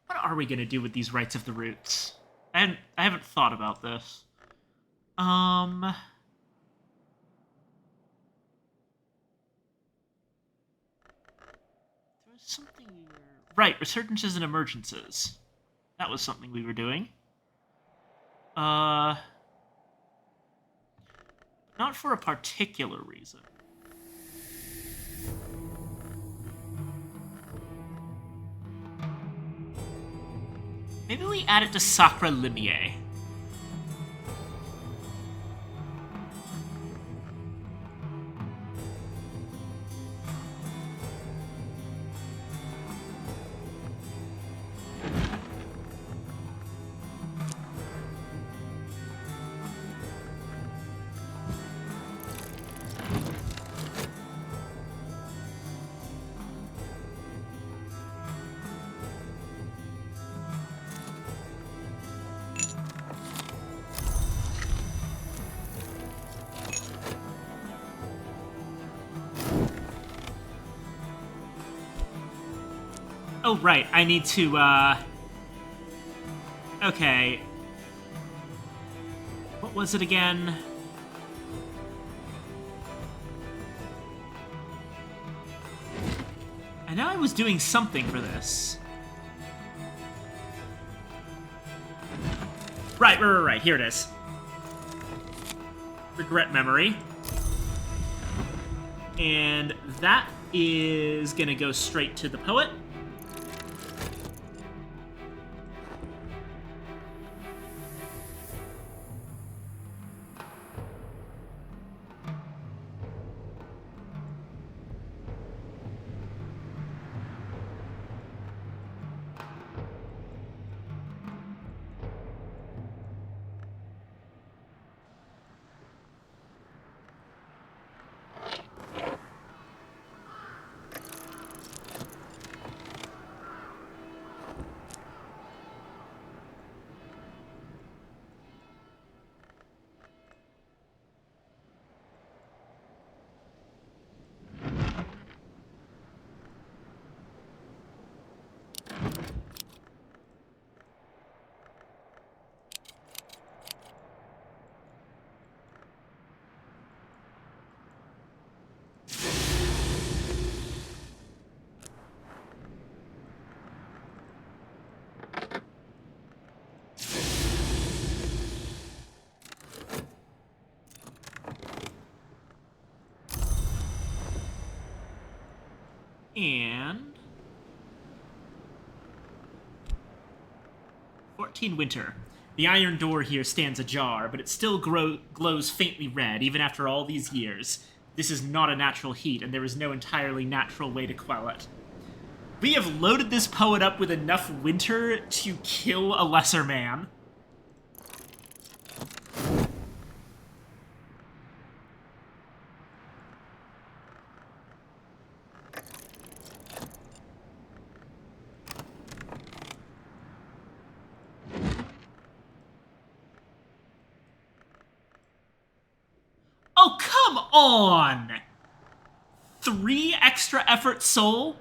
What are we gonna do with these Rites of the Roots? I haven't thought about this. There's something we were... Right, Resurgences and Emergences. That was something we were doing. Not for a particular reason. Maybe we add it to Sacra Limier. Oh, right, I need to, okay. What was it again? I know I was doing something for this. Right. Here it is. Regret memory. And that is gonna go straight to the poet. And 14 winter. The iron door here stands ajar, but it still glows faintly red, even after all these years. This is not a natural heat, and there is no entirely natural way to quell it. We have loaded this poet up with enough winter to kill a lesser man. Oh, come on! 3 extra effort soul?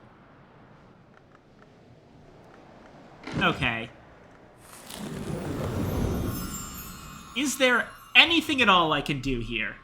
Okay. Is there anything at all I can do here?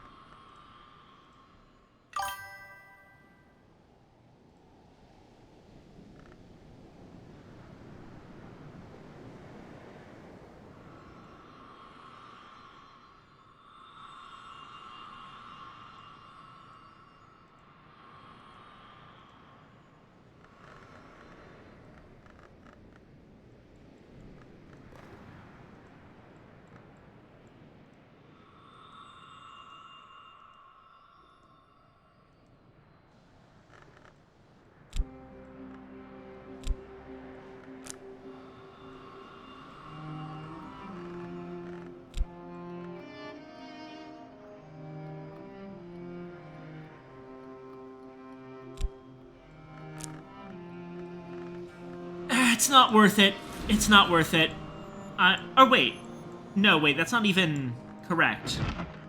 It's not worth it. It's not worth it. Or wait. No, wait, that's not even correct.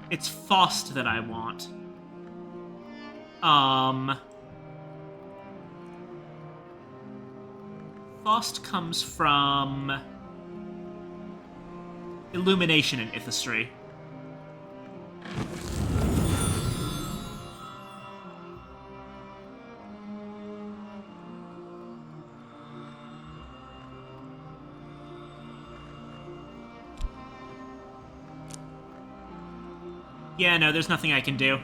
It's Faust that I want. Faust comes from Illumination and Ithistry. Yeah, no, there's nothing I can do.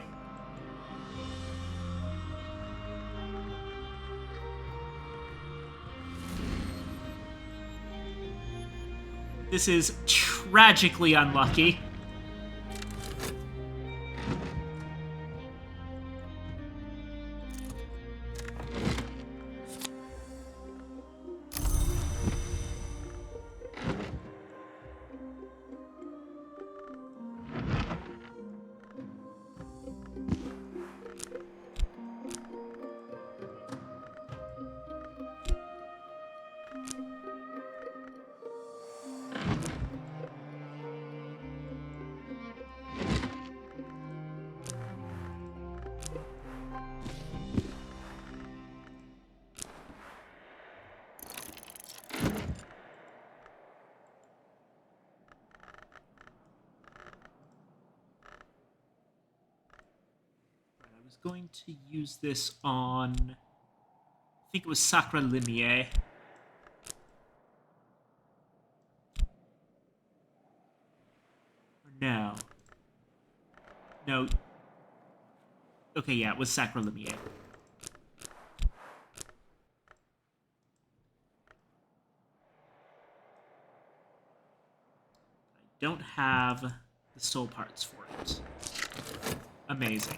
This is tragically unlucky. I was going to use this on, I think it was Sacre Limier. No. No. Okay, yeah, it was Sacre Limier. I don't have the soul parts for it. Amazing.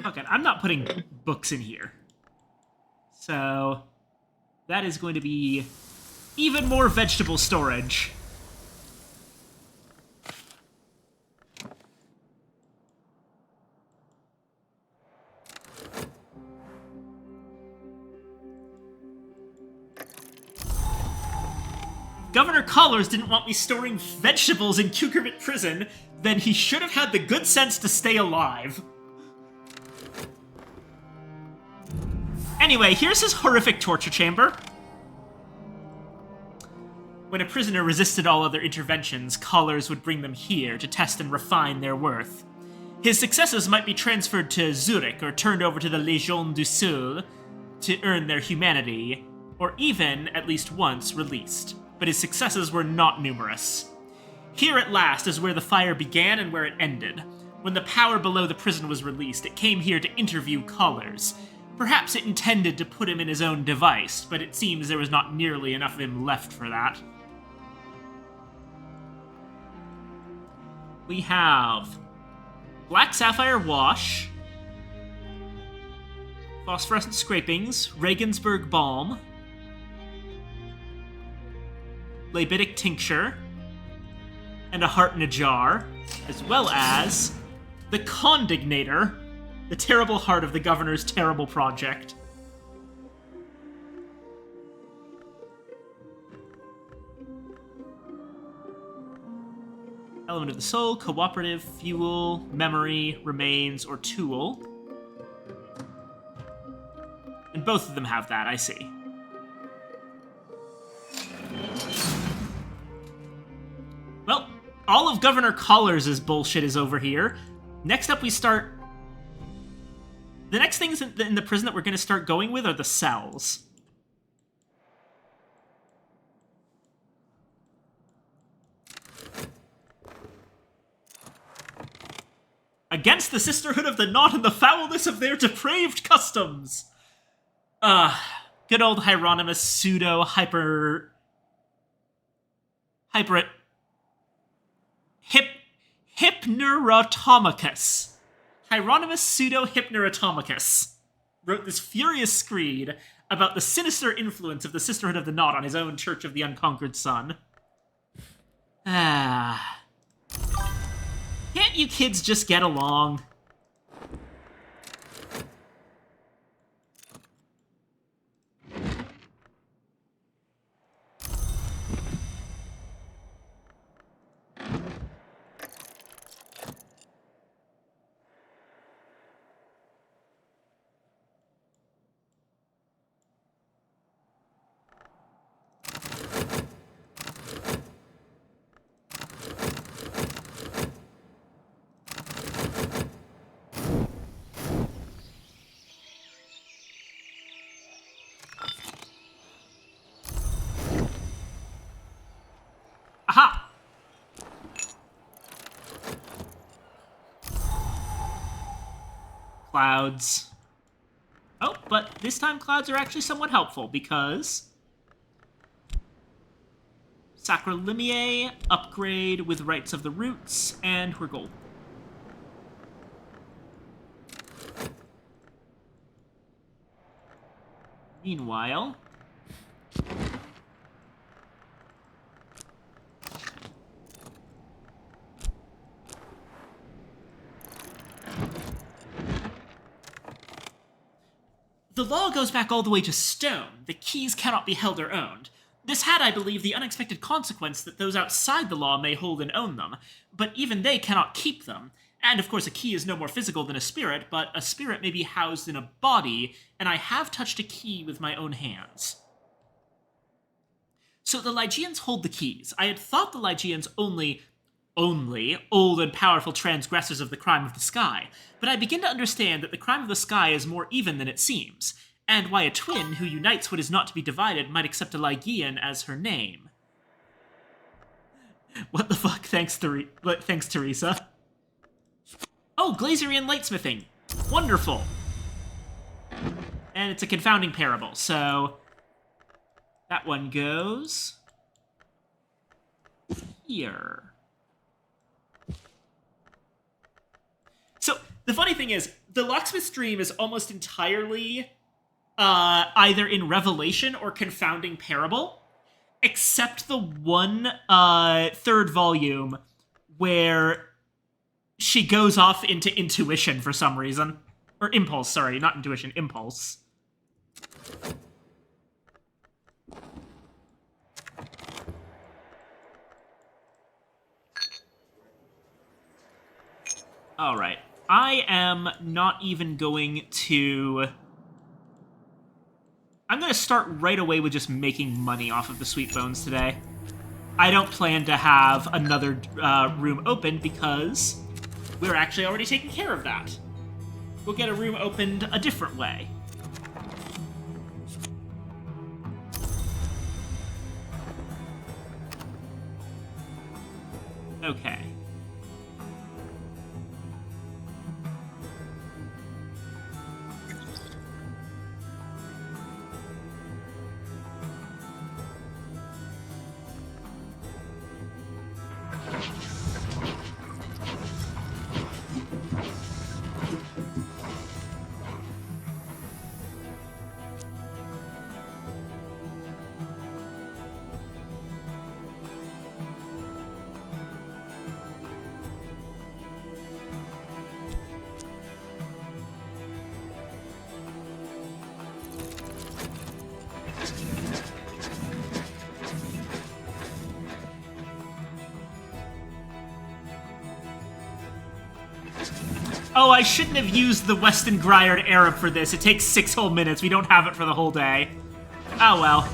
Okay, I'm not putting books in here. So that is going to be even more vegetable storage. Governor Collars didn't want me storing vegetables in Cucurbit Prison, then he should have had the good sense to stay alive. Anyway, here's his horrific torture chamber. When a prisoner resisted all other interventions, Collars would bring them here to test and refine their worth. His successes might be transferred to Zurich or turned over to the Légion du Sceau to earn their humanity, or even, at least once, released. But his successes were not numerous. Here at last is where the fire began and where it ended. When the power below the prison was released, it came here to interview Collars. Perhaps it intended to put him in his own device, but it seems there was not nearly enough of him left for that. We have Black Sapphire Wash, Phosphorescent Scrapings, Regensburg Balm, Labitic Tincture, and a Heart in a Jar, as well as the Condignator, the terrible heart of the governor's terrible project. Element of the soul, cooperative, fuel, memory, remains, or tool. And both of them have that, I see. Well, all of Governor Collars' bullshit is over here. Next up we start... The next things in the prison that we're going to start going with are the cells. Against the Sisterhood of the Knot and the foulness of their depraved customs! Good old Hieronymus Hypnerotomachus. Hieronymus Pseudo-Hypnerotomachus wrote this furious screed about the sinister influence of the Sisterhood of the Knot on his own Church of the Unconquered Sun. Can't you kids just get along? Clouds. Oh, but this time clouds are actually somewhat helpful because Sacrolimier, upgrade with Rites of the Roots, and we're gold. Meanwhile, the law goes back all the way to stone. The keys cannot be held or owned. This had, I believe, the unexpected consequence that those outside the law may hold and own them, but even they cannot keep them. And of course, a key is no more physical than a spirit, but a spirit may be housed in a body, and I have touched a key with my own hands. So the Lygians hold the keys. I had thought the Lygians only old and powerful transgressors of the crime of the sky, but I begin to understand that the crime of the sky is more even than it seems, and why a twin who unites what is not to be divided might accept a Lygian as her name. What the fuck? Thanks, Teresa. Oh, Glazerian lightsmithing. Wonderful. And it's a confounding parable, so that one goes here. So, the funny thing is, the locksmith's dream is almost entirely either in Revelation or confounding parable, except the one third volume where she goes off into intuition for some reason. Or impulse, sorry, not intuition, impulse. Alright. I am not even going to... I'm going to start right away with just making money off of the Sweet Bones today. I don't plan to have another room open because we're actually already taking care of that. We'll get a room opened a different way. Okay. Oh, I shouldn't have used the Weston Griard Arab for this. It takes 6 whole minutes. We don't have it for the whole day. Oh well.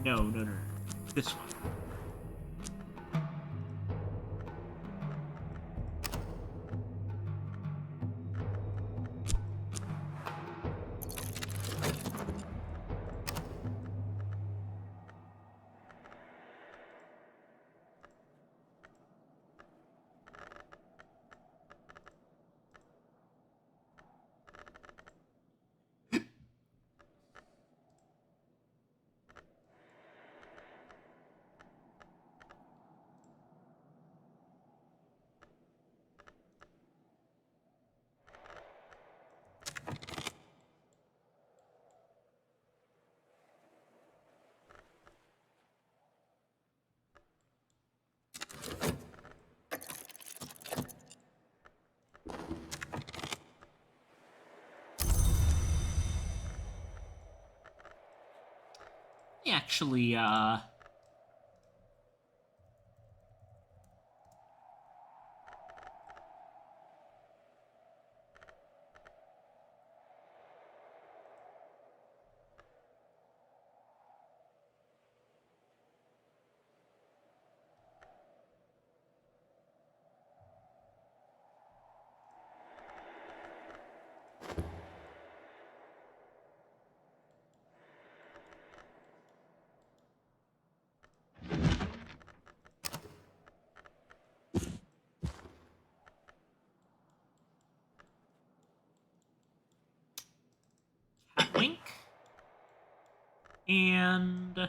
No. This one. Actually, And...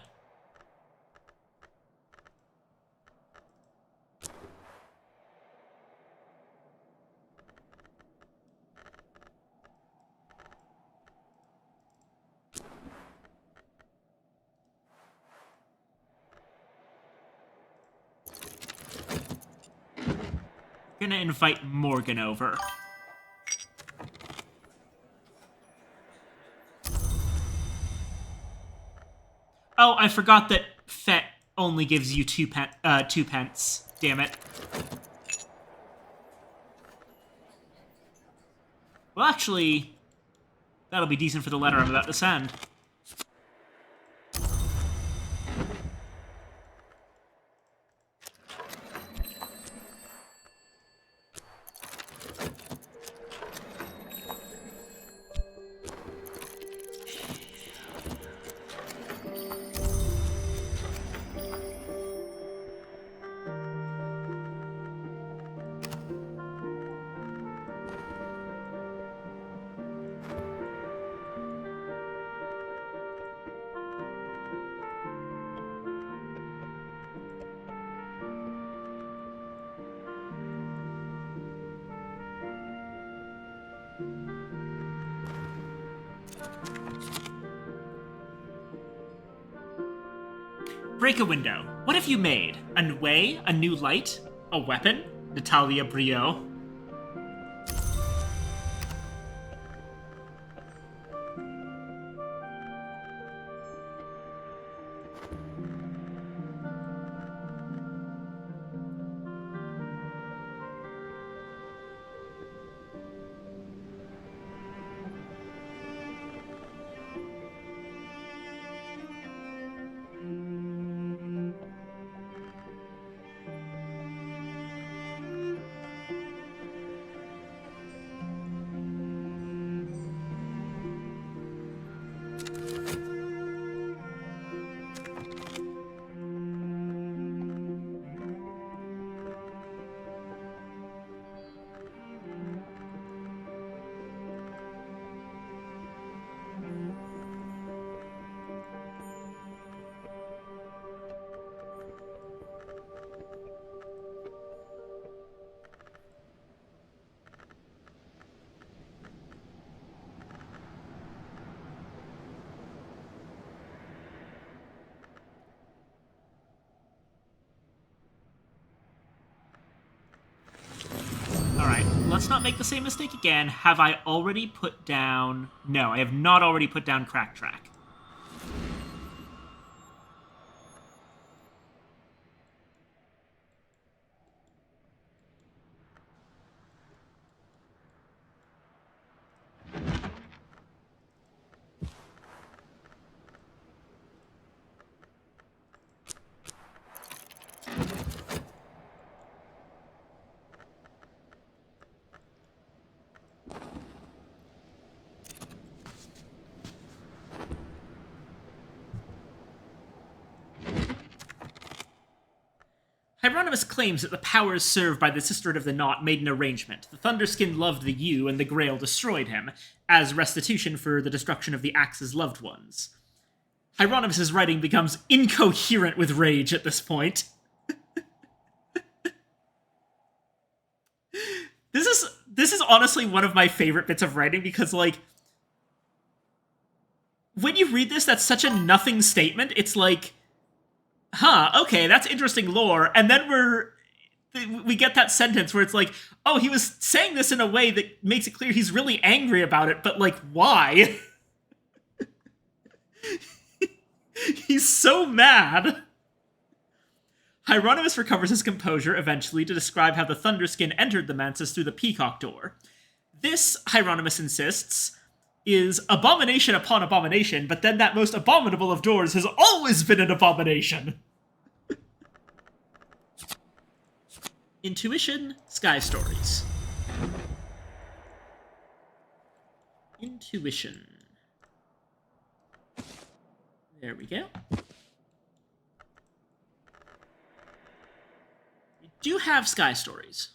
gonna invite Morgan over. Oh, I forgot that Fet only gives you two pence. Damn it. Well, actually, that'll be decent for the letter I'm about to send. Break a window. What have you made? A way? A new light? A weapon? Natalia Brio. Alright, let's not make the same mistake again. Have I already put down... No, I have not already put down Crack Track. Hieronymus claims that the powers served by the Sisterhood of the Knot made an arrangement. The Thunderskin loved the Yew, and the Grail destroyed him, as restitution for the destruction of the Axe's loved ones. Hieronymus' writing becomes incoherent with rage at this point. This is honestly one of my favorite bits of writing, because, like, when you read this, that's such a nothing statement. It's like, huh, okay, that's interesting lore. And then we get that sentence where it's like, oh, he was saying this in a way that makes it clear he's really angry about it, but, like, why? He's so mad. Hieronymus recovers his composure eventually to describe how the Thunderskin entered the Mansus through the Peacock Door. This, Hieronymus insists, is abomination upon abomination, but then that most abominable of doors has always been an abomination. Intuition, Sky Stories. Intuition. There we go. We do have Sky Stories.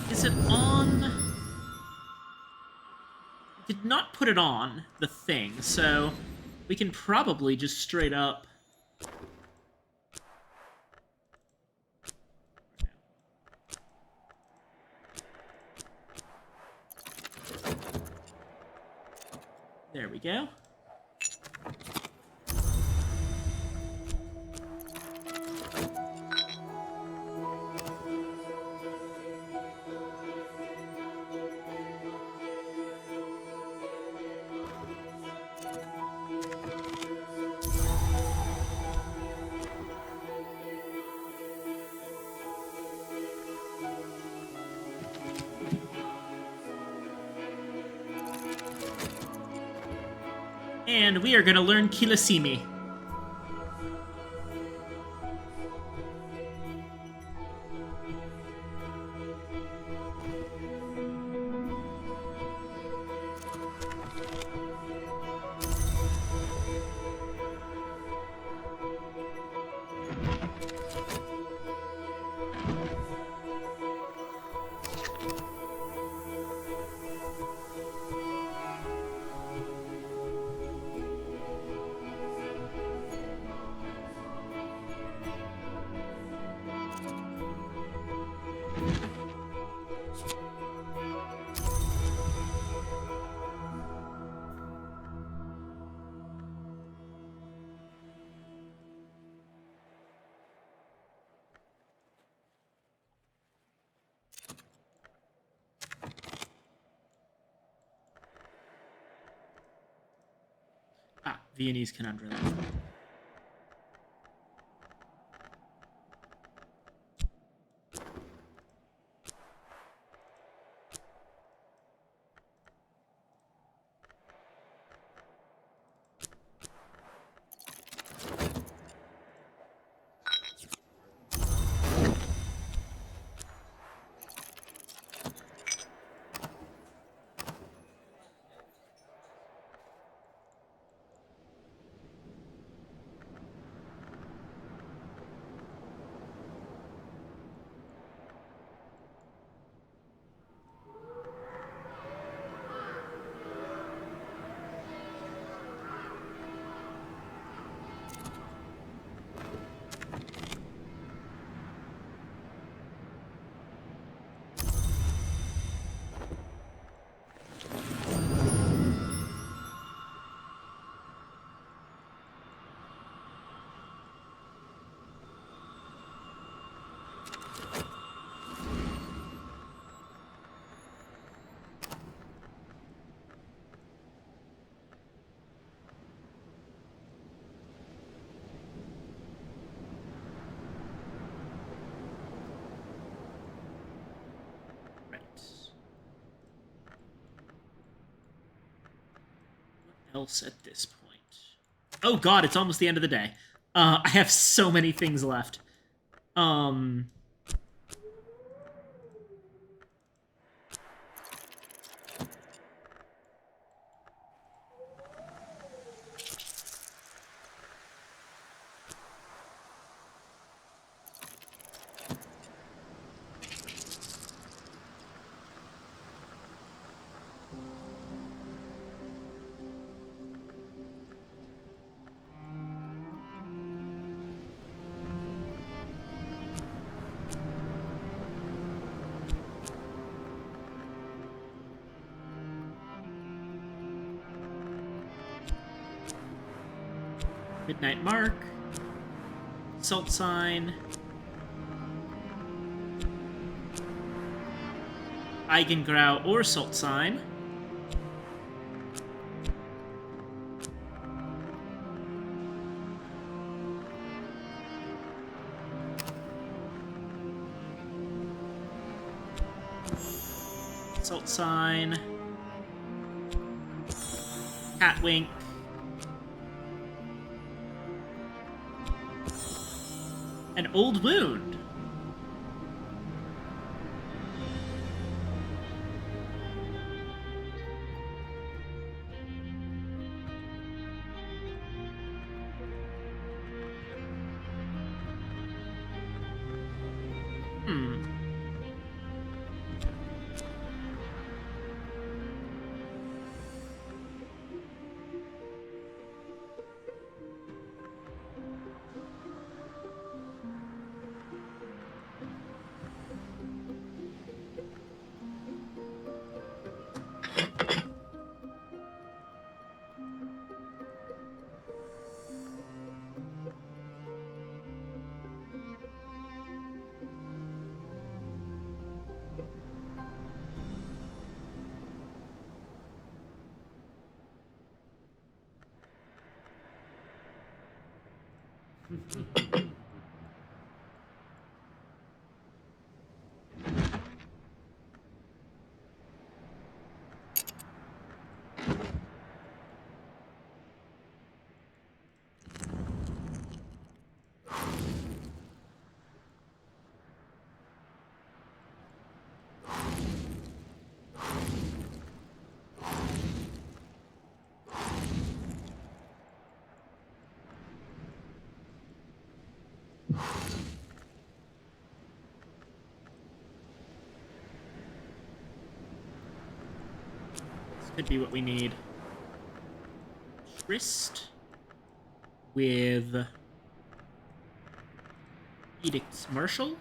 Is it on... did not put it on the thing, so we can probably just straight up... There we go. And we are going to learn Kilasimi. Viennese conundrum. Else at this point? Oh god, it's almost the end of the day. I have so many things left. Midnight Mark, Salt Sign, Eigengrau or Salt Sign, Salt Sign, Catwink, an Old Wound. Could be what we need. Tryst with Edict's Marshal.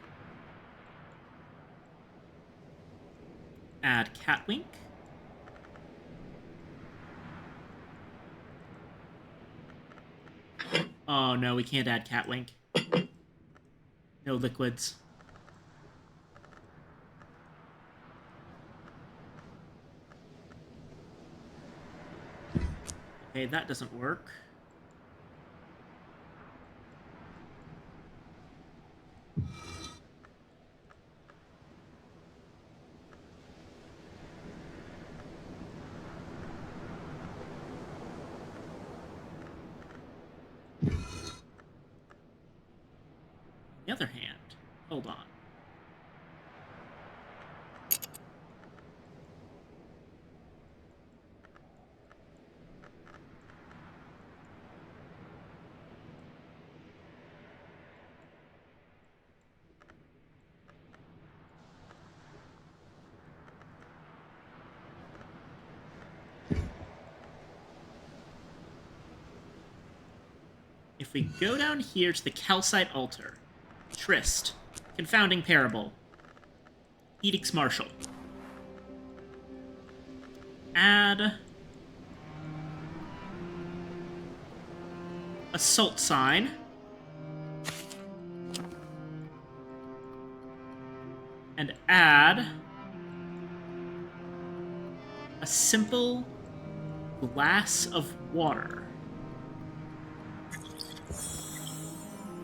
Add Catwink. Oh no, we can't add Catwink. No liquids. Okay, that doesn't work. On the other hand, hold on. If we go down here to the Calcite Altar, Tryst, Confounding Parable, Edict's Marshal, add Assault Sign, and add a simple glass of water.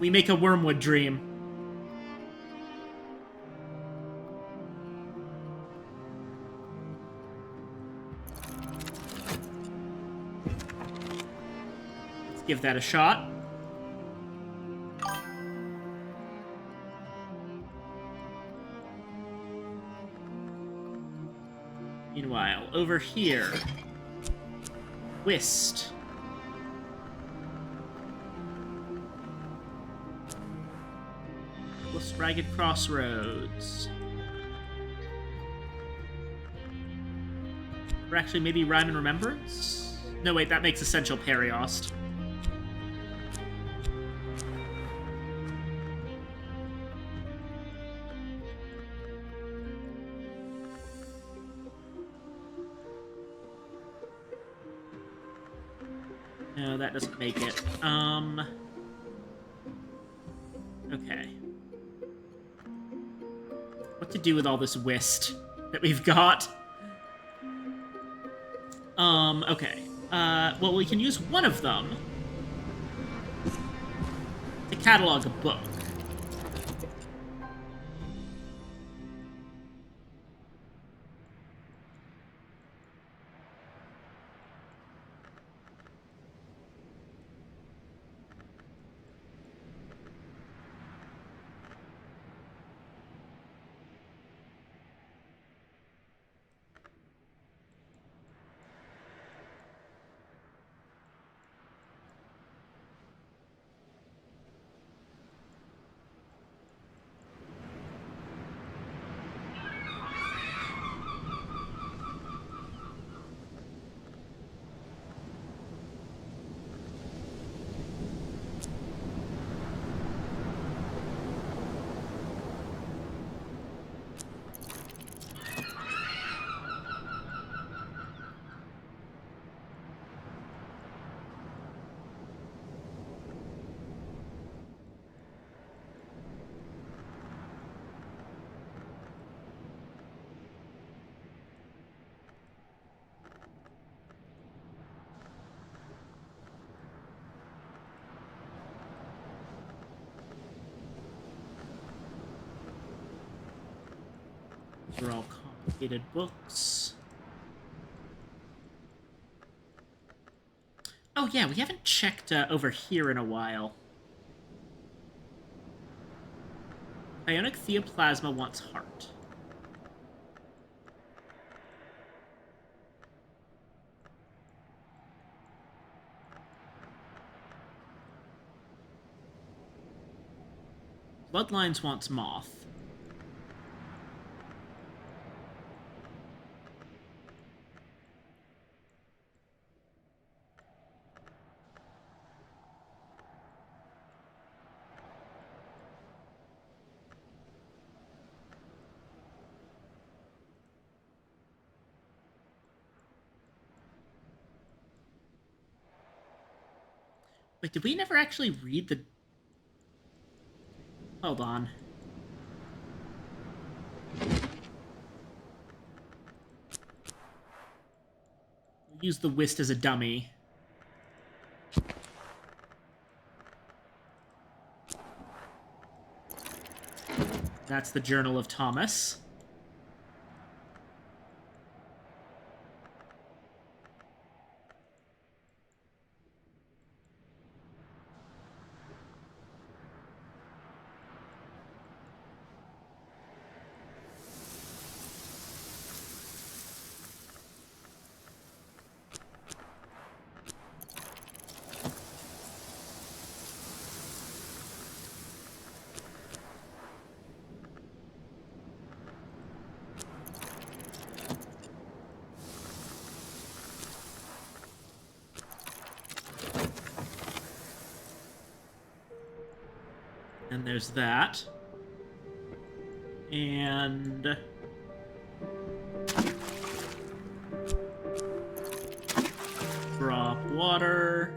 We make a Wormwood Dream. Let's give that a shot. Meanwhile, over here, Whist. Plus Ragged Crossroads. Or actually, maybe Rhyme and Remembrance? No, wait, that makes Essential Periost. No, that doesn't make it. Okay. What to do with all this whist that we've got? Okay. Well, we can use one of them to catalog a book. They're all complicated books. Oh yeah, we haven't checked over here in a while. Ionic Theoplasma wants heart. Bloodlines wants moth. Wait, did we never actually read the... Hold on. We'll use the Whist as a dummy. That's the Journal of Thomas. And there's that. And... drop water.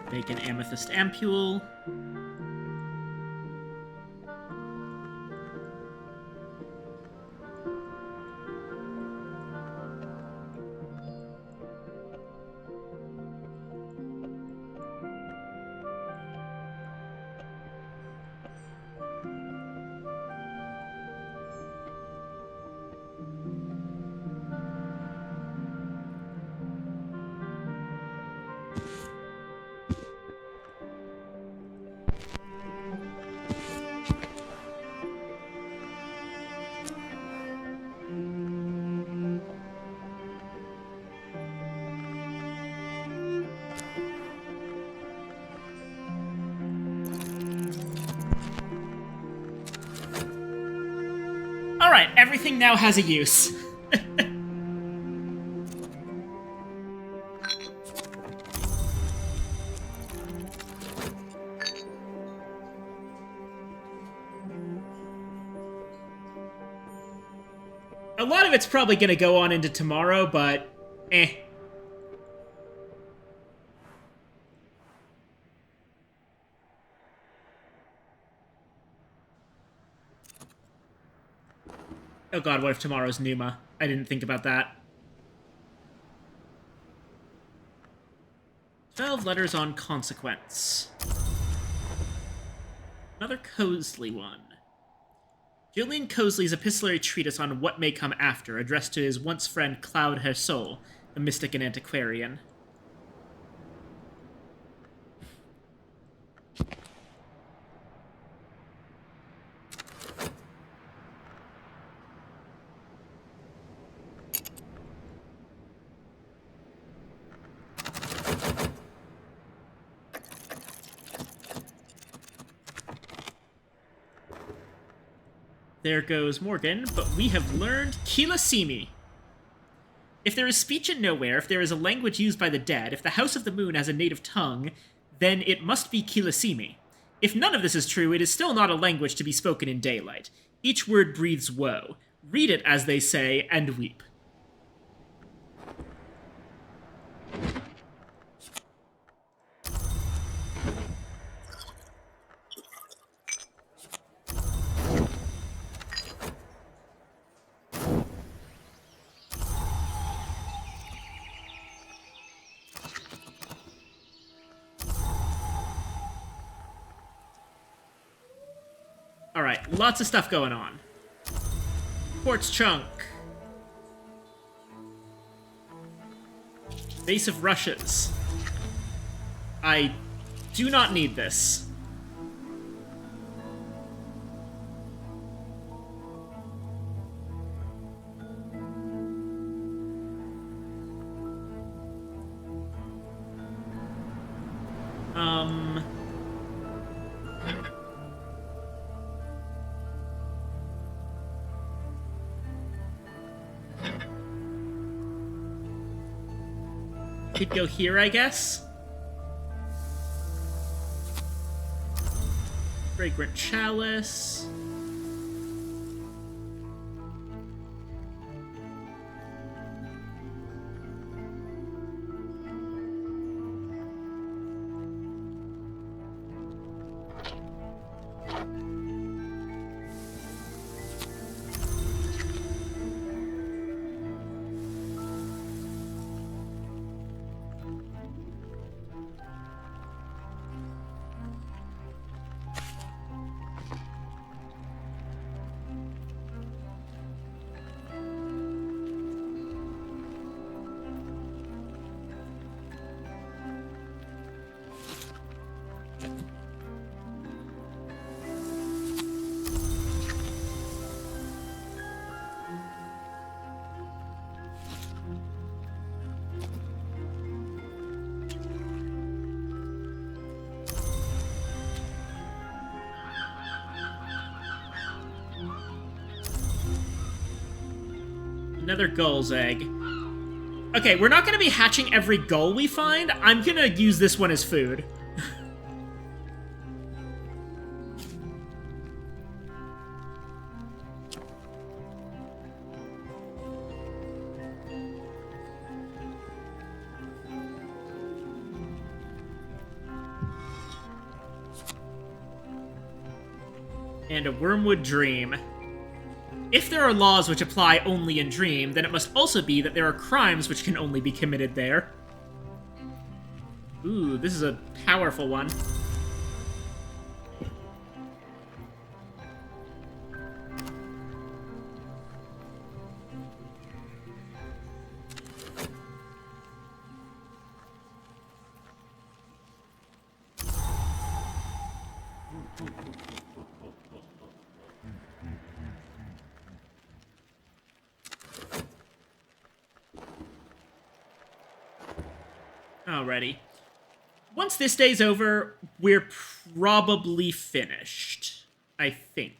Make an amethyst ampule. Alright, everything now has a use. A lot of it's probably gonna go on into tomorrow, but eh. Oh god, what if tomorrow's Numa? I didn't think about that. 12 letters on consequence. Another Cosley one. Julian Cosley's epistolary treatise on what may come after, addressed to his once friend Claude Hersol, the mystic and antiquarian. There goes Morgan, but we have learned Kilasimi. If there is speech in nowhere, if there is a language used by the dead, if the House of the Moon has a native tongue, then it must be Kilasimi. If none of this is true, it is still not a language to be spoken in daylight. Each word breathes woe. Read it, as they say, and weep. Alright, lots of stuff going on. Quartz chunk. Base of rushes. I do not need this. Could go here, I guess. Fragrant chalice. Another gull's egg. Okay, we're not going to be hatching every gull we find. I'm going to use this one as food. And a wormwood dream. If there are laws which apply only in Dream, then it must also be that there are crimes which can only be committed there. Ooh, this is a powerful one. Alrighty. Once this day's over, we're probably finished. I think.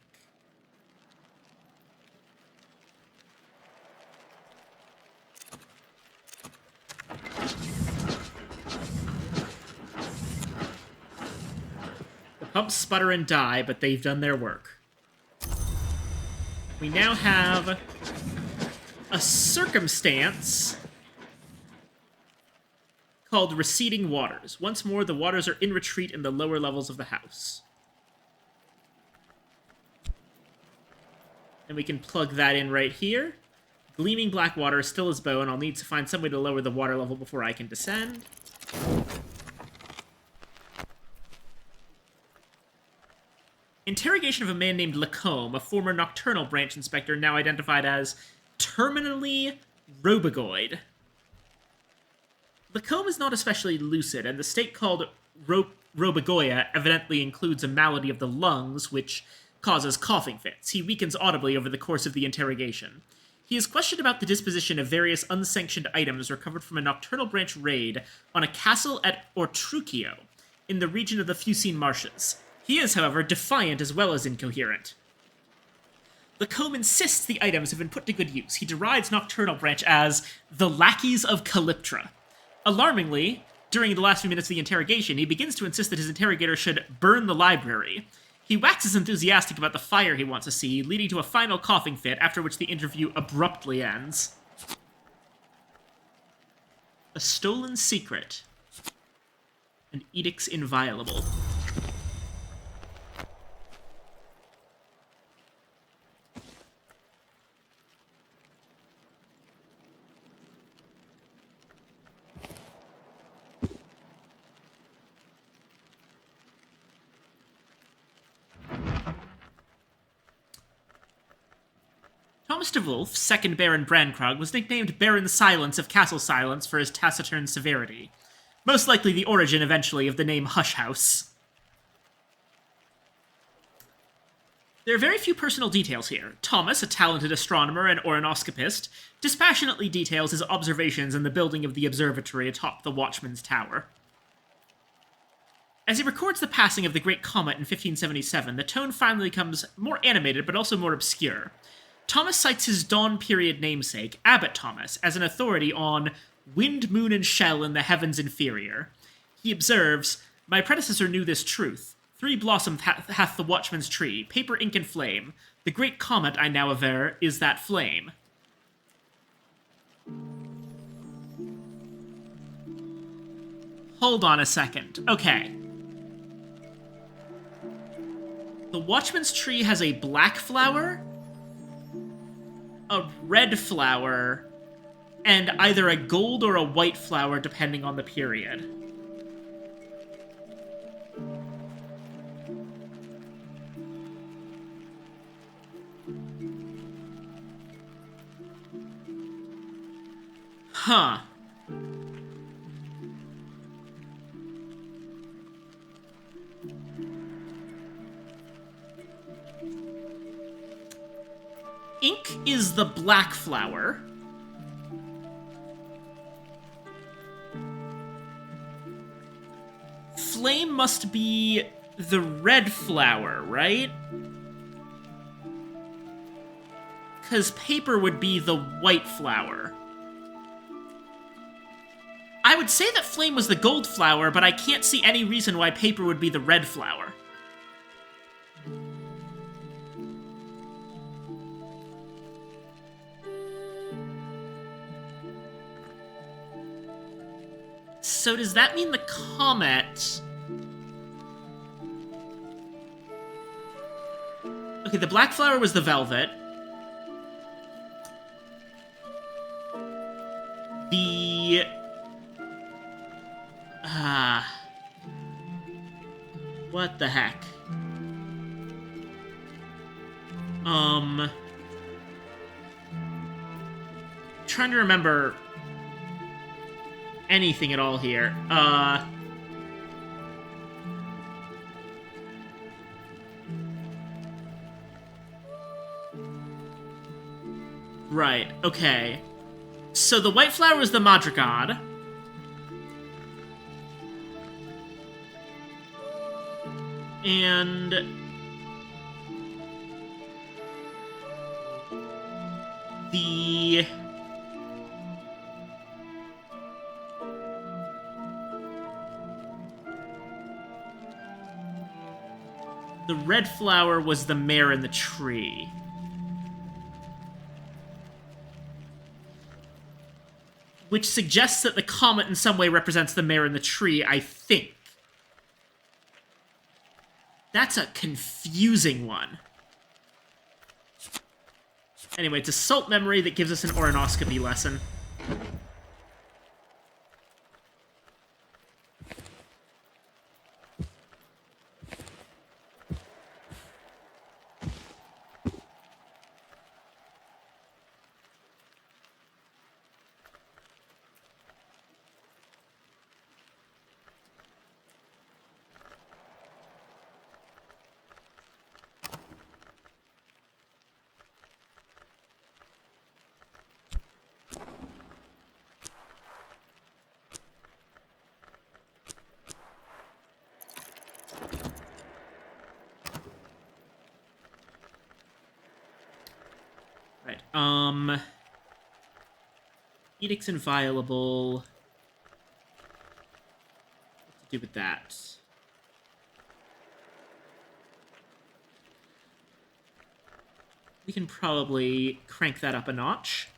The pumps sputter and die, but they've done their work. We now have a circumstance called Receding Waters. Once more, the waters are in retreat in the lower levels of the house. And we can plug that in right here. Gleaming black water is still as bow, and I'll need to find some way to lower the water level before I can descend. Interrogation of a man named Lacombe, a former Nocturnal Branch Inspector now identified as terminally robogoid. Lacombe is not especially lucid, and the state called robogoia evidently includes a malady of the lungs, which causes coughing fits. He weakens audibly over the course of the interrogation. He is questioned about the disposition of various unsanctioned items recovered from a Nocturnal Branch raid on a castle at Ortruccio, in the region of the Fucine Marshes. He is, however, defiant as well as incoherent. Lacombe insists the items have been put to good use. He derides Nocturnal Branch as the lackeys of Calyptra. Alarmingly, during the last few minutes of the interrogation, he begins to insist that his interrogator should burn the library. He waxes enthusiastic about the fire he wants to see, leading to a final coughing fit, after which the interview abruptly ends. A stolen secret. An edicts inviolable. Thomas de Wolf, second Baron Brankrog, was nicknamed Baron Silence of Castle Silence for his taciturn severity. Most likely the origin, eventually, of the name Hush House. There are very few personal details here. Thomas, a talented astronomer and orionoscopist, dispassionately details his observations in the building of the observatory atop the Watchman's Tower. As he records the passing of the Great Comet in 1577, the tone finally becomes more animated but also more obscure. Thomas cites his Dawn period namesake, Abbot Thomas, as an authority on wind, moon, and shell in the heavens inferior. He observes, "My predecessor knew this truth. 3 blossomed hath the watchman's tree, paper, ink, and flame. The great comet, I now aver, is that flame." Hold on a second. Okay. The watchman's tree has a black flower, a red flower, and either a gold or a white flower, depending on the period. Huh. Ink is the black flower. Flame must be the red flower, right? Because paper would be the white flower. I would say that flame was the gold flower, but I can't see any reason why paper would be the red flower. So does that mean the comet... Okay, the black flower was the velvet. The... what the heck? Trying to remember anything at all here. Right, okay. So the white flower is the Madrigad. And... the... the red flower was the mare in the tree. Which suggests that the comet in some way represents the mare in the tree, I think. That's a confusing one. Anyway, it's a salt memory that gives us an orionoscopy lesson. Right, Edict's inviolable. What to do with that? We can probably crank that up a notch.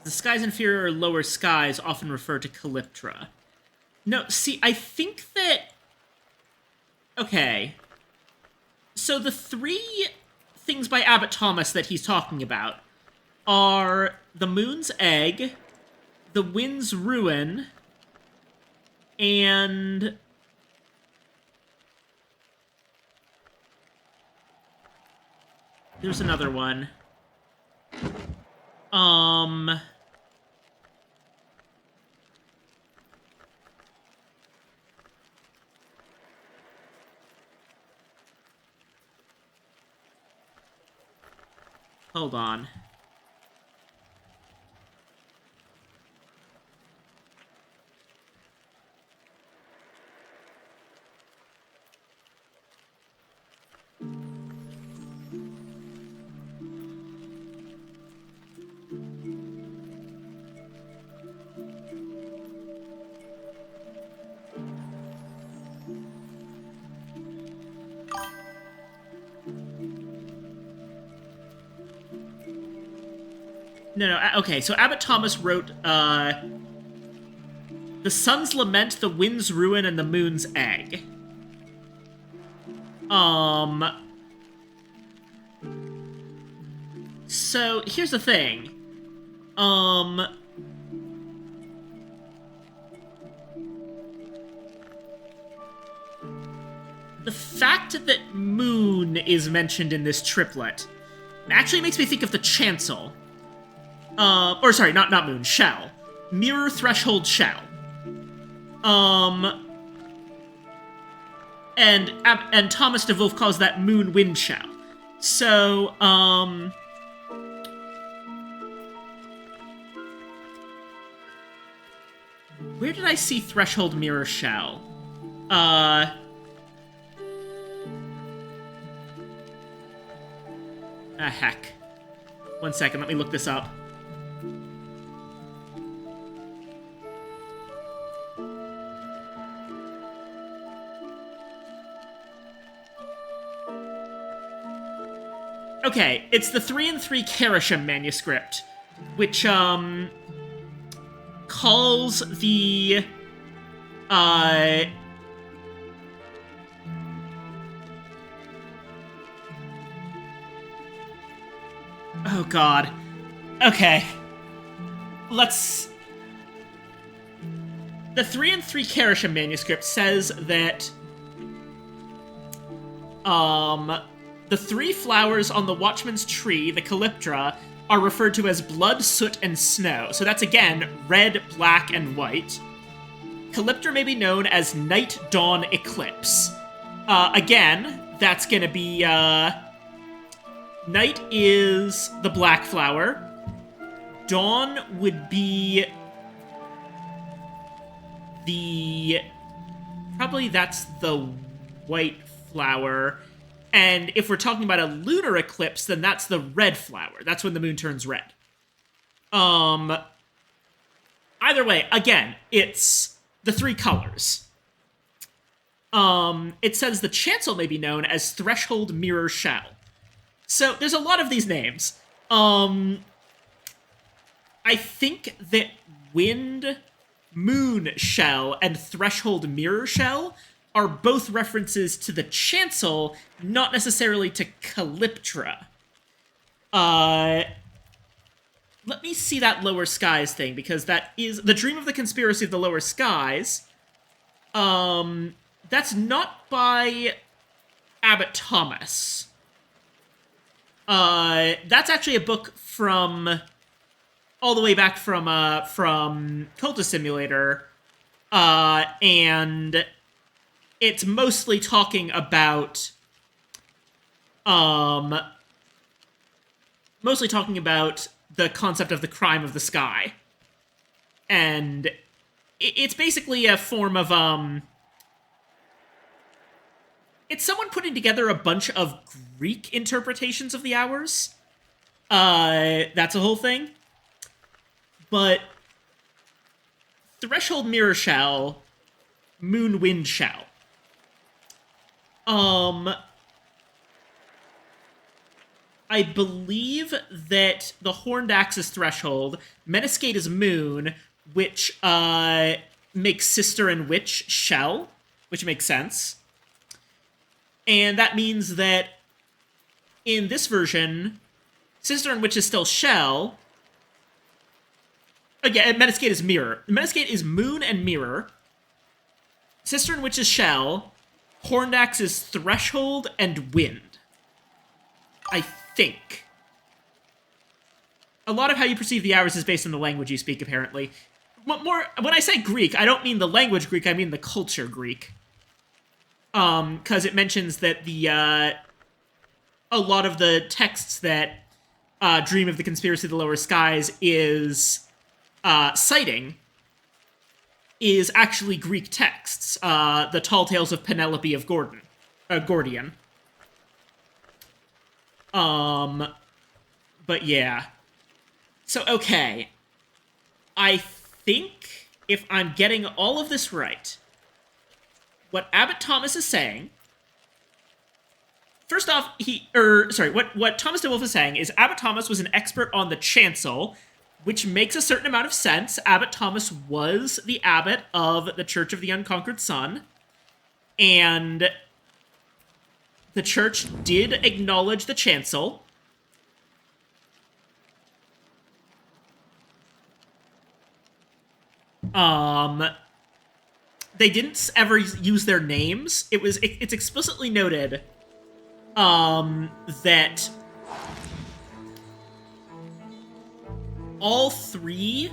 The skies inferior or lower skies often refer to Calyptra. No, see, I think that... Okay. So the 3 things by Abbot Thomas that he's talking about are the moon's egg, the wind's ruin, And there's another one. Hold on. No, okay, so Abbot Thomas wrote, The Sun's Lament, the Wind's Ruin, and the Moon's Egg. So, here's the thing. The fact that Moon is mentioned in this triplet actually makes me think of the Chancel. Or sorry, not Moon, Shell. Mirror, Threshold, Shell. And Thomas de Wolf calls that Moon, Wind, Shell. So, where did I see Threshold, Mirror, Shell? Heck. 1 second, let me look this up. Okay, it's the 3 and 3 Karasham manuscript, which, calls the, oh god. Okay. Let's... The 3 and 3 Karasham manuscript says that, the 3 flowers on the Watchman's tree, the Calyptra, are referred to as blood, soot, and snow. So that's, again, red, black, and white. Calyptra may be known as night, dawn, eclipse. Again, that's gonna be, night is the black flower. Dawn would be the... Probably that's the white flower. And if we're talking about a lunar eclipse, then that's the red flower. That's when the moon turns red. Either way, again, it's the 3 colors. It says the chancel may be known as Threshold, Mirror, Shell. So there's a lot of these names. I think that Wind, Moon, Shell, and Threshold, Mirror, Shell are both references to the chancel, not necessarily to Calyptra. Let me see that Lower Skies thing, because that is... The Dream of the Conspiracy of the Lower Skies. That's not by Abbot Thomas. That's actually a book from... all the way back from Cultist Simulator. And... it's mostly talking about, the concept of the crime of the sky. And it's basically a form of, it's someone putting together a bunch of Greek interpretations of the hours. That's a whole thing. But Threshold, Mirror, Shell, Moon, Wind, Shell. I believe that the Horned Axe is Threshold, Meniscate is Moon, which, makes Sister and Witch Shell, which makes sense. And that means that in this version, Sister and Witch is still Shell. Again, Meniscate is Mirror. Meniscate is Moon and Mirror. Cistern Witch's Shell, Horned Axe's Threshold, and Wind. I think. A lot of how you perceive the hours is based on the language you speak, apparently. When I say Greek, I don't mean the language Greek, I mean the culture Greek. Because it mentions that a lot of the texts that Dream of the Conspiracy of the Lower Skies is citing is actually Greek texts. The Tall Tales of Penelope of Gordian. But yeah. So, okay. I think if I'm getting all of this right, what Abbot Thomas is saying... First off, what Thomas de Wolf is saying is Abbot Thomas was an expert on the chancel, which makes a certain amount of sense. Abbot Thomas was the abbot of the Church of the Unconquered Sun, and the church did acknowledge the chancel. They didn't ever use their names. It's explicitly noted that all three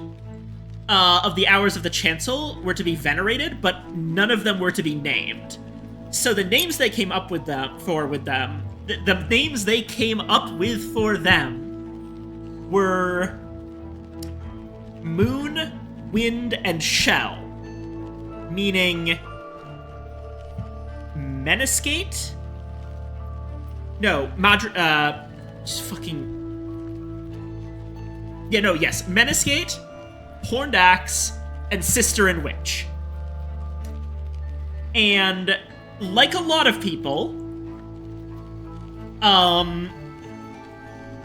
of the hours of the chancel were to be venerated, but none of them were to be named. So the names they came up with the names they came up with for them were Moon, Wind, and Shell, meaning Meniscate? No, Meniscate, Horned Axe, and Cistern Witch. And like a lot of people,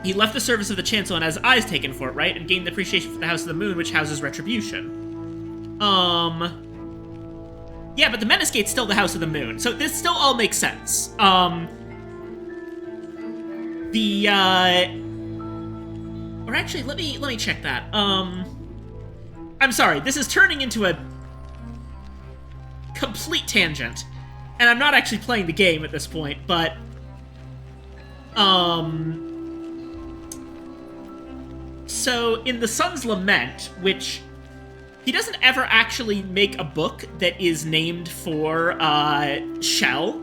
he left the service of the chancel and has eyes taken for it, right? And gained the appreciation for the House of the Moon, which houses Retribution. Yeah, but the Meniscate's still the House of the Moon, so this still all makes sense. Or actually, let me check that. I'm sorry, this is turning into a complete tangent, and I'm not actually playing the game at this point, but so in The Sun's Lament, which he doesn't ever actually make a book that is named for Shell.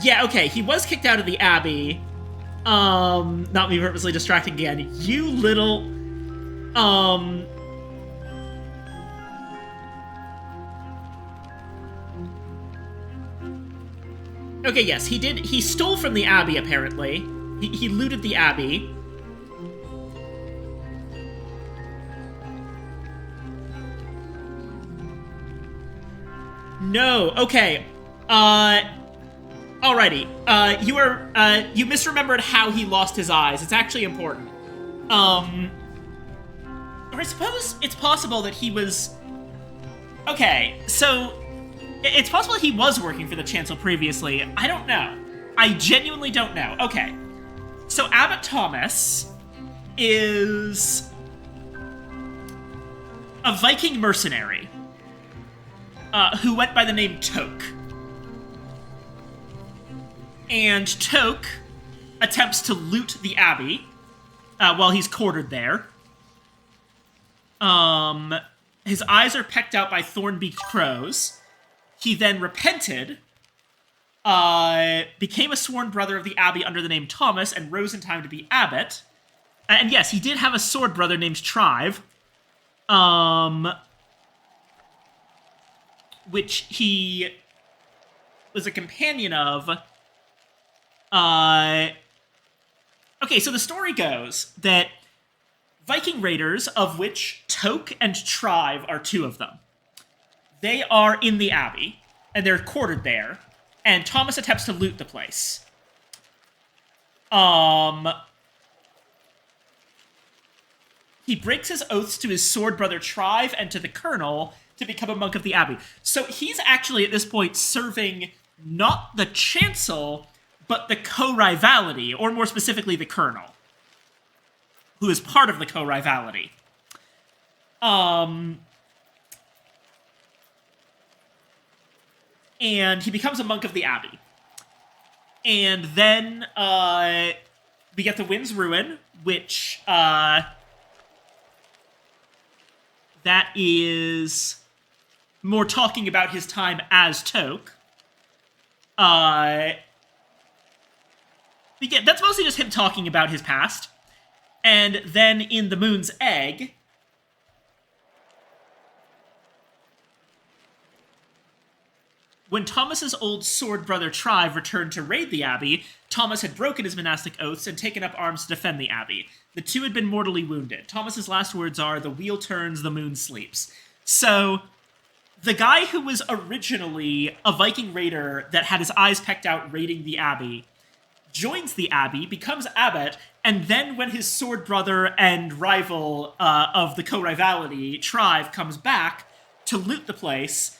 Yeah, okay, he was kicked out of the Abbey. Not me purposely distracting again. You little... Okay, yes, he did. He stole from the Abbey, apparently. He looted the Abbey. No, okay. Alrighty. You misremembered how he lost his eyes. It's actually important. Or I suppose it's possible that he was... Okay, so... It's possible he was working for the Chancel previously. I don't know. I genuinely don't know. Okay. So Abbot Thomas is a Viking mercenary who went by the name Toke. And Toke attempts to loot the Abbey while he's quartered there. His eyes are pecked out by thorn-beaked crows. He then repented, became a sworn brother of the Abbey under the name Thomas, and rose in time to be abbot. And yes, he did have a sword brother named Trive, which he was a companion of. Okay, so the story goes that Viking raiders, of which Toke and Trive are two of them, they are in the Abbey, and they're quartered there, and Thomas attempts to loot the place. He breaks his oaths to his sword brother Trive and to the colonel to become a monk of the Abbey. So he's actually, at this point, serving not the Chancel, but the co-rivality, or more specifically, the colonel, who is part of the co-rivality. and he becomes a monk of the abbey. And then we get the Wind's Ruin, which that is more talking about his time as Toke. That's mostly just him talking about his past. And then in The Moon's Egg, when Thomas's old sword brother Trive returned to raid the abbey, Thomas had broken his monastic oaths and taken up arms to defend the abbey. The two had been mortally wounded. Thomas's last words are, "The wheel turns, the moon sleeps." So, the guy who was originally a Viking raider that had his eyes pecked out raiding the abbey joins the abbey, becomes abbot, and then when his sword brother and rival of the co-rivality, Trive, comes back to loot the place,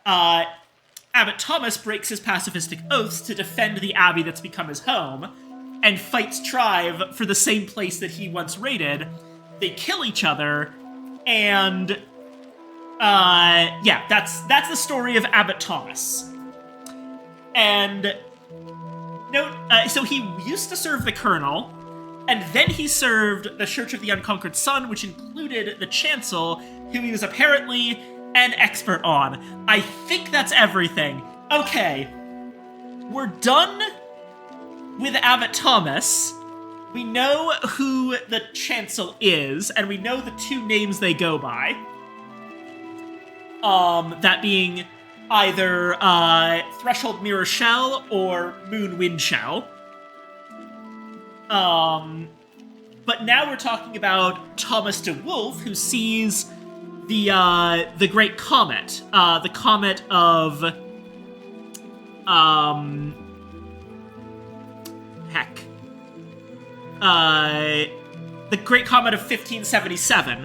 Abbot Thomas breaks his pacifistic oaths to defend the abbey that's become his home, and fights Trive for the same place that he once raided. They kill each other, and that's the story of Abbot Thomas. And so he used to serve the Colonel, and then he served the Church of the Unconquered Sun, which included the Chancel, who he was apparently an expert on. I think that's everything. Okay, we're done with Abbot Thomas. We know who the Chancel is, and we know the two names they go by. That being either Threshold Mirror Shell or Moon Wind Shell. But now we're talking about Thomas de Wolf, who sees the Great Comet, the comet of the Great Comet of 1577,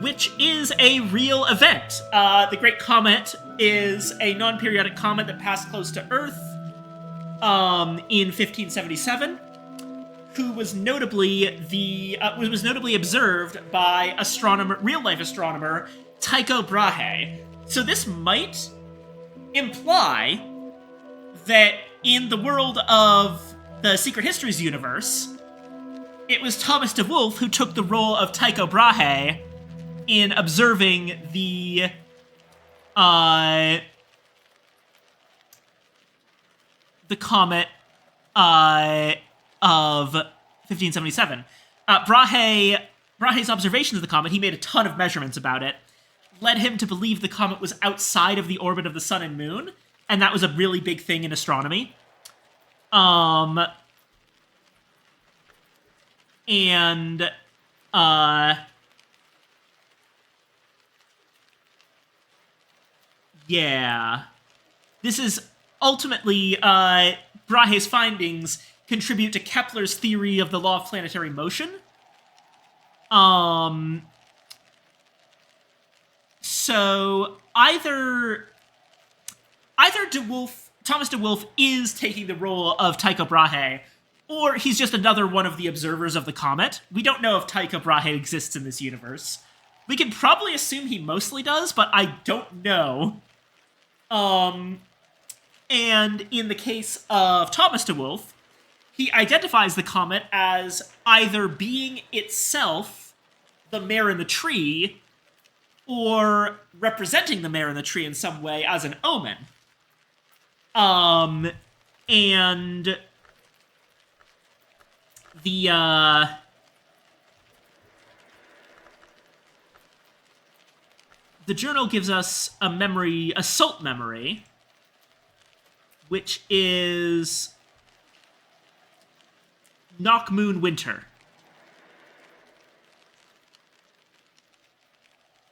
which is a real event. The Great Comet is a non-periodic comet that passed close to Earth in 1577, who was notably observed by real-life astronomer Tycho Brahe. So this might imply that in the world of the Secret Histories universe, it was Thomas de Wolf who took the role of Tycho Brahe in observing the comet of 1577. Brahe's observations of the comet, he made a ton of measurements about it, led him to believe the comet was outside of the orbit of the sun and moon, and that was a really big thing in astronomy. This is ultimately, Brahe's findings contribute to Kepler's theory of the law of planetary motion. So either Thomas de Wolf is taking the role of Tycho Brahe, or he's just another one of the observers of the comet. We don't know if Tycho Brahe exists in this universe. We can probably assume he mostly does, but I don't know. And in the case of Thomas de Wolf, he identifies the comet as either being itself the mare in the tree, or representing the mare in the tree in some way as an omen. And the journal gives us a salt memory, which is Knock Moon Winter.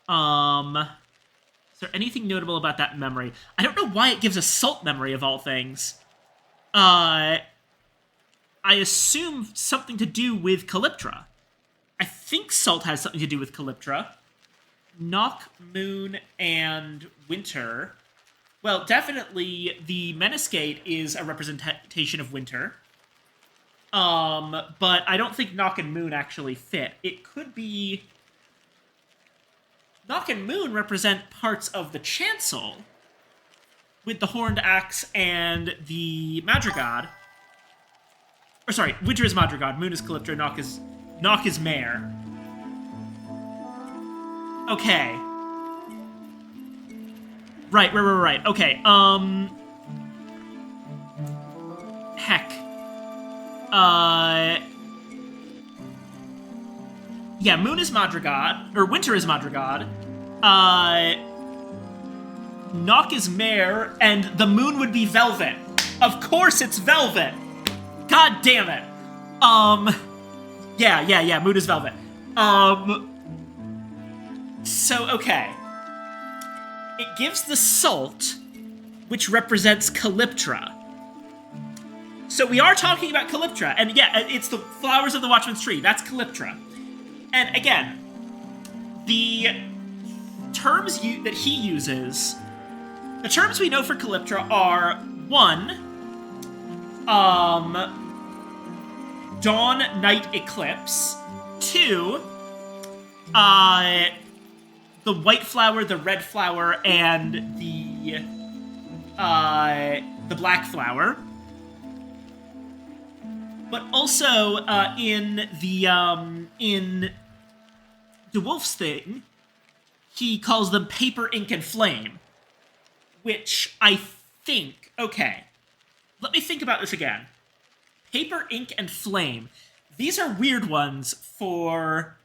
Is there anything notable about that memory? I don't know why it gives a salt memory of all things. I assume something to do with Calyptra. I think salt has something to do with Calyptra. Knock, Moon, and Winter. Well, definitely the Meniscate is a representation of winter. But I don't think Knock and Moon actually fit. It could be... Knock and Moon represent parts of the chancel, with the horned axe and the Madrigad. Or sorry, Winter is Madrigad, Moon is Calyptra, Nock is Mare. Okay. Right. Okay, heck. Yeah, Moon is Madrigad, or Winter is Madrigad. Nock is Mare, and the Moon would be Velvet. Of course it's Velvet! God damn it! Yeah, Moon is Velvet. So, okay. It gives the salt, which represents Calyptra. So we are talking about Calyptra, and yeah, it's the flowers of the Watchman's tree. That's Calyptra. And again, the terms that he uses, the terms we know for Calyptra are 1, dawn, night, eclipse. 2, the white flower, the red flower, and the black flower. But also, in De Wolf's thing, he calls them paper, ink, and flame. Which I think... Okay. Let me think about this again. Paper, ink, and flame. These are weird ones for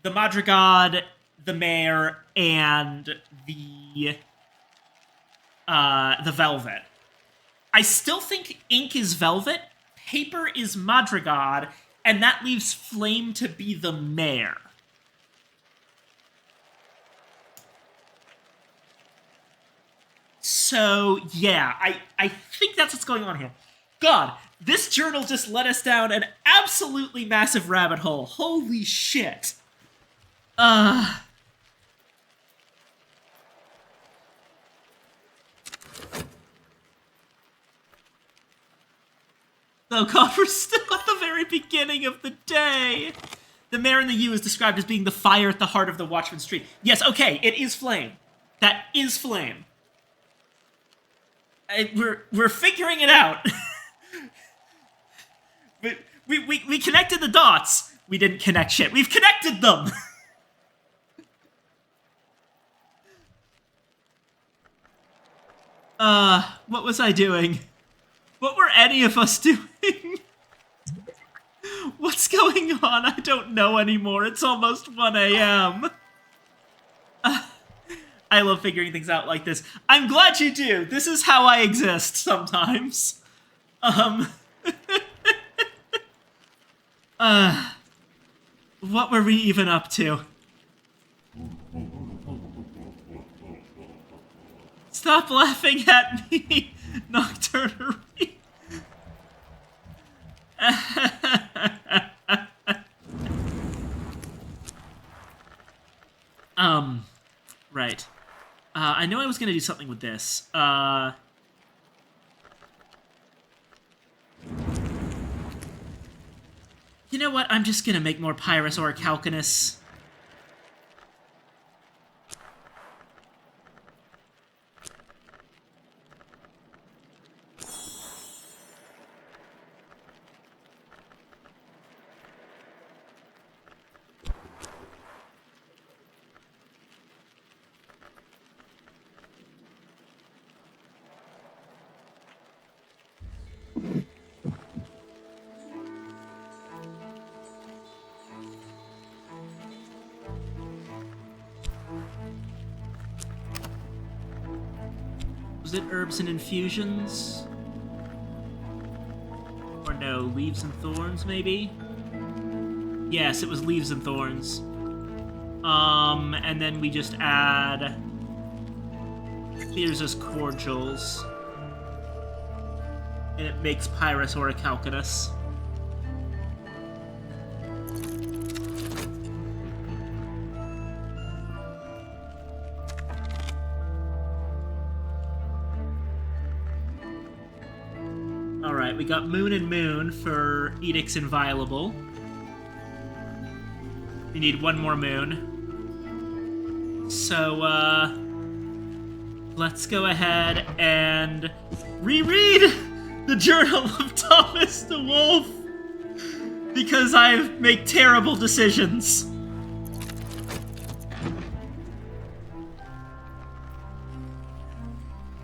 the Madrigad, the Mare, and the Velvet. I still think ink is Velvet, paper is Madrigad, and that leaves flame to be the Mare. So, yeah, I think that's what's going on here. God, this journal just led us down an absolutely massive rabbit hole. Holy shit. Though Copper's still at the very beginning of the day. The Mare in the U is described as being the fire at the heart of the Watchman's tree. Yes, okay, it is flame. That is flame. We're figuring it out. we connected the dots. We didn't connect shit. We've connected them. What was I doing? What were any of us doing? What's going on? I don't know anymore. It's almost 1 a.m. I love figuring things out like this. I'm glad you do. This is how I exist sometimes. What were we even up to? Stop laughing at me, Nocturnery. Right. I know I was gonna do something with this. You know what? I'm just gonna make more Pyrus Orichalcunus. Was it herbs and infusions? Or no, leaves and thorns, maybe? Yes, it was leaves and thorns. And then we just add... Here's as cordials. And it makes Pyrus Orichalcunus. Alright, we got Moon and Moon for Edict's Inviolable. We need one more Moon. So, let's go ahead and reread the Journal of Thomas the Wolf, because I make terrible decisions.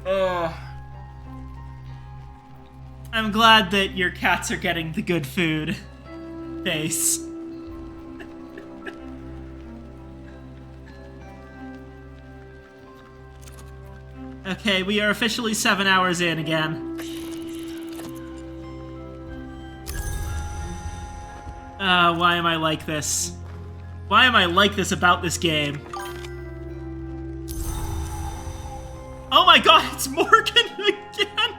Ugh. I'm glad that your cats are getting the good food. Face. Okay, we are officially 7 hours in again. Why am I like this? Why am I like this about this game? Oh my god, it's Morgan again!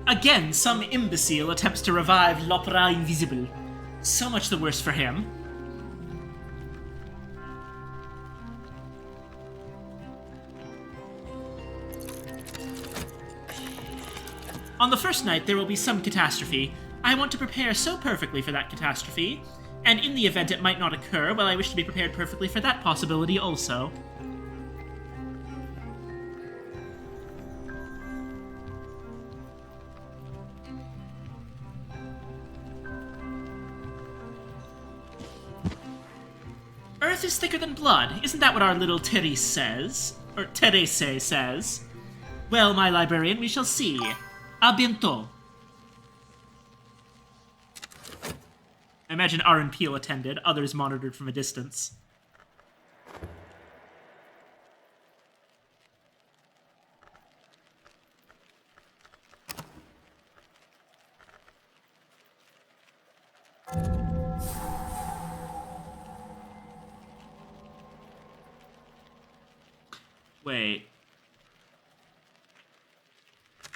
Again, some imbecile attempts to revive L'Opéra Invisible. So much the worse for him. On the first night, there will be some catastrophe. I want to prepare so perfectly for that catastrophe, and in the event it might not occur, well, I wish to be prepared perfectly for that possibility also. Earth is thicker than blood. Isn't that what our little Therese says? Or Therese says? Well, my librarian, we shall see. A bientôt. I imagine Aaron Peel attended, others monitored from a distance.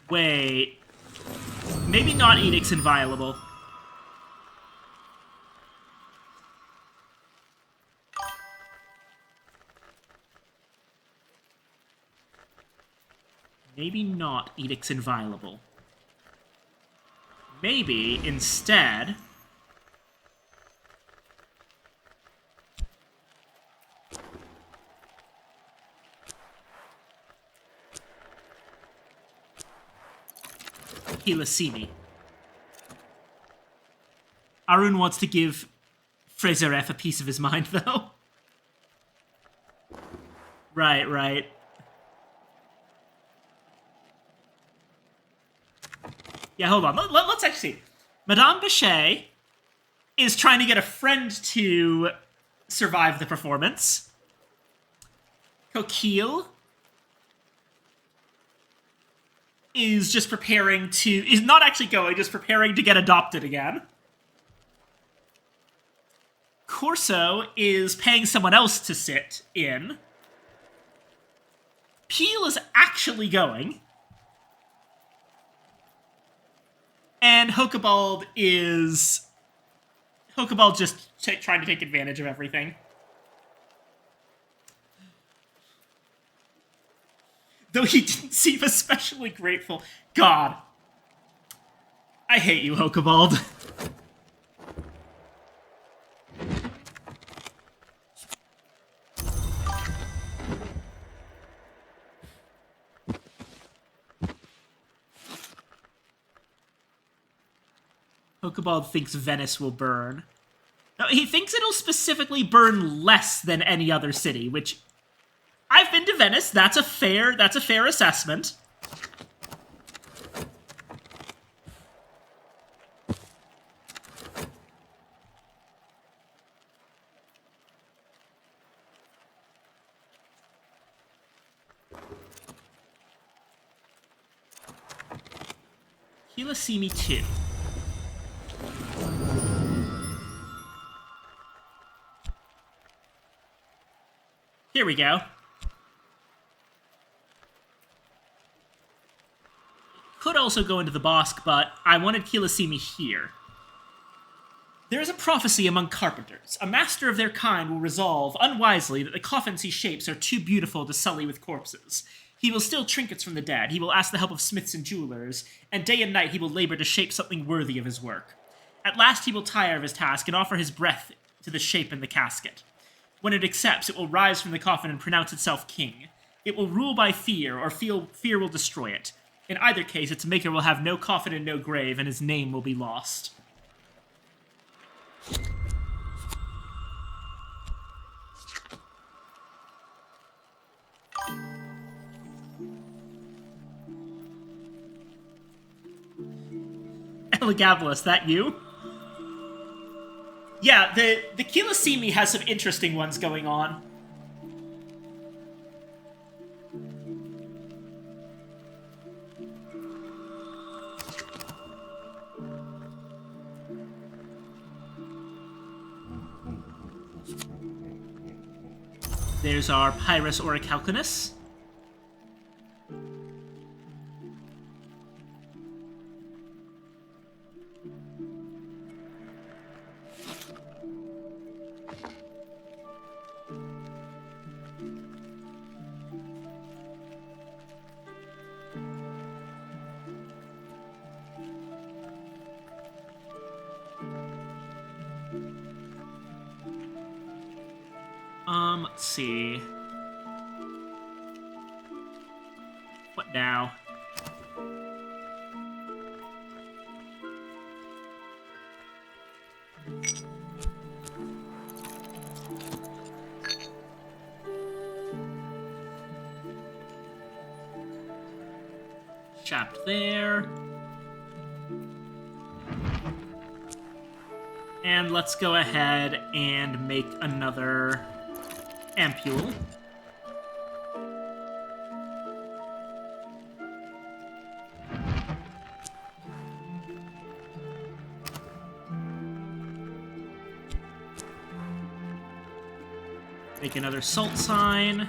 Wait. Maybe not Edict's inviolable. Maybe not Edict's inviolable. Maybe, instead... Hilasimi. Arun wants to give Fraser F a piece of his mind, though. Right. Yeah, hold on. Let's actually see. Madame Bichet is trying to get a friend to survive the performance. Coquille is just preparing to... is not actually going, just preparing to get adopted again. Corso is paying someone else to sit in. Peel is actually going. And Hokebald is... Hokebald just trying to take advantage of everything. Though he didn't seem especially grateful. God. I hate you, Hokebald. Hokebald thinks Venice will burn. No, he thinks it'll specifically burn less than any other city, which... I've been to Venice. That's a fair assessment. Hilasimi 2. Here we go. Could also go into the Bosque, but I wanted Kilasimi here. There is a prophecy among carpenters. A master of their kind will resolve, unwisely, that the coffins he shapes are too beautiful to sully with corpses. He will steal trinkets from the dead, he will ask the help of smiths and jewelers, and day and night he will labor to shape something worthy of his work. At last he will tire of his task and offer his breath to the shape in the casket. When it accepts, it will rise from the coffin and pronounce itself king. It will rule by fear, or fear will destroy it. In either case, its maker will have no coffin and no grave, and his name will be lost. Elagabalus, that you? Yeah, the Kilisimi has some interesting ones going on. There's our Pyrus Orichalconus. Let's see. What now? Chapped there. And let's go ahead and make another ampule. Make another salt sign.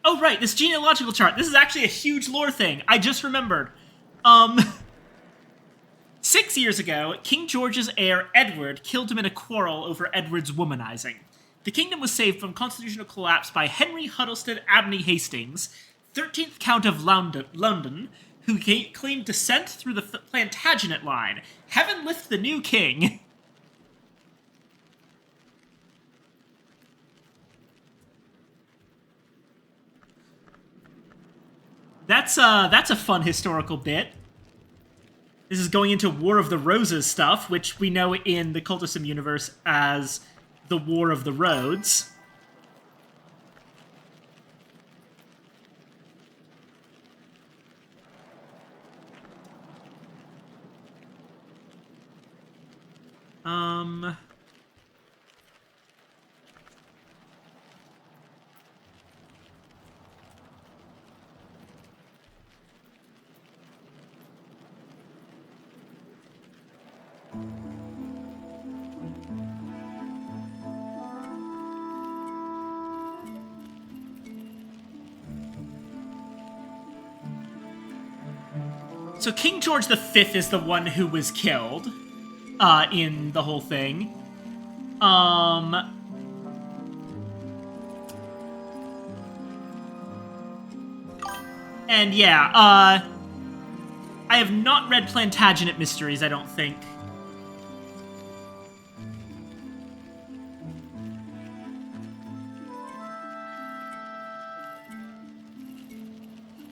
Oh, right, this genealogical chart. This is actually a huge lore thing. I just remembered. 6 years ago, King George's heir, Edward, killed him in a quarrel over Edward's womanizing. The kingdom was saved from constitutional collapse by Henry Huddleston Abney Hastings, 13th Count of London, who claimed descent through the Plantagenet line. Heaven lift the new king. That's a fun historical bit. This is going into War of the Roses stuff, which we know in the Cultism universe as the War of the Roads. So King George V is the one who was killed in the whole thing. And yeah, I have not read Plantagenet Mysteries, I don't think.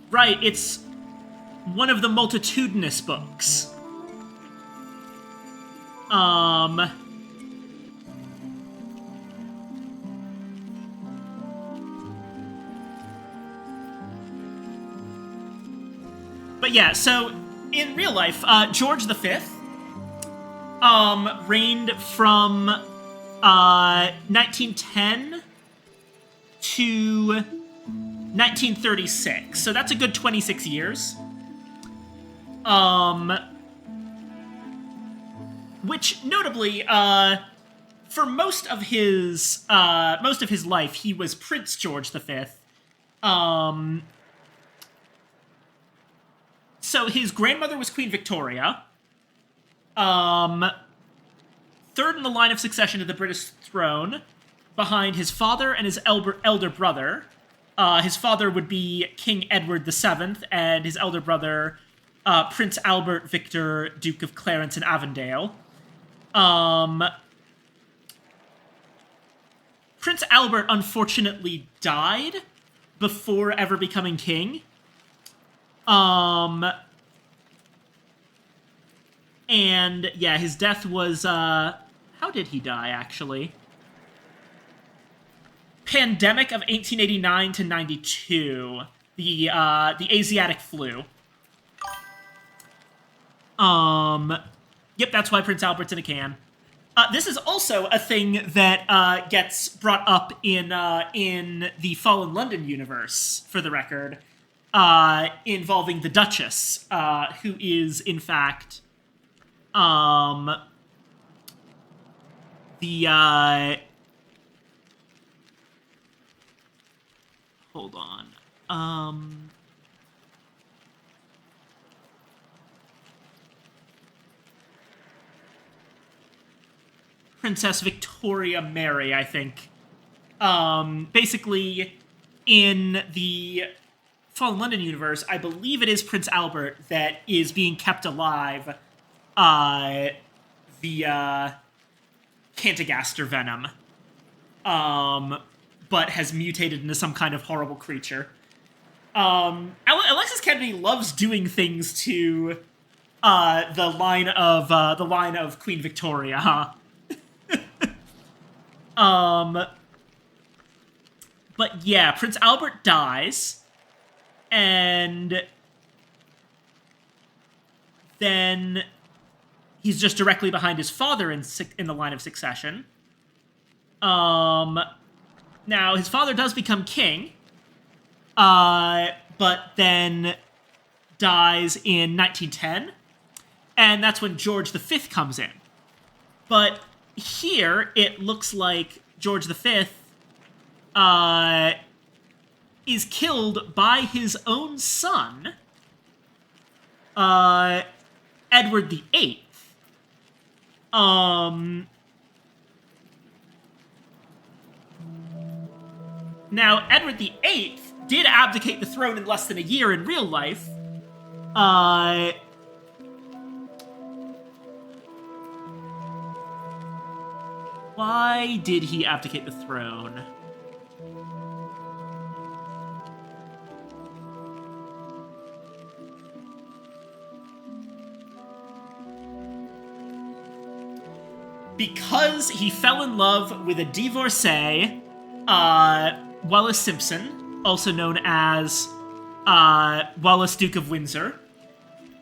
Right, it's one of the multitudinous books. But yeah, so in real life, George V, reigned from 1910 to 1936. So that's a good 26 years. Which notably, for most of his life, he was Prince George V. So his grandmother was Queen Victoria. Third in the line of succession to the British throne, behind his father and his elder brother. His father would be King Edward VII, and his elder brother, Prince Albert Victor, Duke of Clarence and Avondale. Prince Albert unfortunately died before ever becoming king. And yeah, his death was, how did he die, actually? Pandemic of 1889 to 92. The Asiatic flu. Yep, that's why Prince Albert's in a can. This is also a thing that gets brought up in the Fallen London universe, for the record, involving the Duchess, who is, in fact, hold on. Princess Victoria Mary, I think. Basically, in the Fallen London universe, I believe it is Prince Albert that is being kept alive via Cantagaster venom, but has mutated into some kind of horrible creature. Alexis Kennedy loves doing things to the line of Queen Victoria, huh? But yeah, Prince Albert dies, and then he's just directly behind his father in the line of succession. Now, his father does become king, but then dies in 1910, and that's when George V comes in. But here, it looks like George V is killed by his own son, Edward VIII. Now, Edward VIII did abdicate the throne in less than a year in real life. Why did he abdicate the throne? Because he fell in love with a divorcee, Wallis Simpson, also known as Wallis, Duke of Windsor.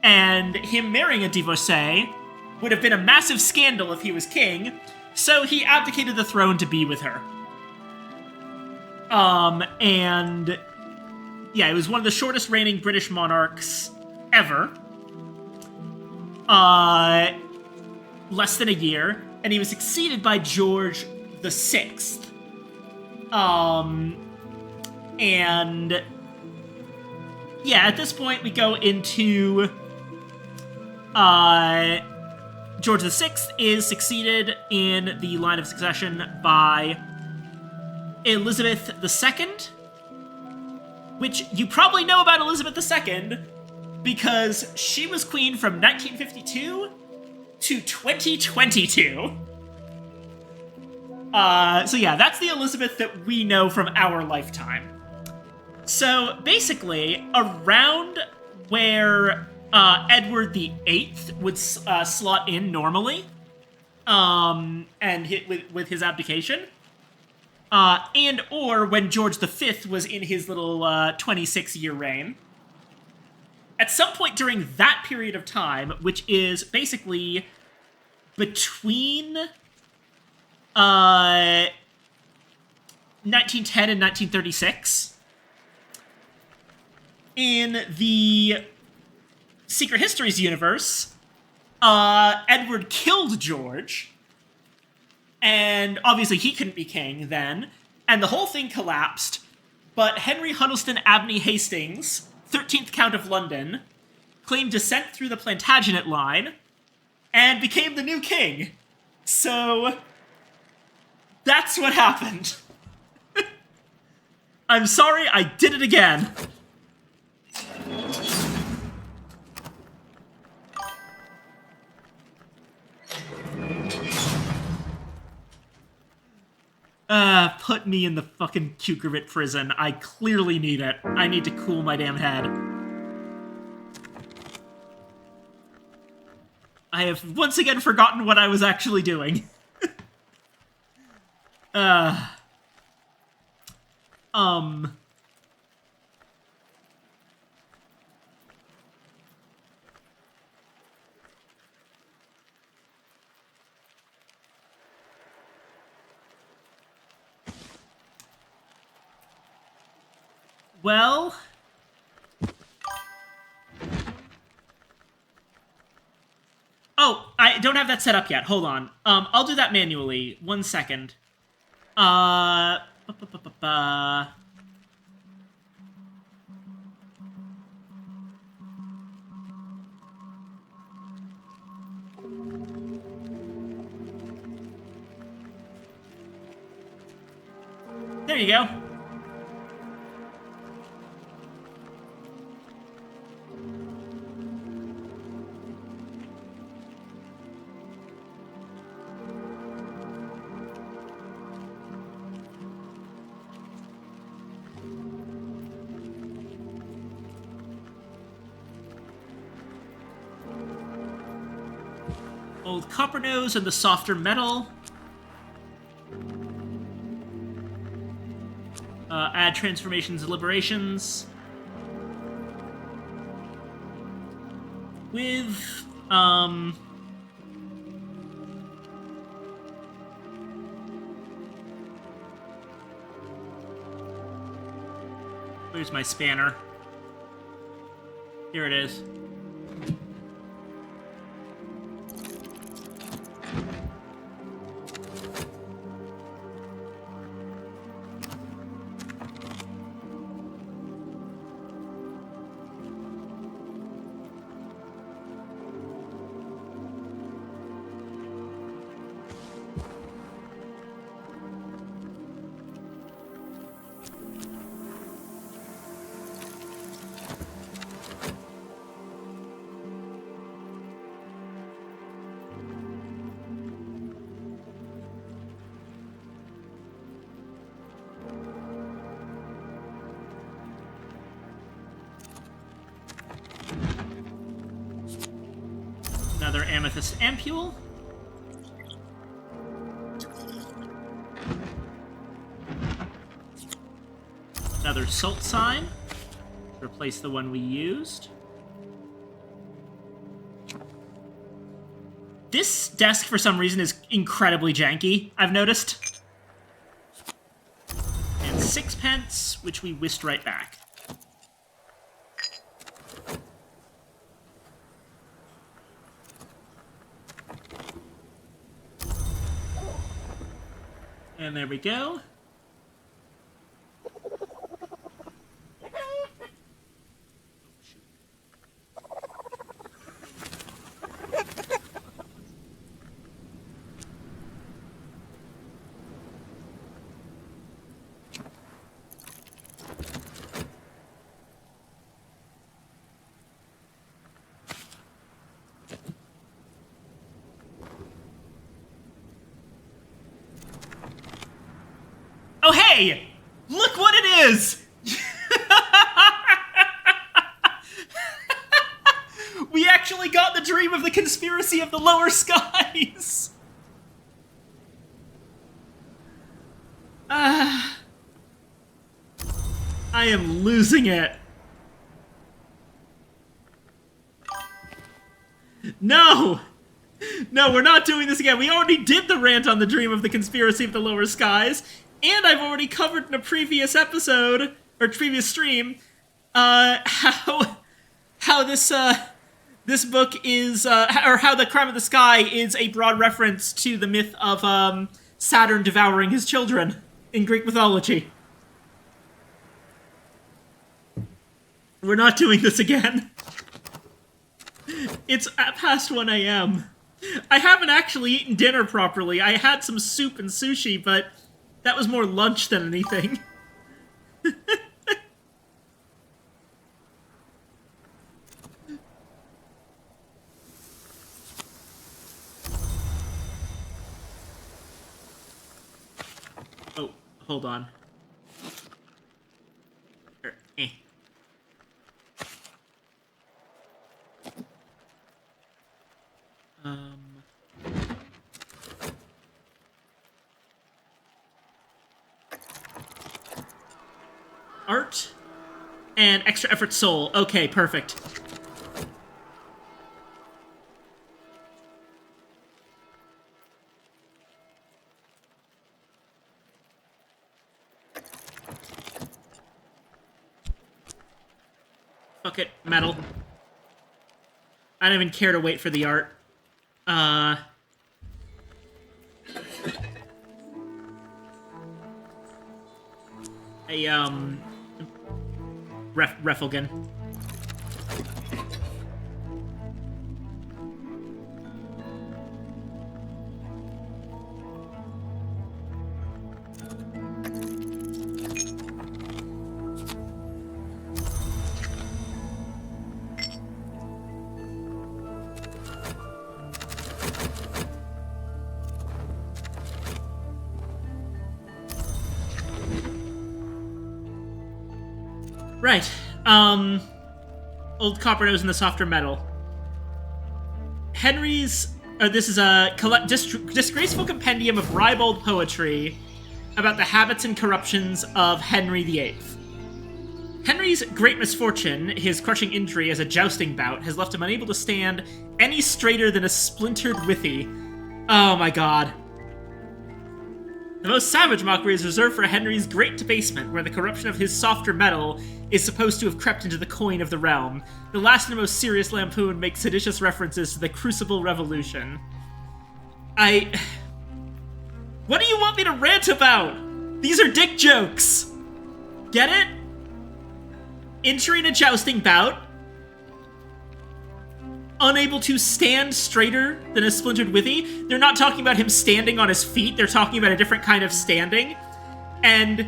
And him marrying a divorcee would have been a massive scandal if he was king, so he abdicated the throne to be with her. And yeah, it was one of the shortest reigning British monarchs ever. Less than a year, and he was succeeded by George VI. And yeah, at this point we go into George VI is succeeded in the line of succession by Elizabeth II, which you probably know about Elizabeth II because she was queen from 1952 to 2022. So yeah, that's the Elizabeth that we know from our lifetime. So basically, around where Edward VIII would slot in normally, and hit with his abdication, and or when George V was in his little 26-year reign. At some point during that period of time, which is basically between 1910 and 1936, in the Secret Histories universe, Edward killed George, and obviously he couldn't be king then, and the whole thing collapsed, but Henry Huddleston Abney Hastings, 13th Count of London, claimed descent through the Plantagenet line, and became the new king. So, that's what happened. I'm sorry, I did it again. Put me in the fucking Cucurbit prison. I clearly need it. I need to cool my damn head. I have once again forgotten what I was actually doing. Well... Oh, I don't have that set up yet. Hold on. I'll do that manually. 1 second. There you go. Old copper nose and the softer metal. Add transformations and liberations. With, where's my spanner? Here it is. Another amethyst ampule. Another salt sign. Replace the one we used. This desk, for some reason, is incredibly janky, I've noticed. And 6 pence, which we whisked right back. And there we go. Oh, hey! Look what it is! We actually got the dream of the conspiracy of the lower skies! I am losing it. No! No, we're not doing this again. We already did the rant on the dream of the conspiracy of the lower skies, and I've already covered in a previous episode, or previous stream, how this book is, or how the Crime of the Sky is a broad reference to the myth of, Saturn devouring his children in Greek mythology. We're not doing this again. It's past 1 a.m. I haven't actually eaten dinner properly. I had some soup and sushi, but that was more lunch than anything. Oh, hold on. Art and extra effort soul. Okay, perfect. Fuck it, metal. I don't even care to wait for the art. Reffelgen. Right. Old copper nose and the softer metal. Henry's... this is a disgraceful compendium of ribald poetry about the habits and corruptions of Henry VIII. Henry's great misfortune, his crushing injury as a jousting bout, has left him unable to stand any straighter than a splintered withy. Oh my god. The most savage mockery is reserved for Henry's great debasement, where the corruption of his softer metal is supposed to have crept into the coin of the realm. The last and most serious lampoon makes seditious references to the Crucible Revolution. What do you want me to rant about? These are dick jokes! Get it? Entering a jousting bout. Unable to stand straighter than a splintered withy. They're not talking about him standing on his feet. They're talking about a different kind of standing. And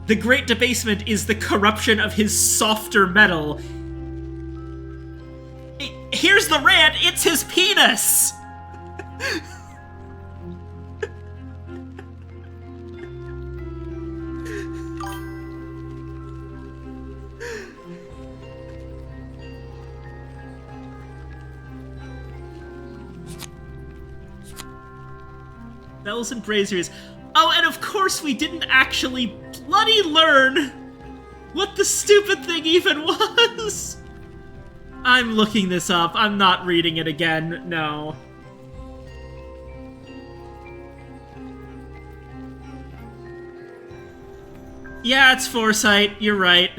the great debasement is the corruption of his softer metal. Here's the rant. It's his penis. Bells and braziers. Oh, and of course we didn't actually bloody learn what the stupid thing even was. I'm looking this up. I'm not reading it again. No. Yeah, it's foresight. You're right.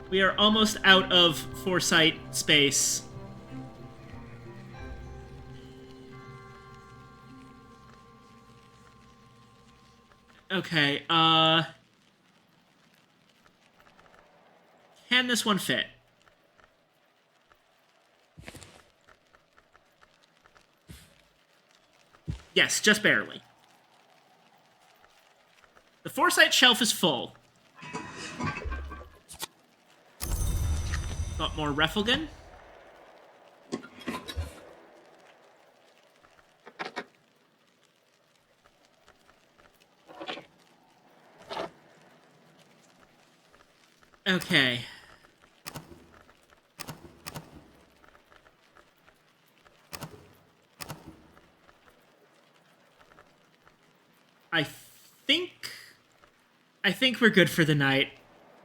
We are almost out of foresight space. Okay, can this one fit? Yes, just barely. The foresight shelf is full. Got more Reffelgen. Okay. I think... I think we're good for the night.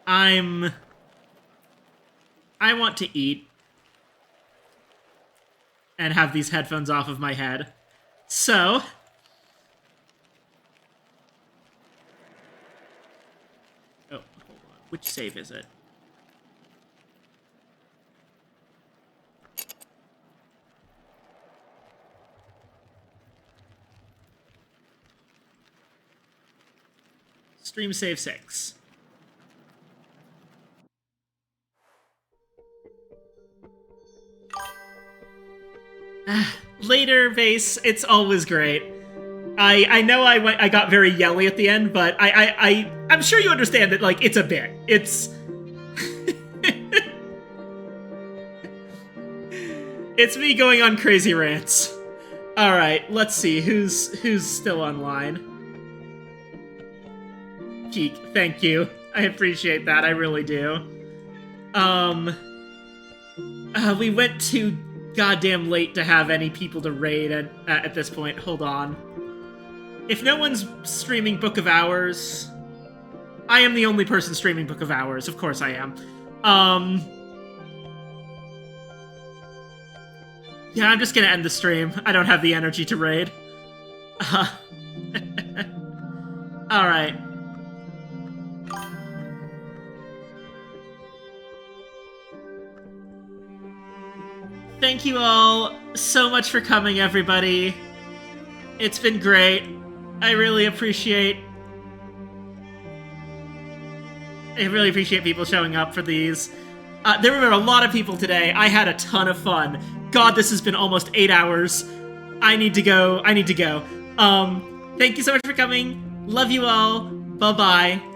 I want to eat. And have these headphones off of my head. So... Oh, hold on. Which save is it? Stream save 6. Later, Vase. It's always great. I know I got very yelly at the end, but I'm sure you understand that, like, it's a bit. It's... it's me going on crazy rants. Alright, let's see. Who's still online? Geek, thank you. I appreciate that, I really do. We went too goddamn late to have any people to raid at this point. Hold on. If no one's streaming Book of Hours... I am the only person streaming Book of Hours. Of course I am. Yeah, I'm just gonna end the stream. I don't have the energy to raid. Alright. Thank you all so much for coming, everybody. It's been great. I really appreciate people showing up for these. There were a lot of people today. I had a ton of fun. God, this has been almost 8 hours. I need to go. Thank you so much for coming. Love you all. Bye-bye.